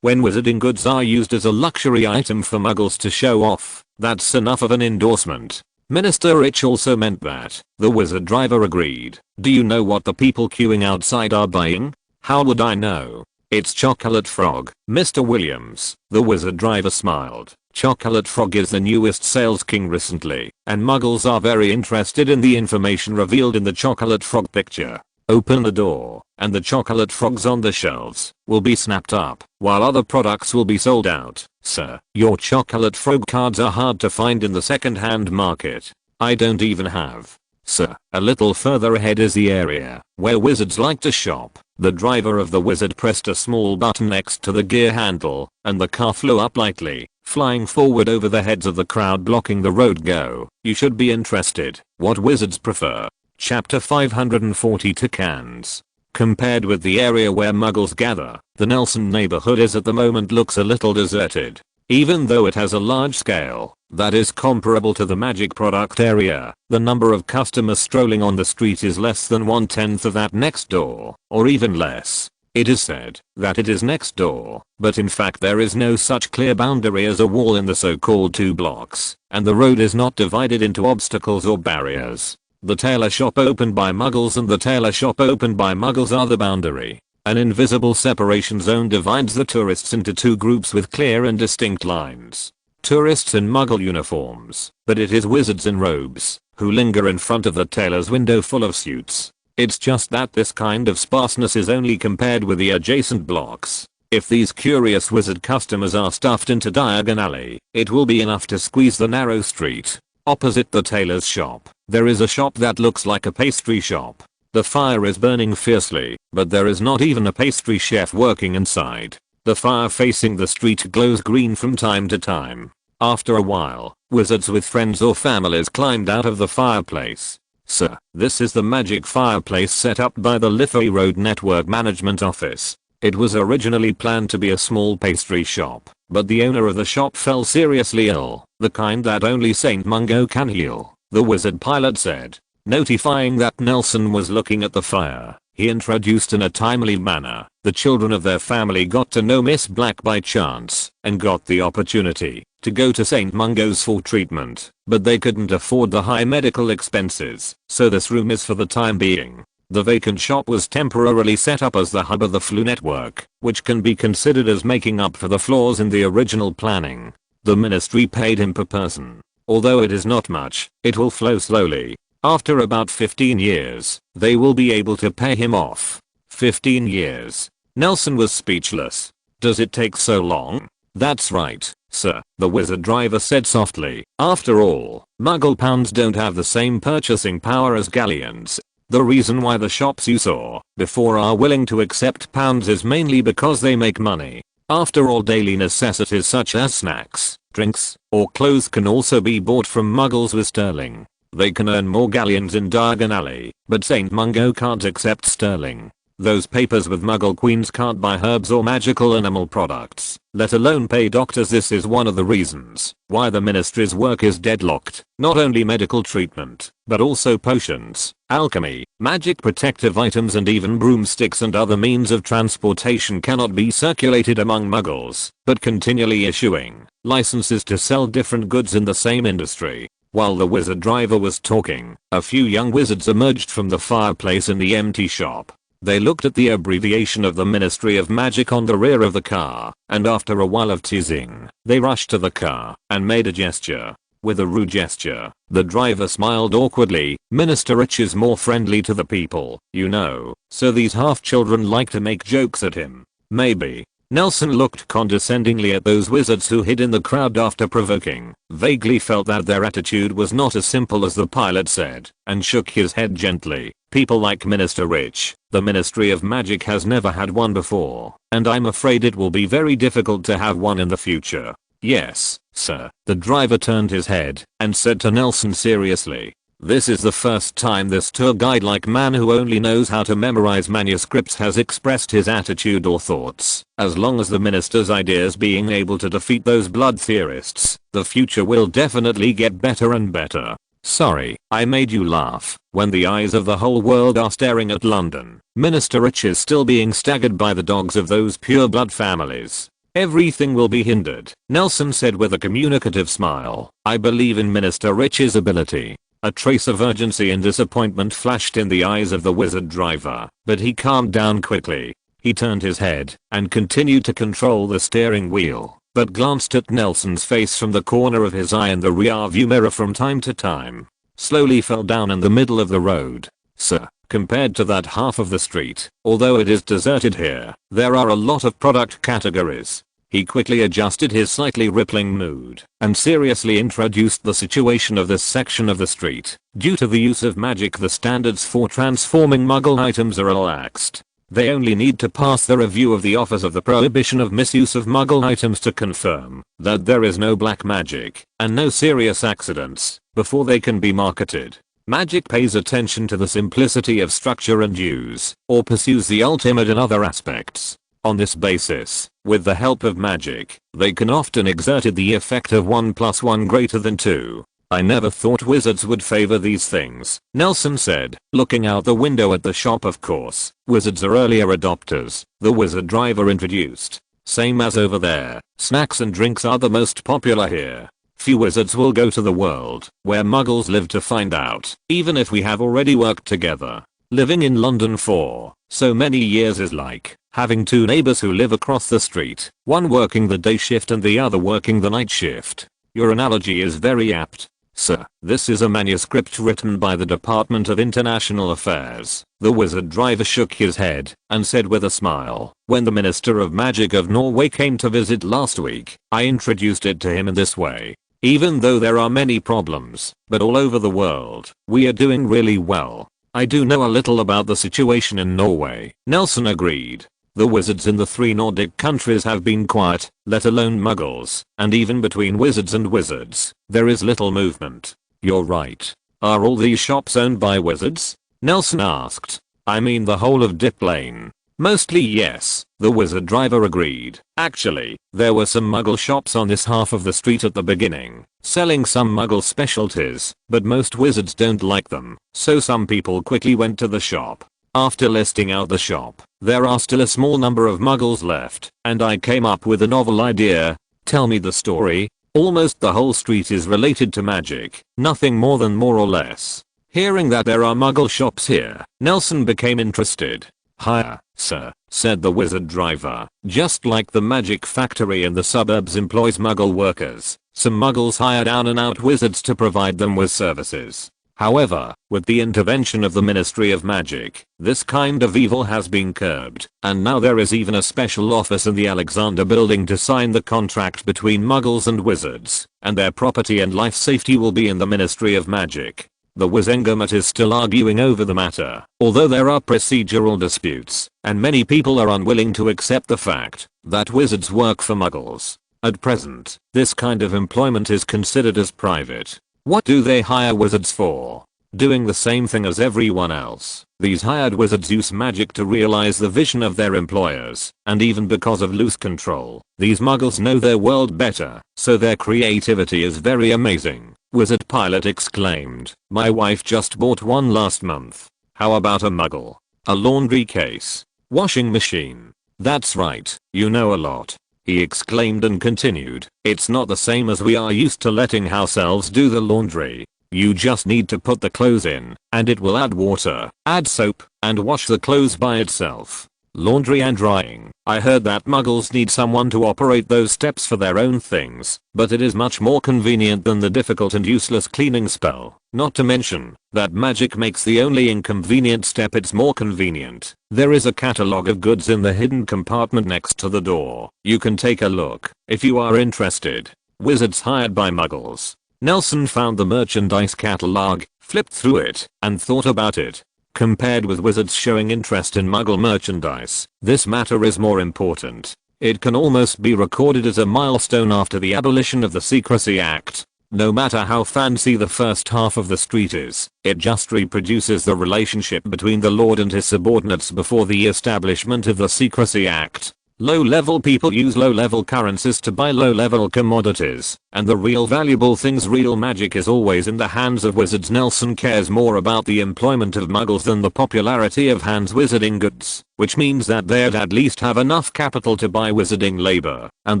Speaker 1: When wizarding goods are used as a luxury item for Muggles to show off, that's enough of an endorsement. Minister Rich also meant that. The wizard driver agreed. Do you know what the people queuing outside are buying? How would I know? It's Chocolate Frog, Mr. Williams. The wizard driver smiled. Chocolate Frog is the newest sales king recently, and Muggles are very interested in the information revealed in the Chocolate Frog picture. Open the door, and the chocolate frogs on the shelves will be snapped up, while other products will be sold out. Sir, your chocolate frog cards are hard to find in the second-hand market. I don't even have. Sir, a little further ahead is the area where wizards like to shop. The driver of the wizard pressed a small button next to the gear handle, and the car flew up lightly, flying forward over the heads of the crowd blocking the road. Go. You should be interested. What wizards prefer. Chapter 542 Cans. Compared with the area where Muggles gather, the Nelson neighborhood is at the moment looks a little deserted. Even though it has a large scale that is comparable to the magic product area, the number of customers strolling on the street is less than 1/10 of that next door, or even less. It is said that it is next door, but in fact there is no such clear boundary as a wall in the so-called 2 blocks, and the road is not divided into obstacles or barriers. The tailor shop opened by Muggles and the tailor shop opened by Muggles are the boundary. An invisible separation zone divides the tourists into 2 groups with clear and distinct lines. Tourists in Muggle uniforms, but it is wizards in robes, who linger in front of the tailor's window full of suits. It's just that this kind of sparseness is only compared with the adjacent blocks. If these curious wizard customers are stuffed into Diagon Alley, it will be enough to squeeze the narrow street. Opposite the tailor's shop, there is a shop that looks like a pastry shop. The fire is burning fiercely, but there is not even a pastry chef working inside. The fire facing the street glows green from time to time. After a while, wizards with friends or families climbed out of the fireplace. Sir, this is the magic fireplace set up by the Liffey Road Network Management Office. It was originally planned to be a small pastry shop, but the owner of the shop fell seriously ill, the kind that only Saint Mungo can heal, the wizard pilot said. Notifying that Nelson was looking at the fire, he introduced in a timely manner. The children of their family got to know Miss Black by chance, and got the opportunity to go to St. Mungo's for treatment, but they couldn't afford the high medical expenses, so this room is for the time being. The vacant shop was temporarily set up as the hub of the flu network, which can be considered as making up for the flaws in the original planning. The ministry paid him per person, Although it is not much, it will flow slowly. After about 15 years, they will be able to pay him off. 15 years. Nelson was speechless. Does it take so long? That's right, sir, the wizard driver said softly. After all, Muggle pounds don't have the same purchasing power as galleons. The reason why the shops you saw before are willing to accept pounds is mainly because they make money. After all, daily necessities such as snacks, drinks, or clothes can also be bought from Muggles with sterling. They can earn more galleons in Diagon Alley, but St. Mungo can't accept sterling. Those papers with Muggle queens can't buy herbs or magical animal products, let alone pay doctors. This is one of the reasons why the ministry's work is deadlocked. Not only medical treatment, but also potions, alchemy, magic protective items, and even broomsticks and other means of transportation cannot be circulated among Muggles, but continually issuing licenses to sell different goods in the same industry. While the wizard driver was talking, a few young wizards emerged from the fireplace in the empty shop. They looked at the abbreviation of the Ministry of Magic on the rear of the car, and after a while of teasing, they rushed to the car and made a gesture. With a rude gesture, the driver smiled awkwardly. Minister Rich is more friendly to the people, you know, so these half-children like to make jokes at him. Maybe. Nelson looked condescendingly at those wizards who hid in the crowd after provoking, vaguely felt that their attitude was not as simple as the pilot said, and shook his head gently. People like Minister Rich, the Ministry of Magic has never had one before, and I'm afraid it will be very difficult to have one in the future. Yes, sir. The driver turned his head and said to Nelson seriously, this is the first time this tour guide-like man who only knows how to memorize manuscripts has expressed his attitude or thoughts. As long as the minister's ideas being able to defeat those blood theorists, the future will definitely get better and better. Sorry, I made you laugh. When the eyes of the whole world are staring at London, Minister Rich is still being staggered by the dogs of those pure blood families. Everything will be hindered, Nelson said with a communicative smile. I believe in Minister Rich's ability. A trace of urgency and disappointment flashed in the eyes of the wizard driver, but he calmed down quickly. He turned his head and continued to control the steering wheel, but glanced at Nelson's face from the corner of his eye and the rear view mirror from time to time. Slowly fell down in the middle of the road. Sir, compared to that half of the street, although it is deserted here, there are a lot of product categories. He quickly adjusted his slightly rippling mood and seriously introduced the situation of this section of the street. Due to the use of magic, the standards for transforming Muggle items are relaxed. They only need to pass the review of the Office of the Prohibition of Misuse of Muggle Items to confirm that there is no black magic and no serious accidents before they can be marketed. Magic pays attention to the simplicity of structure and use, or pursues the ultimate in other aspects. On this basis, with the help of magic, they can often exert the effect of 1 + 1 greater than 2. I never thought wizards would favor these things, Nelson said, looking out the window at the shop. Of course, wizards are earlier adopters, the wizard driver introduced. Same as over there, snacks and drinks are the most popular here. Few wizards will go to the world where Muggles live to find out, even if we have already worked together. Living in London for so many years is like having two neighbors who live across the street, one working the day shift and the other working the night shift. Your analogy is very apt. Sir, this is a manuscript written by the Department of International Affairs. The wizard driver shook his head and said with a smile, when the Minister of Magic of Norway came to visit last week, I introduced it to him in this way. Even though there are many problems, but all over the world, we are doing really well. I do know a little about the situation in Norway, Nelson agreed. The wizards in the 3 Nordic countries have been quiet, let alone Muggles, and even between wizards and wizards, there is little movement. You're right. Are all these shops owned by wizards? Nelson asked. I mean the whole of Dip Lane. Mostly yes, the wizard driver agreed. Actually, there were some Muggle shops on this half of the street at the beginning, selling some Muggle specialties, but most wizards don't like them, so some people quickly went to the shop. After listing out the shop, there are still a small number of Muggles left, and I came up with a novel idea. Tell me the story. Almost the whole street is related to magic, nothing more than more or less. Hearing that there are Muggle shops here, Nelson became interested. Hire, sir, said the wizard driver. Just like the magic factory in the suburbs employs Muggle workers, Some muggles hire down and out wizards to provide them with services. However, with the intervention of the Ministry of Magic, this kind of evil has been curbed, and now there is even a special office in the Alexander building to sign the contract between muggles and wizards, and their property and life safety will be in the Ministry of Magic. The Wizengamot is still arguing over the matter, although there are procedural disputes, and many people are unwilling to accept the fact that wizards work for muggles. At present, this kind of employment is considered as private. What do they hire wizards for? Doing the same thing as everyone else. These hired wizards use magic to realize the vision of their employers, and even because of loose control, these muggles know their world better, so their creativity is very amazing. Wizard Pilot exclaimed, "My wife just bought one last month." How about a muggle? A laundry case. Washing machine. That's right, you know a lot. He exclaimed and continued, "It's not the same as we are used to letting house elves do the laundry. You just need to put the clothes in, and it will add water, add soap, and wash the clothes by itself. Laundry and drying. I heard that muggles need someone to operate those steps for their own things, but it is much more convenient than the difficult and useless cleaning spell. Not to mention that magic makes the only inconvenient step it's more convenient. There is a catalog of goods in the hidden compartment next to the door. You can take a look if you are interested." Wizards hired by muggles. Nelson found the merchandise catalog, flipped through it, and thought about it. Compared with wizards showing interest in muggle merchandise, this matter is more important. It can almost be recorded as a milestone after the abolition of the Secrecy Act. No matter how fancy the first half of the street is, it just reproduces the relationship between the Lord and his subordinates before the establishment of the Secrecy Act. Low-level people use low-level currencies to buy low-level commodities, and the real valuable things, real magic, is always in the hands of wizards. Nelson cares more about the employment of muggles than the popularity of hands wizarding goods, which means that they'd at least have enough capital to buy wizarding labor, and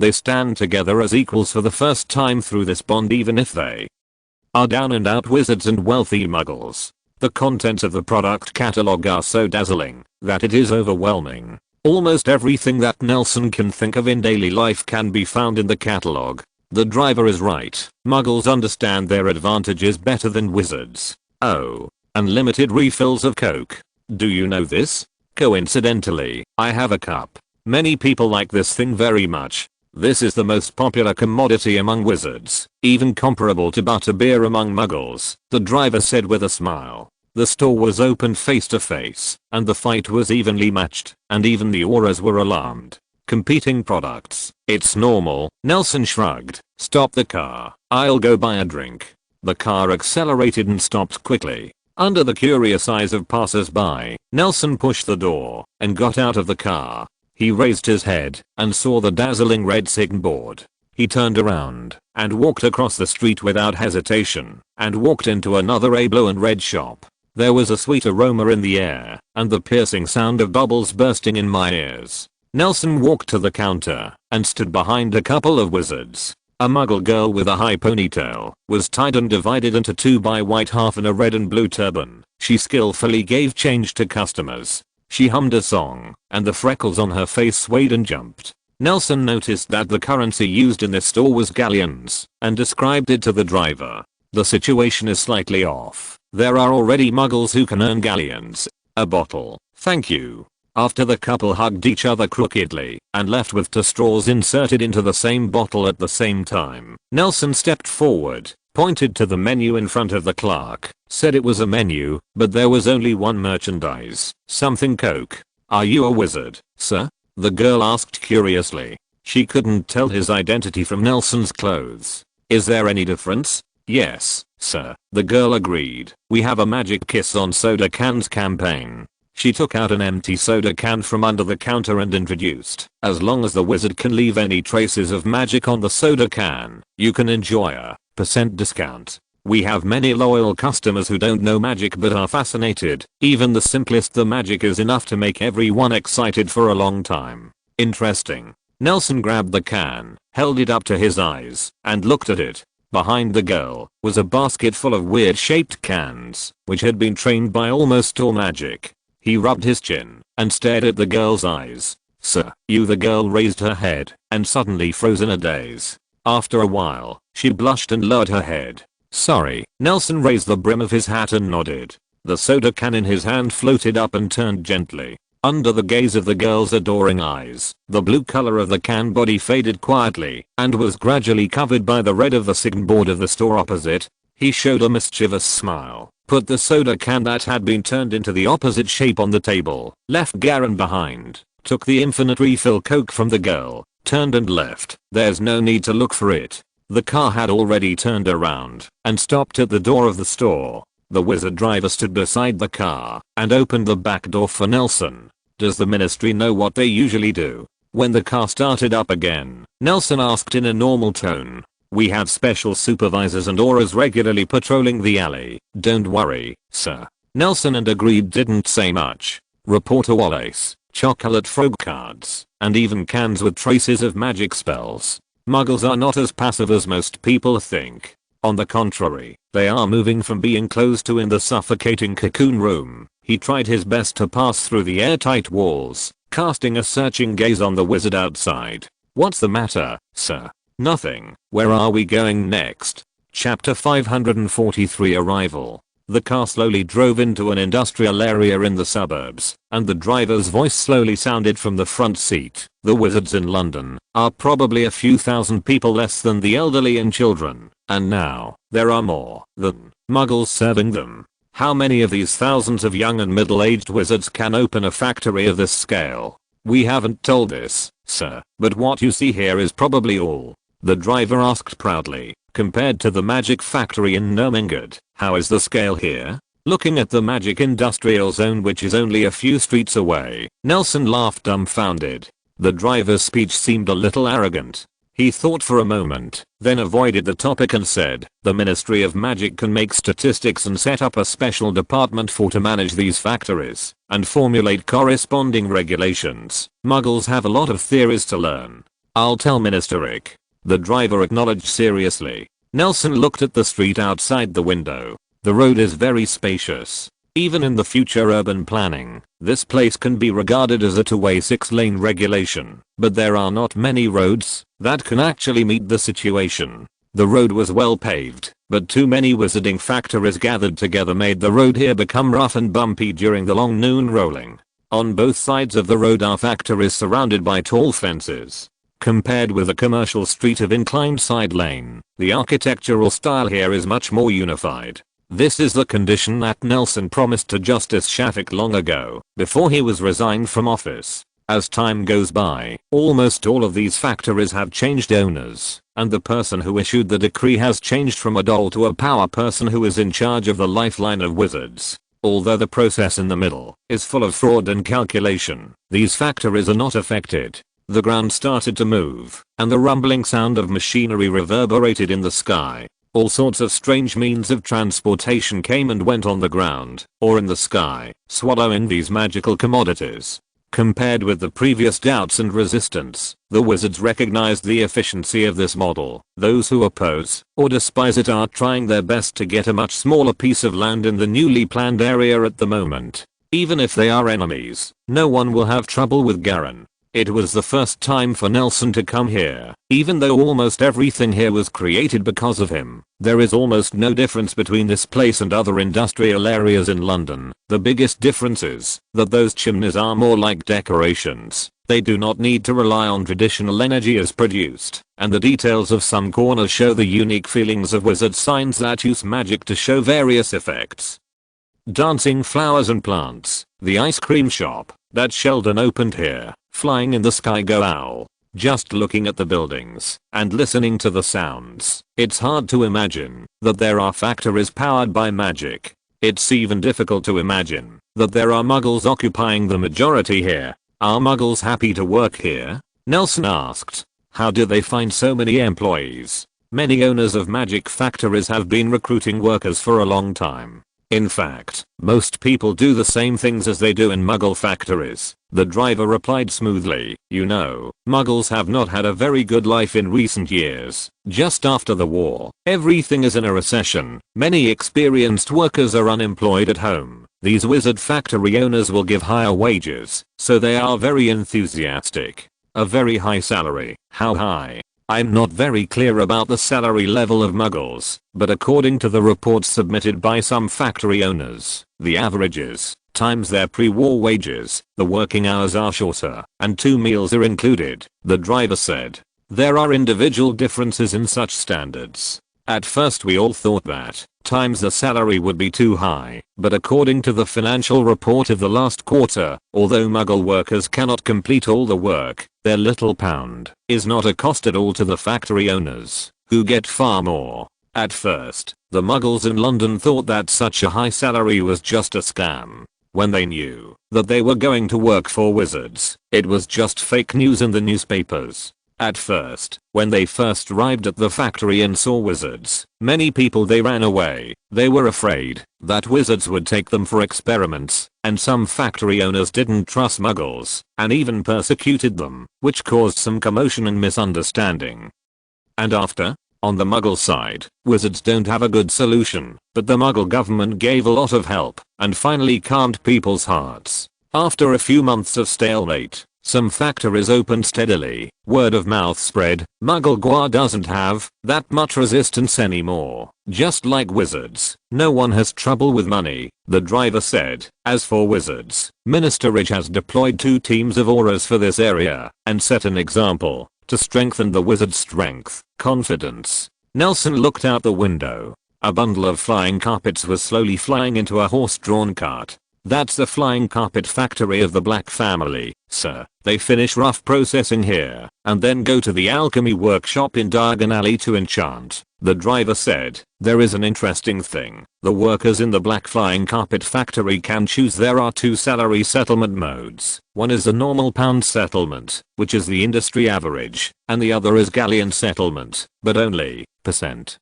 Speaker 1: they stand together as equals for the first time through this bond, even if they are down and out wizards and wealthy muggles. The contents of the product catalog are so dazzling that it is overwhelming. Almost everything that Nelson can think of in daily life can be found in the catalog. The driver is right. Muggles understand their advantages better than wizards. Oh, unlimited refills of Coke. Do you know this? Coincidentally, I have a cup. Many people like this thing very much. This is the most popular commodity among wizards, even comparable to butterbeer among muggles, the driver said with a smile. The store was opened face to face, and the fight was evenly matched, and even the auras were alarmed. Competing products. It's normal. Nelson shrugged. Stop the car. I'll go buy a drink. The car accelerated and stopped quickly. Under the curious eyes of passers-by, Nelson pushed the door and got out of the car. He raised his head and saw the dazzling red signboard. He turned around and walked across the street without hesitation and walked into another blue and red shop. There was a sweet aroma in the air, and the piercing sound of bubbles bursting in my ears. Nelson walked to the counter, and stood behind a couple of wizards. A muggle girl with a high ponytail was tied and divided into two by white half and a red and blue turban. She skillfully gave change to customers. She hummed a song, and the freckles on her face swayed and jumped. Nelson noticed that the currency used in this store was galleons, and described it to the driver. The situation is slightly off. There are already muggles who can earn galleons. A bottle, thank you. After the couple hugged each other crookedly and left with two straws inserted into the same bottle at the same time, Nelson stepped forward, pointed to the menu in front of the clerk, said it was a menu, but there was only one merchandise, something Coke. "Are you a wizard, sir?" the girl asked curiously. She couldn't tell his identity from Nelson's clothes. "Is there any difference?" "Yes, sir," the girl agreed. "We have a magic kiss on soda cans campaign." She took out an empty soda can from under the counter and introduced, "As long as the wizard can leave any traces of magic on the soda can, you can enjoy a % discount. We have many loyal customers who don't know magic but are fascinated. Even the simplest the magic is enough to make everyone excited for a long time." Interesting. Nelson grabbed the can, held it up to his eyes, and looked at it. Behind the girl was a basket full of weird shaped cans, which had been trained by almost all magic. He rubbed his chin and stared at the girl's eyes. "Sir, you?" The girl raised her head and suddenly froze in a daze. After a while, she blushed and lowered her head. Sorry. Nelson raised the brim of his hat and nodded. The soda can in his hand floated up and turned gently. Under the gaze of the girl's adoring eyes, the blue color of the can body faded quietly and was gradually covered by the red of the signboard of the store opposite. He showed a mischievous smile, put the soda can that had been turned into the opposite shape on the table, left Garen behind, took the infinite refill Coke from the girl, turned and left. There's no need to look for it. The car had already turned around and stopped at the door of the store. The wizard driver stood beside the car and opened the back door for Nelson. Does the ministry know what they usually do? When the car started up again, Nelson asked in a normal tone. We have special supervisors and auras regularly patrolling the alley. Don't worry, sir. Nelson and agreed didn't say much. Reporter Wallace, chocolate frog cards, and even cans with traces of magic spells. Muggles are not as passive as most people think. On the contrary, they are moving from being closed to in the suffocating cocoon room. He tried his best to pass through the airtight walls, casting a searching gaze on the wizard outside. What's the matter, sir? Nothing. Where are we going next? Chapter 543 Arrival. The car slowly drove into an industrial area in the suburbs, and the driver's voice slowly sounded from the front seat. The wizards in London are probably a few thousand people less than the elderly and children, and now there are more than Muggles serving them. How many of these thousands of young and middle-aged wizards can open a factory of this scale? We haven't told this, sir, but what you see here is probably all. The driver asked proudly. Compared to the magic factory in Nurmengard, how is the scale here? Looking at the magic industrial zone which is only a few streets away, Nelson laughed dumbfounded. The driver's speech seemed a little arrogant. He thought for a moment, then avoided the topic and said, the Ministry of Magic can make statistics and set up a special department to manage these factories, and formulate corresponding regulations. Muggles have a lot of theories to learn. I'll tell Minister Rick. The driver acknowledged seriously. Nelson looked at the street outside the window. The road is very spacious. Even in the future urban planning, this place can be regarded as a two-way 6-lane regulation, but there are not many roads that can actually meet the situation. The road was well paved, but too many wizarding factories gathered together made the road here become rough and bumpy during the long noon rolling. On both sides of the road are factories surrounded by tall fences. Compared with a commercial street of inclined side lane, the architectural style here is much more unified. This is the condition that Nelson promised to Justice Shafik long ago, before he was resigned from office. As time goes by, almost all of these factories have changed owners, and the person who issued the decree has changed from a doll to a power person who is in charge of the lifeline of wizards. Although the process in the middle is full of fraud and calculation, these factories are not affected. The ground started to move, and the rumbling sound of machinery reverberated in the sky. All sorts of strange means of transportation came and went on the ground, or in the sky, swallowing these magical commodities. Compared with the previous doubts and resistance, the wizards recognized the efficiency of this model. Those who oppose or despise it are trying their best to get a much smaller piece of land in the newly planned area at the moment. Even if they are enemies, no one will have trouble with Garen. It was the first time for Nelson to come here, even though almost everything here was created because of him. There is almost no difference between this place and other industrial areas in London. The biggest difference is that those chimneys are more like decorations. They do not need to rely on traditional energy as produced, and the details of some corners show the unique feelings of wizard signs that use magic to show various effects. Dancing flowers and plants. The ice cream shop that Sheldon opened here. Flying in the sky go owl. Just looking at the buildings and listening to the sounds, it's hard to imagine that there are factories powered by magic. It's even difficult to imagine that there are muggles occupying the majority here. Are muggles happy to work here? Nelson asked. How do they find so many employees? Many owners of magic factories have been recruiting workers for a long time. In fact, most people do the same things as they do in Muggle factories. The driver replied smoothly, you know, Muggles have not had a very good life in recent years. Just after the war, everything is in a recession. Many experienced workers are unemployed at home. These wizard factory owners will give higher wages, so they are very enthusiastic. A very high salary. How high? I'm not very clear about the salary level of Muggles, but according to the reports submitted by some factory owners, the averages, times their pre-war wages, the working hours are shorter, and 2 meals are included, the driver said. There are individual differences in such standards. At first we all thought that, times the salary would be too high, but according to the financial report of the last quarter, although Muggle workers cannot complete all the work, their little pound is not a cost at all to the factory owners, who get far more. At first, the Muggles in London thought that such a high salary was just a scam. When they knew that they were going to work for wizards, it was just fake news in the newspapers. At first, when they first arrived at the factory and saw wizards, many people they ran away. They were afraid that wizards would take them for experiments, and some factory owners didn't trust Muggles, and even persecuted them, which caused some commotion and misunderstanding. And after? On the Muggle side, wizards don't have a good solution, but the Muggle government gave a lot of help, and finally calmed people's hearts. After a few months of stalemate, some factories opened steadily, word of mouth spread, Muggle Gua doesn't have that much resistance anymore. Just like wizards, no one has trouble with money, the driver said. As for wizards, Minister Ridge has deployed 2 teams of auras for this area, and set an example, to strengthen the wizard's strength, confidence. Nelson looked out the window. A bundle of flying carpets was slowly flying into a horse-drawn cart. That's the flying carpet factory of the Black family, sir. They finish rough processing here, and then go to the alchemy workshop in Diagon Alley to enchant, the driver said. There is an interesting thing. The workers in the Black flying carpet factory can choose. There are 2 salary settlement modes. One is the normal pound settlement, which is the industry average, and the other is galleon settlement, but only %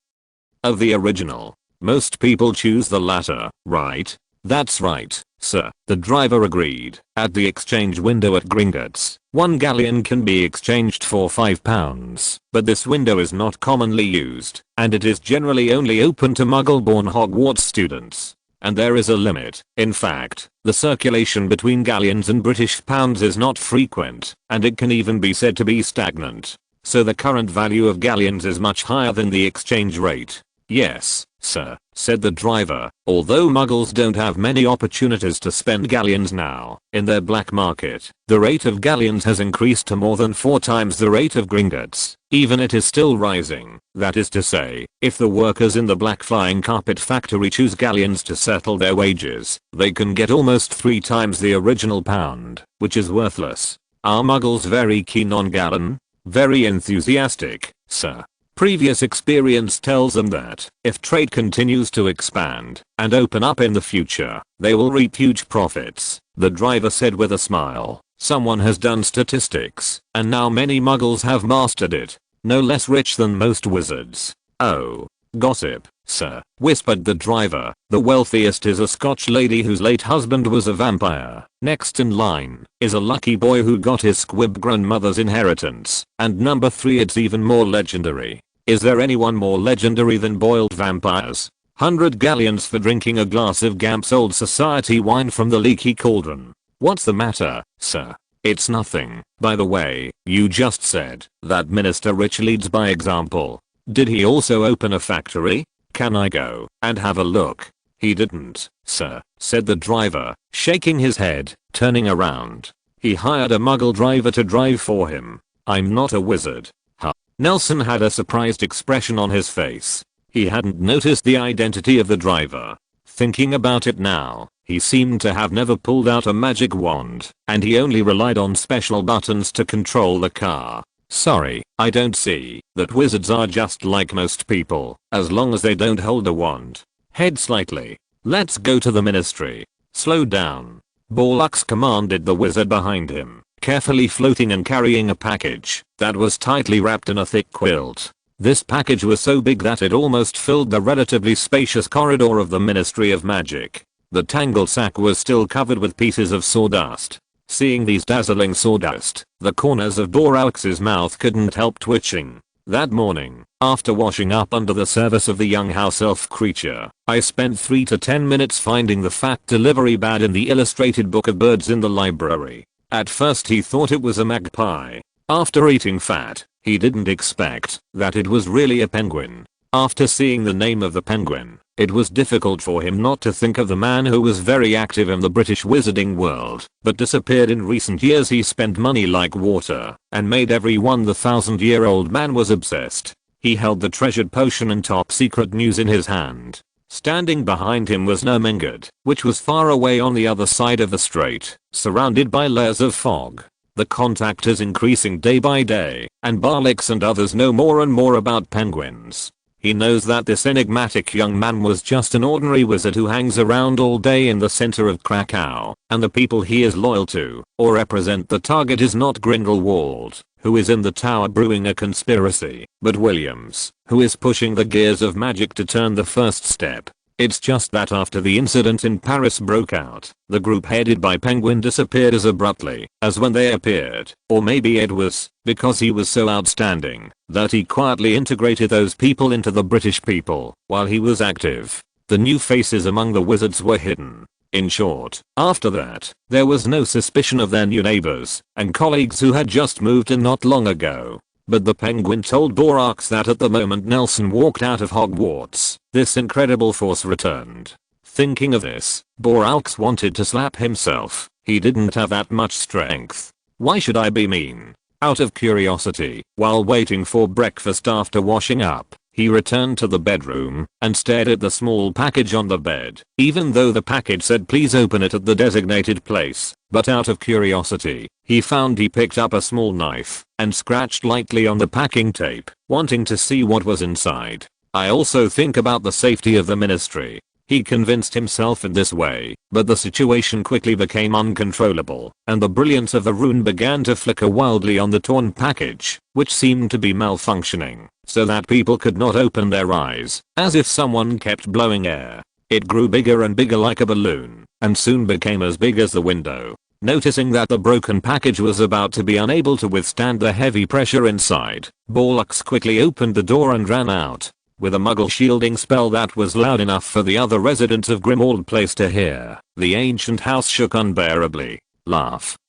Speaker 1: of the original. Most people choose the latter, right? That's right, sir, the driver agreed. At the exchange window at Gringotts, 1 galleon can be exchanged for £5, but this window is not commonly used, and it is generally only open to Muggle-born Hogwarts students. And there is a limit. In fact, the circulation between galleons and British pounds is not frequent, and it can even be said to be stagnant. So the current value of galleons is much higher than the exchange rate. Yes, sir, said the driver. Although Muggles don't have many opportunities to spend galleons now, in their black market, the rate of galleons has increased to more than 4 times the rate of Gringotts. Even it is still rising. That is to say, if the workers in the Black flying carpet factory choose galleons to settle their wages, they can get almost 3 times the original pound, which is worthless. Are Muggles very keen on galleon? Very enthusiastic, sir. Previous experience tells them that, if trade continues to expand and open up in the future, they will reap huge profits, the driver said with a smile. Someone has done statistics, and now many Muggles have mastered it. No less rich than most wizards. Oh. Gossip, sir, whispered the driver. The wealthiest is a Scotch lady whose late husband was a vampire. Next in line is a lucky boy who got his squib-grown mother's inheritance. And number 3, it's even more legendary. Is there anyone more legendary than boiled vampires? 100 galleons for drinking a glass of Gamp's old society wine from the leaky cauldron. What's the matter, sir? It's nothing. By the way, you just said that Minister Rich leads by example. Did he also open a factory? Can I go and have a look? He didn't, sir, said the driver, shaking his head, turning around. He hired a Muggle driver to drive for him. I'm not a wizard. Huh. Nelson had a surprised expression on his face. He hadn't noticed the identity of the driver. Thinking about it now, he seemed to have never pulled out a magic wand, and he only relied on special buttons to control the car. Sorry, I don't see that wizards are just like most people, as long as they don't hold a wand. Head slightly. Let's go to the ministry. Slow down. Borlux commanded the wizard behind him, carefully floating and carrying a package that was tightly wrapped in a thick quilt. This package was so big that it almost filled the relatively spacious corridor of the Ministry of Magic. The tangled sack was still covered with pieces of sawdust. Seeing these dazzling sawdust, the corners of Boraux's mouth couldn't help twitching. That morning, after washing up under the service of the young house elf creature, I spent 3 to 10 minutes finding the fat delivery bad in the illustrated book of birds in the library. At first he thought it was a magpie. After eating fat, He didn't expect that it was really a penguin. After seeing the name of the penguin, it was difficult for him not to think of the man who was very active in the British wizarding world, but disappeared in recent years. He spent money like water and made everyone the 1,000-year-old man was obsessed. He held the treasured potion and top secret news in his hand. Standing behind him was Nermingard, which was far away on the other side of the strait, surrounded by layers of fog. The contact is increasing day by day, and Barlix and others know more and more about penguins. He knows that this enigmatic young man was just an ordinary wizard who hangs around all day in the center of Krakow, and the people he is loyal to, or represent. The target is not Grindelwald, who is in the tower brewing a conspiracy, but Williams, who is pushing the gears of magic to turn the first step. It's just that after the incident in Paris broke out, the group headed by Penguin disappeared as abruptly as when they appeared. Or maybe it was because he was so outstanding that he quietly integrated those people into the British people while he was active. The new faces among the wizards were hidden. In short, after that, there was no suspicion of their new neighbors and colleagues who had just moved in not long ago. But the penguin told Borax that at the moment Nelson walked out of Hogwarts, this incredible force returned. Thinking of this, Borax wanted to slap himself. He didn't have that much strength. Why should I be mean? Out of curiosity, while waiting for breakfast after washing up, he returned to the bedroom and stared at the small package on the bed, even though the package said please open it at the designated place. But out of curiosity, he picked up a small knife and scratched lightly on the packing tape, wanting to see what was inside. I also think about the safety of the ministry. He convinced himself in this way, but the situation quickly became uncontrollable, and the brilliance of the rune began to flicker wildly on the torn package, which seemed to be malfunctioning, so that people could not open their eyes, as if someone kept blowing air. It grew bigger and bigger like a balloon, and soon became as big as the window. Noticing that the broken package was about to be unable to withstand the heavy pressure inside, Borax quickly opened the door and ran out. With a Muggle shielding spell that was loud enough for the other residents of Grimmauld Place to hear, the ancient house shook unbearably.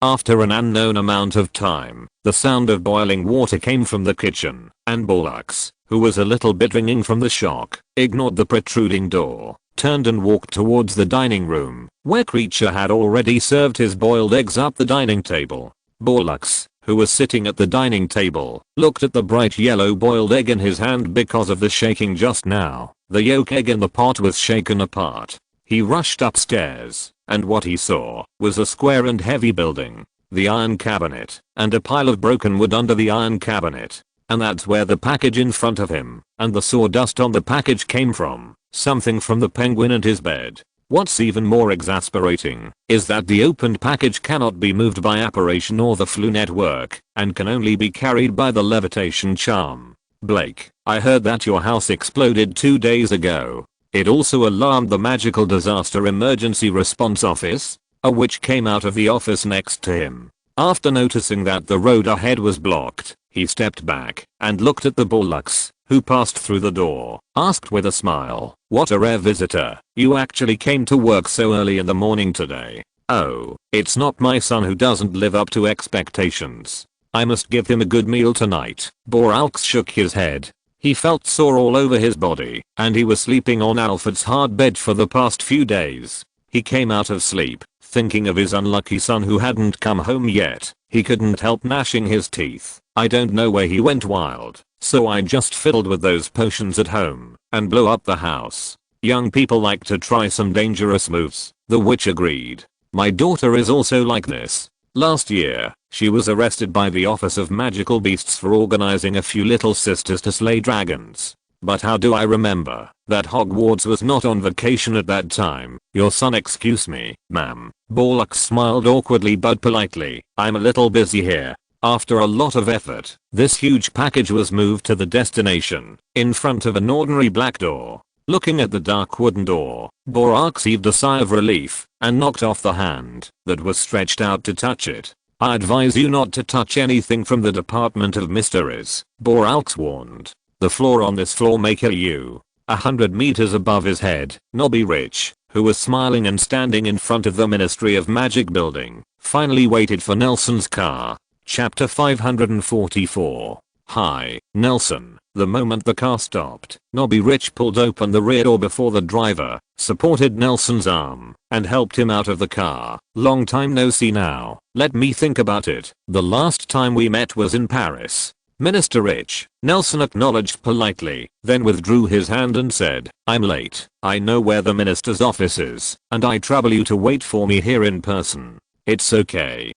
Speaker 1: After an unknown amount of time, the sound of boiling water came from the kitchen, and Borax, who was a little bit ringing from the shock, ignored the protruding door, turned and walked towards the dining room, where Creature had already served his boiled eggs up the dining table. Borax, who was sitting at the dining table, looked at the bright yellow boiled egg in his hand because of the shaking just now. The yolk egg in the pot was shaken apart. He rushed upstairs, and what he saw was a square and heavy building, the iron cabinet, and a pile of broken wood under the iron cabinet. And that's where the package in front of him and the sawdust on the package came from. Something from the penguin and his bed. What's even more exasperating is that the opened package cannot be moved by apparition or the flu network, and can only be carried by the levitation charm. Blake, I heard that your house exploded 2 days ago. It also alarmed the Magical Disaster Emergency Response Office, a witch came out of the office next to him. After noticing that the road ahead was blocked, he stepped back and looked at the Borax, who passed through the door, asked with a smile, "What a rare visitor. You actually came to work so early in the morning today." "Oh, it's not my son who doesn't live up to expectations. I must give him a good meal tonight." Borax shook his head. He felt sore all over his body, and he was sleeping on Alfred's hard bed for the past few days. He came out of sleep, thinking of his unlucky son who hadn't come home yet. He couldn't help gnashing his teeth. "I don't know where he went wild, so I just fiddled with those potions at home and blew up the house. Young people like to try some dangerous moves," the witch agreed. "My daughter is also like this. Last year, she was arrested by the Office of Magical Beasts for organizing a few little sisters to slay dragons. But how do I remember that Hogwarts was not on vacation at that time? Your son, excuse me, ma'am." Borax smiled awkwardly but politely. "I'm a little busy here." After a lot of effort, this huge package was moved to the destination, in front of an ordinary black door. Looking at the dark wooden door, Borax heaved a sigh of relief and knocked off the hand that was stretched out to touch it. "I advise you not to touch anything from the Department of Mysteries," Borax warned. "The floor on this floor may kill you." 100 meters above his head, Nobby Rich, who was smiling and standing in front of the Ministry of Magic building, finally waited for Nelson's car. Chapter 544. "Hi, Nelson." The moment the car stopped, Nobby Rich pulled open the rear door before the driver, supported Nelson's arm, and helped him out of the car. "Long time no see now. Let me think about it. The last time we met was in Paris." "Minister Rich," Nelson acknowledged politely, then withdrew his hand and said, "I'm late. I know where the minister's office is, and I trouble you to wait for me here in person." It's okay.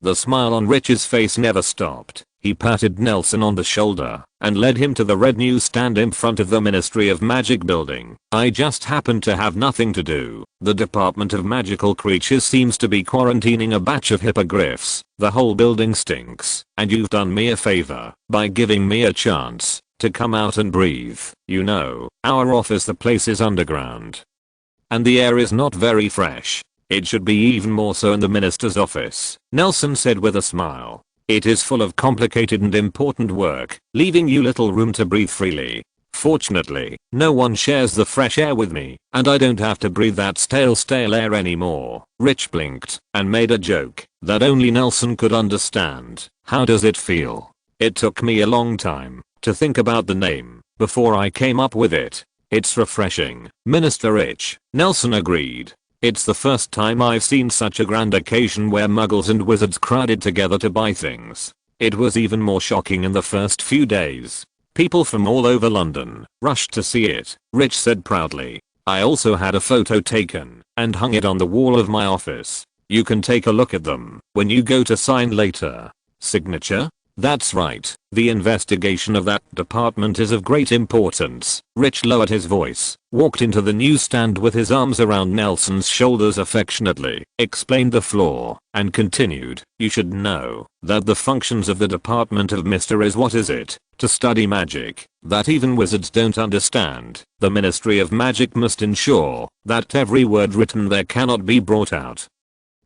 Speaker 1: The smile on Rich's face never stopped. He patted Nelson on the shoulder and led him to the red newsstand in front of the Ministry of Magic building. "I just happened to have nothing to do. The Department of Magical Creatures seems to be quarantining a batch of hippogriffs. The whole building stinks, and you've done me a favor by giving me a chance to come out and breathe. You know, our office, the place is underground, and the air is not very fresh. It should be even more so in the minister's office," Nelson said with a smile. "It is full of complicated and important work, leaving you little room to breathe freely. Fortunately, no one shares the fresh air with me, and I don't have to breathe that stale air anymore." Rich blinked and made a joke that only Nelson could understand. "How does it feel?" "It took me a long time to think about the name before I came up with it. It's refreshing, Minister Rich," Nelson agreed. "It's the first time I've seen such a grand occasion where muggles and wizards crowded together to buy things. It was even more shocking in the first few days. People from all over London rushed to see it," Rich said proudly. "I also had a photo taken and hung it on the wall of my office. You can take a look at them when you go to sign later." "Signature?" "That's right. The investigation of that department is of great importance." Rich lowered his voice, walked into the newsstand with his arms around Nelson's shoulders affectionately, explained the flaw, and continued, "You should know that the functions of the Department of Mystery is what is it? To study magic that even wizards don't understand. The Ministry of Magic must ensure that every word written there cannot be brought out.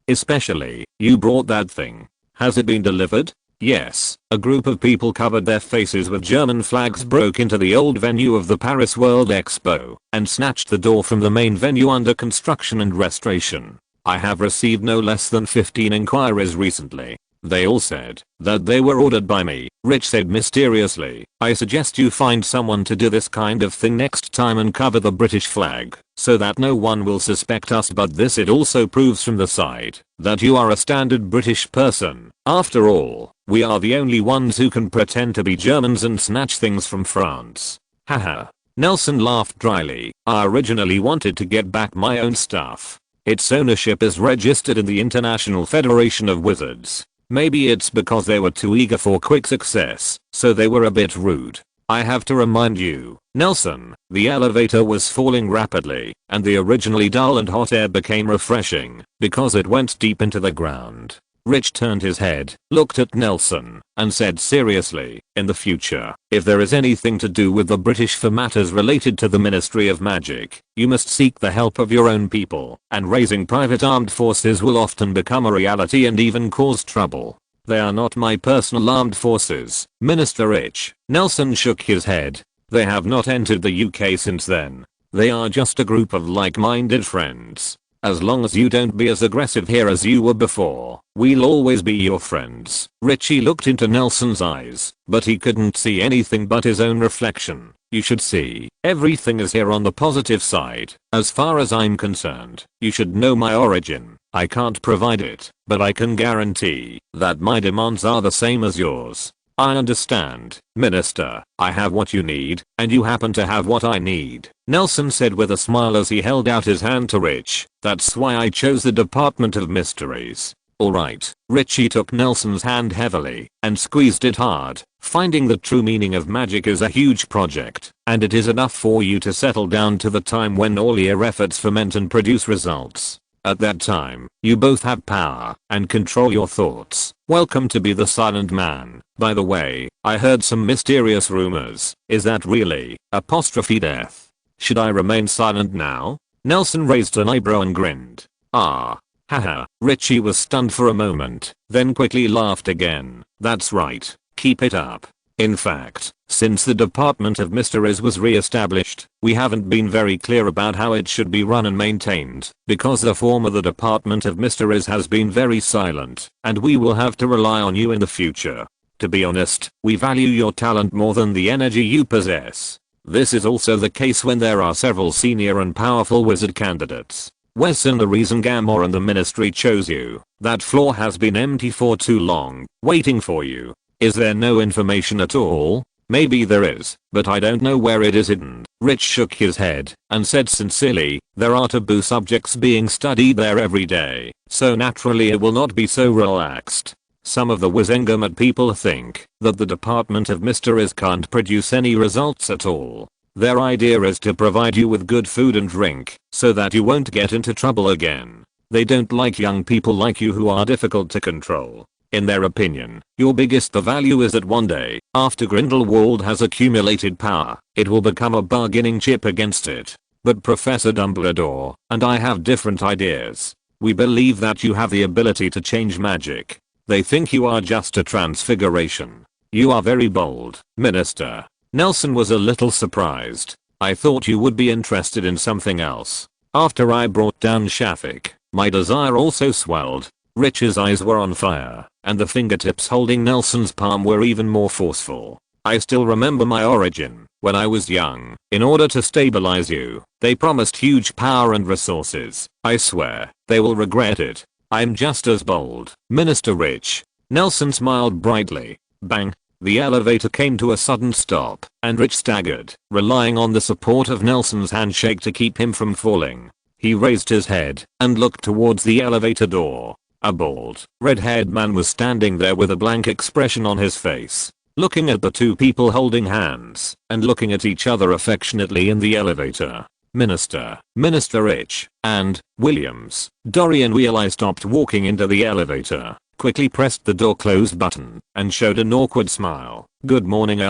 Speaker 1: Especially, you brought that thing. Has it been delivered?" "Yes." A group of people covered their faces with German flags broke into the old venue of the Paris World Expo and snatched the door from the main venue under construction and restoration. "I have received no less than 15 inquiries recently. They all said that they were ordered by me," Rich said mysteriously. "I suggest you find someone to do this kind of thing next time and cover the British flag so that no one will suspect us, but this it also proves from the side that you are a standard British person. After all, we are the only ones who can pretend to be Germans and snatch things from France." Haha. Nelson laughed dryly. "I originally wanted to get back my own stuff. Its ownership is registered in the International Federation of Wizards. Maybe it's because they were too eager for quick success, so they were a bit rude. I have to remind you, Nelson, the elevator was falling rapidly, and the originally dull and hot air became refreshing because it went deep into the ground." Rich turned his head, looked at Nelson, and said seriously, "In the future, if there is anything to do with the British for matters related to the Ministry of Magic, you must seek the help of your own people, and raising private armed forces will often become a reality and even cause trouble. They are not my personal armed forces, Minister Rich." Nelson shook his head. "They have not entered the UK since then. They are just a group of like-minded friends. As long as you don't be as aggressive here as you were before, we'll always be your friends." Richie looked into Nelson's eyes, but he couldn't see anything but his own reflection. "You should see, everything is here on the positive side. As far as I'm concerned, you should know my origin. I can't provide it, but I can guarantee that my demands are the same as yours." "I understand, Minister. I have what you need, and you happen to have what I need," Nelson said with a smile as he held out his hand to Rich. "That's why I chose the Department of Mysteries." "Alright." Richie took Nelson's hand heavily and squeezed it hard. "Finding the true meaning of magic is a huge project, and it is enough for you to settle down to the time when all your efforts ferment and produce results. At that time, you both have power and control your thoughts. Welcome to be the silent man. By the way, I heard some mysterious rumors. Is that really, apostrophe death? Should I remain silent now?" Nelson raised an eyebrow and grinned. "Ah. Haha." Richie was stunned for a moment, then quickly laughed again. "That's right. Keep it up. In fact, since the Department of Mysteries was re-established, we haven't been very clear about how it should be run and maintained, because the form of the Department of Mysteries has been very silent, and we will have to rely on you in the future. To be honest, we value your talent more than the energy you possess. This is also the case when there are several senior and powerful wizard candidates. Wesson, the reason Gamora and the Ministry chose you. That floor has been empty for too long, waiting for you. Is there no information at all? Maybe there is, but I don't know where it is hidden. Rich shook his head and said sincerely, there are taboo subjects being studied there every day, so naturally it will not be so relaxed. Some of the Wizengamot people think that the Department of Mysteries can't produce any results at all. Their idea is to provide you with good food and drink, so that you won't get into trouble again. They don't like young people like you who are difficult to control. In their opinion, your biggest value is that one day, after Grindelwald has accumulated power, it will become a bargaining chip against it. But Professor Dumbledore and I have different ideas. We believe that you have the ability to change magic. They think you are just a transfiguration. You are very bold, Minister. Nelson was a little surprised. I thought you would be interested in something else. After I brought down Shafik, my desire also swelled. Rich's eyes were on fire, and the fingertips holding Nelson's palm were even more forceful. I still remember my origin. When I was young, in order to stabilize you, they promised huge power and resources. I swear, they will regret it. I'm just as bold, Minister Rich. Nelson smiled brightly. Bang. The elevator came to a sudden stop, and Rich staggered, relying on the support of Nelson's handshake to keep him from falling. He raised his head and looked towards the elevator door. A bald, red-haired man was standing there with a blank expression on his face, looking at the two people holding hands and looking at each other affectionately in the elevator. Minister Rich, and Williams. Dorian Wheeleye stopped walking into the elevator, quickly pressed the door close button, and showed an awkward smile. Good morning,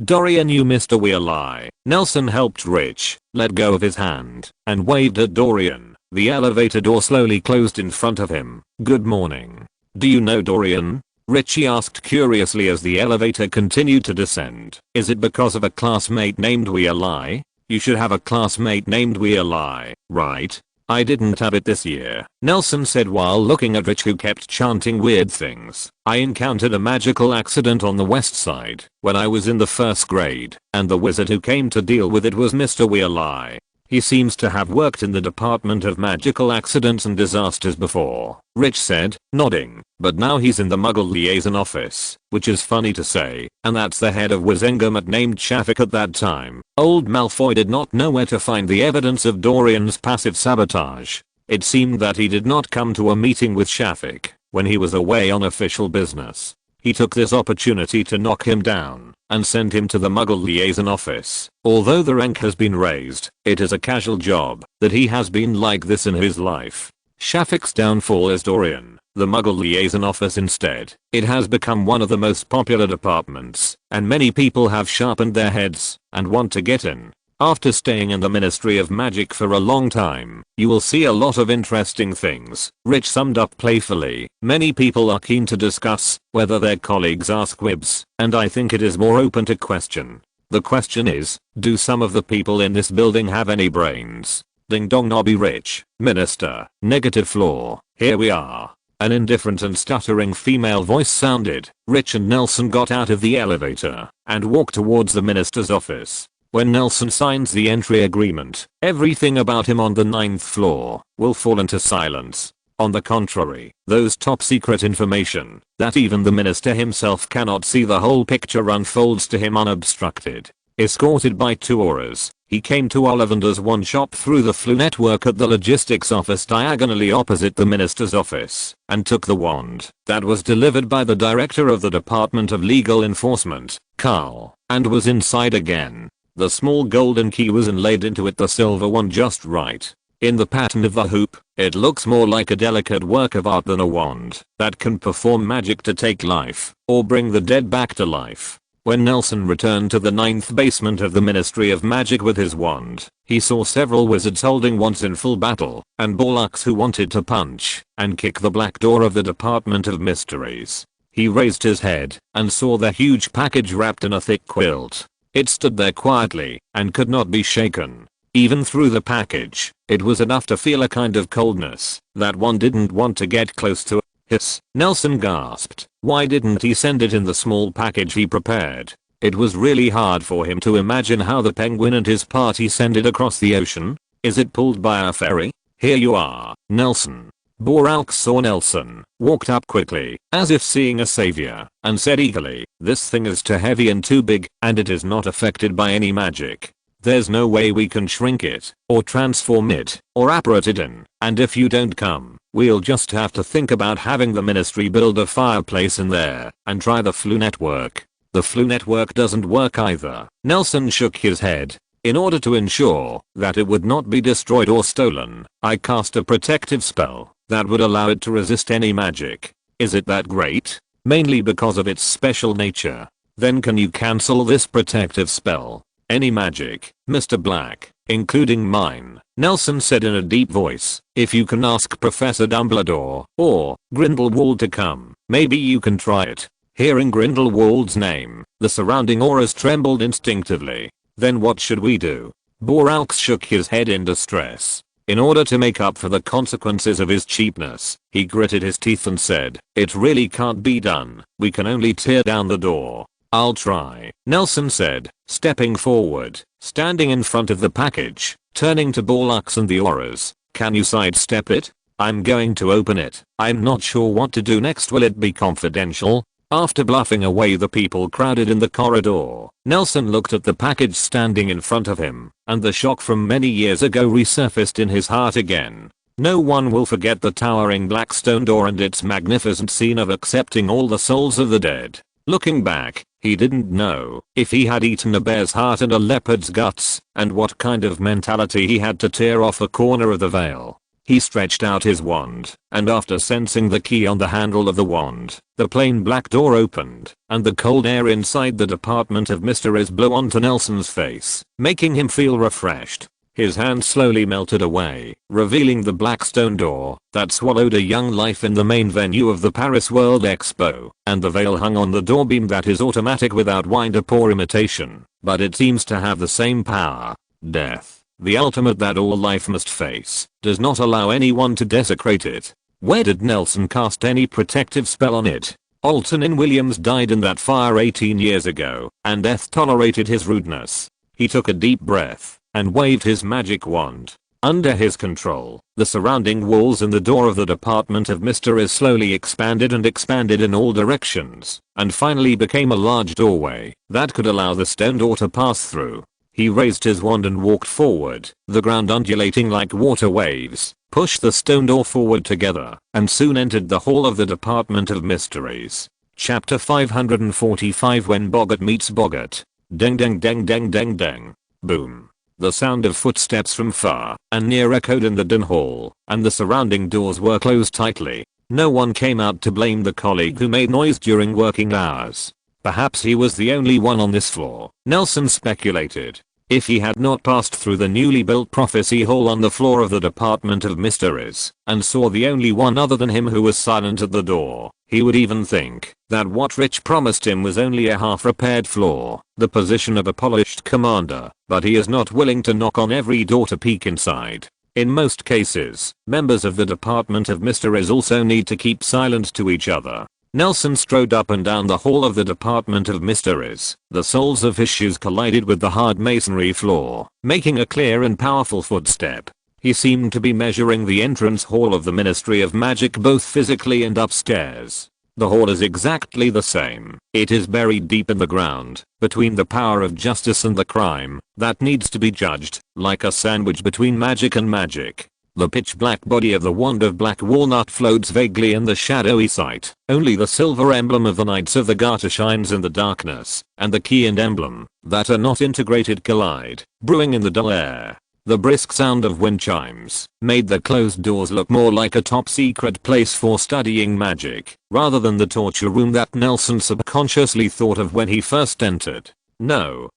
Speaker 1: Dorian, you Mr. Wheeleye. Nelson helped Rich let go of his hand and waved at Dorian. The elevator door slowly closed in front of him. Good morning. Do you know Dorian? Richie asked curiously as the elevator continued to descend. Is it because of a classmate named Wheeleye? You should have a classmate named Wheeleye, right? I didn't have it this year, Nelson said while looking at Rich, who kept chanting weird things. I encountered a magical accident on the west side when I was in the first grade, and the wizard who came to deal with it was Mr. Wheeleye. He seems to have worked in the Department of Magical Accidents and Disasters before, Rich said, nodding, but now he's in the Muggle Liaison Office, which is funny to say, and that's the head of Wizengamot named Shafik at that time. Old Malfoy did not know where to find the evidence of Dorian's passive sabotage. It seemed that he did not come to a meeting with Shafik when he was away on official business. He took this opportunity to knock him down and send him to the Muggle Liaison Office. Although the rank has been raised, it is a casual job that he has been like this in his life. Shafik's downfall is Dorian, the Muggle Liaison Office instead. It has become one of the most popular departments, and many people have sharpened their heads and want to get in. After staying in the Ministry of Magic for a long time, you will see a lot of interesting things, Rich summed up playfully. Many people are keen to discuss whether their colleagues are squibs, and I think it is more open to question. The question is, do some of the people in this building have any brains? Ding dong Nobby Rich, Minister, negative floor, here we are. An indifferent and stuttering female voice sounded. Rich and Nelson got out of the elevator and walked towards the minister's office. When Nelson signs the entry agreement, everything about him on the 9th floor will fall into silence. On the contrary, those top secret information that even the minister himself cannot see the whole picture unfolds to him unobstructed. Escorted by two auras, he came to Ollivander's one shop through the Flu network at the logistics office diagonally opposite the minister's office, and took the wand that was delivered by the director of the Department of Legal Enforcement, Carl, and was inside again. The small golden key was inlaid into it, the silver one just right. In the pattern of the hoop, it looks more like a delicate work of art than a wand that can perform magic to take life or bring the dead back to life. When Nelson returned to the 9th basement of the Ministry of Magic with his wand, he saw several wizards holding wands in full battle, and Borlux who wanted to punch and kick the black door of the Department of Mysteries. He raised his head and saw the huge package wrapped in a thick quilt. It stood there quietly and could not be shaken. Even through the package, it was enough to feel a kind of coldness that one didn't want to get close to. Hiss, Nelson gasped. Why didn't he send it in the small package he prepared? It was really hard for him to imagine how the penguin and his party send it across the ocean. Is it pulled by a ferry? Here you are, Nelson. Boralx saw Nelson, walked up quickly, as if seeing a savior, and said eagerly, this thing is too heavy and too big, and it is not affected by any magic. There's no way we can shrink it, or transform it, or apparate it in, and if you don't come, we'll just have to think about having the ministry build a fireplace in there, and try the flu network. The flu network doesn't work either. Nelson shook his head. In order to ensure that it would not be destroyed or stolen, I cast a protective spell that would allow it to resist any magic. Is it that great? Mainly because of its special nature. Then can you cancel this protective spell? Any magic, Mr. Black, including mine, Nelson said in a deep voice. If you can ask Professor Dumbledore or Grindelwald to come, maybe you can try it. Hearing Grindelwald's name, the surrounding auras trembled instinctively. Then what should we do? Boralx shook his head in distress. In order to make up for the consequences of his cheapness, he gritted his teeth and said, it really can't be done. We can only tear down the door. I'll try, Nelson said, stepping forward, standing in front of the package, turning to Boralx and the auras. Can you sidestep it? I'm going to open it. I'm not sure what to do next. Will it be confidential? After bluffing away the people crowded in the corridor, Nelson looked at the package standing in front of him, and the shock from many years ago resurfaced in his heart again. No one will forget the towering black stone door and its magnificent scene of accepting all the souls of the dead. Looking back, he didn't know if he had eaten a bear's heart and a leopard's guts, and what kind of mentality he had to tear off a corner of the veil. He stretched out his wand, and after sensing the key on the handle of the wand, the plain black door opened, and the cold air inside the Department of Mysteries blew onto Nelson's face, making him feel refreshed. His hand slowly melted away, revealing the black stone door that swallowed a young life in the main venue of the Paris World Expo, and the veil hung on the doorbeam that is automatic without wind-up or imitation, but it seems to have the same power. Death, the ultimate that all life must face, does not allow anyone to desecrate it. Where did Nelson cast any protective spell on it? Alton Williams died in that fire 18 years ago, and death tolerated his rudeness. He took a deep breath and waved his magic wand. Under his control, the surrounding walls and the door of the Department of Mysteries slowly expanded in all directions, and finally became a large doorway that could allow the stone door to pass through. He raised his wand and walked forward, the ground undulating like water waves, pushed the stone door forward together, and soon entered the hall of the Department of Mysteries. Chapter 545 When Boggart Meets Boggart. Ding ding ding ding ding ding. Boom. The sound of footsteps from far and near echoed in the dim hall, and the surrounding doors were closed tightly. No one came out to blame the colleague who made noise during working hours. Perhaps he was the only one on this floor, Nelson speculated. If he had not passed through the newly built prophecy hall on the floor of the Department of Mysteries, and saw the only one other than him who was silent at the door, he would even think that what Rich promised him was only a half-repaired floor, the position of a polished commander, but he is not willing to knock on every door to peek inside. In most cases, members of the Department of Mysteries also need to keep silent to each other. Nelson strode up and down the hall of the Department of Mysteries. The soles of his shoes collided with the hard masonry floor, making a clear and powerful footstep. He seemed to be measuring the entrance hall of the Ministry of Magic both physically and upstairs. The hall is exactly the same. It is buried deep in the ground, between the power of justice and the crime that needs to be judged, like a sandwich between magic and magic. The pitch black body of the wand of black walnut floats vaguely in the shadowy sight. Only the silver emblem of the Knights of the Garter shines in the darkness, and the key and emblem that are not integrated collide, brewing in the dull air. The brisk sound of wind chimes made the closed doors look more like a top secret place for studying magic, rather than the torture room that Nelson subconsciously thought of when he first entered. No.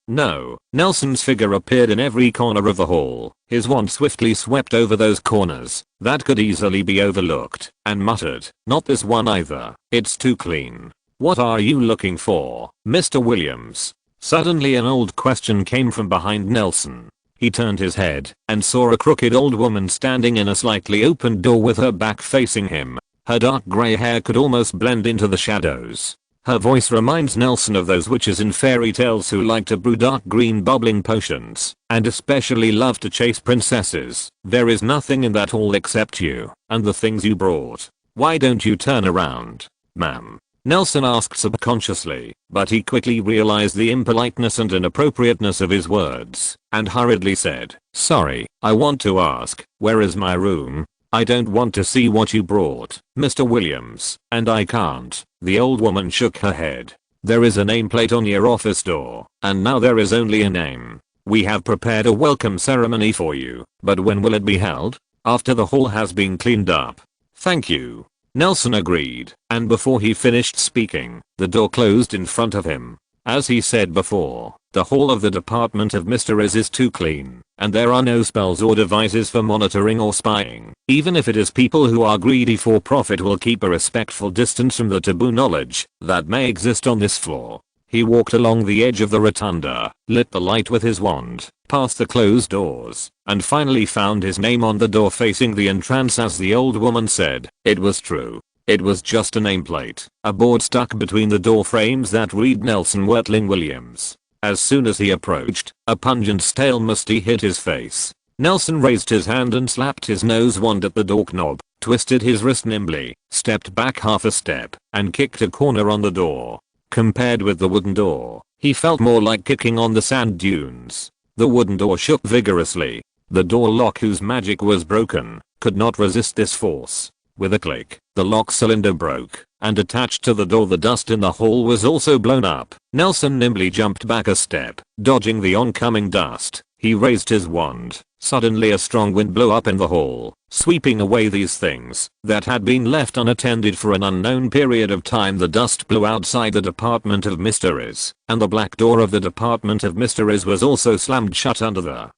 Speaker 1: Nelson's figure appeared in every corner of the hall. His wand swiftly swept over those corners that could easily be overlooked, and muttered, "Not this one either. It's too clean." "What are you looking for, Mr. Williams?" Suddenly an old question came from behind Nelson. He turned his head and saw a crooked old woman standing in a slightly open door with her back facing him. Her dark grey hair could almost blend into the shadows. Her voice reminds Nelson of those witches in fairy tales who like to brew dark green bubbling potions, and especially love to chase princesses. There is nothing in that hall except you, and the things you brought. Why don't you turn around, ma'am? Nelson asked subconsciously, but he quickly realized the impoliteness and inappropriateness of his words, and hurriedly said, sorry, I want to ask, where is my room? I don't want to see what you brought, Mr. Williams, and I can't. The old woman shook her head. There is a nameplate on your office door, and now there is only a name. We have prepared a welcome ceremony for you, but when will it be held? After the hall has been cleaned up. Thank you. Nelson agreed, and before he finished speaking, the door closed in front of him. As he said before, the hall of the Department of Mysteries is too clean, and there are no spells or devices for monitoring or spying. Even if it is people who are greedy for profit will keep a respectful distance from the taboo knowledge that may exist on this floor. He walked along the edge of the rotunda, lit the light with his wand, past the closed doors, and finally found his name on the door facing the entrance. As the old woman said, it was true. It was just a nameplate, a board stuck between the door frames that read Nelson Wertling Williams. As soon as he approached, a pungent stale musty hit his face. Nelson raised his hand and slapped his nose wand at the door knob, twisted his wrist nimbly, stepped back half a step, and kicked a corner on the door. Compared with the wooden door, he felt more like kicking on the sand dunes. The wooden door shook vigorously. The door lock, whose magic was broken, could not resist this force. With a click, the lock cylinder broke, and attached to the door the dust in the hall was also blown up. Nelson nimbly jumped back a step, dodging the oncoming dust. He raised his wand. Suddenly a strong wind blew up in the hall, sweeping away these things that had been left unattended for an unknown period of time. The dust blew outside the Department of Mysteries, and the black door of the Department of Mysteries was also slammed shut under the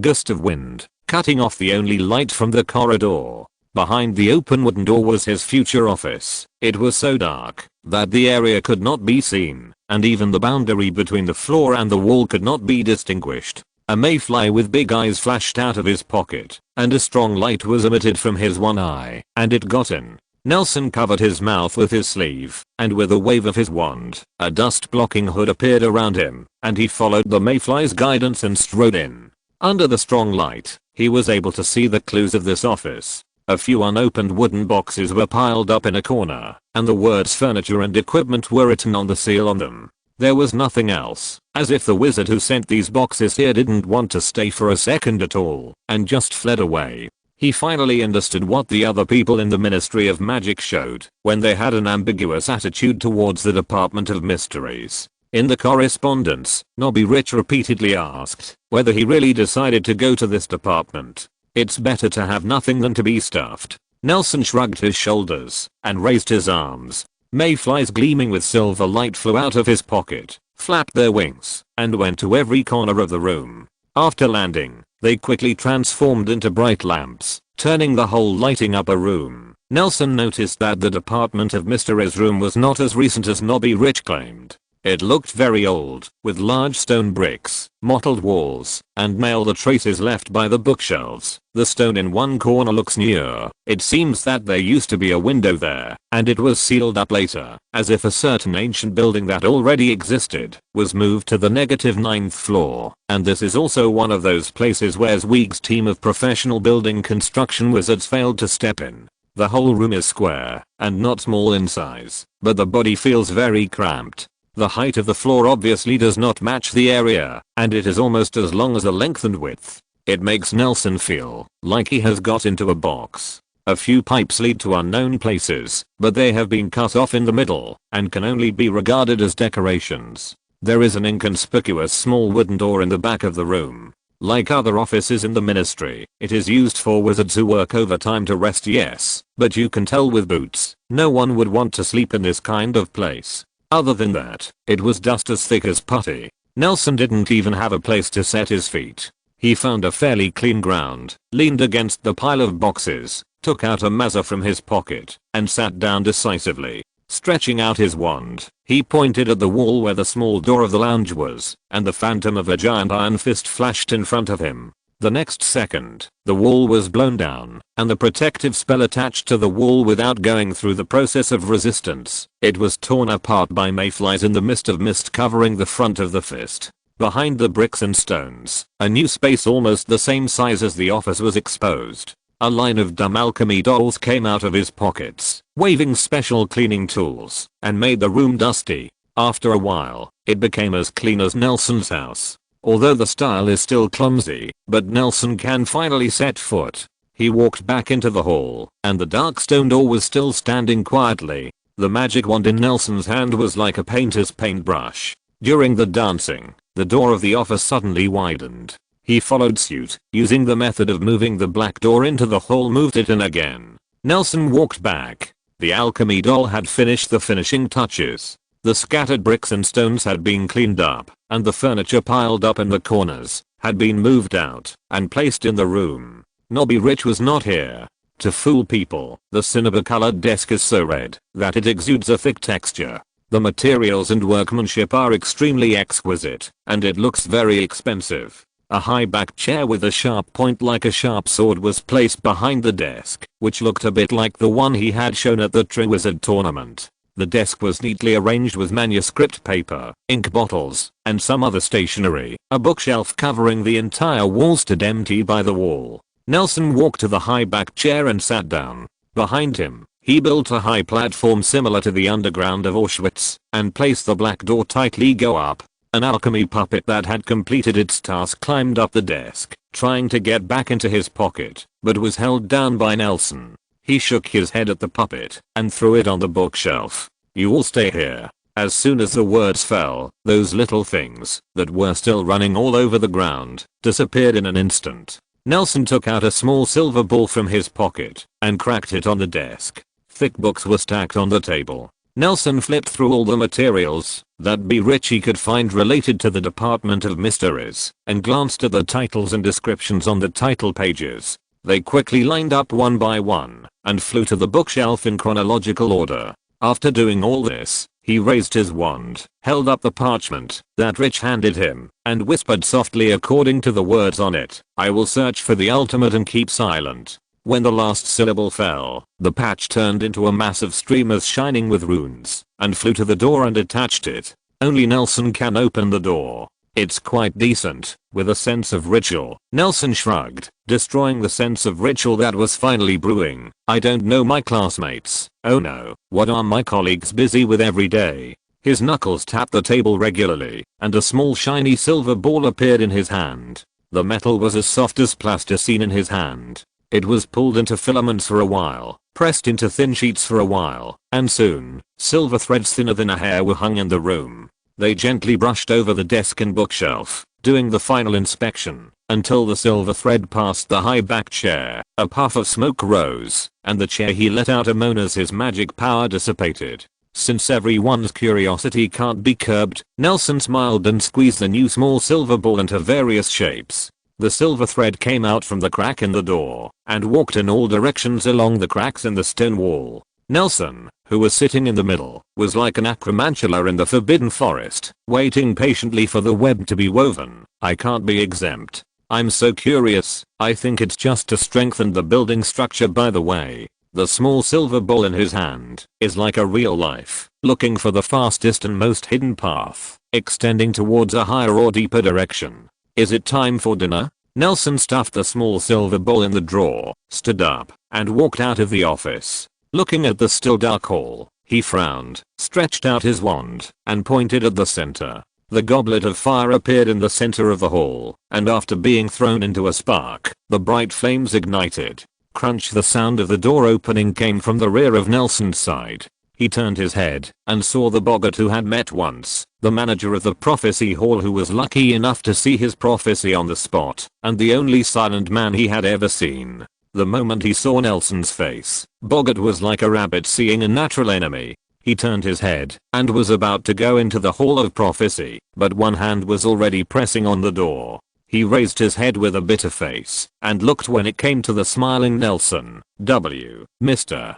Speaker 1: gust of wind, cutting off the only light from the corridor. Behind the open wooden door was his future office. It was so dark that the area could not be seen, and even the boundary between the floor and the wall could not be distinguished. A mayfly with big eyes flashed out of his pocket, and a strong light was emitted from his one eye, and it got in. Nelson covered his mouth with his sleeve, and with a wave of his wand, a dust-blocking hood appeared around him, and he followed the mayfly's guidance and strode in. Under the strong light, he was able to see the clues of this office. A few unopened wooden boxes were piled up in a corner, and the words furniture and equipment were written on the seal on them. There was nothing else, as if the wizard who sent these boxes here didn't want to stay for a second at all, and just fled away. He finally understood what the other people in the Ministry of Magic showed when they had an ambiguous attitude towards the Department of Mysteries. In the correspondence, Nobby Rich repeatedly asked whether he really decided to go to this department. It's better to have nothing than to be stuffed. Nelson shrugged his shoulders and raised his arms. Mayflies gleaming with silver light flew out of his pocket, flapped their wings, and went to every corner of the room. After landing, they quickly transformed into bright lamps, turning the whole lighting up a room. Nelson noticed that the Department of Mysteries room was not as recent as Nobby Rich claimed. It looked very old, with large stone bricks, mottled walls, and nail the traces left by the bookshelves. The stone in one corner looks newer. It seems that there used to be a window there, and it was sealed up later, as if a certain ancient building that already existed was moved to the -9th floor. And this is also one of those places where Zweig's team of professional building construction wizards failed to step in. The whole room is square, and not small in size, but the body feels very cramped. The height of the floor obviously does not match the area, and it is almost as long as the length and width. It makes Nelson feel like he has got into a box. A few pipes lead to unknown places, but they have been cut off in the middle, and can only be regarded as decorations. There is an inconspicuous small wooden door in the back of the room. Like other offices in the ministry, it is used for wizards who work overtime to rest, yes, but you can tell with boots, no one would want to sleep in this kind of place. Other than that, it was dust as thick as putty. Nelson didn't even have a place to set his feet. He found a fairly clean ground, leaned against the pile of boxes, took out a mazer from his pocket, and sat down decisively. Stretching out his wand, he pointed at the wall where the small door of the lounge was, and the phantom of a giant iron fist flashed in front of him. The next second, the wall was blown down, and the protective spell attached to the wall without going through the process of resistance. It was torn apart by mayflies in the mist of mist covering the front of the fist. Behind the bricks and stones, a new space almost the same size as the office was exposed. A line of dumb alchemy dolls came out of his pockets, waving special cleaning tools, and made the room dusty. After a while, it became as clean as Nelson's house. Although the style is still clumsy, but Nelson can finally set foot. He walked back into the hall, and the dark stone door was still standing quietly. The magic wand in Nelson's hand was like a painter's paintbrush. During the dancing, the door of the office suddenly widened. He followed suit, using the method of moving the black door into the hall, moved it in again. Nelson walked back. The alchemy doll had finished the finishing touches. The scattered bricks and stones had been cleaned up, and the furniture piled up in the corners had been moved out and placed in the room. Nobby Rich was not here. To fool people, the cinnabar-colored desk is so red that it exudes a thick texture. The materials and workmanship are extremely exquisite, and it looks very expensive. A high-backed chair with a sharp point like a sharp sword was placed behind the desk, which looked a bit like the one he had shown at the Triwizard tournament. The desk was neatly arranged with manuscript paper, ink bottles, and some other stationery. A bookshelf covering the entire wall stood empty by the wall. Nelson walked to the high-backed chair and sat down. Behind him, he built a high platform similar to the underground of Auschwitz, and placed the black door tightly. Go up. An alchemy puppet that had completed its task climbed up the desk, trying to get back into his pocket, but was held down by Nelson. He shook his head at the puppet and threw it on the bookshelf. You all stay here. As soon as the words fell, those little things that were still running all over the ground disappeared in an instant. Nelson took out a small silver ball from his pocket and cracked it on the desk. Thick books were stacked on the table. Nelson flipped through all the materials that B. Ritchie could find related to the Department of Mysteries and glanced at the titles and descriptions on the title pages. They quickly lined up one by one and flew to the bookshelf in chronological order. After doing all this, he raised his wand, held up the parchment that Rich handed him, and whispered softly according to the words on it, "I will search for the ultimate and keep silent." When the last syllable fell, the patch turned into a mass of streamers shining with runes, and flew to the door and attached it. Only Nelson can open the door. It's quite decent, with a sense of ritual. Nelson shrugged, destroying the sense of ritual that was finally brewing. I don't know my classmates. Oh no, what are my colleagues busy with every day? His knuckles tapped the table regularly, and a small shiny silver ball appeared in his hand. The metal was as soft as plasticine in his hand. It was pulled into filaments for a while, pressed into thin sheets for a while, and soon, silver threads thinner than a hair were hung in the room. They gently brushed over the desk and bookshelf, doing the final inspection, until the silver thread passed the high-backed chair. A puff of smoke rose, and the chair he let out a moan as his magic power dissipated. Since everyone's curiosity can't be curbed, Nelson smiled and squeezed the new small silver ball into various shapes. The silver thread came out from the crack in the door, and walked in all directions along the cracks in the stone wall. Nelson, who was sitting in the middle, was like an acromantula in the forbidden forest, waiting patiently for the web to be woven. I can't be exempt. I'm so curious. I think it's just to strengthen the building structure. By the way, the small silver ball in his hand is like a real life, looking for the fastest and most hidden path, extending towards a higher or deeper direction. Is it time for dinner? Nelson stuffed the small silver ball in the drawer, stood up, and walked out of the office. Looking at the still dark hall, he frowned, stretched out his wand, and pointed at the center. The goblet of fire appeared in the center of the hall, and after being thrown into a spark, the bright flames ignited. Crunch! The sound of the door opening came from the rear of Nelson's side. He turned his head and saw the boggart who had met once, the manager of the prophecy hall, who was lucky enough to see his prophecy on the spot, and the only silent man he had ever seen. The moment he saw Nelson's face, Boggart was like a rabbit seeing a natural enemy. He turned his head and was about to go into the Hall of Prophecy, but one hand was already pressing on the door. He raised his head with a bitter face and looked when it came to the smiling Nelson. Mr.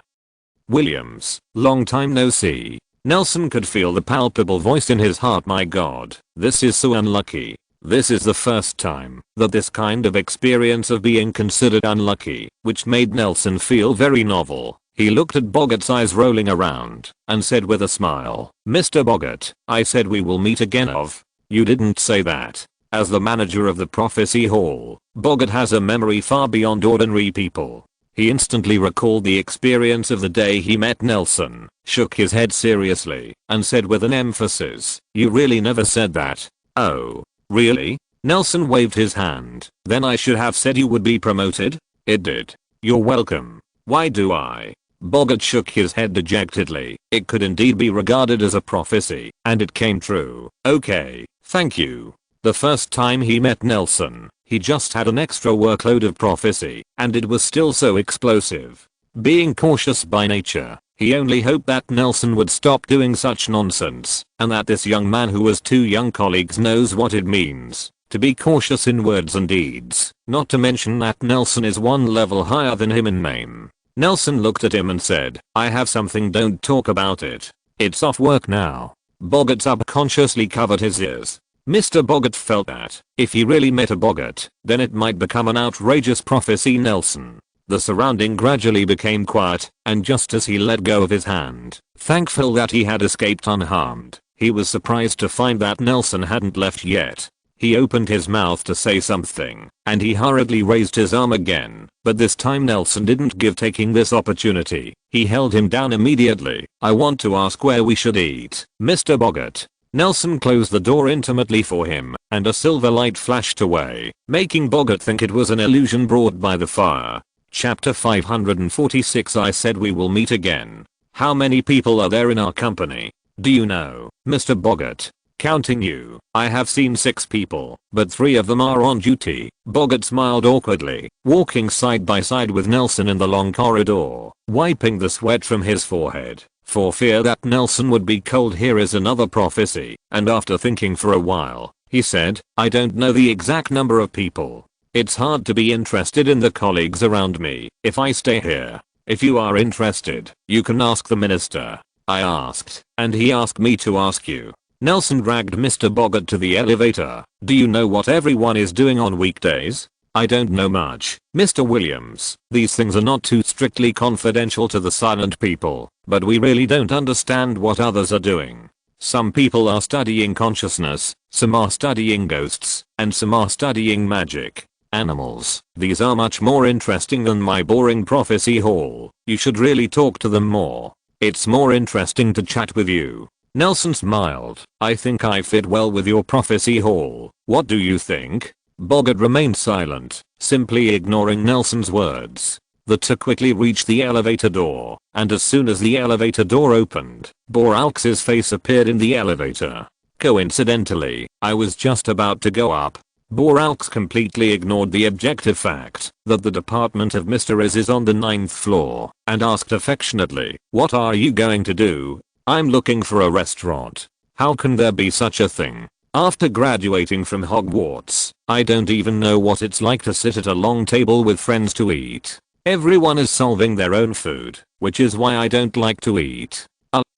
Speaker 1: Williams, long time no see. Nelson could feel the palpable voice in his heart. My God, this is so unlucky. This is the first time that this kind of experience of being considered unlucky, which made Nelson feel very novel. He looked at Boggart's eyes rolling around and said with a smile, "Mr. Boggart, I said we will meet again of." "You didn't say that." As the manager of the Prophecy Hall, Boggart has a memory far beyond ordinary people. He instantly recalled the experience of the day he met Nelson, shook his head seriously, and said with an emphasis, "You really never said that." "Oh, really?" Nelson waved his hand. "Then I should have said you would be promoted?" "It did." "You're welcome." "Why do I?" Boggart shook his head dejectedly. It could indeed be regarded as a prophecy, and it came true. "Okay, thank you." The first time he met Nelson, he just had an extra workload of prophecy, and it was still so explosive. Being cautious by nature, he only hoped that Nelson would stop doing such nonsense, and that this young man who was two young colleagues knows what it means to be cautious in words and deeds, not to mention that Nelson is one level higher than him in name. Nelson looked at him and said, "I have something, don't talk about it. It's off work now." Boggart subconsciously covered his ears. Mr. Boggart felt that, if he really met a Boggart, then it might become an outrageous prophecy. Nelson. The surrounding gradually became quiet, and just as he let go of his hand, thankful that he had escaped unharmed, he was surprised to find that Nelson hadn't left yet. He opened his mouth to say something, and he hurriedly raised his arm again, but this time Nelson didn't give taking this opportunity. He held him down immediately. "I want to ask where we should eat, Mr. Boggart." Nelson closed the door intimately for him, and a silver light flashed away, making Boggart think it was an illusion brought by the fire. Chapter 546. I said we will meet again. How many people are there in our company? Do you know, Mr. Boggart? Counting you, I have seen 6 people, but 3 of them are on duty. Boggart smiled awkwardly, walking side by side with Nelson in the long corridor, wiping the sweat from his forehead, for fear that Nelson would be cold. "Here is another prophecy," and after thinking for a while, he said, "I don't know the exact number of people. It's hard to be interested in the colleagues around me if I stay here. If you are interested, you can ask the minister." I asked, and he asked me to ask you. Nelson dragged Mr. Boggart to the elevator. "Do you know what everyone is doing on weekdays?" "I don't know much, Mr. Williams. These things are not too strictly confidential to the silent people, but we really don't understand what others are doing. Some people are studying consciousness, some are studying ghosts, and some are studying magic. Animals. These are much more interesting than my boring prophecy hall. You should really talk to them more. It's more interesting to chat with you." Nelson smiled. "I think I fit well with your prophecy hall. What do you think?" Boggart remained silent, simply ignoring Nelson's words. The two quickly reached the elevator door, and as soon as the elevator door opened, Boralx's face appeared in the elevator. "Coincidentally, I was just about to go up." Boralx completely ignored the objective fact that the department of Mr. is on the 9th floor, and asked affectionately, "What are you going to do?" "I'm looking for a restaurant." "How can there be such a thing? After graduating from Hogwarts, I don't even know what it's like to sit at a long table with friends to eat. Everyone is solving their own food, which is why I don't like to eat."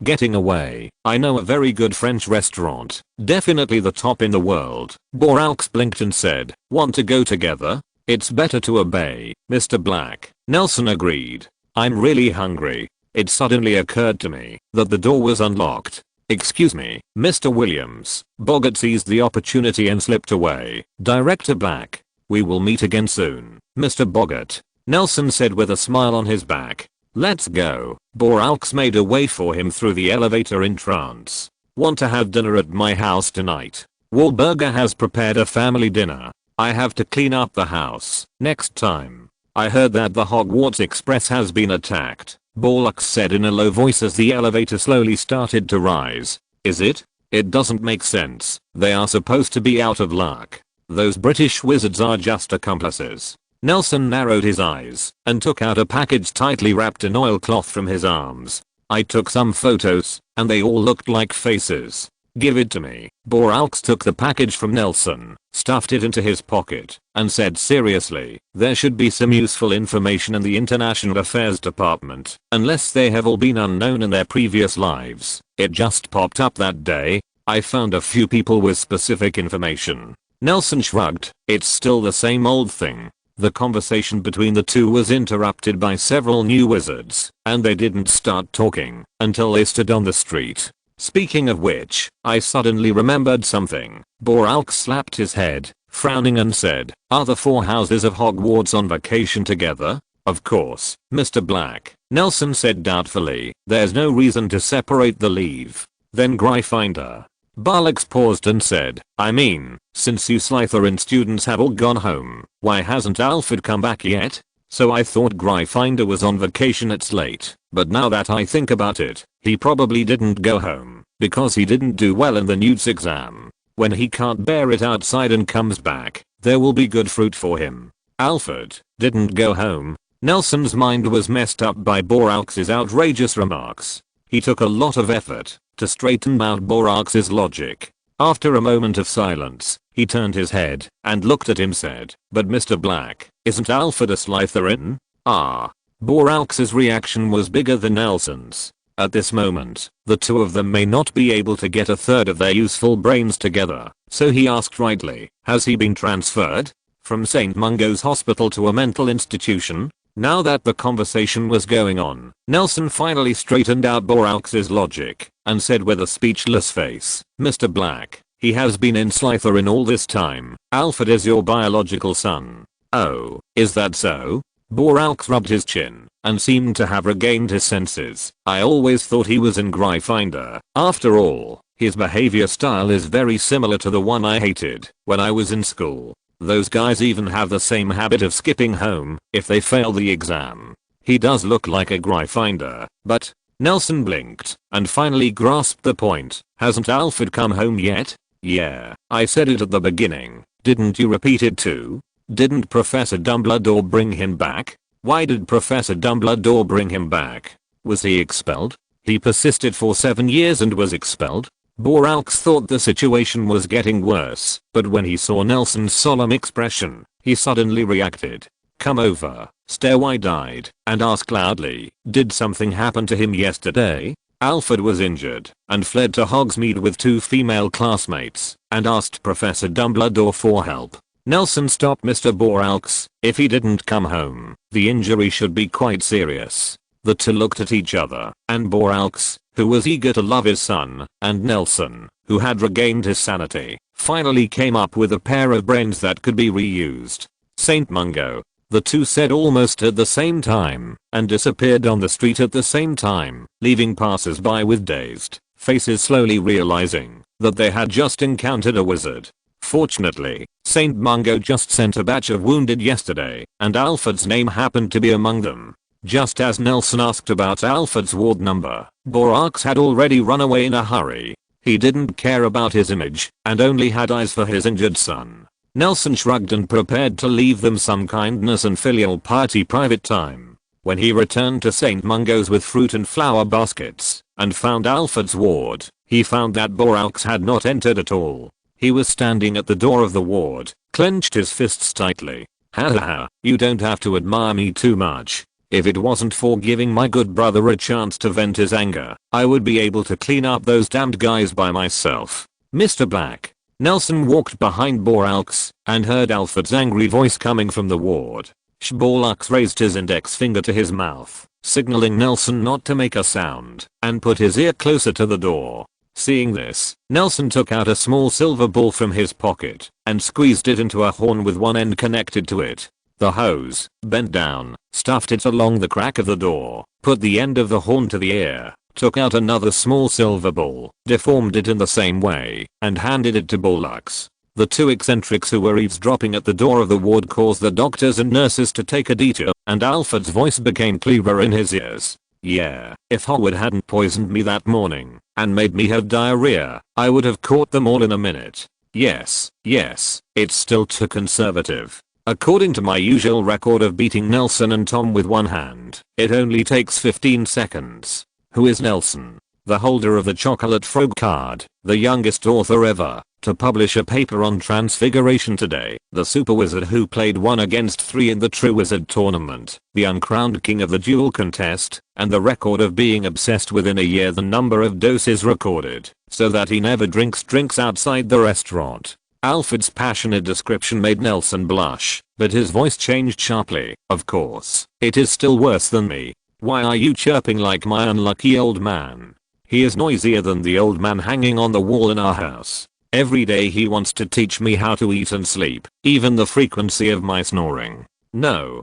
Speaker 1: Getting away. "I know a very good French restaurant, definitely the top in the world." Boralx blinked and said, "Want to go together?" "It's better to obey, Mr. Black." Nelson agreed. "I'm really hungry." It suddenly occurred to me that the door was unlocked. "Excuse me, Mr. Williams." Boggart seized the opportunity and slipped away. Director Black. "We will meet again soon, Mr. Boggart," Nelson said with a smile on his back. "Let's go." Boralx made a way for him through the elevator in trance. "Want to have dinner at my house tonight? Wahlberger has prepared a family dinner. I have to clean up the house next time. I heard that the Hogwarts Express has been attacked," Boralx said in a low voice as the elevator slowly started to rise. "Is it? It doesn't make sense. They are supposed to be out of luck. Those British wizards are just accomplices." Nelson narrowed his eyes and took out a package tightly wrapped in oilcloth from his arms. "I took some photos, and they all looked like faces." "Give it to me." Boralx took the package from Nelson, stuffed it into his pocket, and said seriously, "There should be some useful information in the International Affairs Department, unless they have all been unknown in their previous lives. It just popped up that day. I found a few people with specific information." Nelson shrugged. It's still the same old thing. The conversation between the two was interrupted by several new wizards, and they didn't start talking until they stood on the street. Speaking of which, I suddenly remembered something. Boralk slapped his head, frowning, and said, "Are the 4 houses of Hogwarts on vacation together?" "Of course, Mr. Black," Nelson said doubtfully. "There's no reason to separate the leave." Then Gryffindor. Barlax paused and said, "I mean, since you Slytherin students have all gone home, why hasn't Alfred come back yet?" "So I thought Gryffindor was on vacation at late, but now that I think about it, he probably didn't go home, because he didn't do well in the Newts exam. When he can't bear it outside and comes back, there will be good fruit for him." "Alfred didn't go home?" Nelson's mind was messed up by Boralx's outrageous remarks. He took a lot of effort to straighten out Boralx's logic. After a moment of silence, he turned his head and looked at him said, "But Mr. Black, isn't Alfred a Slytherin?" "Ah." Boralx's reaction was bigger than Nelson's. At this moment, the two of them may not be able to get a third of their useful brains together, so he asked rightly, "Has he been transferred from St. Mungo's hospital to a mental institution?" Now that the conversation was going on, Nelson finally straightened out Boralx's logic and said with a speechless face, "Mr. Black, he has been in Slytherin all this time. Alfred is your biological son." "Oh, is that so?" Boralx rubbed his chin and seemed to have regained his senses. "I always thought he was in Gryffindor. After all, his behavior style is very similar to the one I hated when I was in school. Those guys even have the same habit of skipping home if they fail the exam. He does look like a Gryffindor, but..." Nelson blinked and finally grasped the point. "Hasn't Alfred come home yet?" "Yeah, I said it at the beginning. Didn't you repeat it too? Didn't Professor Dumbledore bring him back?" "Why did Professor Dumbledore bring him back? Was he expelled?" "He persisted for 7 years and was expelled." Boralx thought the situation was getting worse, but when he saw Nelson's solemn expression, he suddenly reacted. "Come over, stare wide-eyed, and ask loudly, did something happen to him yesterday?" Alfred was injured and fled to Hogsmeade with 2 female classmates and asked Professor Dumbledore for help. Nelson stopped Mr. Boralx. "If he didn't come home, the injury should be quite serious." The two looked at each other, and Boralx, who was eager to love his son, and Nelson, who had regained his sanity, finally came up with a pair of brains that could be reused. "St. Mungo," the two said almost at the same time, and disappeared on the street at the same time, leaving passers-by with dazed faces slowly realizing that they had just encountered a wizard. Fortunately, St. Mungo just sent a batch of wounded yesterday, and Alfred's name happened to be among them. Just as Nelson asked about Alfred's ward number, Boralx had already run away in a hurry. He didn't care about his image and only had eyes for his injured son. Nelson shrugged and prepared to leave them some kindness and filial piety private time. When he returned to St. Mungo's with fruit and flower baskets and found Alfred's ward, he found that Boralx had not entered at all. He was standing at the door of the ward, clenched his fists tightly. "Ha ha ha, you don't have to admire me too much. If it wasn't for giving my good brother a chance to vent his anger, I would be able to clean up those damned guys by myself." "Mr. Black." Nelson walked behind Boralx and heard Alfred's angry voice coming from the ward. Boralx raised his index finger to his mouth, signaling Nelson not to make a sound, and put his ear closer to the door. Seeing this, Nelson took out a small silver ball from his pocket and squeezed it into a horn with one end connected to it. The hose, bent down, stuffed it along the crack of the door, put the end of the horn to the ear, took out another small silver ball, deformed it in the same way, and handed it to Boralx. The two eccentrics who were eavesdropping at the door of the ward caused the doctors and nurses to take a detour, and Alfred's voice became clearer in his ears. "Yeah, if Howard hadn't poisoned me that morning and made me have diarrhea, I would have caught them all in a minute. Yes, it's still too conservative. According to my usual record of beating Nelson and Tom with one hand, it only takes 15 seconds. Who is Nelson, the holder of the Chocolate Frog card, the youngest author ever to publish a paper on Transfiguration today, the super wizard who played 1 against 3 in the True Wizard tournament, the uncrowned king of the duel contest, and the record of being obsessed within a year the number of doses recorded, so that he never drinks outside the restaurant. Alfred's passionate description made Nelson blush, but his voice changed sharply. Of course, it is still worse than me. Why are you chirping like my unlucky old man? He is noisier than the old man hanging on the wall in our house. Every day he wants to teach me how to eat and sleep, even the frequency of my snoring. No,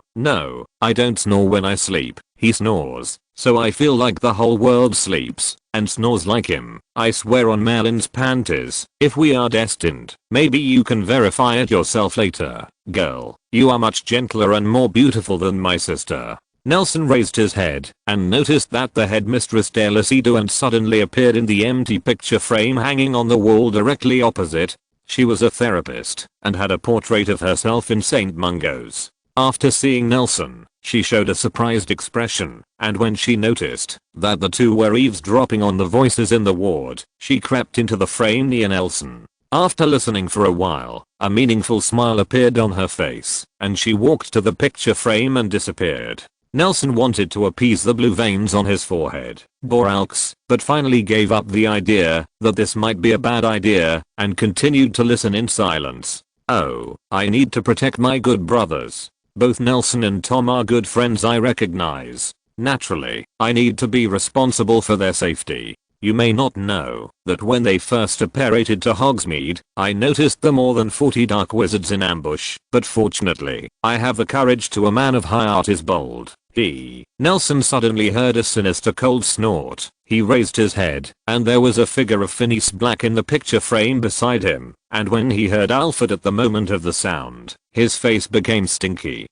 Speaker 1: I don't snore when I sleep. He snores, so I feel like the whole world sleeps and snores like him. I swear on Merlin's panties, if we are destined, maybe you can verify it yourself later. Girl, you are much gentler and more beautiful than my sister. Nelson raised his head and noticed that the headmistress Delicido and suddenly appeared in the empty picture frame hanging on the wall directly opposite. She was a therapist and had a portrait of herself in St. Mungo's. After seeing Nelson, she showed a surprised expression, and when she noticed that the two were eavesdropping on the voices in the ward, she crept into the frame near Nelson. After listening for a while, a meaningful smile appeared on her face, and she walked to the picture frame and disappeared. Nelson wanted to appease the blue veins on his forehead, Borax, but finally gave up the idea that this might be a bad idea, and continued to listen in silence. Oh, I need to protect my good brothers. Both Nelson and Tom are good friends, I recognize. Naturally, I need to be responsible for their safety. You may not know that when they first apparated to Hogsmeade, I noticed the more than 40 dark wizards in ambush, but fortunately, I have the courage to. A man of high art is bold. Nelson suddenly heard a sinister cold snort. He raised his head, and there was a figure of Phineas Black in the picture frame beside him, and when he heard Alfred at the moment of the sound, his face became stinky.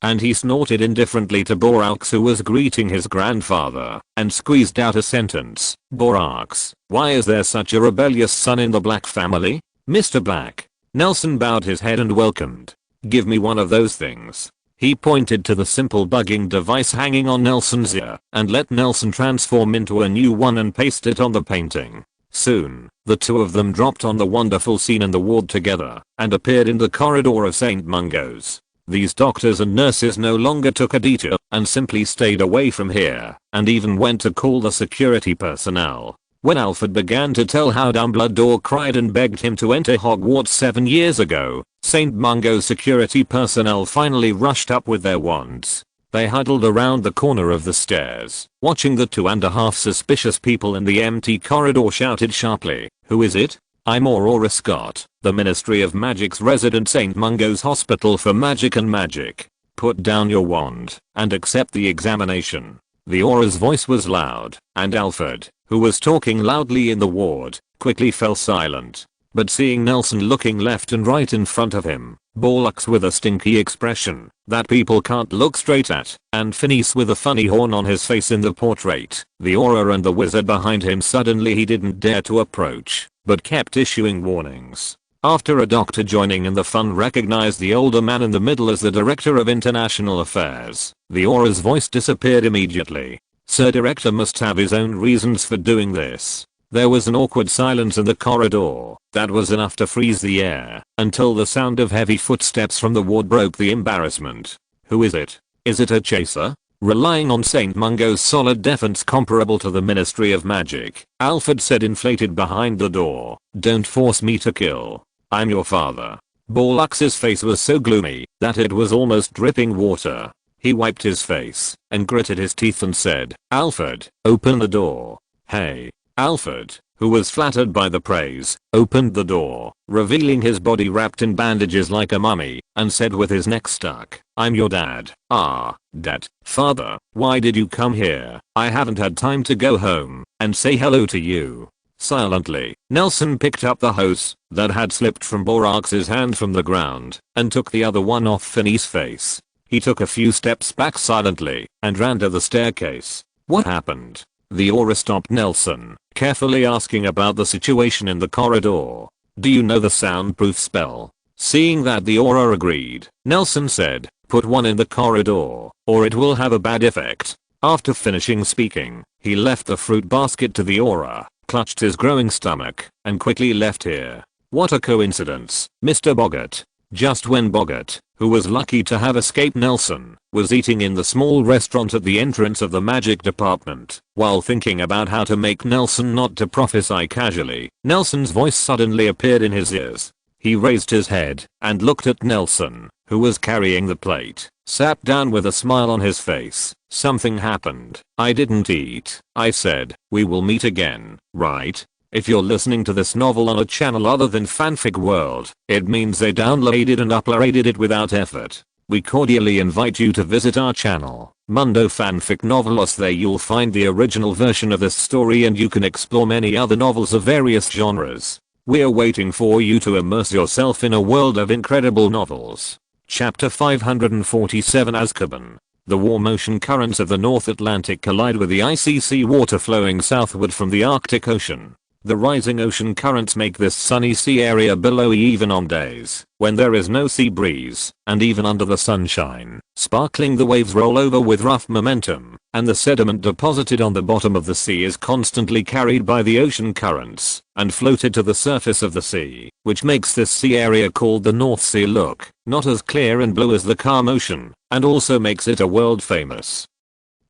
Speaker 1: And he snorted indifferently to Borax, who was greeting his grandfather, and squeezed out a sentence. Borax, why is there such a rebellious son in the Black family? Mr. Black. Nelson bowed his head and welcomed. Give me one of those things. He pointed to the simple bugging device hanging on Nelson's ear and let Nelson transform into a new one and paste it on the painting. Soon, the two of them dropped on the wonderful scene in the ward together and appeared in the corridor of St. Mungo's. These doctors and nurses no longer took a detour and simply stayed away from here and even went to call the security personnel. When Alfred began to tell how Dumbledore cried and begged him to enter Hogwarts 7 years ago, St. Mungo's security personnel finally rushed up with their wands. They huddled around the corner of the stairs, watching the 2.5 suspicious people in the empty corridor. Shouted sharply, "Who is it?" "I'm Aurora Scott, the Ministry of Magic's resident St. Mungo's Hospital for Magic and Magic. Put down your wand and accept the examination." The Aura's voice was loud, and Alfred, who was talking loudly in the ward, quickly fell silent. But seeing Nelson looking left and right in front of him, Borax with a stinky expression that people can't look straight at, and Phineas with a funny horn on his face in the portrait, the Aura and the wizard behind him, suddenly he didn't dare to approach, but kept issuing warnings. After a doctor joining in the fun recognized the older man in the middle as the Director of International Affairs, the Aura's voice disappeared immediately. Sir Director must have his own reasons for doing this. There was an awkward silence in the corridor that was enough to freeze the air until the sound of heavy footsteps from the ward broke the embarrassment. Who is it? Is it a chaser? Relying on St. Mungo's solid defense comparable to the Ministry of Magic, Alfred said, inflated behind the door. Don't force me to kill. I'm your father. Borax's face was so gloomy that it was almost dripping water. He wiped his face and gritted his teeth and said, "Alfred, open the door." Hey. Alfred, who was flattered by the praise, opened the door, revealing his body wrapped in bandages like a mummy, and said with his neck stuck, "I'm your dad." "Ah, Dad. Father, why did you come here? I haven't had time to go home and say hello to you." Silently, Nelson picked up the hose that had slipped from Borax's hand from the ground and took the other one off Phineas' face. He took a few steps back silently and ran to the staircase. "What happened?" The Aura stopped Nelson, carefully asking about the situation in the corridor. "Do you know the soundproof spell?" Seeing that the Aura agreed, Nelson said, "Put one in the corridor, or it will have a bad effect." After finishing speaking, he left the fruit basket to the Aura, clutched his growing stomach, and quickly left here. What a coincidence, Mr. Boggart. Just when Boggart, who was lucky to have escaped Nelson, was eating in the small restaurant at the entrance of the magic department, while thinking about how to make Nelson not to prophesy casually, Nelson's voice suddenly appeared in his ears. He raised his head and looked at Nelson, who was carrying the plate, sat down with a smile on his face. Something happened. I didn't eat. I said, we will meet again, right? If you're listening to this novel on a channel other than Fanfic World, it means they downloaded and uploaded it without effort. We cordially invite you to visit our channel, Mundo Fanfic Novelos. There you'll find the original version of this story and you can explore many other novels of various genres. We're waiting for you to immerse yourself in a world of incredible novels. Chapter 547 Azkaban. The warm ocean currents of the North Atlantic collide with the icy sea water flowing southward from the Arctic Ocean. The rising ocean currents make this sunny sea area billowy even on days when there is no sea breeze, and even under the sunshine. Sparkling, the waves roll over with rough momentum, and the sediment deposited on the bottom of the sea is constantly carried by the ocean currents and floated to the surface of the sea, which makes this sea area called the North Sea look not as clear and blue as the calm ocean, and also makes it a world famous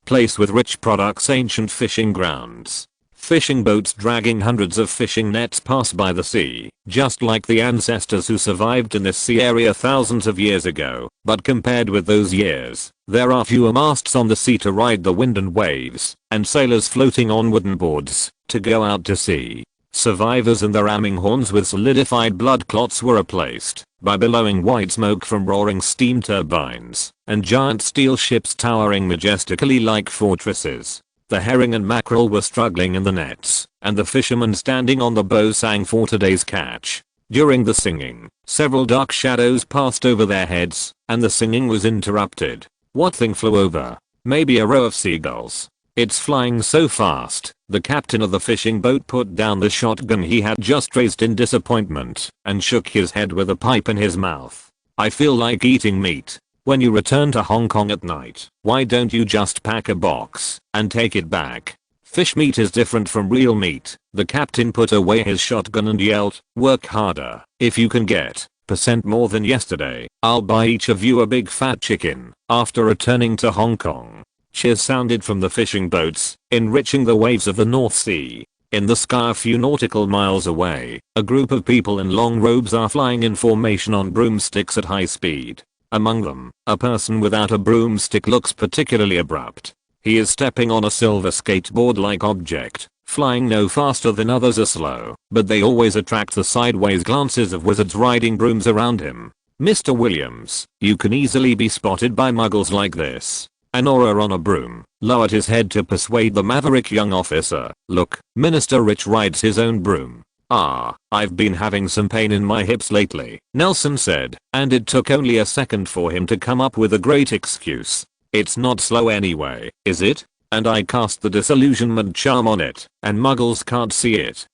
Speaker 1: place with rich products, ancient fishing grounds. Fishing boats dragging hundreds of fishing nets pass by the sea, just like the ancestors who survived in this sea area thousands of years ago. But compared with those years, there are fewer masts on the sea to ride the wind and waves, and sailors floating on wooden boards to go out to sea. Survivors and their ramming horns with solidified blood clots were replaced by billowing white smoke from roaring steam turbines, and giant steel ships towering majestically like fortresses. The herring and mackerel were struggling in the nets, and the fishermen standing on the bow sang for today's catch. During the singing, several dark shadows passed over their heads, and the singing was interrupted. What thing flew over? Maybe a row of seagulls. It's flying so fast. The captain of the fishing boat put down the shotgun he had just raised in disappointment, and shook his head with a pipe in his mouth. I feel like eating meat. When you return to Hong Kong at night, why don't you just pack a box and take it back? Fish meat is different from real meat. The captain put away his shotgun and yelled, work harder. If you can get % more than yesterday, I'll buy each of you a big fat chicken. After returning to Hong Kong, cheers sounded from the fishing boats, enriching the waves of the North Sea. In the sky a few nautical miles away, a group of people in long robes are flying in formation on broomsticks at high speed. Among them, a person without a broomstick looks particularly abrupt. He is stepping on a silver skateboard-like object, flying no faster than others are slow, but they always attract the sideways glances of wizards riding brooms around him. Mr. Williams, you can easily be spotted by muggles like this. An aura on a broom lowered his head to persuade the maverick young officer. Look, Minister Rich rides his own broom. Ah, I've been having some pain in my hips lately, Nelson said, and it took only a second for him to come up with a great excuse. It's not slow anyway, is it? And I cast the disillusionment charm on it, and muggles can't see it.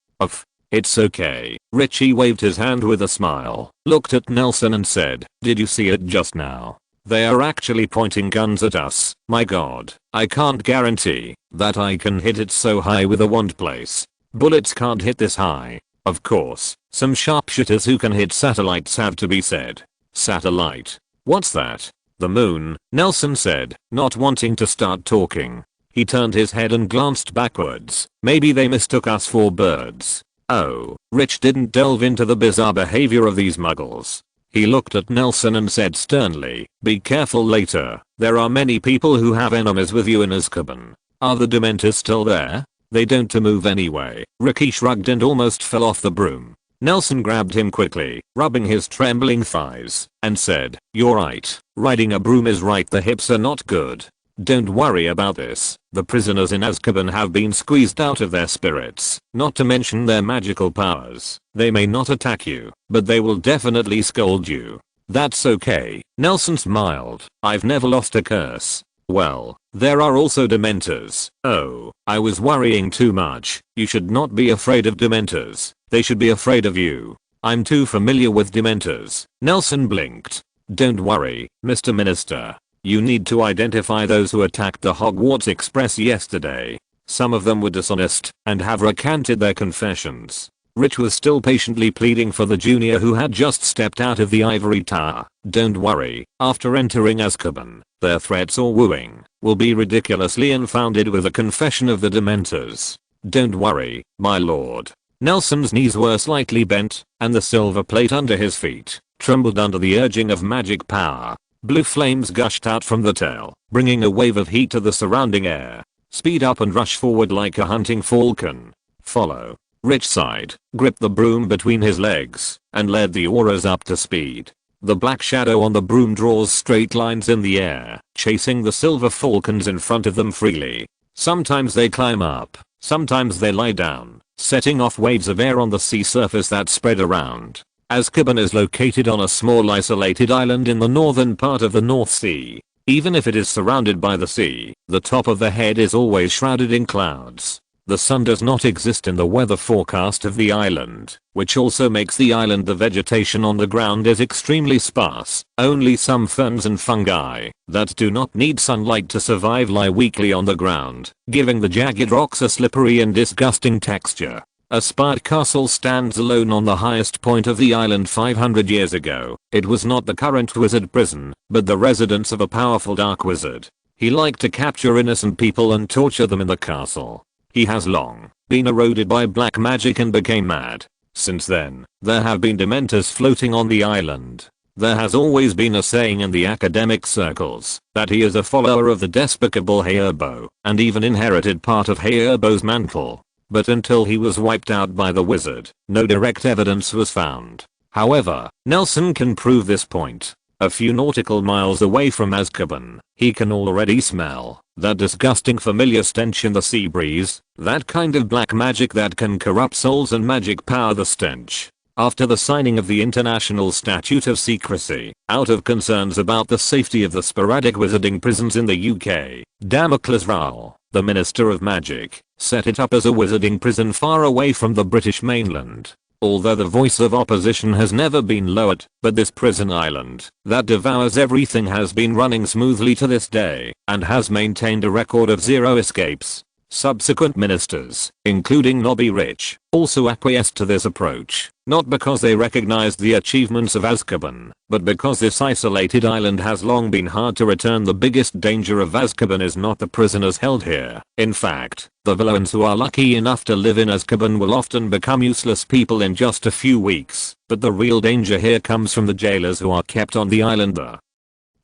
Speaker 1: It's okay. Richie waved his hand with a smile, looked at Nelson and said, did you see it just now? They are actually pointing guns at us. My god, I can't guarantee that I can hit it so high with a wand place. Bullets can't hit this high. Of course, some sharpshooters who can hit satellites have to be said. Satellite? What's that? The moon, Nelson said, not wanting to start talking. He turned his head and glanced backwards. Maybe they mistook us for birds. Oh, Rich didn't delve into the bizarre behavior of these muggles. He looked at Nelson and said sternly, be careful later. There are many people who have enemies with you in Azkaban. Are the Dementors still there? They don't move anyway. Ricky shrugged and almost fell off the broom. Nelson grabbed him quickly, rubbing his trembling thighs, and said, you're right. Riding a broom is right. The hips are not good. Don't worry about this. The prisoners in Azkaban have been squeezed out of their spirits, not to mention their magical powers. They may not attack you, but they will definitely scold you. That's okay. Nelson smiled. I've never lost a curse. Well, there are also Dementors. Oh, I was worrying too much. You should not be afraid of Dementors. They should be afraid of you. I'm too familiar with Dementors. Nelson blinked. Don't worry, Mr. Minister. You need to identify those who attacked the Hogwarts Express yesterday. Some of them were dishonest and have recanted their confessions. Rich was still patiently pleading for the junior who had just stepped out of the ivory tower. Don't worry, after entering Azkaban, their threats or wooing will be ridiculously unfounded with a confession of the Dementors. Don't worry, my lord. Nelson's knees were slightly bent, and the silver plate under his feet trembled under the urging of magic power. Blue flames gushed out from the tail, bringing a wave of heat to the surrounding air. Speed up and rush forward like a hunting falcon. Follow. Rich sighed, gripped the broom between his legs, and led the auras up to speed. The black shadow on the broom draws straight lines in the air, chasing the silver falcons in front of them freely. Sometimes they climb up, sometimes they lie down, setting off waves of air on the sea surface that spread around. Azkaban is located on a small isolated island in the northern part of the North Sea. Even if it is surrounded by the sea, the top of the head is always shrouded in clouds. The sun does not exist in the weather forecast of the island, which also makes the island. The vegetation on the ground is extremely sparse. Only some ferns and fungi that do not need sunlight to survive lie weakly on the ground, giving the jagged rocks a slippery and disgusting texture. A spired castle stands alone on the highest point of the island 500 years ago. It was not the current wizard prison, but the residence of a powerful dark wizard. He liked to capture innocent people and torture them in the castle. He has long been eroded by black magic and became mad. Since then, there have been dementors floating on the island. There has always been a saying in the academic circles that he is a follower of the despicable Hayerbo and even inherited part of Hayerbo's mantle. But until he was wiped out by the wizard, no direct evidence was found. However, Nelson can prove this point. A few nautical miles away from Azkaban, he can already smell that disgusting familiar stench in the sea breeze, that kind of black magic that can corrupt souls and magic power the stench. After the signing of the International Statute of Secrecy, out of concerns about the safety of the sporadic wizarding prisons in the UK, Damocles Rowell, the Minister of Magic, set it up as a wizarding prison far away from the British mainland. Although the voice of opposition has never been lowered, but this prison island that devours everything has been running smoothly to this day and has maintained a record of 0 escapes. Subsequent ministers, including Nobby Rich, also acquiesced to this approach, not because they recognized the achievements of Azkaban, but because this isolated island has long been hard to return. The biggest danger of Azkaban is not the prisoners held here. In fact, the villains who are lucky enough to live in Azkaban will often become useless people in just a few weeks, but the real danger here comes from the jailers who are kept on the island. The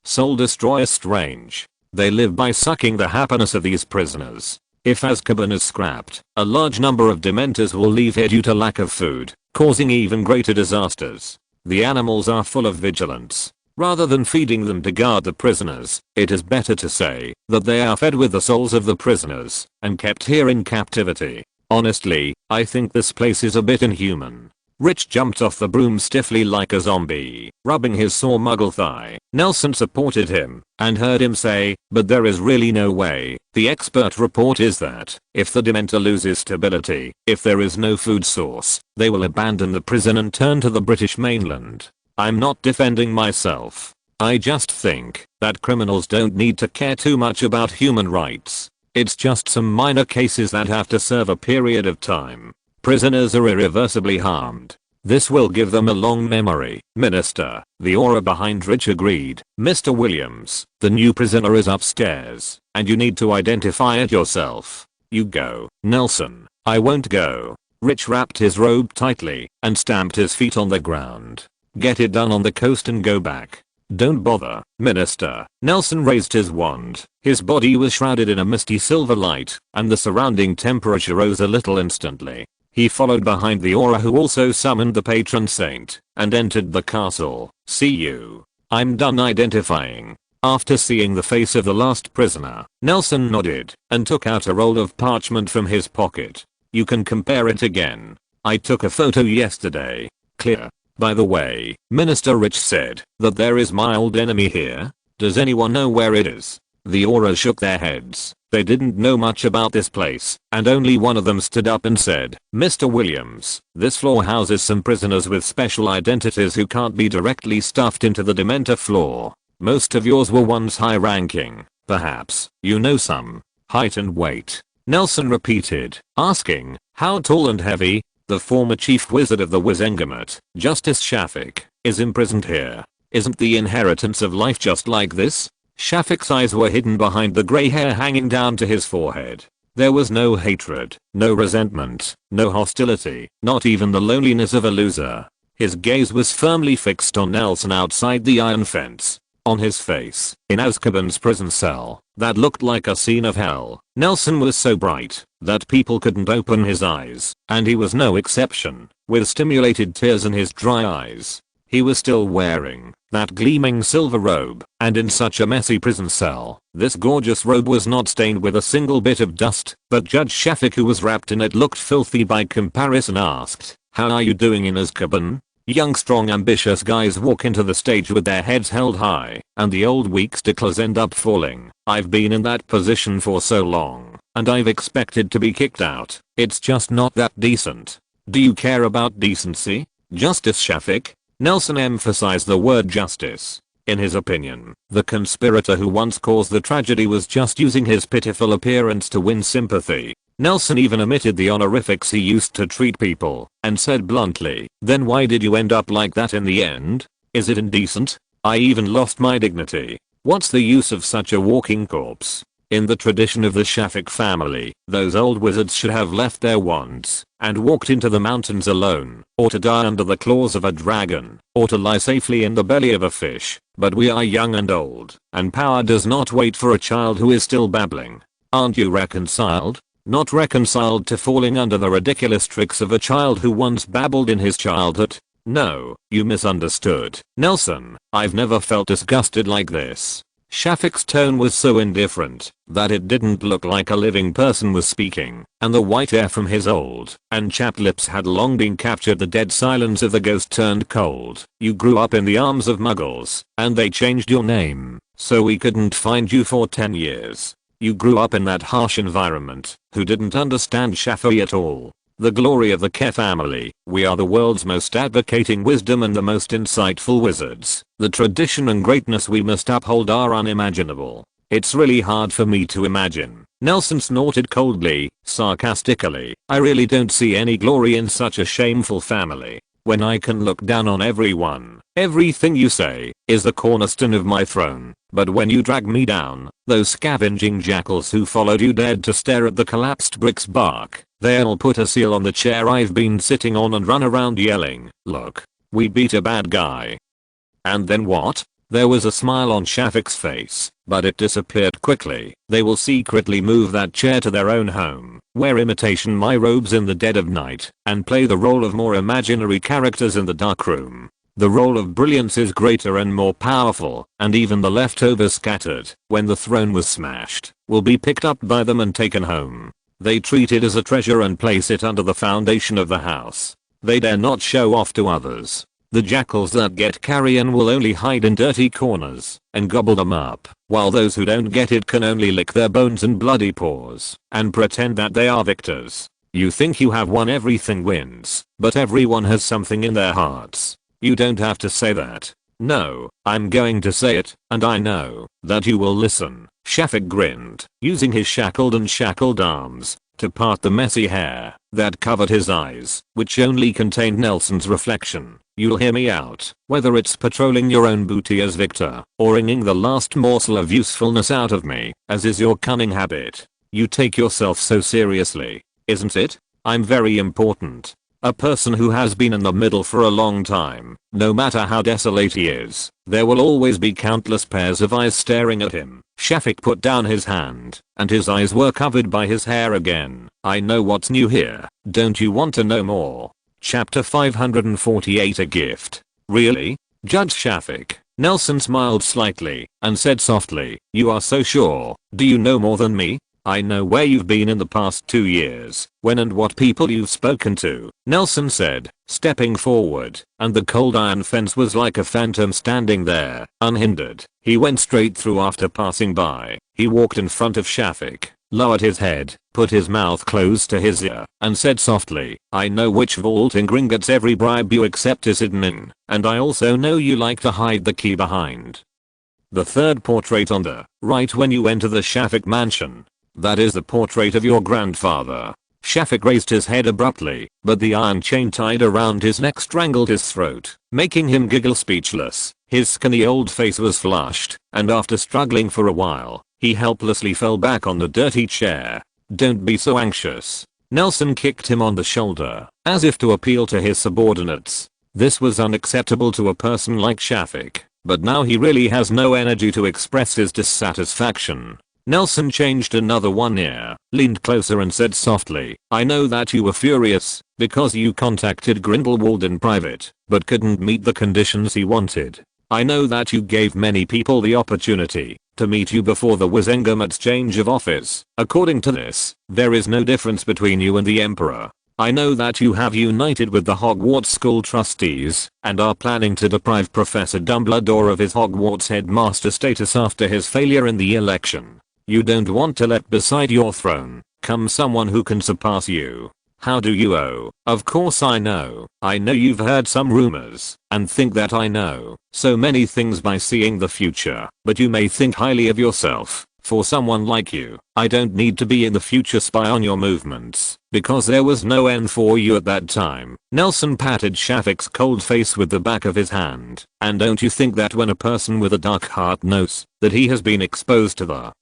Speaker 1: Soul Destroyer Strange. They live by sucking the happiness of these prisoners. If Azkaban is scrapped, a large number of dementors will leave here due to lack of food, causing even greater disasters. The animals are full of vigilance. Rather than feeding them to guard the prisoners, it is better to say that they are fed with the souls of the prisoners and kept here in captivity. Honestly, I think this place is a bit inhuman. Rich jumped off the broom stiffly like a zombie, rubbing his sore Muggle thigh. Nelson supported him and heard him say, "But there is really no way." The expert report is that if the Dementor loses stability, if there is no food source, they will abandon the prison and turn to the British mainland. I'm not defending myself. I just think that criminals don't need to care too much about human rights. It's just some minor cases that have to serve a period of time. Prisoners are irreversibly harmed. This will give them a long memory. Minister, the aura behind Rich agreed. Mr. Williams, the new prisoner is upstairs, and you need to identify it yourself. You go. Nelson, I won't go. Rich wrapped his robe tightly and stamped his feet on the ground. Get it done on the coast and go back. Don't bother, Minister. Nelson raised his wand. His body was shrouded in a misty silver light, and the surrounding temperature rose a little instantly. He followed behind the aura, who also summoned the patron saint, and entered the castle. See you. I'm done identifying. After seeing the face of the last prisoner, Nelson nodded and took out a roll of parchment from his pocket. You can compare it again. I took a photo yesterday. Clear. By the way, Minister Rich said that there is mild enemy here. Does anyone know where it is? The aura shook their heads. They didn't know much about this place, and only one of them stood up and said, Mr. Williams, this floor houses some prisoners with special identities who can't be directly stuffed into the Dementor floor. Most of yours were once high ranking. Perhaps, you know some. Height and weight. Nelson repeated, asking, how tall and heavy? The former chief wizard of the Wizengamot, Justice Shafik, is imprisoned here. Isn't the inheritance of life just like this? Shafik's eyes were hidden behind the grey hair hanging down to his forehead. There was no hatred, no resentment, no hostility, not even the loneliness of a loser. His gaze was firmly fixed on Nelson outside the iron fence. On his face, in Azkaban's prison cell, that looked like a scene of hell. Nelson was so bright that people couldn't open his eyes, and he was no exception, with stimulated tears in his dry eyes. He was still wearing that gleaming silver robe, and in such a messy prison cell, this gorgeous robe was not stained with a single bit of dust, but Judge Shafik, who was wrapped in it, looked filthy by comparison, asked, "How are you doing in Azkaban?" Young, strong, ambitious guys walk into the stage with their heads held high, and the old weak sticklers end up falling. I've been in that position for so long, and I've expected to be kicked out. It's just not that decent. Do you care about decency? Justice, Shafik? Nelson emphasized the word justice. In his opinion, the conspirator who once caused the tragedy was just using his pitiful appearance to win sympathy. Nelson even omitted the honorifics he used to treat people, and said bluntly, "Then why did you end up like that in the end? Is it indecent? I even lost my dignity. What's the use of such a walking corpse?" In the tradition of the Shafik family, those old wizards should have left their wands and walked into the mountains alone, or to die under the claws of a dragon, or to lie safely in the belly of a fish. But we are young and old, and power does not wait for a child who is still babbling. Aren't you reconciled? Not reconciled to falling under the ridiculous tricks of a child who once babbled in his childhood? No, you misunderstood. Nelson, I've never felt disgusted like this. Shafik's tone was so indifferent that it didn't look like a living person was speaking, and the white air from his old and chapped lips had long been captured. The dead silence of the ghost turned cold. You grew up in the arms of Muggles, and they changed your name, so we couldn't find you for 10 years. You grew up in that harsh environment, who didn't understand Shafi at all. The glory of the Ke family, we are the world's most advocating wisdom and the most insightful wizards. The tradition and greatness we must uphold are unimaginable. It's really hard for me to imagine. Nelson snorted coldly, sarcastically. I really don't see any glory in such a shameful family. When I can look down on everyone, everything you say is the cornerstone of my throne. But when you drag me down, those scavenging jackals who followed you dared to stare at the collapsed bricks bark. They'll put a seal on the chair I've been sitting on and run around yelling, "Look, we beat a bad guy." And then what? There was a smile on Shafik's face, but it disappeared quickly. They will secretly move that chair to their own home, wear imitation my robes in the dead of night, and play the role of more imaginary characters in the dark room. The role of brilliance is greater and more powerful, and even the leftovers scattered when the throne was smashed will be picked up by them and taken home. They treat it as a treasure and place it under the foundation of the house. They dare not show off to others. The jackals that get carrion will only hide in dirty corners and gobble them up, while those who don't get it can only lick their bones and bloody paws and pretend that they are victors. You think you have won, everything wins, but everyone has something in their hearts. You don't have to say that. No, I'm going to say it, and I know that you will listen. Shafik grinned, using his shackled and shackled arms to part the messy hair that covered his eyes, which only contained Nelson's reflection. You'll hear me out, whether it's patrolling your own booty as Victor, or wringing the last morsel of usefulness out of me, as is your cunning habit. You take yourself so seriously, isn't it? I'm very important. A person who has been in the middle for a long time, no matter how desolate he is, there will always be countless pairs of eyes staring at him. Shafik put down his hand, and his eyes were covered by his hair again. I know what's new here. Don't you want to know more? Chapter 548, A Gift. Really? Judge Shafik. Nelson smiled slightly, and said softly, you are so sure. Do you know more than me? I know where you've been in the past 2 years, when and what people you've spoken to, Nelson said, stepping forward, and the cold iron fence was like a phantom standing there, unhindered. He went straight through after passing by. He walked in front of Shafik, lowered his head, put his mouth close to his ear, and said softly, I know which vault in Gringotts every bribe you accept is hidden in, and I also know you like to hide the key behind the third portrait on the right when you enter the Shafik mansion. That is the portrait of your grandfather. Shafik raised his head abruptly, but the iron chain tied around his neck strangled his throat, making him giggle speechless. His skinny old face was flushed, and after struggling for a while, he helplessly fell back on the dirty chair. Don't be so anxious. Nelson kicked him on the shoulder, as if to appeal to his subordinates. This was unacceptable to a person like Shafik, but now he really has no energy to express his dissatisfaction. Nelson changed another one ear, leaned closer and said softly, I know that you were furious, because you contacted Grindelwald in private, but couldn't meet the conditions he wanted. I know that you gave many people the opportunity to meet you before the Wizengamot's change of office. According to this, there is no difference between you and the Emperor. I know that you have united with the Hogwarts school trustees and are planning to deprive Professor Dumbledore of his Hogwarts headmaster status after his failure in the election. You don't want to let beside your throne come someone who can surpass you. How do you? Oh, of course I know. I know you've heard some rumors and think that I know so many things by seeing the future, but you may think highly of yourself. For someone like you, I don't need to be in the future spy on your movements, because there was no end for you at that time. Nelson patted Shafik's cold face with the back of his hand. And don't you think that when a person with a dark heart knows that he has been exposed to the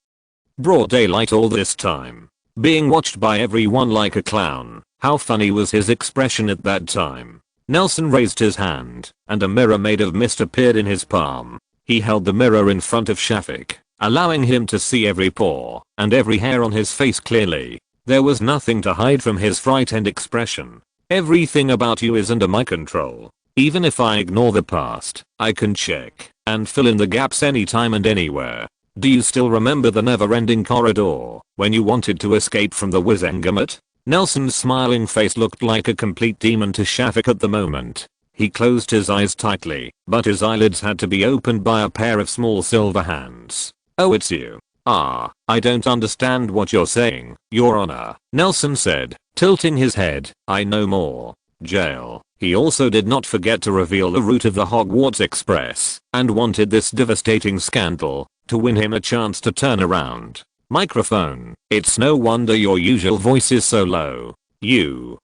Speaker 1: broad daylight all this time, being watched by everyone like a clown, how funny was his expression at that time? Nelson raised his hand, and a mirror made of mist appeared in his palm. He held the mirror in front of Shafik, allowing him to see every pore and every hair on his face clearly. There was nothing to hide from his frightened expression. Everything about you is under my control. Even if I ignore the past, I can check and fill in the gaps anytime and anywhere. Do you still remember the never-ending corridor when you wanted to escape from the Wizengamot? Nelson's smiling face looked like a complete demon to Shafik at the moment. He closed his eyes tightly, but his eyelids had to be opened by a pair of small silver hands. Oh, it's you. Ah, I don't understand what you're saying, Your Honor, Nelson said, tilting his head. I know more. Jail. He also did not forget to reveal the route of the Hogwarts Express, and wanted this devastating scandal to win him a chance to turn around. Microphone. It's no wonder your usual voice is so low. You,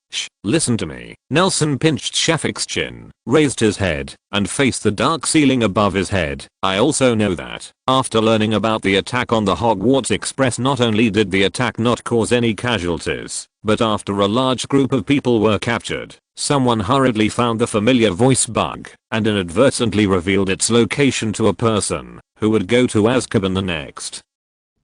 Speaker 1: listen to me. Nelson pinched Shafik's chin, raised his head, and faced the dark ceiling above his head. I also know that, after learning about the attack on the Hogwarts Express, not only did the attack not cause any casualties, but after a large group of people were captured, someone hurriedly found the familiar voice bug, and inadvertently revealed its location to a person who would go to Azkaban the next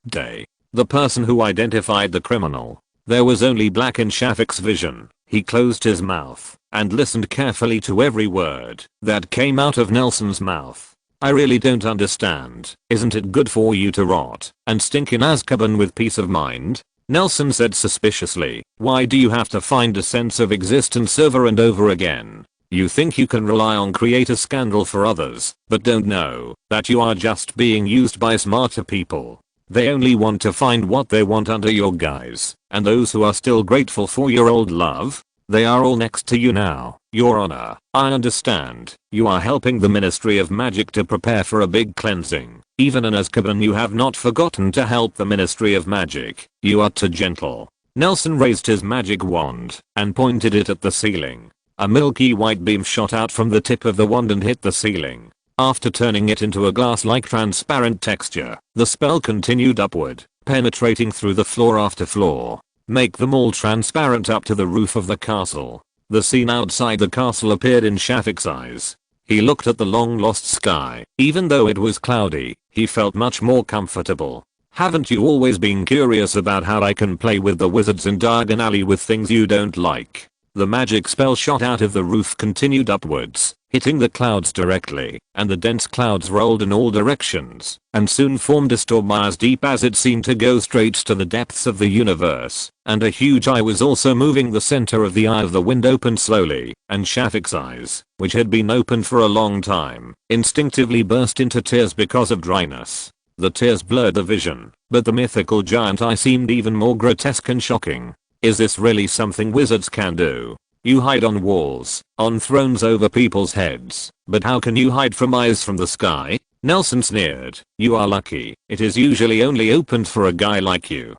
Speaker 1: day. The person who identified the criminal. There was only black in Shafik's vision. He closed his mouth and listened carefully to every word that came out of Nelson's mouth. I really don't understand. Isn't it good for you to rot and stink in Azkaban with peace of mind? Nelson said suspiciously. Why do you have to find a sense of existence over and over again? You think you can rely on create a scandal for others, but don't know that you are just being used by smarter people. They only want to find what they want under your guise, and those who are still grateful for your old love, they are all next to you now, Your Honor. I understand. You are helping the Ministry of Magic to prepare for a big cleansing. Even in Azkaban you have not forgotten to help the Ministry of Magic. You are too gentle. Nelson raised his magic wand and pointed it at the ceiling. A milky white beam shot out from the tip of the wand and hit the ceiling. After turning it into a glass-like transparent texture, the spell continued upward, penetrating through the floor after floor. Make them all transparent up to the roof of the castle. The scene outside the castle appeared in Shafik's eyes. He looked at the long-lost sky. Even though it was cloudy, he felt much more comfortable. Haven't you always been curious about how I can play with the wizards in Diagon Alley with things you don't like? The magic spell shot out of the roof continued upwards, hitting the clouds directly, and the dense clouds rolled in all directions, and soon formed a storm as deep as it seemed to go straight to the depths of the universe. And a huge eye was also moving. The center of the eye of the wind opened slowly, and Shafik's eyes, which had been open for a long time, instinctively burst into tears because of dryness. The tears blurred the vision, but the mythical giant eye seemed even more grotesque and shocking. Is this really something wizards can do? You hide on walls, on thrones over people's heads, but how can you hide from eyes from the sky? Nelson sneered. You are lucky. It is usually only opened for a guy like you.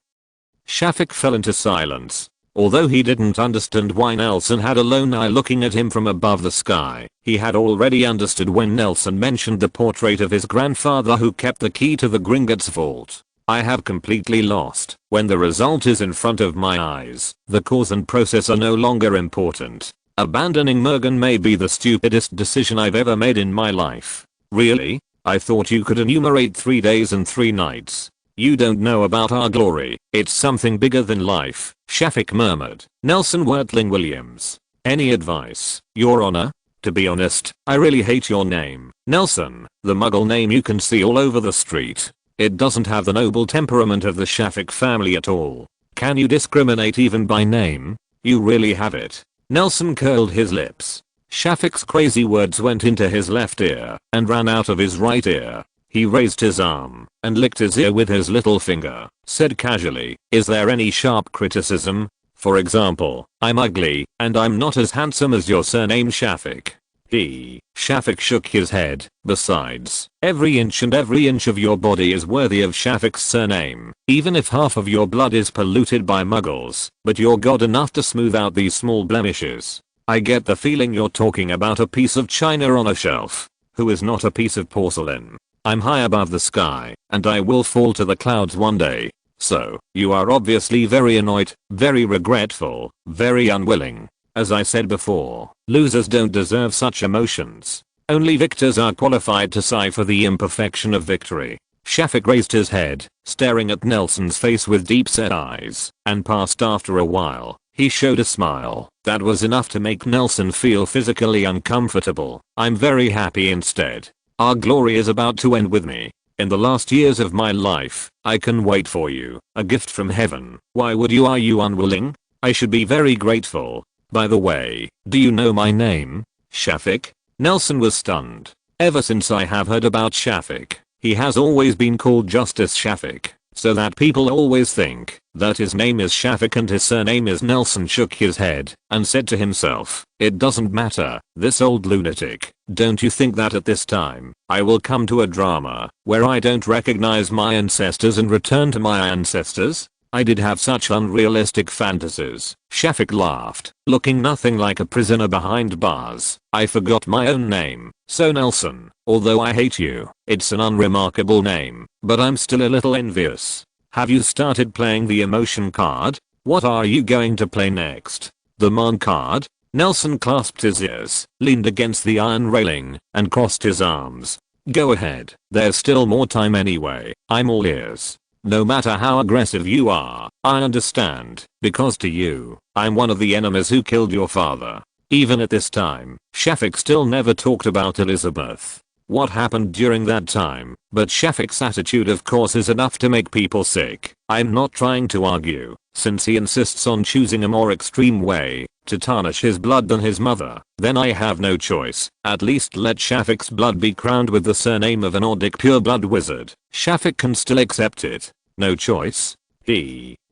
Speaker 1: Shafik fell into silence. Although he didn't understand why Nelson had a lone eye looking at him from above the sky, he had already understood when Nelson mentioned the portrait of his grandfather who kept the key to the Gringotts vault. I have completely lost. When the result is in front of my eyes, the cause and process are no longer important. Abandoning Mergen may be the stupidest decision I've ever made in my life. Really? I thought you could enumerate 3 days and 3 nights. You don't know about our glory. It's something bigger than life, Shafik murmured. Nelson Wertling Williams. Any advice, Your Honor? To be honest, I really hate your name. Nelson, the Muggle name you can see all over the street. It doesn't have the noble temperament of the Shafik family at all. Can you discriminate even by name? You really have it. Nelson curled his lips. Shafik's crazy words went into his left ear and ran out of his right ear. He raised his arm and licked his ear with his little finger, said casually, is there any sharp criticism? For example, I'm ugly and I'm not as handsome as your surname Shafik. Shafik shook his head. Besides, every inch of your body is worthy of Shafik's surname, even if half of your blood is polluted by muggles, but you're god enough to smooth out these small blemishes. I get the feeling you're talking about a piece of china on a shelf, who is not a piece of porcelain. I'm high above the sky, and I will fall to the clouds one day. So, you are obviously very annoyed, very regretful, very unwilling. As I said before, losers don't deserve such emotions. Only victors are qualified to sigh for the imperfection of victory. Shafik raised his head, staring at Nelson's face with deep-set eyes, and passed after a while. He showed a smile that was enough to make Nelson feel physically uncomfortable. I'm very happy instead. Our glory is about to end with me. In the last years of my life, I can wait for you. A gift from heaven. Why would you? Are you unwilling? I should be very grateful. By the way, do you know my name? Shafik? Nelson was stunned. Ever since I have heard about Shafik, he has always been called Justice Shafik, so that people always think that his name is Shafik and his surname is Nelson. Shook his head and said to himself, it doesn't matter, this old lunatic. Don't you think that at this time, I will come to a drama where I don't recognize my ancestors and return to my ancestors? I did have such unrealistic fantasies. Shafik laughed, looking nothing like a prisoner behind bars. I forgot my own name. So Nelson, although I hate you, it's an unremarkable name, but I'm still a little envious. Have you started playing the emotion card? What are you going to play next? The Mon card? Nelson clasped his ears, leaned against the iron railing, and crossed his arms. Go ahead, there's still more time anyway. I'm all ears. No matter how aggressive you are, I understand, because to you, I'm one of the enemies who killed your father. Even at this time, Shafik still never talked about Elizabeth. What happened during that time, but Shafik's attitude of course is enough to make people sick. I'm not trying to argue, since he insists on choosing a more extreme way to tarnish his blood than his mother, then I have no choice. At least let Shafik's blood be crowned with the surname of a Nordic pureblood wizard. Shafik can still accept it. No choice?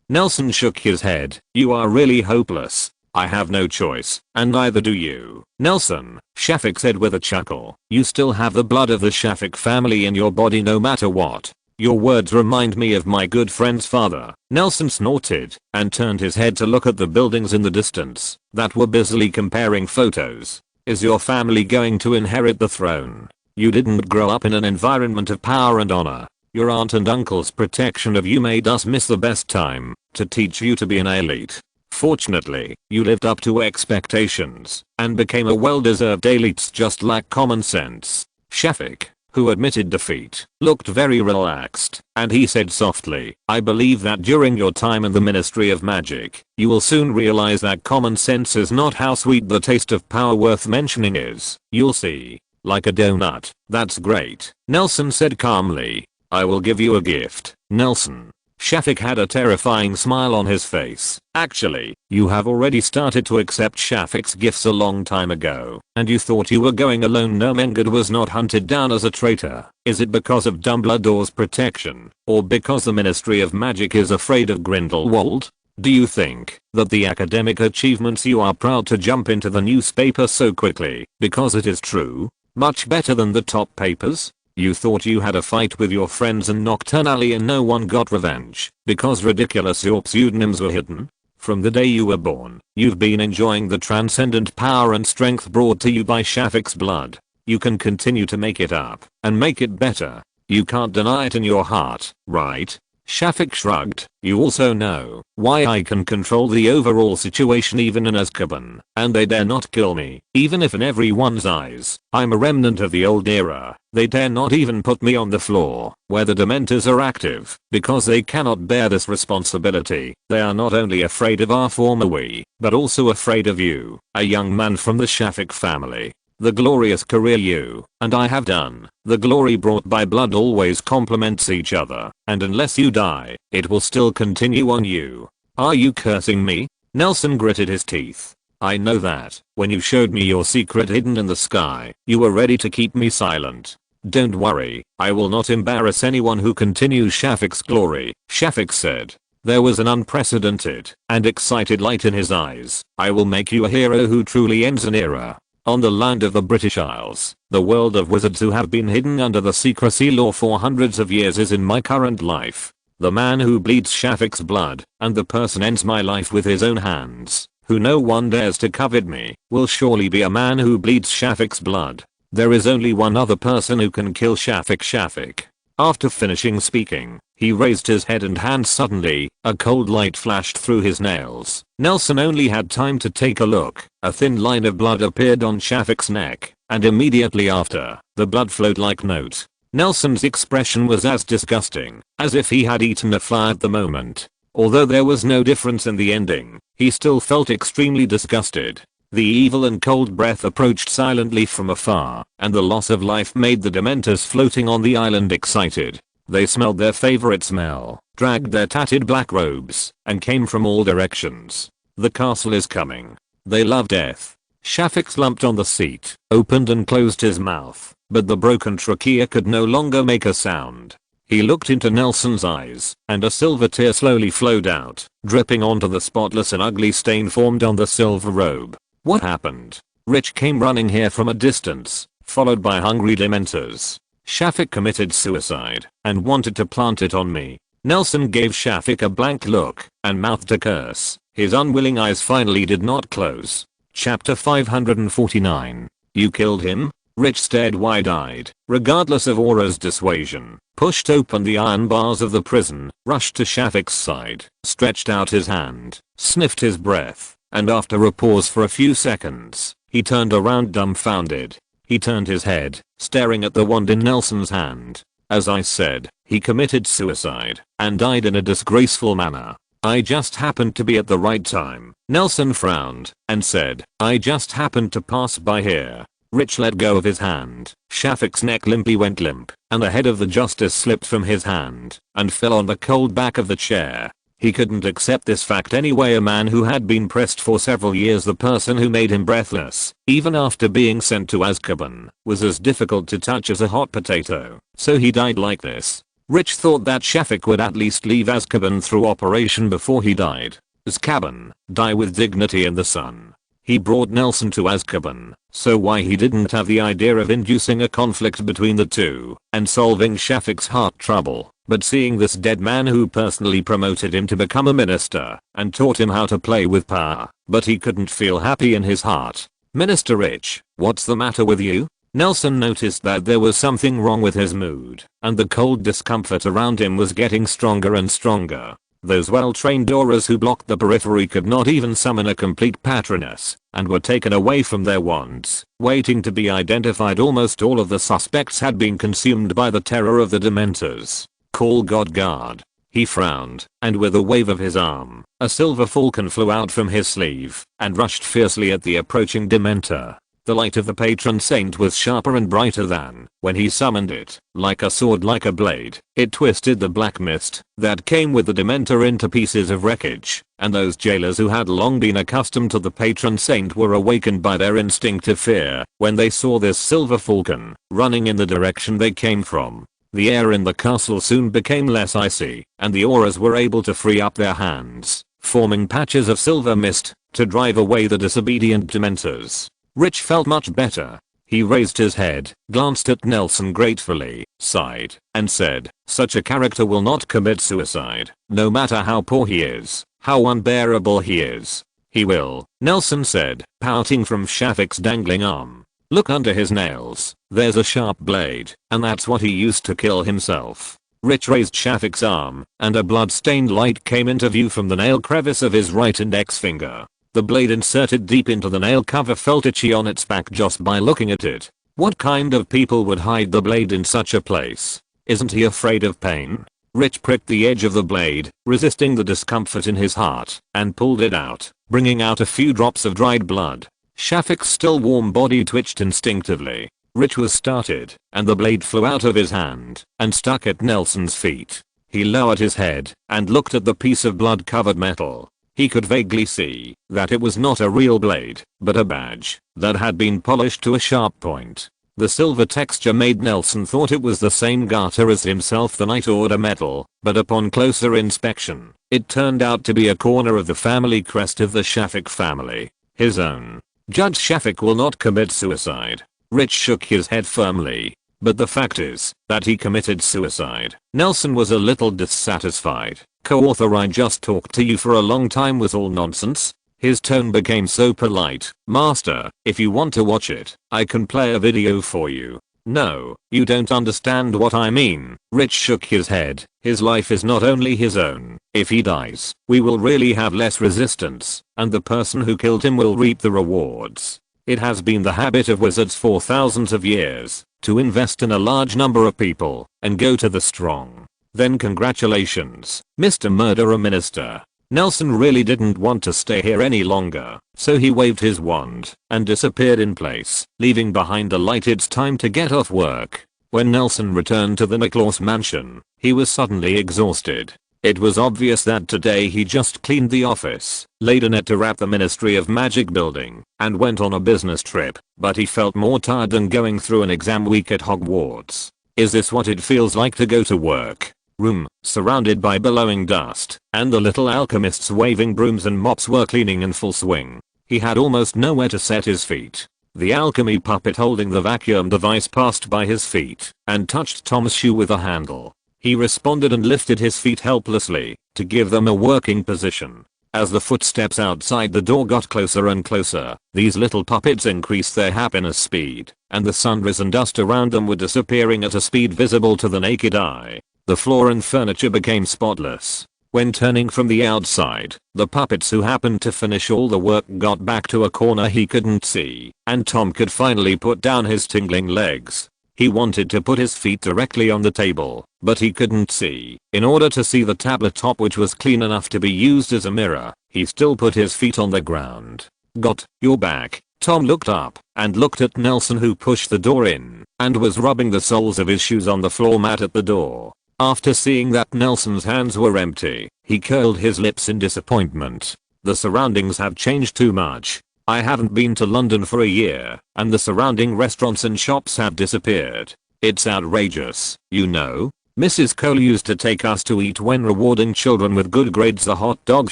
Speaker 1: Nelson shook his head. You are really hopeless. I have no choice, and neither do you. Nelson, Shafik said with a chuckle. You still have the blood of the Shafik family in your body no matter what. Your words remind me of my good friend's father. Nelson snorted and turned his head to look at the buildings in the distance that were busily comparing photos. Is your family going to inherit the throne? You didn't grow up in an environment of power and honor. Your aunt and uncle's protection of you made us miss the best time to teach you to be an elite. Fortunately, you lived up to expectations and became a well-deserved elite. Just lack common sense. Shafik, who admitted defeat, looked very relaxed, and he said softly, I believe that during your time in the Ministry of Magic, you will soon realize that common sense is not how sweet the taste of power worth mentioning is. You'll see. Like a donut. That's great. Nelson said calmly. I will give you a gift, Nelson. Shafik had a terrifying smile on his face. Actually, you have already started to accept Shafik's gifts a long time ago, and you thought you were going alone. Ermengarde was not hunted down as a traitor. Is it because of Dumbledore's protection, or because the Ministry of Magic is afraid of Grindelwald? Do you think that the academic achievements you are proud to jump into the newspaper so quickly because it is true? Much better than the top papers? You thought you had a fight with your friends in Nocturnally and no one got revenge because ridiculous your pseudonyms were hidden? From the day you were born, you've been enjoying the transcendent power and strength brought to you by Shafik's blood. You can continue to make it up and make it better. You can't deny it in your heart, right? Shafik shrugged. You also know why I can control the overall situation even in Azkaban, and they dare not kill me, even if in everyone's eyes, I'm a remnant of the old era. They dare not even put me on the floor, where the Dementors are active, because they cannot bear this responsibility. They are not only afraid of our former we, but also afraid of you, a young man from the Shafik family. The glorious career you and I have done. The glory brought by blood always complements each other, and unless you die, it will still continue on you. Are you cursing me? Nelson gritted his teeth. I know that, when you showed me your secret hidden in the sky, you were ready to keep me silent. Don't worry, I will not embarrass anyone who continues Shafik's glory, Shafik said. There was an unprecedented and excited light in his eyes. I will make you a hero who truly ends an era. On the land of the British Isles, the world of wizards who have been hidden under the secrecy law for hundreds of years is in my current life. The man who bleeds Shafik's blood, and the person ends my life with his own hands, who no one dares to covet me, will surely be a man who bleeds Shafik's blood. There is only one other person who can kill Shafik. After finishing speaking, he raised his head and hands suddenly, a cold light flashed through his nails. Nelson only had time to take a look. A thin line of blood appeared on Shafik's neck, and immediately after, the blood flowed like note. Nelson's expression was as disgusting as if he had eaten a fly at the moment. Although there was no difference in the ending, he still felt extremely disgusted. The evil and cold breath approached silently from afar, and the loss of life made the Dementors floating on the island excited. They smelled their favorite smell, dragged their tattered black robes, and came from all directions. The castle is coming. They love death. Shafik slumped on the seat, opened and closed his mouth, but the broken trachea could no longer make a sound. He looked into Nelson's eyes, and a silver tear slowly flowed out, dripping onto the spotless and ugly stain formed on the silver robe. What happened? Rich came running here from a distance, followed by hungry Dementors. Shafik committed suicide and wanted to plant it on me. Nelson gave Shafik a blank look and mouthed a curse. His unwilling eyes finally did not close. Chapter 549. You killed him? Rich stared wide-eyed, regardless of Aura's dissuasion, pushed open the iron bars of the prison, rushed to Shafik's side, stretched out his hand, sniffed his breath, and after a pause for a few seconds, he turned around dumbfounded. He turned his head, staring at the wand in Nelson's hand. As I said, he committed suicide and died in a disgraceful manner. I just happened to be at the right time. Nelson frowned and said, I just happened to pass by here. Rich let go of his hand. Shafik's neck limply went limp, and the head of the justice slipped from his hand and fell on the cold back of the chair. He couldn't accept this fact anyway. A man who had been pressed for several years, the person who made him breathless, even after being sent to Azkaban, was as difficult to touch as a hot potato. So he died like this. Rich thought that Shafik would at least leave Azkaban through operation before he died. Azkaban, die with dignity in the sun. He brought Nelson to Azkaban, so why he didn't have the idea of inducing a conflict between the two and solving Shafik's heart trouble. But seeing this dead man who personally promoted him to become a minister and taught him how to play with power, but he couldn't feel happy in his heart. Minister Rich, what's the matter with you? Nelson noticed that there was something wrong with his mood, and the cold discomfort around him was getting stronger and stronger. Those well-trained auras who blocked the periphery could not even summon a complete patroness, and were taken away from their wands, waiting to be identified. Almost all of the suspects had been consumed by the terror of the Dementors. Call God guard. He frowned, and with a wave of his arm, a silver falcon flew out from his sleeve, and rushed fiercely at the approaching Dementor. The light of the patron saint was sharper and brighter than when he summoned it. Like a sword, like a blade, it twisted the black mist that came with the Dementor into pieces of wreckage, and those jailers who had long been accustomed to the patron saint were awakened by their instinctive fear when they saw this silver falcon running in the direction they came from. The air in the castle soon became less icy, and the auras were able to free up their hands, forming patches of silver mist to drive away the disobedient Dementors. Rich felt much better. He raised his head, glanced at Nelson gratefully, sighed, and said, such a character will not commit suicide, no matter how poor he is, how unbearable he is. He will, Nelson said, pouting from Shafik's dangling arm. Look under his nails, there's a sharp blade, and that's what he used to kill himself. Rich raised Shafik's arm, and a blood-stained light came into view from the nail crevice of his right index finger. The blade inserted deep into the nail cover felt itchy on its back just by looking at it. What kind of people would hide the blade in such a place? Isn't he afraid of pain? Rich pricked the edge of the blade, resisting the discomfort in his heart, and pulled it out, bringing out a few drops of dried blood. Shafik's still warm body twitched instinctively. Rich was started, and the blade flew out of his hand and stuck at Nelson's feet. He lowered his head and looked at the piece of blood-covered metal. He could vaguely see that it was not a real blade, but a badge that had been polished to a sharp point. The silver texture made Nelson thought it was the same garter as himself, the Knight Order medal, but upon closer inspection, it turned out to be a corner of the family crest of the Shafik family. His own. Judge Shafik will not commit suicide. Rich shook his head firmly. But the fact is that he committed suicide. Nelson was a little dissatisfied. Co-author, I just talked to you for a long time was all nonsense. His tone became so polite. Master, if you want to watch it, I can play a video for you. No, you don't understand what I mean. Rich shook his head. His life is not only his own. If he dies, we will really have less resistance, and the person who killed him will reap the rewards. It has been the habit of wizards for thousands of years to invest in a large number of people and go to the strong. Then congratulations, Mr. Murderer Minister. Nelson really didn't want to stay here any longer, so he waved his wand and disappeared in place, leaving behind a light. It's time to get off work. When Nelson returned to the Nicklaus mansion, he was suddenly exhausted. It was obvious that today he just cleaned the office, laid a net to wrap the Ministry of Magic building, and went on a business trip, but he felt more tired than going through an exam week at Hogwarts. Is this what it feels like to go to work? Room, surrounded by billowing dust, and the little alchemists waving brooms and mops were cleaning in full swing. He had almost nowhere to set his feet. The alchemy puppet holding the vacuum device passed by his feet and touched Tom's shoe with a handle. He responded and lifted his feet helplessly to give them a working position. As the footsteps outside the door got closer and closer, these little puppets increased their happiness speed, and the sunrise and dust around them were disappearing at a speed visible to the naked eye. The floor and furniture became spotless. When turning from the outside, the puppets who happened to finish all the work got back to a corner he couldn't see, and Tom could finally put down his tingling legs. He wanted to put his feet directly on the table, but he couldn't see. In order to see the tablet top, which was clean enough to be used as a mirror, he still put his feet on the ground. Got your back. Tom looked up and looked at Nelson, who pushed the door in and was rubbing the soles of his shoes on the floor mat at the door. After seeing that Nelson's hands were empty, he curled his lips in disappointment. The surroundings have changed too much. I haven't been to London for a year, and the surrounding restaurants and shops have disappeared. It's outrageous, you know. Mrs. Cole used to take us to eat when rewarding children with good grades. The hot dog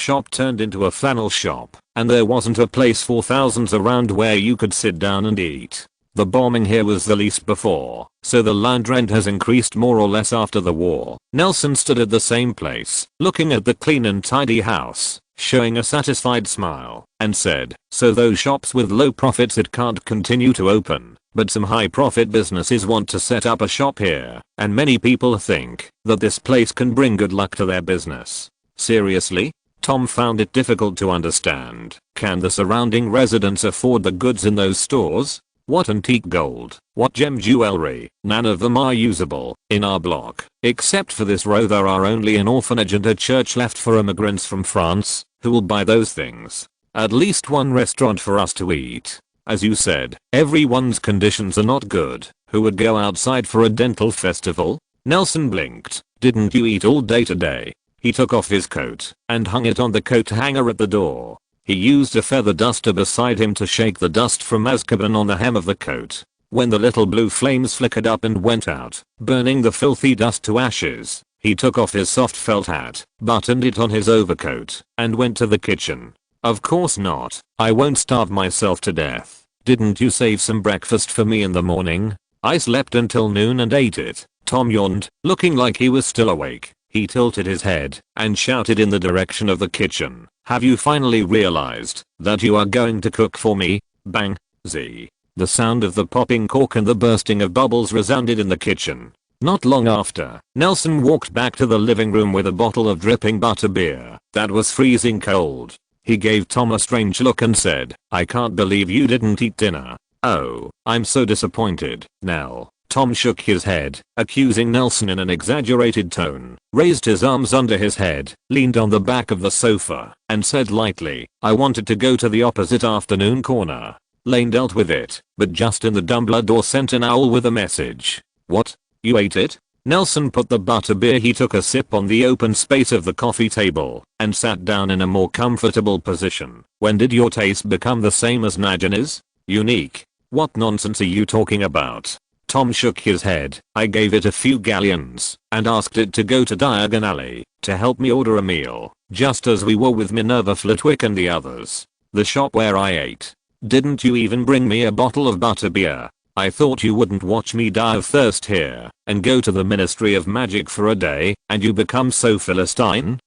Speaker 1: shop turned into a flannel shop, and there wasn't a place for thousands around where you could sit down and eat. The bombing here was the least before, so the land rent has increased more or less after the war. Nelson stood at the same place, looking at the clean and tidy house, showing a satisfied smile, and said, so those shops with low profits, it can't continue to open, but some high profit businesses want to set up a shop here, and many people think that this place can bring good luck to their business. Seriously? Tom found it difficult to understand. Can the surrounding residents afford the goods in those stores? What antique gold, what gem jewelry, none of them are usable in our block. Except for this row, there are only an orphanage and a church left for immigrants from France who will buy those things. At least one restaurant for us to eat. As you said, everyone's conditions are not good. Who would go outside for a dental festival? Nelson blinked. Didn't you eat all day today? He took off his coat and hung it on the coat hanger at the door. He used a feather duster beside him to shake the dust from Azkaban on the hem of the coat. When the little blue flames flickered up and went out, burning the filthy dust to ashes, he took off his soft felt hat, buttoned it on his overcoat, and went to the kitchen. Of course not. I won't starve myself to death. Didn't you save some breakfast for me in the morning? I slept until noon and ate it. Tom yawned, looking like he was still awake. He tilted his head and shouted in the direction of the kitchen. Have you finally realized that you are going to cook for me? Bang. Z. The sound of the popping cork and the bursting of bubbles resounded in the kitchen. Not long after, Nelson walked back to the living room with a bottle of dripping butterbeer that was freezing cold. He gave Tom a strange look and said, "I can't believe you didn't eat dinner." "Oh, I'm so disappointed, Nell." Tom shook his head, accusing Nelson in an exaggerated tone, raised his arms under his head, leaned on the back of the sofa, and said lightly, "I wanted to go to the opposite afternoon corner." Lane dealt with it, but just in the Dumbledore sent an owl with a message. "What? You ate it?" Nelson put the butterbeer. He took a sip on the open space of the coffee table, and sat down in a more comfortable position. "When did your taste become the same as Nagini's? Unique? What nonsense are you talking about?" Tom shook his head. "I gave it a few galleons, and asked it to go to Diagon Alley, to help me order a meal, just as we were with Minerva Flitwick and the others. The shop where I ate. Didn't you even bring me a bottle of butterbeer? I thought you wouldn't watch me die of thirst here, and go to the Ministry of Magic for a day, and you become so Philistine?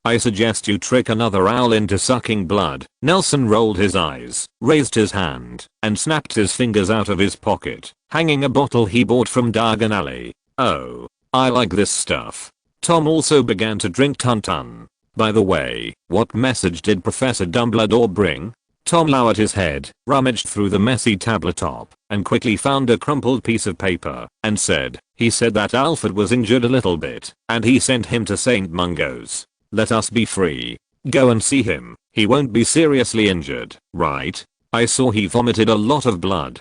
Speaker 1: I suggest you trick another owl into sucking blood." Nelson rolled his eyes, raised his hand, and snapped his fingers out of his pocket, hanging a bottle he bought from Diagon Alley. "Oh, I like this stuff." Tom also began to drink Tun-Tun. "By the way, what message did Professor Dumbledore bring?" Tom lowered his head, rummaged through the messy tabletop, and quickly found a crumpled piece of paper, and said, "He said that Alfred was injured a little bit, and he sent him to St. Mungo's. Let us be free. Go and see him. He won't be seriously injured, right? I saw he vomited a lot of blood."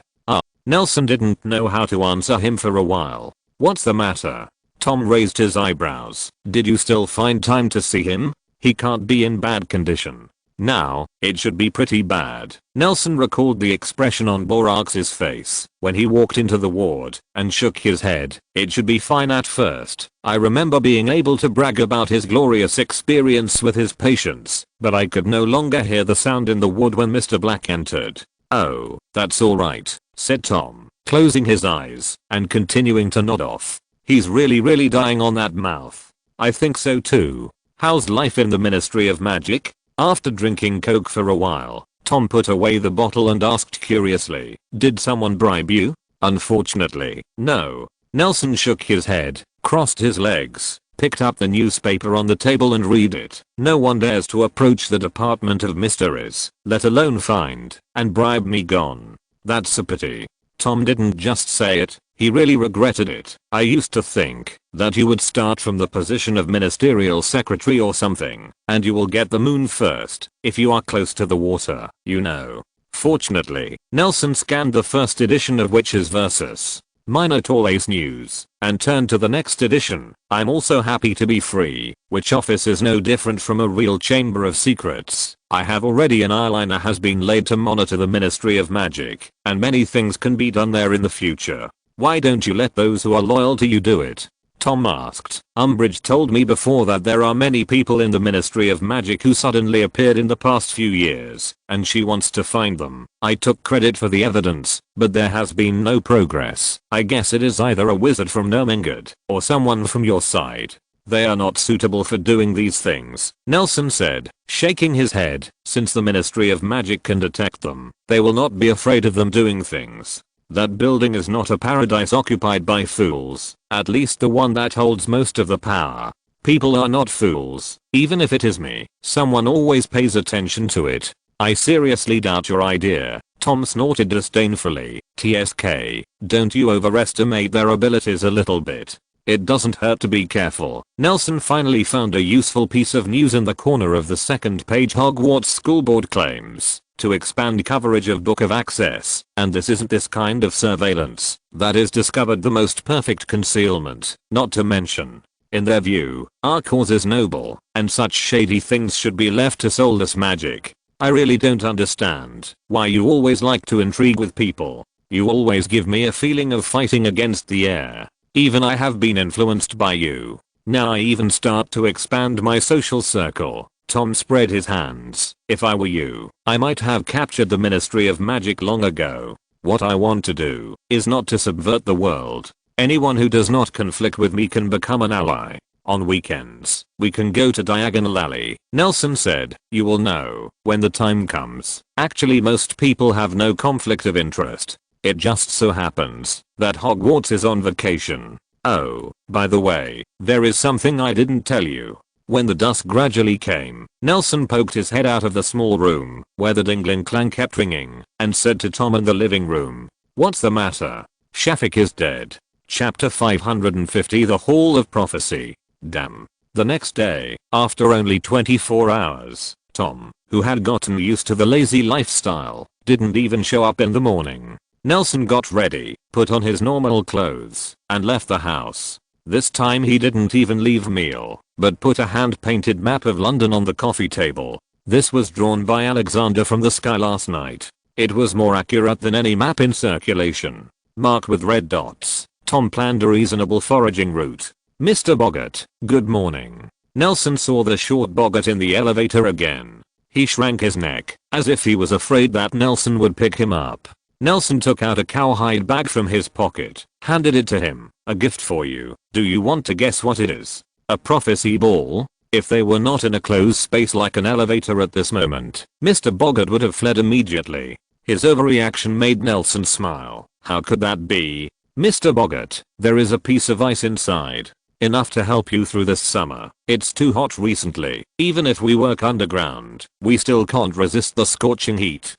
Speaker 1: Nelson didn't know how to answer him for a while. "What's the matter?" Tom raised his eyebrows. "Did you still find time to see him? He can't be in bad condition. Now, it should be pretty bad." Nelson recalled the expression on Borax's face when he walked into the ward, and shook his head. "It should be fine at first. I remember being able to brag about his glorious experience with his patients, but I could no longer hear the sound in the ward when Mr. Black entered." "Oh, that's alright," said Tom, closing his eyes and continuing to nod off. "He's really dying on that mouth." "I think so too. How's life in the Ministry of Magic?" After drinking Coke for a while, Tom put away the bottle and asked curiously, "Did someone bribe you?" "Unfortunately, no." Nelson shook his head, crossed his legs, picked up the newspaper on the table and read it. "No one dares to approach the Department of Mysteries, let alone find and bribe me. Gone. That's a pity." Tom didn't just say it, he really regretted it. "I used to think that you would start from the position of ministerial secretary or something, and you will get the moon first, if you are close to the water, you know." Fortunately, Nelson scanned the first edition of Witches vs. Minotaur Ace News, and turned to the next edition. "I'm also happy to be free, which office is no different from a real chamber of secrets. I have already an eyeliner has been laid to monitor the Ministry of Magic, and many things can be done there in the future. Why don't you let those who are loyal to you do it?" Tom asked. "Umbridge told me before that there are many people in the Ministry of Magic who suddenly appeared in the past few years, and she wants to find them. I took credit for the evidence, but there has been no progress. I guess it is either a wizard from Nermingard, or someone from your side. They are not suitable for doing these things," Nelson said, shaking his head. "Since the Ministry of Magic can detect them, they will not be afraid of them doing things. That building is not a paradise occupied by fools, at least the one that holds most of the power. People are not fools, even if it is me. Someone always pays attention to it. I seriously doubt your idea." Tom snorted disdainfully. "TSK, don't you overestimate their abilities a little bit? It doesn't hurt to be careful." Nelson finally found a useful piece of news in the corner of the second page. "Hogwarts School Board claims to expand coverage of Book of Access, and this isn't this kind of surveillance that is discovered the most perfect concealment, not to mention, in their view, our cause is noble, and such shady things should be left to soulless magic. I really don't understand why you always like to intrigue with people. You always give me a feeling of fighting against the air. Even I have been influenced by you. Now I even start to expand my social circle." Tom spread his hands. "If I were you, I might have captured the Ministry of Magic long ago. What I want to do is not to subvert the world. Anyone who does not conflict with me can become an ally. On weekends, we can go to Diagonal Alley," Nelson said. "You will know when the time comes. Actually, most people have no conflict of interest. It just so happens that Hogwarts is on vacation. Oh, by the way, there is something I didn't tell you. When the dusk gradually came, Nelson poked his head out of the small room, where the dingling clang kept ringing, and said to Tom in the living room, "What's the matter? Shafik is dead." Chapter 550, The Hall of Prophecy. Damn. The next day, after only 24 hours, Tom, who had gotten used to the lazy lifestyle, didn't even show up in the morning. Nelson got ready, put on his normal clothes, and left the house. This time he didn't even leave meal, but put a hand-painted map of London on the coffee table. This was drawn by Alexander from the sky last night. It was more accurate than any map in circulation. Marked with red dots, Tom planned a reasonable foraging route. "Mr. Boggart, good morning." Nelson saw the short Boggart in the elevator again. He shrank his neck, as if he was afraid that Nelson would pick him up. Nelson took out a cowhide bag from his pocket, handed it to him. "A gift for you. Do you want to guess what it is?" "A prophecy ball?" If they were not in a closed space like an elevator at this moment, Mr. Boggart would have fled immediately. His overreaction made Nelson smile. "How could that be?" "Mr. Boggart, there is a piece of ice inside. Enough to help you through this summer. It's too hot recently. Even if we work underground, we still can't resist the scorching heat."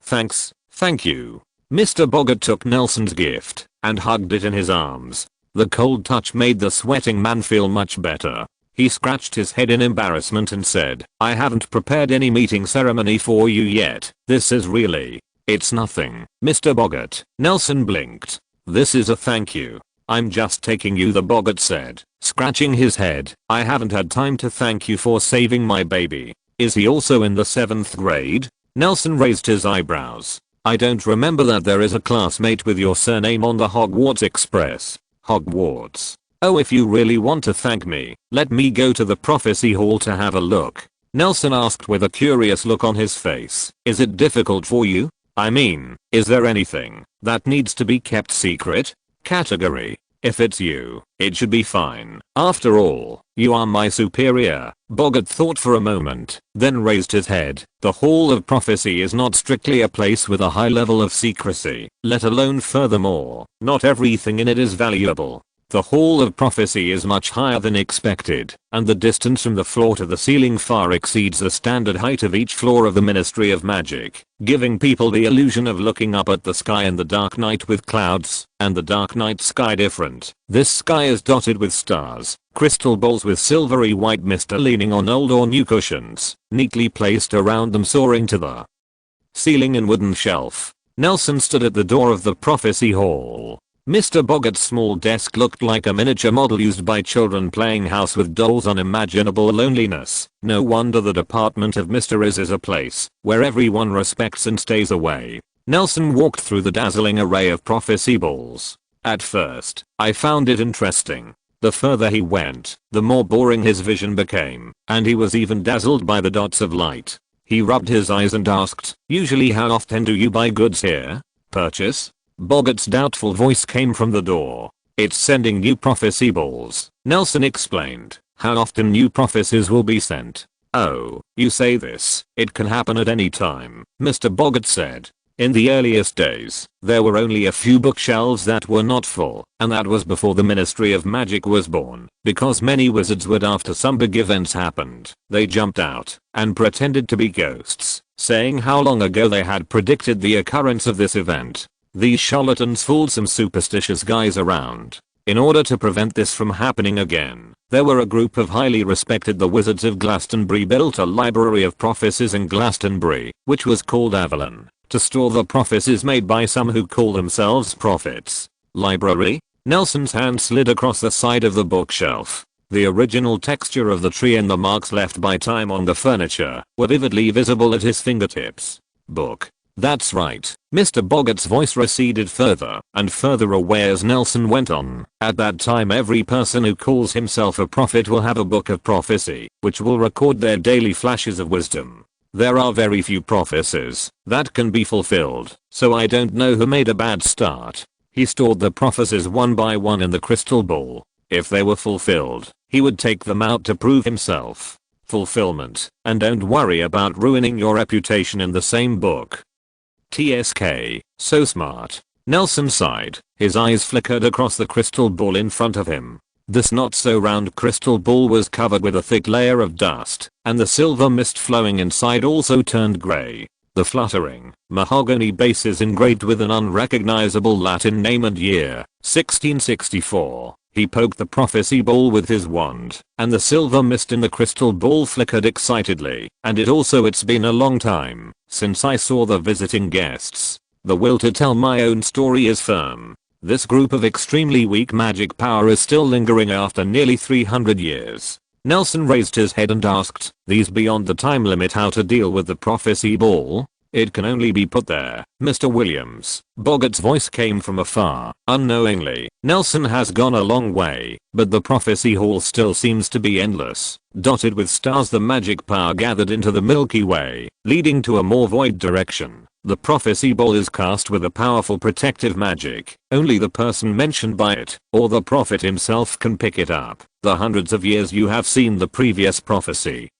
Speaker 1: "Thanks. Thank you." Mr. Boggart took Nelson's gift and hugged it in his arms. The cold touch made the sweating man feel much better. He scratched his head in embarrassment and said, "I haven't prepared any meeting ceremony for you yet. This is really..." "It's nothing, Mr. Boggart." Nelson blinked. "This is a thank you. I'm just taking you," the Boggart said, scratching his head. "I haven't had time to thank you for saving my baby." "Is he also in the 7th grade? Nelson raised his eyebrows. "I don't remember that there is a classmate with your surname on the Hogwarts Express." "Hogwarts? Oh, if you really want to thank me, let me go to the prophecy hall to have a look." Nelson asked with a curious look on his face. "Is it difficult for you? I mean, is there anything that needs to be kept secret?" "Category: if it's you, it should be fine. After all, you are my superior." Boggart thought for a moment, then raised his head. "The Hall of Prophecy is not strictly a place with a high level of secrecy, let alone furthermore, not everything in it is valuable. The Hall of Prophecy is much higher than expected, and the distance from the floor to the ceiling far exceeds the standard height of each floor of the Ministry of Magic, giving people the illusion of looking up at the sky in the dark night with clouds, and the dark night sky different. This sky is dotted with stars, crystal balls with silvery white mist leaning on old or new cushions, neatly placed around them soaring to the ceiling in wooden shelf." Nelson stood at the door of the prophecy hall. Mr. Boggart's small desk looked like a miniature model used by children playing house with dolls on imaginable loneliness. No wonder the department of Mr. Is a place where everyone respects and stays away. Nelson walked through the dazzling array of prophecy balls. At first, I found it interesting. The further he went, the more boring his vision became, and he was even dazzled by the dots of light. He rubbed his eyes and asked, "Usually how often do you buy goods here?" "Purchase?" Boggart's doubtful voice came from the door. "It's sending new prophecy balls," Nelson explained. "How often new prophecies will be sent?" "Oh, you say this. It can happen at any time," Mr. Boggart said. "In the earliest days, there were only a few bookshelves that were not full, and that was before the Ministry of Magic was born. Because many wizards would, after some big events happened, they jumped out and pretended to be ghosts, saying how long ago they had predicted the occurrence of this event. These charlatans fooled some superstitious guys around. In order to prevent this from happening again, there were a group of highly respected the Wizards of Glastonbury built a library of prophecies in Glastonbury, which was called Avalon, to store the prophecies made by some who call themselves prophets." "Library?" Nelson's hand slid across the side of the bookshelf. The original texture of the tree and the marks left by time on the furniture were vividly visible at his fingertips. "Book. That's right." Mr. Boggart's voice receded further and further away as Nelson went on. "At that time every person who calls himself a prophet will have a book of prophecy, which will record their daily flashes of wisdom. There are very few prophecies that can be fulfilled, so I don't know who made a bad start. He stored the prophecies one by one in the crystal ball. If they were fulfilled, he would take them out to prove himself. Fulfillment, and don't worry about ruining your reputation in the same book." TSK, so smart. Nelson sighed. His eyes flickered across the crystal ball in front of him. This not-so-round crystal ball was covered with a thick layer of dust, and the silver mist flowing inside also turned grey. The fluttering, mahogany base is engraved with an unrecognizable Latin name and year, 1664. He poked the prophecy ball with his wand, and the silver mist in the crystal ball flickered excitedly, and it's been a long time since I saw the visiting guests. The will to tell my own story is firm. This group of extremely weak magic power is still lingering after nearly 300 years. Nelson raised his head and asked, "These beyond the time limit, how to deal with the prophecy ball?" "It can only be put there, Mr. Williams." Boggart's voice came from afar, unknowingly. "Nelson has gone a long way, but the prophecy hall still seems to be endless, dotted with stars. The magic power gathered into the Milky Way, leading to a more void direction. The prophecy ball is cast with a powerful protective magic. Only the person mentioned by it, or the prophet himself, can pick it up. The hundreds of years you have seen the previous prophecy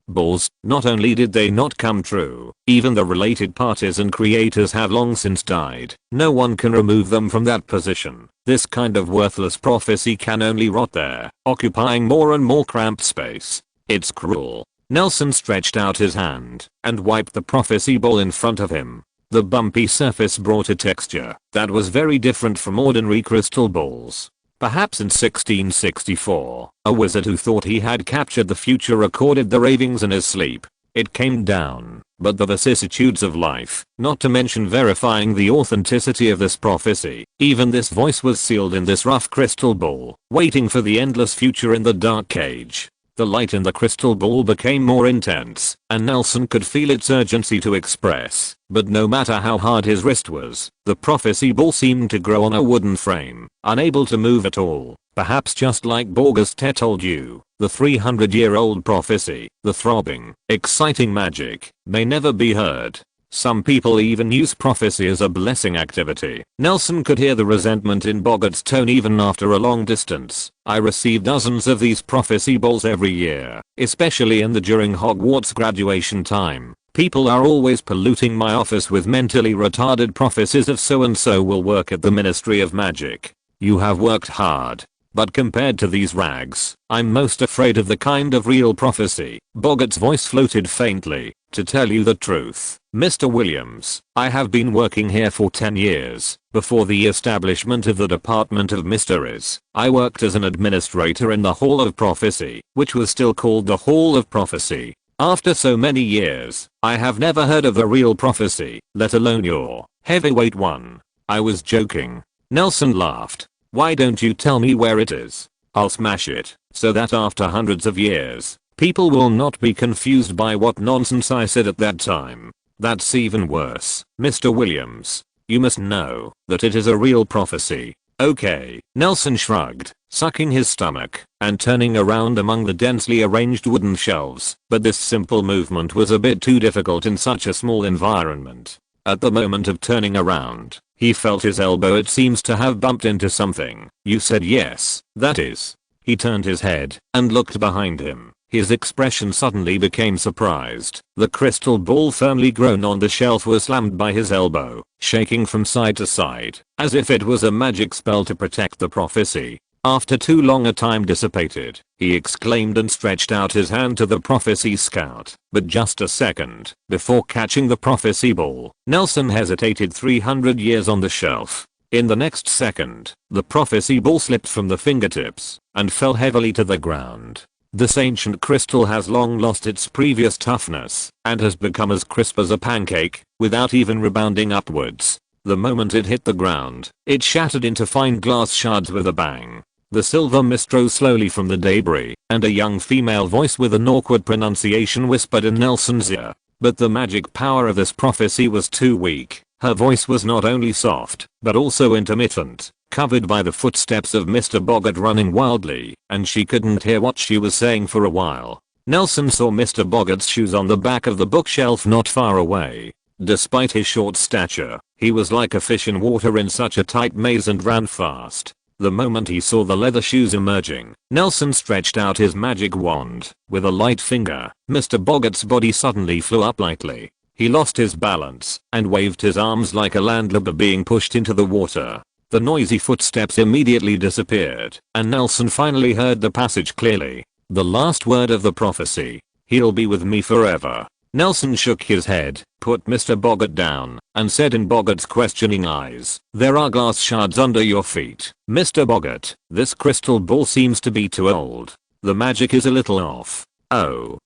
Speaker 1: balls, not only did they not come true, even the related parties and creators have long since died. No one can remove them from that position. This kind of worthless prophecy can only rot there, occupying more and more cramped space. It's cruel." Nelson stretched out his hand and wiped the prophecy ball in front of him. The bumpy surface brought a texture that was very different from ordinary crystal balls. Perhaps in 1664, a wizard who thought he had captured the future recorded the ravings in his sleep. It came down, but the vicissitudes of life, not to mention verifying the authenticity of this prophecy, even this voice was sealed in this rough crystal ball, waiting for the endless future in the dark cage. The light in the crystal ball became more intense, and Nelson could feel its urgency to express, but no matter how hard his wrist was, the prophecy ball seemed to grow on a wooden frame, unable to move at all. Perhaps just like Borgast told you, the 300-year-old prophecy, the throbbing, exciting magic, may never be heard. Some people even use prophecy as a blessing activity. Nelson could hear the resentment in Boggart's tone even after a long distance. "I receive dozens of these prophecy balls every year, especially during Hogwarts graduation time. People are always polluting my office with mentally retarded prophecies of so and so will work at the Ministry of Magic. You have worked hard. But compared to these rags, I'm most afraid of the kind of real prophecy." Boggart's voice floated faintly. "To tell you the truth, Mr. Williams, I have been working here for 10 years. Before the establishment of the Department of Mysteries, I worked as an administrator in the Hall of Prophecy, which was still called the Hall of Prophecy. After so many years, I have never heard of a real prophecy, let alone your heavyweight one." "I was joking." Nelson laughed. "Why don't you tell me where it is? I'll smash it, so that after hundreds of years, people will not be confused by what nonsense I said at that time." "That's even worse, Mr. Williams. You must know that it is a real prophecy." "Okay." Nelson shrugged, sucking his stomach and turning around among the densely arranged wooden shelves, but this simple movement was a bit too difficult in such a small environment. At the moment of turning around, he felt his elbow. It seems to have bumped into something. "You said yes, that is." He turned his head and looked behind him. His expression suddenly became surprised. The crystal ball firmly grown on the shelf was slammed by his elbow, shaking from side to side, as if it was a magic spell to protect the prophecy. "After too long a time dissipated," he exclaimed and stretched out his hand to the prophecy scout. But just a second before catching the prophecy ball, Nelson hesitated. 300 years on the shelf. In the next second, the prophecy ball slipped from the fingertips and fell heavily to the ground. This ancient crystal has long lost its previous toughness and has become as crisp as a pancake, without even rebounding upwards. The moment it hit the ground, it shattered into fine glass shards with a bang. The silver mist rose slowly from the debris, and a young female voice with an awkward pronunciation whispered in Nelson's ear. But the magic power of this prophecy was too weak. Her voice was not only soft, but also intermittent, covered by the footsteps of Mr. Boggart running wildly, and she couldn't hear what she was saying for a while. Nelson saw Mr. Boggart's shoes on the back of the bookshelf not far away. Despite his short stature, he was like a fish in water in such a tight maze and ran fast. The moment he saw the leather shoes emerging, Nelson stretched out his magic wand. With a light finger, Mr. Boggart's body suddenly flew up lightly. He lost his balance and waved his arms like a landlubber being pushed into the water. The noisy footsteps immediately disappeared, and Nelson finally heard the passage clearly. The last word of the prophecy. He'll be with me forever. Nelson shook his head, put Mr. Boggart down, and said in Boggart's questioning eyes, "There are glass shards under your feet. Mr. Boggart, this crystal ball seems to be too old. The magic is a little off." Oh.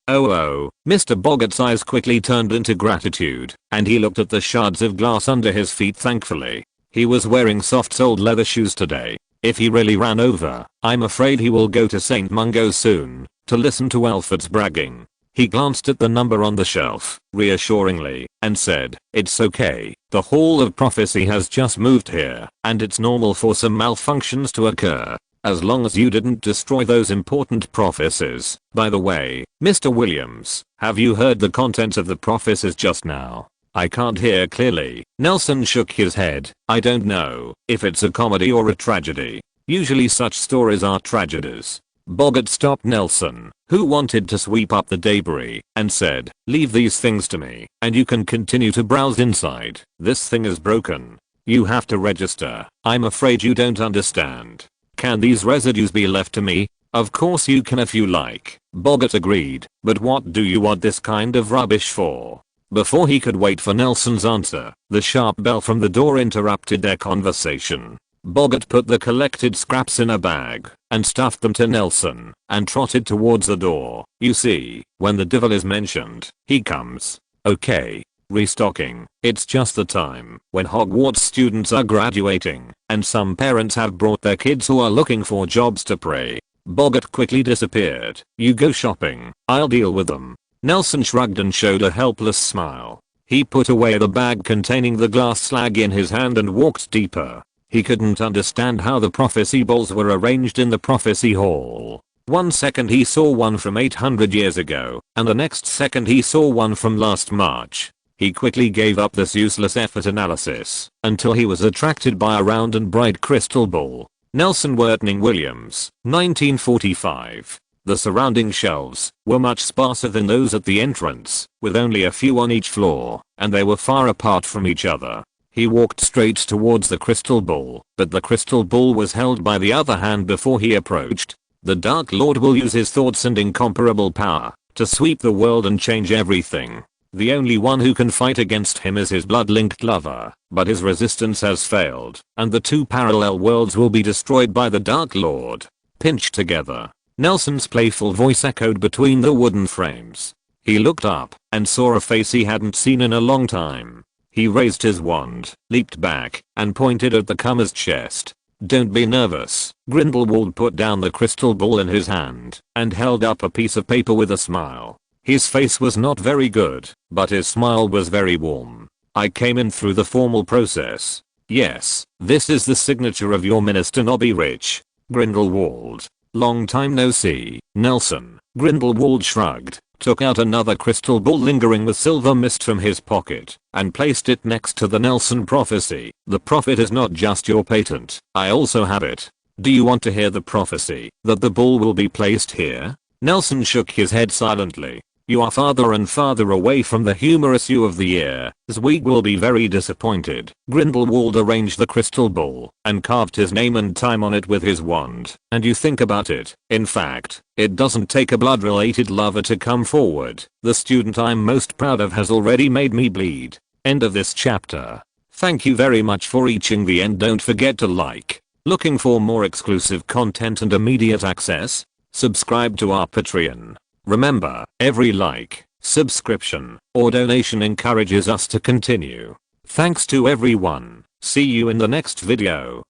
Speaker 1: Mr. Boggart's eyes quickly turned into gratitude, and he looked at the shards of glass under his feet thankfully. He was wearing soft-soled leather shoes today. If he really ran over, I'm afraid he will go to St. Mungo soon, to listen to Alfred's bragging. He glanced at the number on the shelf, reassuringly, and said, "It's okay, the Hall of Prophecy has just moved here, and it's normal for some malfunctions to occur. As long as you didn't destroy those important prophecies. By the way, Mr. Williams, have you heard the contents of the prophecies just now?" "I can't hear clearly." Nelson shook his head. "I don't know if it's a comedy or a tragedy. Usually such stories are tragedies." Boggart stopped Nelson, who wanted to sweep up the debris, and said, "Leave these things to me, and you can continue to browse inside. This thing is broken. You have to register. I'm afraid you don't understand." "Can these residues be left to me?" "Of course you can if you like," Boggart agreed, "but what do you want this kind of rubbish for?" Before he could wait for Nelson's answer, the sharp bell from the door interrupted their conversation. Boggart put the collected scraps in a bag and stuffed them to Nelson and trotted towards the door. "You see, when the devil is mentioned, he comes." "Okay." Restocking. It's just the time when Hogwarts students are graduating, and some parents have brought their kids who are looking for jobs to pray. Boggart quickly disappeared. "You go shopping. I'll deal with them." Nelson shrugged and showed a helpless smile. He put away the bag containing the glass slag in his hand and walked deeper. He couldn't understand how the prophecy balls were arranged in the prophecy hall. One second he saw one from 800 years ago, and the next second he saw one from last March. He quickly gave up this useless effort analysis until he was attracted by a round and bright crystal ball. Nelson Wortning Williams, 1945. The surrounding shelves were much sparser than those at the entrance, with only a few on each floor, and they were far apart from each other. He walked straight towards the crystal ball, but the crystal ball was held by the other hand before he approached. The Dark Lord will use his thoughts and incomparable power to sweep the world and change everything. The only one who can fight against him is his blood-linked lover, but his resistance has failed, and the two parallel worlds will be destroyed by the Dark Lord. Pinched together. Nelson's playful voice echoed between the wooden frames. He looked up and saw a face he hadn't seen in a long time. He raised his wand, leaped back, and pointed at the comer's chest. "Don't be nervous." Grindelwald put down the crystal ball in his hand and held up a piece of paper with a smile. His face was not very good, but his smile was very warm. "I came in through the formal process." "Yes, this is the signature of your minister Nobby Rich." Grindelwald. "Long time no see, Nelson." Grindelwald shrugged, took out another crystal ball lingering with silver mist from his pocket, and placed it next to the Nelson prophecy. "The prophet is not just your patent, I also have it. Do you want to hear the prophecy that the ball will be placed here?" Nelson shook his head silently. "You are farther and farther away from the humorous you of the year. Zweig will be very disappointed." Grindelwald arranged the crystal ball and carved his name and time on it with his wand. "And you think about it. In fact, it doesn't take a blood-related lover to come forward. The student I'm most proud of has already made me bleed." End of this chapter. Thank you very much for reaching the end. Don't forget to like. Looking for more exclusive content and immediate access? Subscribe to our Patreon. Remember, every like, subscription, or donation encourages us to continue. Thanks to everyone. See you in the next video.